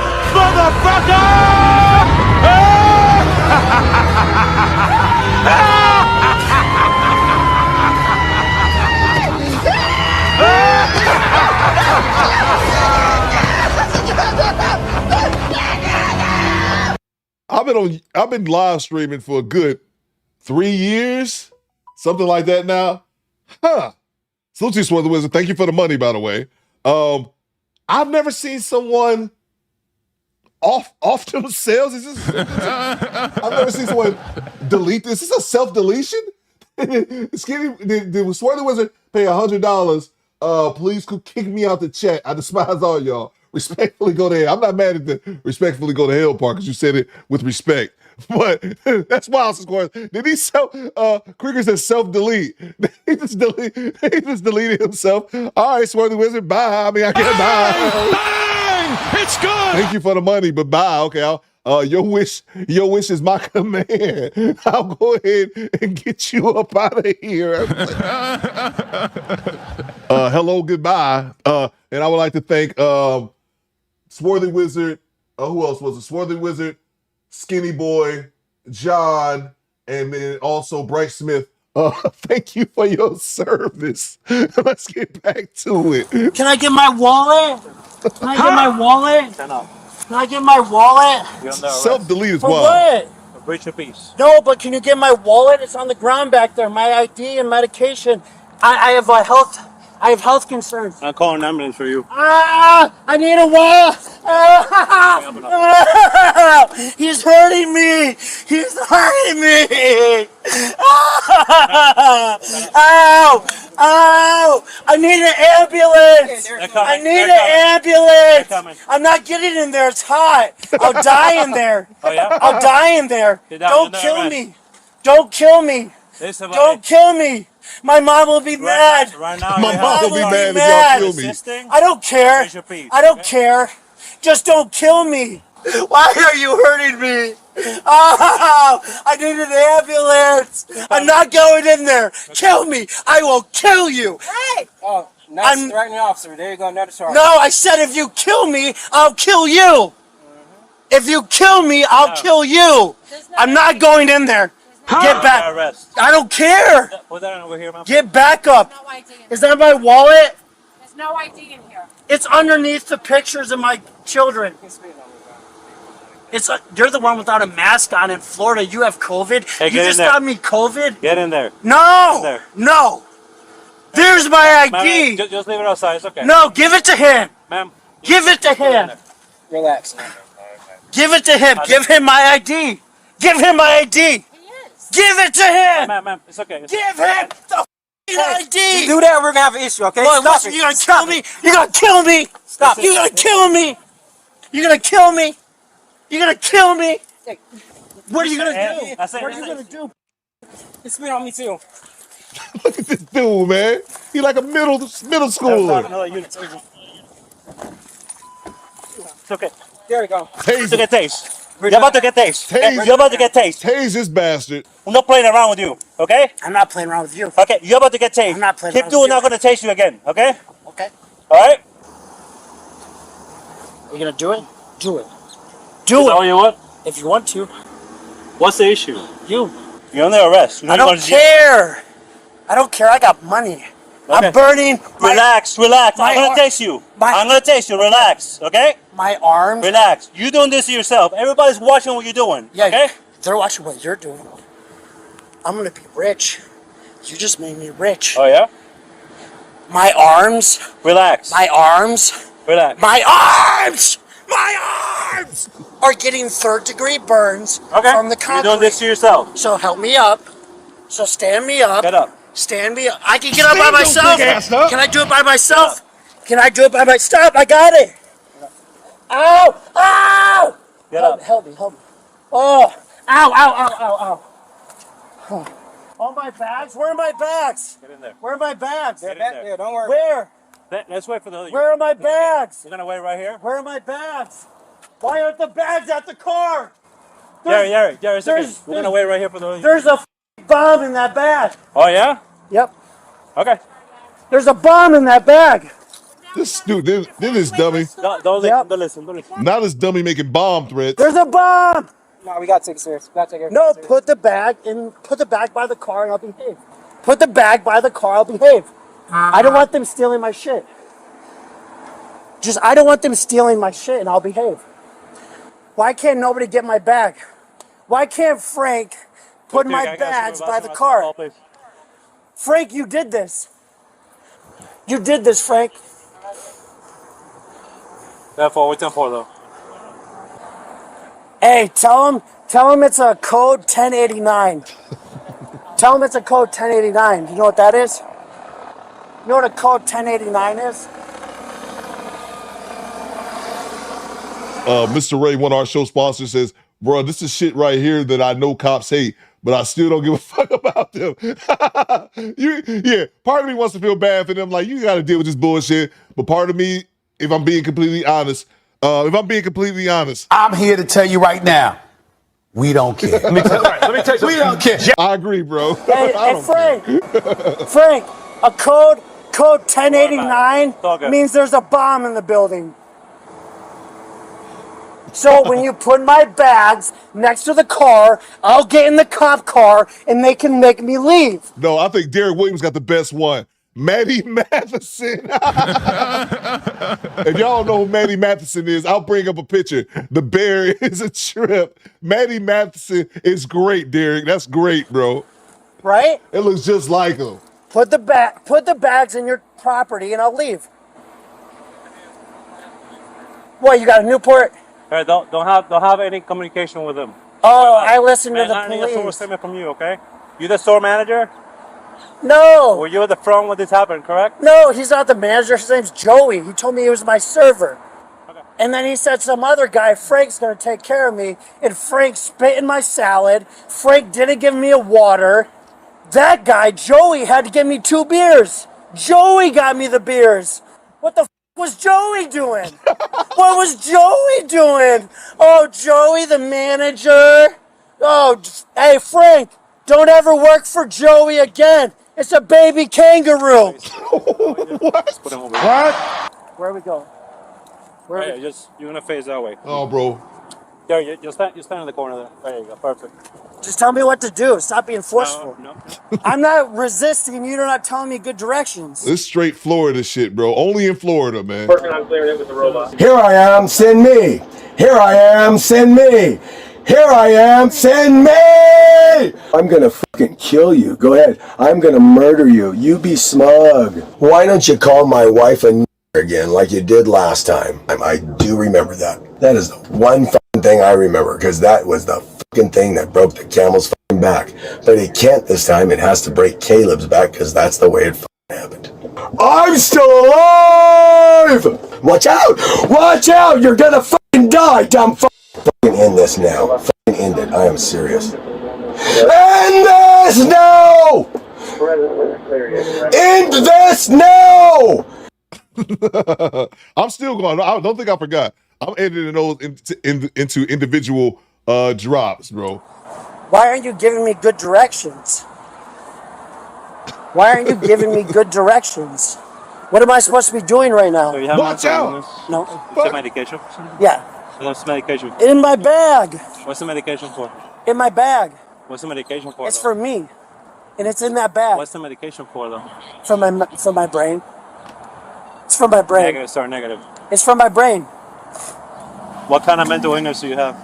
I've been live streaming for a good 3 years, something like that now. Huh. Salute you, Swirl the Wizard. Thank you for the money, by the way. I've never seen someone off themselves. I've never seen someone delete this. Is this a self-deletion? Skinny, did Swirl the Wizard pay $100? Please kick me out the chat. I despise all y'all. Respectfully go to hell. I'm not mad at the respectfully go to hell part because you said it with respect. But that's wild, Square. Did he Krieger said self-delete. He just deleted himself. All right, Swarthy Wizard, bye. I mean, I can't buy. Bang! It's good! Thank you for the money, but bye. Okay, your wish is my command. I'll go ahead and get you up out of here. Hello, goodbye. And I would like to thank Swarthy Wizard. Who else was it? Swarthy Wizard, Skinny Boy, John, and then also Bryce Smith. Thank you for your service. Let's get back to it. Can I get my wallet? Can I get my wallet? Can I get my wallet? Self-delete is For wild. what? Breach of peace. No, but can you get my wallet? It's on the ground back there. My ID and medication. I have health concerns. I'll call an ambulance for you. I need a wallet. He's hurting me. He's hurting me. Ow! Ow! I need an ambulance. I need an ambulance. I'm not getting in there. It's hot. I'll die in there. Oh, yeah? I'll die in there. Don't kill me. Don't kill me. Don't kill me. My mom will be mad. Right now, my mom will be mad if y'all kill me. I don't care. I don't care. Just don't kill me. Why are you hurting me? Oh, I need an ambulance. I'm not going in there. Kill me. I will kill you. Hey! Oh, nice threatening officer. There you go, another charge. No, I said if you kill me, I'll kill you. If you kill me, I'll kill you. I'm not going in there. Get back. I don't care. Put that over here, ma'am. Get back up. Is that my wallet? There's no ID in here. It's underneath the pictures of my children. You're the one without a mask on in Florida. You have COVID. Hey, you just got me COVID. Get in there. No. No. There's my ID. Just leave it outside. It's okay. No, give it to him. Ma'am. Give it to him. Relax. Give it to him. Give him my ID. Give him my ID. Give it to him! Ma'am, it's okay. Give him the ID! You do that, we're gonna have an issue, okay? Boy, listen, you gonna kill me? You gonna kill me? Stop. You gonna kill me? You gonna kill me? You gonna kill me? What are you gonna do? What are you gonna do? It's spit on me too. Look at this dude, man. He like a middle schooler. It's okay. There we go. It's okay, taste. You're about to get taste. You're about to get taste. Tase this bastard. I'm not playing around with you, okay? I'm not playing around with you. Okay, you're about to get taste. I'm not playing Keep around doing with you. I'm gonna taste you again, okay? Okay. Alright? You gonna do it? Do it. Is that what you want? If you want to. What's the issue? You. You're under arrest. I don't care. I don't care. I got money. Okay. I'm burning. Relax. I'm gonna taste you. I'm gonna taste you. Relax, okay? My arms. Relax. You're doing this to yourself. Everybody's watching what you're doing. Yeah, okay? They're watching what you're doing. I'm gonna be rich. You just made me rich. Oh yeah? My arms. Relax. My arms. Relax. My arms. My arms are getting third-degree burns from the concrete. You're doing this to yourself. So help me up. So stand me up. Get up. Stand me up. I can get up by myself. Can I do it by myself? Can I do it by myself? I got it. Ow! Ow! Get up. Help me. Oh! Ow! Oh, my bags? Where are my bags? Get in there. Where are my bags? Get in there. Yeah, don't worry. Where? Let's wait for the... Where are my bags? You're gonna wait right here? Where are my bags? Why aren't the bags at the car? Jerry, it's okay. We're gonna wait right here for the... There's a bomb in that bag. Oh, yeah? Yep. Okay. There's a bomb in that bag. This dude, this dummy. Don't listen. Now this dummy making bomb threats. There's a bomb. No, we gotta take it serious. We gotta take it No, serious. put the bag by the car and I'll behave. Put the bag by the car, I'll behave. I don't want them stealing my shit. I don't want them stealing my shit and I'll behave. Why can't nobody get my bag? Why can't Frank put my bags by the car? Frank, you did this. You did this, Frank. Therefore, what's in for though? Hey, tell him it's a code 1089. Tell him it's a code 1089. You know what that is? You know what a code 1089 is? Mr. Ray, one of our show sponsors, says, bro, this is shit right here that I know cops hate, but I still don't give a fuck about them. Part of me wants to feel bad for them. Like, you got to deal with this bullshit. But part of me, if I'm being completely honest, I'm here to tell you right now, we don't care. Let me tell you, we don't care. I agree, bro. Hey, Frank, a code 1089 means there's a bomb in the building. So when you put my bags next to the car, I'll get in the cop car and they can make me leave. No, I think Derek Williams got the best one. Maddie Matheson. If y'all don't know who Maddie Matheson is, I'll bring up a picture. The bear is a trip. Maddie Matheson is great, Derek. That's great, bro. Right? It looks just like him. Put the bags in your property and I'll leave. What, you got a Newport? Hey, don't have any communication with him. Oh, I listen to the I need a store police. statement from you, okay? You the store manager? No. Were you at the front when this happened, correct? No, he's not the manager. His name's Joey. He told me he was my server. Okay. And then he said some other guy, Frank's going to take care of me. And Frank spit in my salad. Frank didn't give me a water. That guy, Joey, had to give me 2 beers. Joey got me the beers. What the f was Joey doing? What was Joey doing? Oh, Joey, the manager. Oh, hey, Frank, don't ever work for Joey again. It's a baby kangaroo. What? Where are we going? You're going to face that way. Oh, bro. There, you'll stand in the corner there. There you go, perfect. Just tell me what to do. Stop being forceful. No. I'm not resisting. You're not telling me good directions. This straight Florida shit, bro. Only in Florida, man. Working on clearing it with the robot. Here I am, send me. Here I am, send me. Here I am, send me. I'm gonna fucking kill you. Go ahead. I'm gonna murder you. You be smug. Why don't you call my wife a again like you did last time? I do remember that. That is the one fucking thing I remember, because that was the fucking thing that broke the camel's fucking back. But it can't this time. It has to break Caleb's back, because that's the way it fucking happened. I'm still alive! Watch out! Watch out! You're gonna fucking die, dumb fuck! Fucking end this now. Fucking end it. I am serious. End this now! End this now! I'm still going. I don't think I forgot. I'm editing those into individual drops, bro. Why aren't you giving me good directions? Why aren't you giving me good directions? What am I supposed to be doing right now? So you have Watch out! No. Is it medication? Yeah. What's the medication? In my bag. What's the medication for? In my bag. What's the medication for? It's for me. And it's in that bag. What's the medication for, though? For my brain. It's for my brain. Negative, sorry, negative. It's for my brain. What kind of mental illness do you have?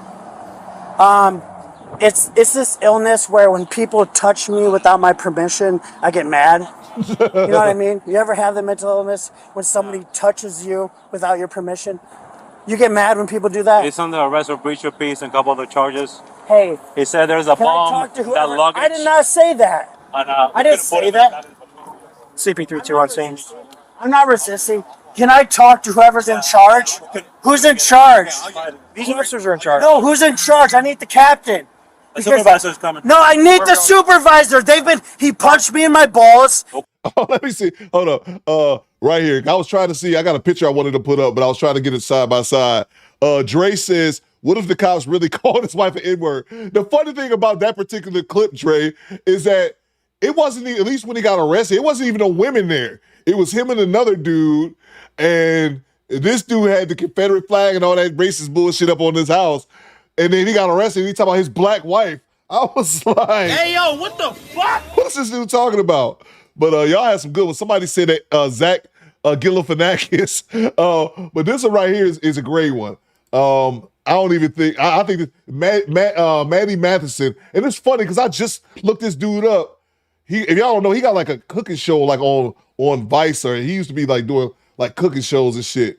It's this illness where when people touch me without my permission, I get mad. You know what I mean? You ever have the mental illness when somebody touches you without your permission? You get mad when people do that? He's under arrest for breach of peace and a couple other charges. Hey. He said there's a bomb. I talk to that whoever? luggage. I did not say that. I didn't say that. CP32 on scene. I'm not resisting. Can I talk to whoever's in charge? Who's in charge? These officers are in charge. No, who's in charge? I need the captain. The supervisor's coming. No, I need the supervisor. He punched me in my balls. Oh, let me see. Hold up. Right here. I was trying to see. I got a picture I wanted to put up, but I was trying to get it side by side. Dre says, What if the cops really called his wife an N-word? The funny thing about that particular clip, Dre, is that it wasn't, at least when he got arrested, it wasn't even no women there. It was him and another dude, and this dude had the Confederate flag and all that racist bullshit up on his house, and then he got arrested, and he talking about his black wife. I was like, Hey, yo, what the fuck? what's this dude talking about? But y'all had some good ones. Somebody said that Zach Galifianakis. But this one right here is a great one. I don't even think, I think that Maddie Matheson, and it's funny because I just looked this dude up. If y'all don't know, he got like a cooking show like on Vice, or he used to be like doing like cooking shows and shit.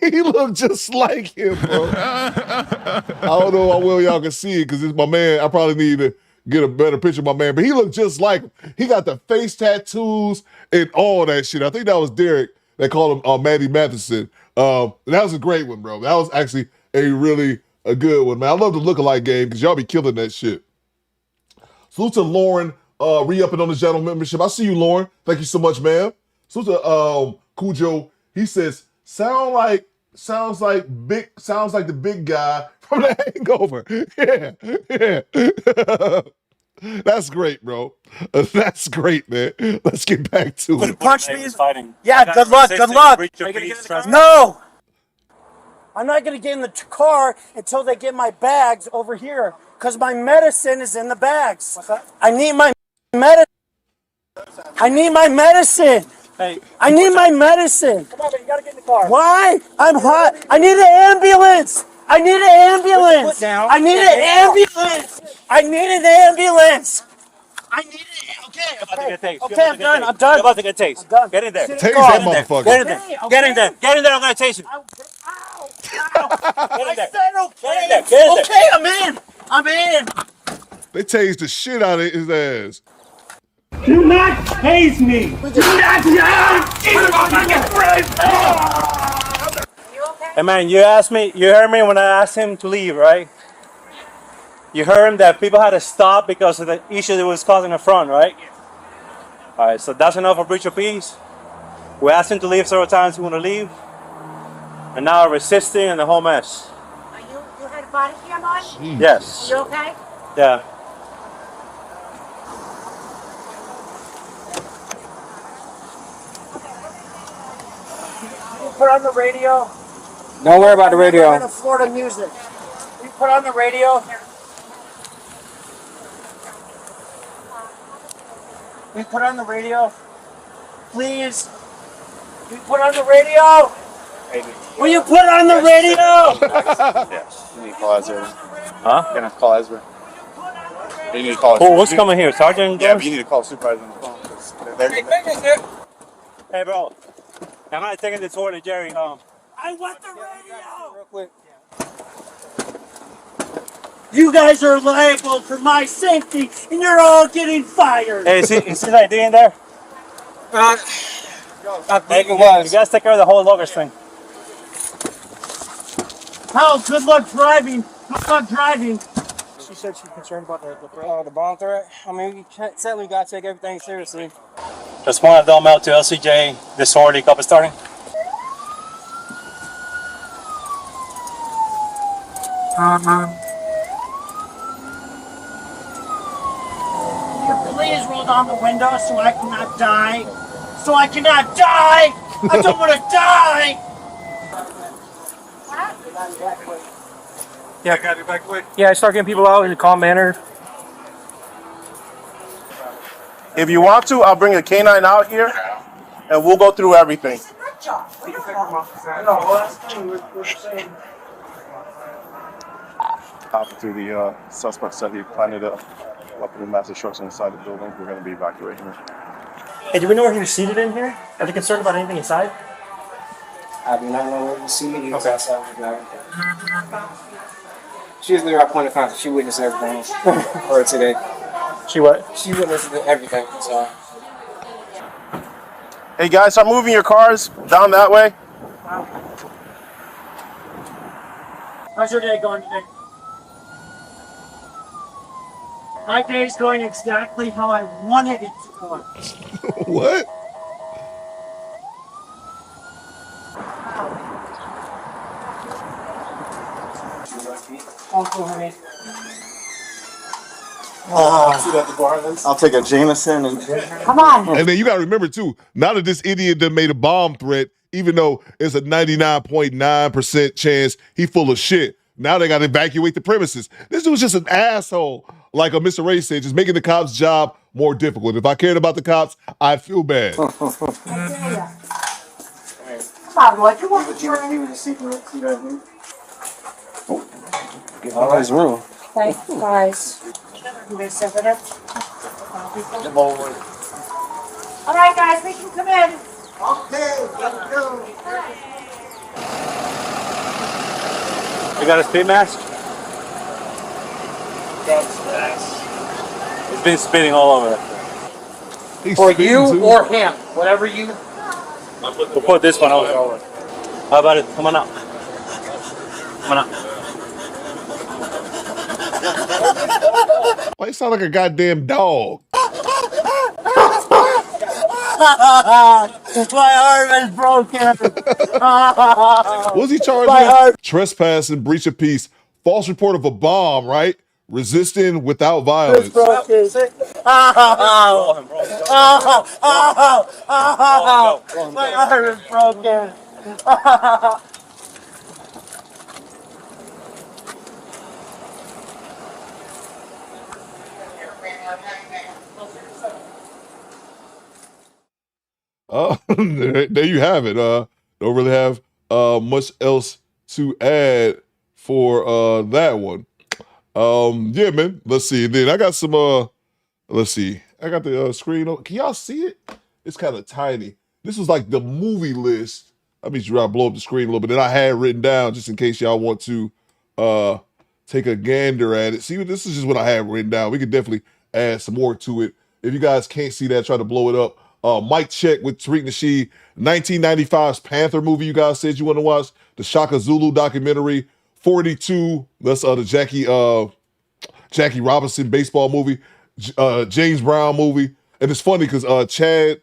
He looked just like him, bro. I don't know how well y'all can see it because it's my man. I probably need to get a better picture of my man, but he looked just like him. He got the face tattoos and all that shit. I think that was Derek that called him Maddie Matheson. That was a great one, bro. That was actually a good one, man. I love the lookalike game because y'all be killing that shit. Salute to Lauren, re-upping on the general membership. I see you, Lauren. Thank you so much, man. Salute to Cujo. He says, sounds like the big guy from The Hangover. Yeah. That's great, bro. That's great, man. Let's get back to it. Punch me. Fighting. Yeah, good luck, good luck. No. I'm not going to get in the car until they get my bags over here because my medicine is in the bags. What's that? I need my medicine. I need my medicine. Hey, I need my medicine. Come on, man, you got to get in the car. Why? I'm hot. I need an ambulance. I need an ambulance. I need an ambulance. I need an ambulance. I need it. Okay, I'm done. I'm done. You're about to get tased. I'm done. Get in there. Tase that motherfucker. Get in there. Get in there. Get in there. I'm gonna tase you. I said okay. Get in there. Okay, I'm in. I'm in. They tased the shit out of his ass. Do not tase me. Do not. Hey man, you heard me when I asked him to leave, right? You heard him that people had to stop because of the issue that was causing the front, right? All right, so that's enough for breach of peace. We asked him to leave several times. He wouldn't leave, and now resisting and the whole mess. You had a body cam on? Jeez. Yes. You okay? Yeah. You put on the radio. Don't worry about the radio. I'm in Florida music. You put on the radio. We put on the radio. Please. We put on the radio. Will you put on the radio? Yes. You need to call Ezra. Huh? You're gonna call Ezra. You need to call. Who's coming here, Sergeant? Yeah, but you need to call supervisor on the phone. 'Cause Hey, bro. I'm not taking the tour to Jerry. I want the radio. Real quick. You guys are liable for my safety, and you're all getting fired. Hey, is his ID in there? I think it was. You guys take care of the whole luggage thing. Hal, good luck driving. Good luck driving. She said she's concerned about the bomb threat. I mean, sadly, we gotta take everything seriously. Just want to dumb out to LCJ. Disorderly cup is starting. Please roll down the window so I cannot die. So I cannot die! I don't want to die! Yeah, I got it back quick. Yeah, I start getting people out in a calm manner. If you want to, I'll bring a K9 out here, and we'll go through everything. After the suspect said he planted a weapon of mass destruction inside the building, we're going to be evacuating him. Hey, do we know where he was seated in here? Are they concerned about anything inside? I do not know where he seated. He was outside with everything. She was literally our point of contact. She witnessed everything. Or today. She what? She witnessed everything. So. Hey guys, start moving your cars down that way. How's your day going today? My day's going exactly how I wanted it to go. What? honey. I'll take a Jameson and Come on. And then you got to remember, too, now that this idiot done made a bomb threat, even though it's a 99.9% chance he full of shit, now they got to evacuate the premises. This dude's just an asshole, like a Mr. Ray said, just making the cops' job more difficult. If I cared about the cops, I'd feel bad. Come on, Roy. Come on. All his room. Thanks, guys. You guys set it up? All right, guys, we can come in. Okay, let's go. You got a spit mask? It's been spitting all over. For you or him, whatever you. We'll put this one over. How about it? Come on out. Come on out. Why you sound like a goddamn dog? My arm is broken. What's he charged? Trespassing, breach of peace, false report of a bomb, right? Resisting without violence. My arm is broken. There you have it. Don't really have much else to add for that one. Yeah, man. Let's see. And then I got some. Let's see. I got the screen. Can y'all see it? It's kind of tiny. This was like the movie list. I mean, you blow up the screen a little bit. Then I had written down just in case y'all want to take a gander at it. See, this is just what I have written down. We could definitely add some more to it. If you guys can't see that, try to blow it up. Mike Check with Tariq Nasheed, 1995's Panther movie you guys said you want to watch, the Shaka Zulu documentary, 42, that's the Jackie Robinson baseball movie, James Brown movie, and it's funny because Chadwick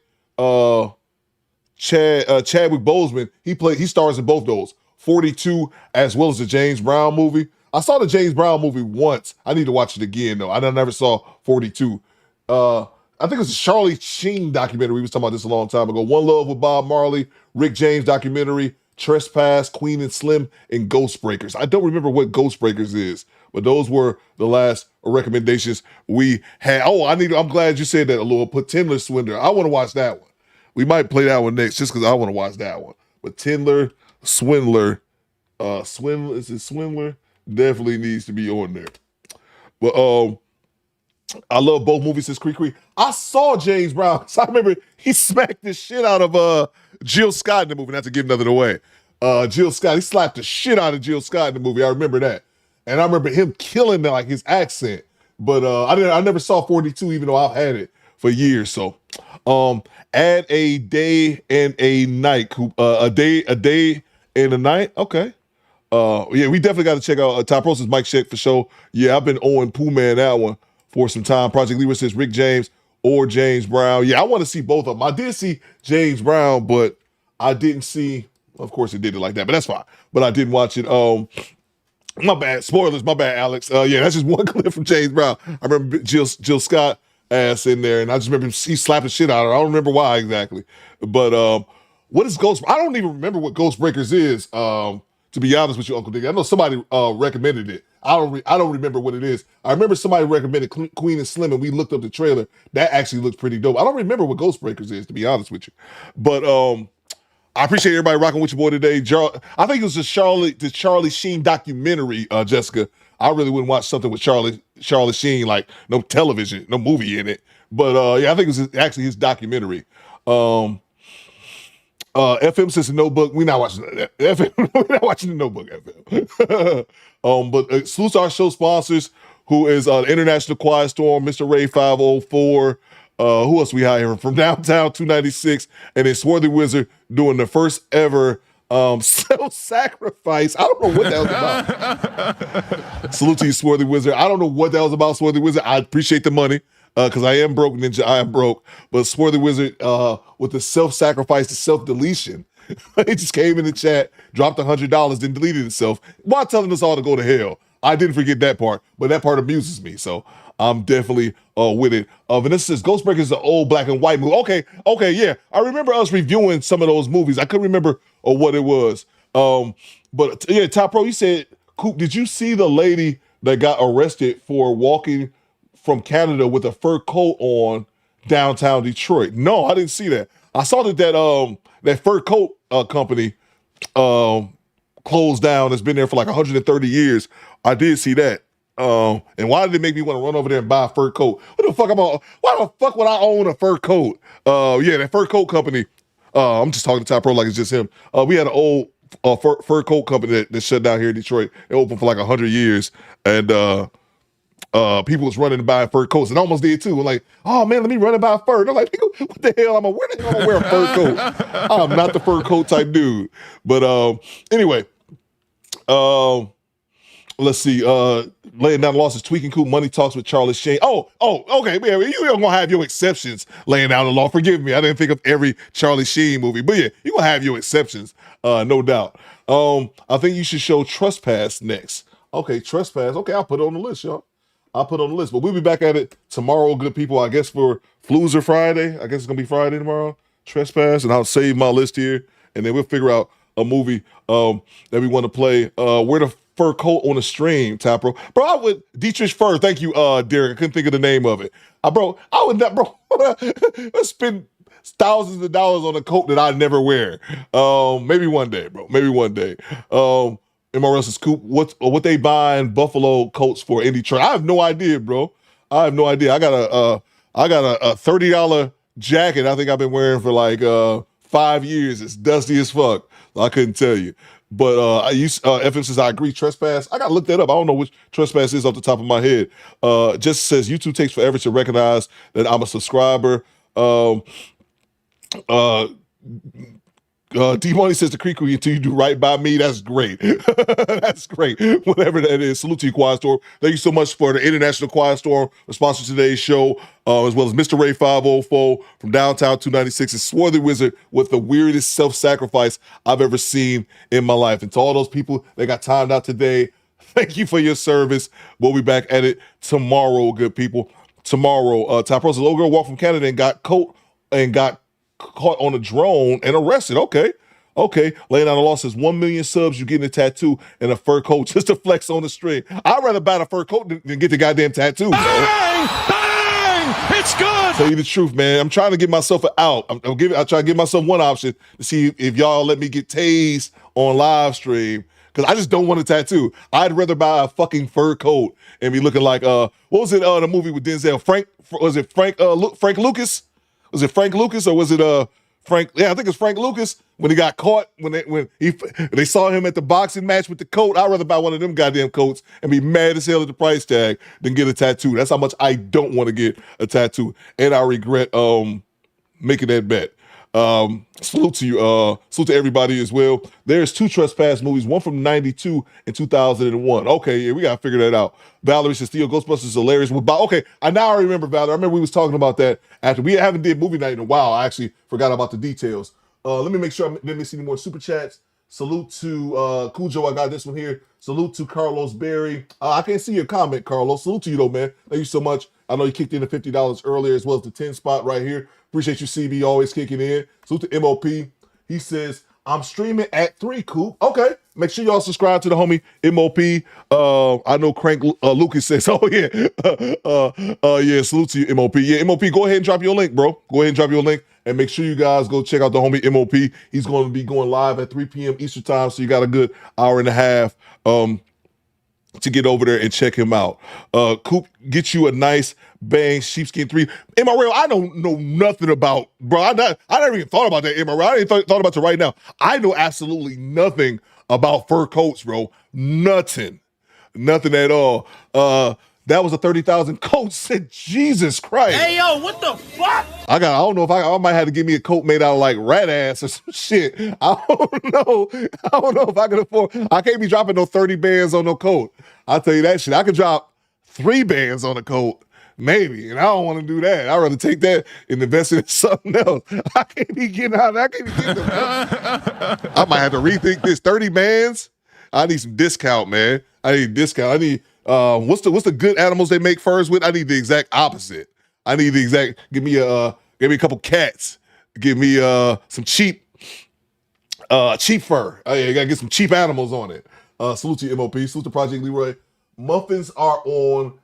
Boseman, he stars in both those, 42 as well as the James Brown movie. I saw the James Brown movie once. I need to watch it again though. I never saw 42. I think it was a Charlie Sheen documentary. We was talking about this a long time ago. One Love with Bob Marley, Rick James documentary, Trespass, Queen and Slim, and Ghost Breakers. I don't remember what Ghost Breakers is, but those were the last recommendations we had. Oh, I'm glad you said that, Alua. Put Tindler Swindler. I want to watch that one. We might play that one next just because I want to watch that one. But Tindler, Swindler, Swindler? Definitely needs to be on there. But I love both movies since Creek. I saw James Brown. So I remember he smacked the shit out of Jill Scott in the movie, not to give nothing away. Jill Scott, he slapped the shit out of Jill Scott in the movie. I remember that. And I remember him killing like his accent. But I never saw 42, even though I've had it for years. So add a day and a night, Coop. A day and a night. Okay. Yeah, we definitely got to check out Top Roast's Mike Check for sure. Yeah, I've been owing Pooh Man that one for some time. Project Leader says Rick James or James Brown. Yeah, I want to see both of them. I did see James Brown, but I didn't see, of course it did it like that, but that's fine. But I didn't watch it. My bad. Spoilers, my bad, Alex. Yeah, that's just one clip from James Brown. I remember Jill Scott ass in there, and I just remember he slapped the shit out of her. I don't remember why exactly. But what is Ghost? I don't even remember what Ghost Breakers is, to be honest with you, Uncle Dick. I know somebody recommended it. I don't remember what it is. I remember somebody recommended Queen and Slim, and we looked up the trailer. That actually looks pretty dope. I don't remember what Ghost Breakers is, to be honest with you. But I appreciate everybody rocking with your boy today. I think it was the Charlie Sheen documentary, Jessica. I really wouldn't watch something with Charlie Sheen, like no television, no movie in it. But yeah, I think it was actually his documentary. FM says the Notebook. We're not watching that. FM, we're not watching the Notebook. FM. But salute to our show sponsors, who is International Quiet Storm, Mr. Ray 504. Who else we hiring from Downtown 296, and then Swarthy Wizard doing the first ever self-sacrifice. I don't know what that was about. Salute to you, Swarthy Wizard. I don't know what that was about, Swarthy Wizard. I appreciate the money. Because I am broke, Ninja. I am broke. But Swarthy Wizard, with the self-sacrifice, the self-deletion, it just came in the chat, dropped $100, then deleted itself, while telling us all to go to hell. I didn't forget that part, but that part amuses me. So I'm definitely with it. Vanessa says Ghostbreaker is an old black and white movie. Okay, yeah. I remember us reviewing some of those movies. I couldn't remember what it was. But yeah, Top Pro, you said, Coop, did you see the lady that got arrested for walking from Canada with a fur coat on downtown Detroit? No, I didn't see that. I saw that fur coat company closed down. It's been there for like 130 years. I did see that. And why did it make me want to run over there and buy a fur coat? Why the fuck would I own a fur coat? Yeah, that fur coat company. I'm just talking to Top Pro like it's just him. We had an old fur coat company that shut down here in Detroit. It opened for like 100 years. And people was running to buy fur coats, and I almost did too. I'm like, oh man, let me run and buy a fur. They're like, what the hell? Where the hell am I wear a fur coat? I'm not the fur coat type dude. But anyway, let's see. Laying down the losses, tweaking Coop, money talks with Charlie Sheen. Oh, okay, man. You don't gonna have your exceptions laying down the law. Forgive me, I didn't think of every Charlie Sheen movie, but yeah, you gonna have your exceptions, no doubt. I think you should show Trespass next. Okay, Trespass. Okay, I'll put it on the list, y'all. I'll put it on the list, but we'll be back at it tomorrow, good people. I guess for Floozer Friday. I guess it's gonna be Friday tomorrow. Trespass, and I'll save my list here, and then we'll figure out a movie that we want to play. Wear the fur coat on the stream, Tapro. Bro, I would Dietrich Fur. Thank you, Derek. I couldn't think of the name of it. Bro, I would not, bro. Let's spend thousands of dollars on a coat that I never wear. Maybe one day, bro. Maybe one day. MRS's Coop, what they buying Buffalo coats for in Detroit? I have no idea, bro. I have no idea. I got a $30 jacket I think I've been wearing for like 5 years. It's dusty as fuck. I couldn't tell you. But I used FM says I agree. Trespass. I gotta look that up. I don't know which Trespass is off the top of my head. Just says YouTube takes forever to recognize that I'm a subscriber. D-Money says the Creek until you do right by me. That's great. That's great. Whatever that is. Salute to you, Quiet Storm. Thank you so much for the International Quiet Storm, the sponsor of today's show, as well as Mr. Ray 504 from Downtown 296 and Swarthy Wizard with the weirdest self-sacrifice I've ever seen in my life. And to all those people that got timed out today, thank you for your service. We'll be back at it tomorrow, good people. Tomorrow, Top Rose, a little girl walked from Canada and got caught on a drone and arrested. Okay. Laying down the law says 1 million subs, you getting a tattoo and a fur coat just to flex on the stream. I'd rather buy a fur coat than get the goddamn tattoo. Bang! It's good. Tell you the truth, man. I'm trying to get myself an out. I try to give myself one option to see if y'all let me get tased on live stream. Because I just don't want a tattoo. I'd rather buy a fucking fur coat and be looking like what was it? The movie with Denzel? Frank Lucas? Was it Frank Lucas or was it Frank? Yeah, I think it's Frank Lucas when he got caught when they saw him at the boxing match with the coat. I'd rather buy one of them goddamn coats and be mad as hell at the price tag than get a tattoo. That's how much I don't want to get a tattoo, and I regret making that bet. Salute to you. Salute to everybody as well. There's 2 Trespass movies, one from 92 and 2001. Okay, yeah, we gotta figure that out. Valerie says Theo Ghostbusters is hilarious. Okay, I now remember, Valerie. I remember we was talking about that after we haven't did movie night in a while. I actually forgot about the details. Let me make sure I didn't see any more super chats. Salute to Cujo. I got this one here. Salute to Carlos Berry. I can't see your comment, Carlos. Salute to you though, man. Thank you so much. I know you kicked in the $50 earlier as well as the 10 spot right here. Appreciate you, CB, always kicking in. Salute to MOP. He says, I'm streaming at 3, Coop. Okay. Make sure y'all subscribe to the homie MOP. I know Crank Lucas says, oh yeah. Yeah, salute to you, MOP. Yeah, MOP, go ahead and drop your link, bro. Go ahead and drop your link. And make sure you guys go check out the homie MOP. He's going to be going live at 3 p.m. Eastern time. So you got a good hour and a half to get over there and check him out. Coop, get you a nice bang sheepskin 3. MRL, I don't know nothing about, bro. I never even thought about that, MRL. I didn't thought about it right now. I know absolutely nothing about fur coats, bro. Nothing at all. That was a 30,000 coat. Said Jesus Christ. Hey yo, what the fuck? I don't know if I might have to give me a coat made out of like rat ass or some shit. I don't know if I can afford. I can't be dropping no 30 bands on no coat. I'll tell you that shit. I could drop 3 bands on a coat, maybe, and I don't want to do that. I'd rather take that and invest it in something else. I can't be getting out. I can't be getting them. I might have to rethink this. 30 bands. I need some discount, man. I need a discount. I need what's the good animals they make furs with? I need the exact opposite. I need the exact. Give me a couple cats. Give me some cheap fur. I gotta get some cheap animals on it. Salute to MOP. Salute to Project Leroy. Muffins are on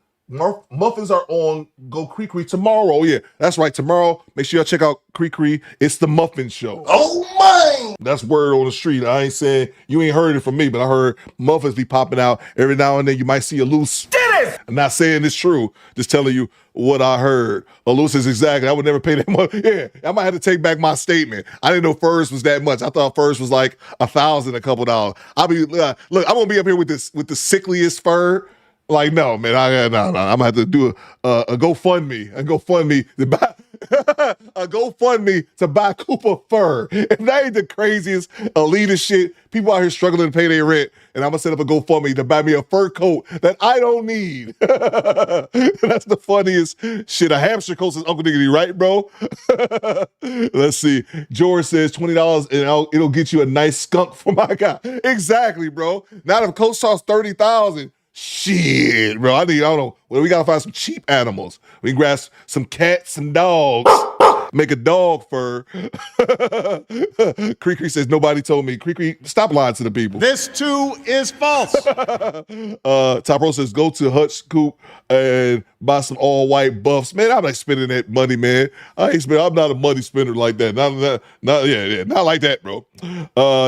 Go Cree tomorrow. Oh, yeah, that's right. Tomorrow, make sure y'all check out Cree. It's the Muffin Show. Oh my! That's word on the street. I ain't saying you ain't heard it from me, but I heard muffins be popping out every now and then. You might see a loose. I'm not saying it's true. Just telling you what I heard. A loose is exactly. I would never pay that much. Yeah, I might have to take back my statement. I didn't know furs was that much. I thought furs was like $1,000, a couple dollars. I'll be look. I'm gonna be up here with the sickliest fur. Like, no, man, I'm gonna have to do a GoFundMe to buy a GoFundMe to buy Coop a fur. If that ain't the craziest elitist shit, people out here struggling to pay their rent, and I'm gonna set up a GoFundMe to buy me a fur coat that I don't need. That's the funniest shit. A hamster coat says Uncle Diggity, right, bro? Let's see. George says $20 and it'll get you a nice skunk for my guy. Exactly, bro. Now if a coat costs $30,000. Shit, bro. I don't know. Well, we gotta find some cheap animals. We can grab some cats and dogs. Make a dog fur. Cree says, nobody told me. Cree, stop lying to the people. This too is false. Top Row says, go to Hutch Coop and buy some all-white buffs. Man, I'm not spending that money, man. I'm not a money spender like that. Not like that, bro.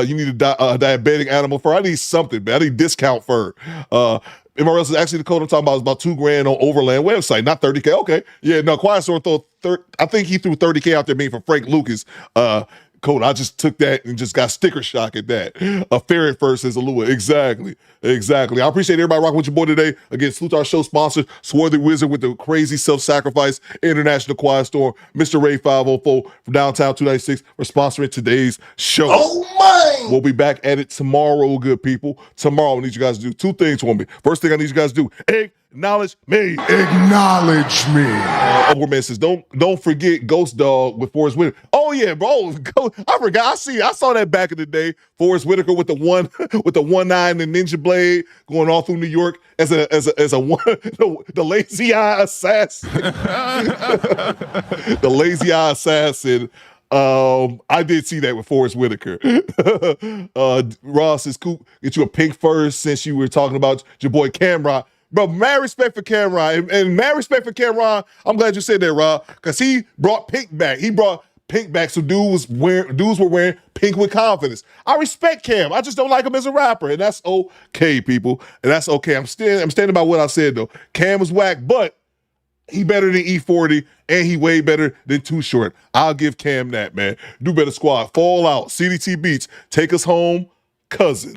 You need a diabetic animal fur. I need something, man. I need discount fur. MRS is actually the code I'm talking about. Is about $2,000 on Overland website, not $30K. Okay, yeah, no. Quiet Storm I think he threw $30K out there, being for Frank Lucas. Code. I just took that and just got sticker shock at that. A ferret first says Alua. Exactly. I appreciate everybody rocking with your boy today. Again, salute our show sponsor, Swarthy Wizard with the crazy self-sacrifice, International Quiet Storm, Mr. Ray 504 from Downtown 296 for sponsoring today's show. Oh my! We'll be back at it tomorrow, good people. Tomorrow, I need you guys to do two things for me. First thing I need you guys to do, acknowledge me. Acknowledge me. Upward says, don't forget Ghost Dog with Forrest Whitaker. Oh yeah, bro. I forgot. I saw that back in the day. Forrest Whitaker with the 1-9 and ninja blade going all through New York as a the lazy eye assassin. The lazy eye assassin. I did see that with Forrest Whitaker. Ross says, Coop, get you a pink fur since you were talking about your boy Camron. Bro, mad respect for Camron. And mad respect for Camron, I'm glad you said that, Rob, because he brought pink back. He brought pink back so dudes were wearing pink with confidence. I respect Cam. I just don't like him as a rapper, and that's okay, people. And that's okay. I'm standing by what I said, though. Cam was whack, but he better than E40, and he way better than Too Short. I'll give Cam that, man. Do Better Squad. Fall Out. CDT Beats. Take Us Home. Cousin.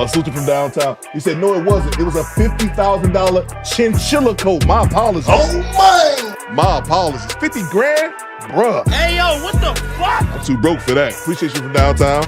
Sutra from downtown. He said, no, it wasn't. It was a $50,000 chinchilla coat. My apologies. Oh my! My apologies. 50 grand? Bruh. Hey, yo, what the fuck? I'm too broke for that. Appreciate you from downtown.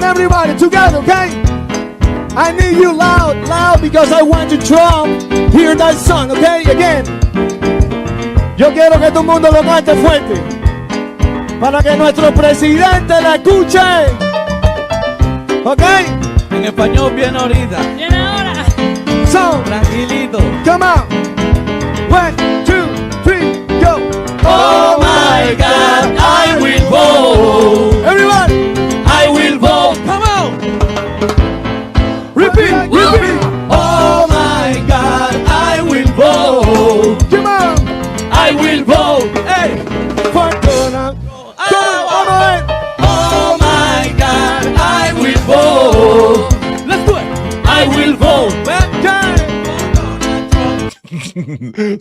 on, everybody, together, okay? I need you loud, because I want to hear that song, okay? Again. Yo quiero que todo el mundo lo cante fuerte, para que nuestro presidente la escuche, ¿ok? En español bien ahorita. Bien ahora. So, tranquilito. Come on. 1, 2, 3, go. Oh my God, I will vote. Everybody, I will vote. come on. Repeat. Oh my God, I will vote. Come on. I will vote. Hey, fuck on. Oh my God, I will vote. Let's do it. I will vote.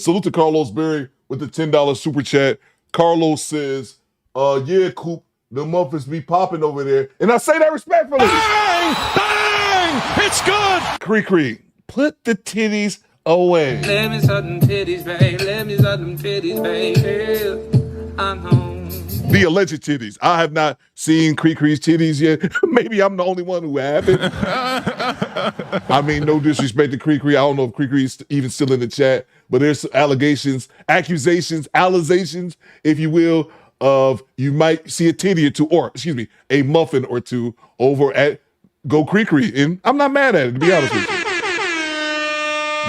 Salute to Carlos Berry with the $10 super chat. Carlos says, yeah, Coop, the muffins be popping over there. And I say that respectfully. Bang! Bang! It's good. Cree, put the titties away. Let me suck them titties, babe. Let me suck them titties, babe. I'm home. The alleged titties. I have not seen Cree's titties yet. Maybe I'm the only one who haven't. I mean, no disrespect to Cree. I don't know if Cree's even still in the chat, but there's accusations, if you will, of you might see a titty or two, or excuse me, a muffin or two over at Go Cree. And I'm not mad at it, to be honest with you.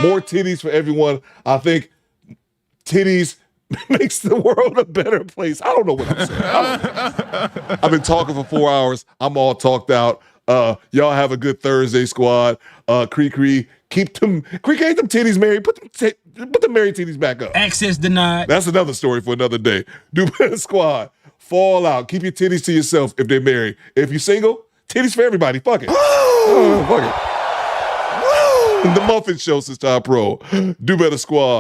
More titties for everyone. I think titties makes the world a better place. I don't know what I'm saying. I've been talking for 4 hours. I'm all talked out. Y'all have a good Thursday, squad. Cree, keep them. Cree, ain't them titties married? Put the married titties back up. Access denied. That's another story for another day. Do better, squad. Fall out. Keep your titties to yourself if they're married. If you're single, titties for everybody. Fuck it. Fuck it. The Muffin Show, Sister Pro. Do better, squad.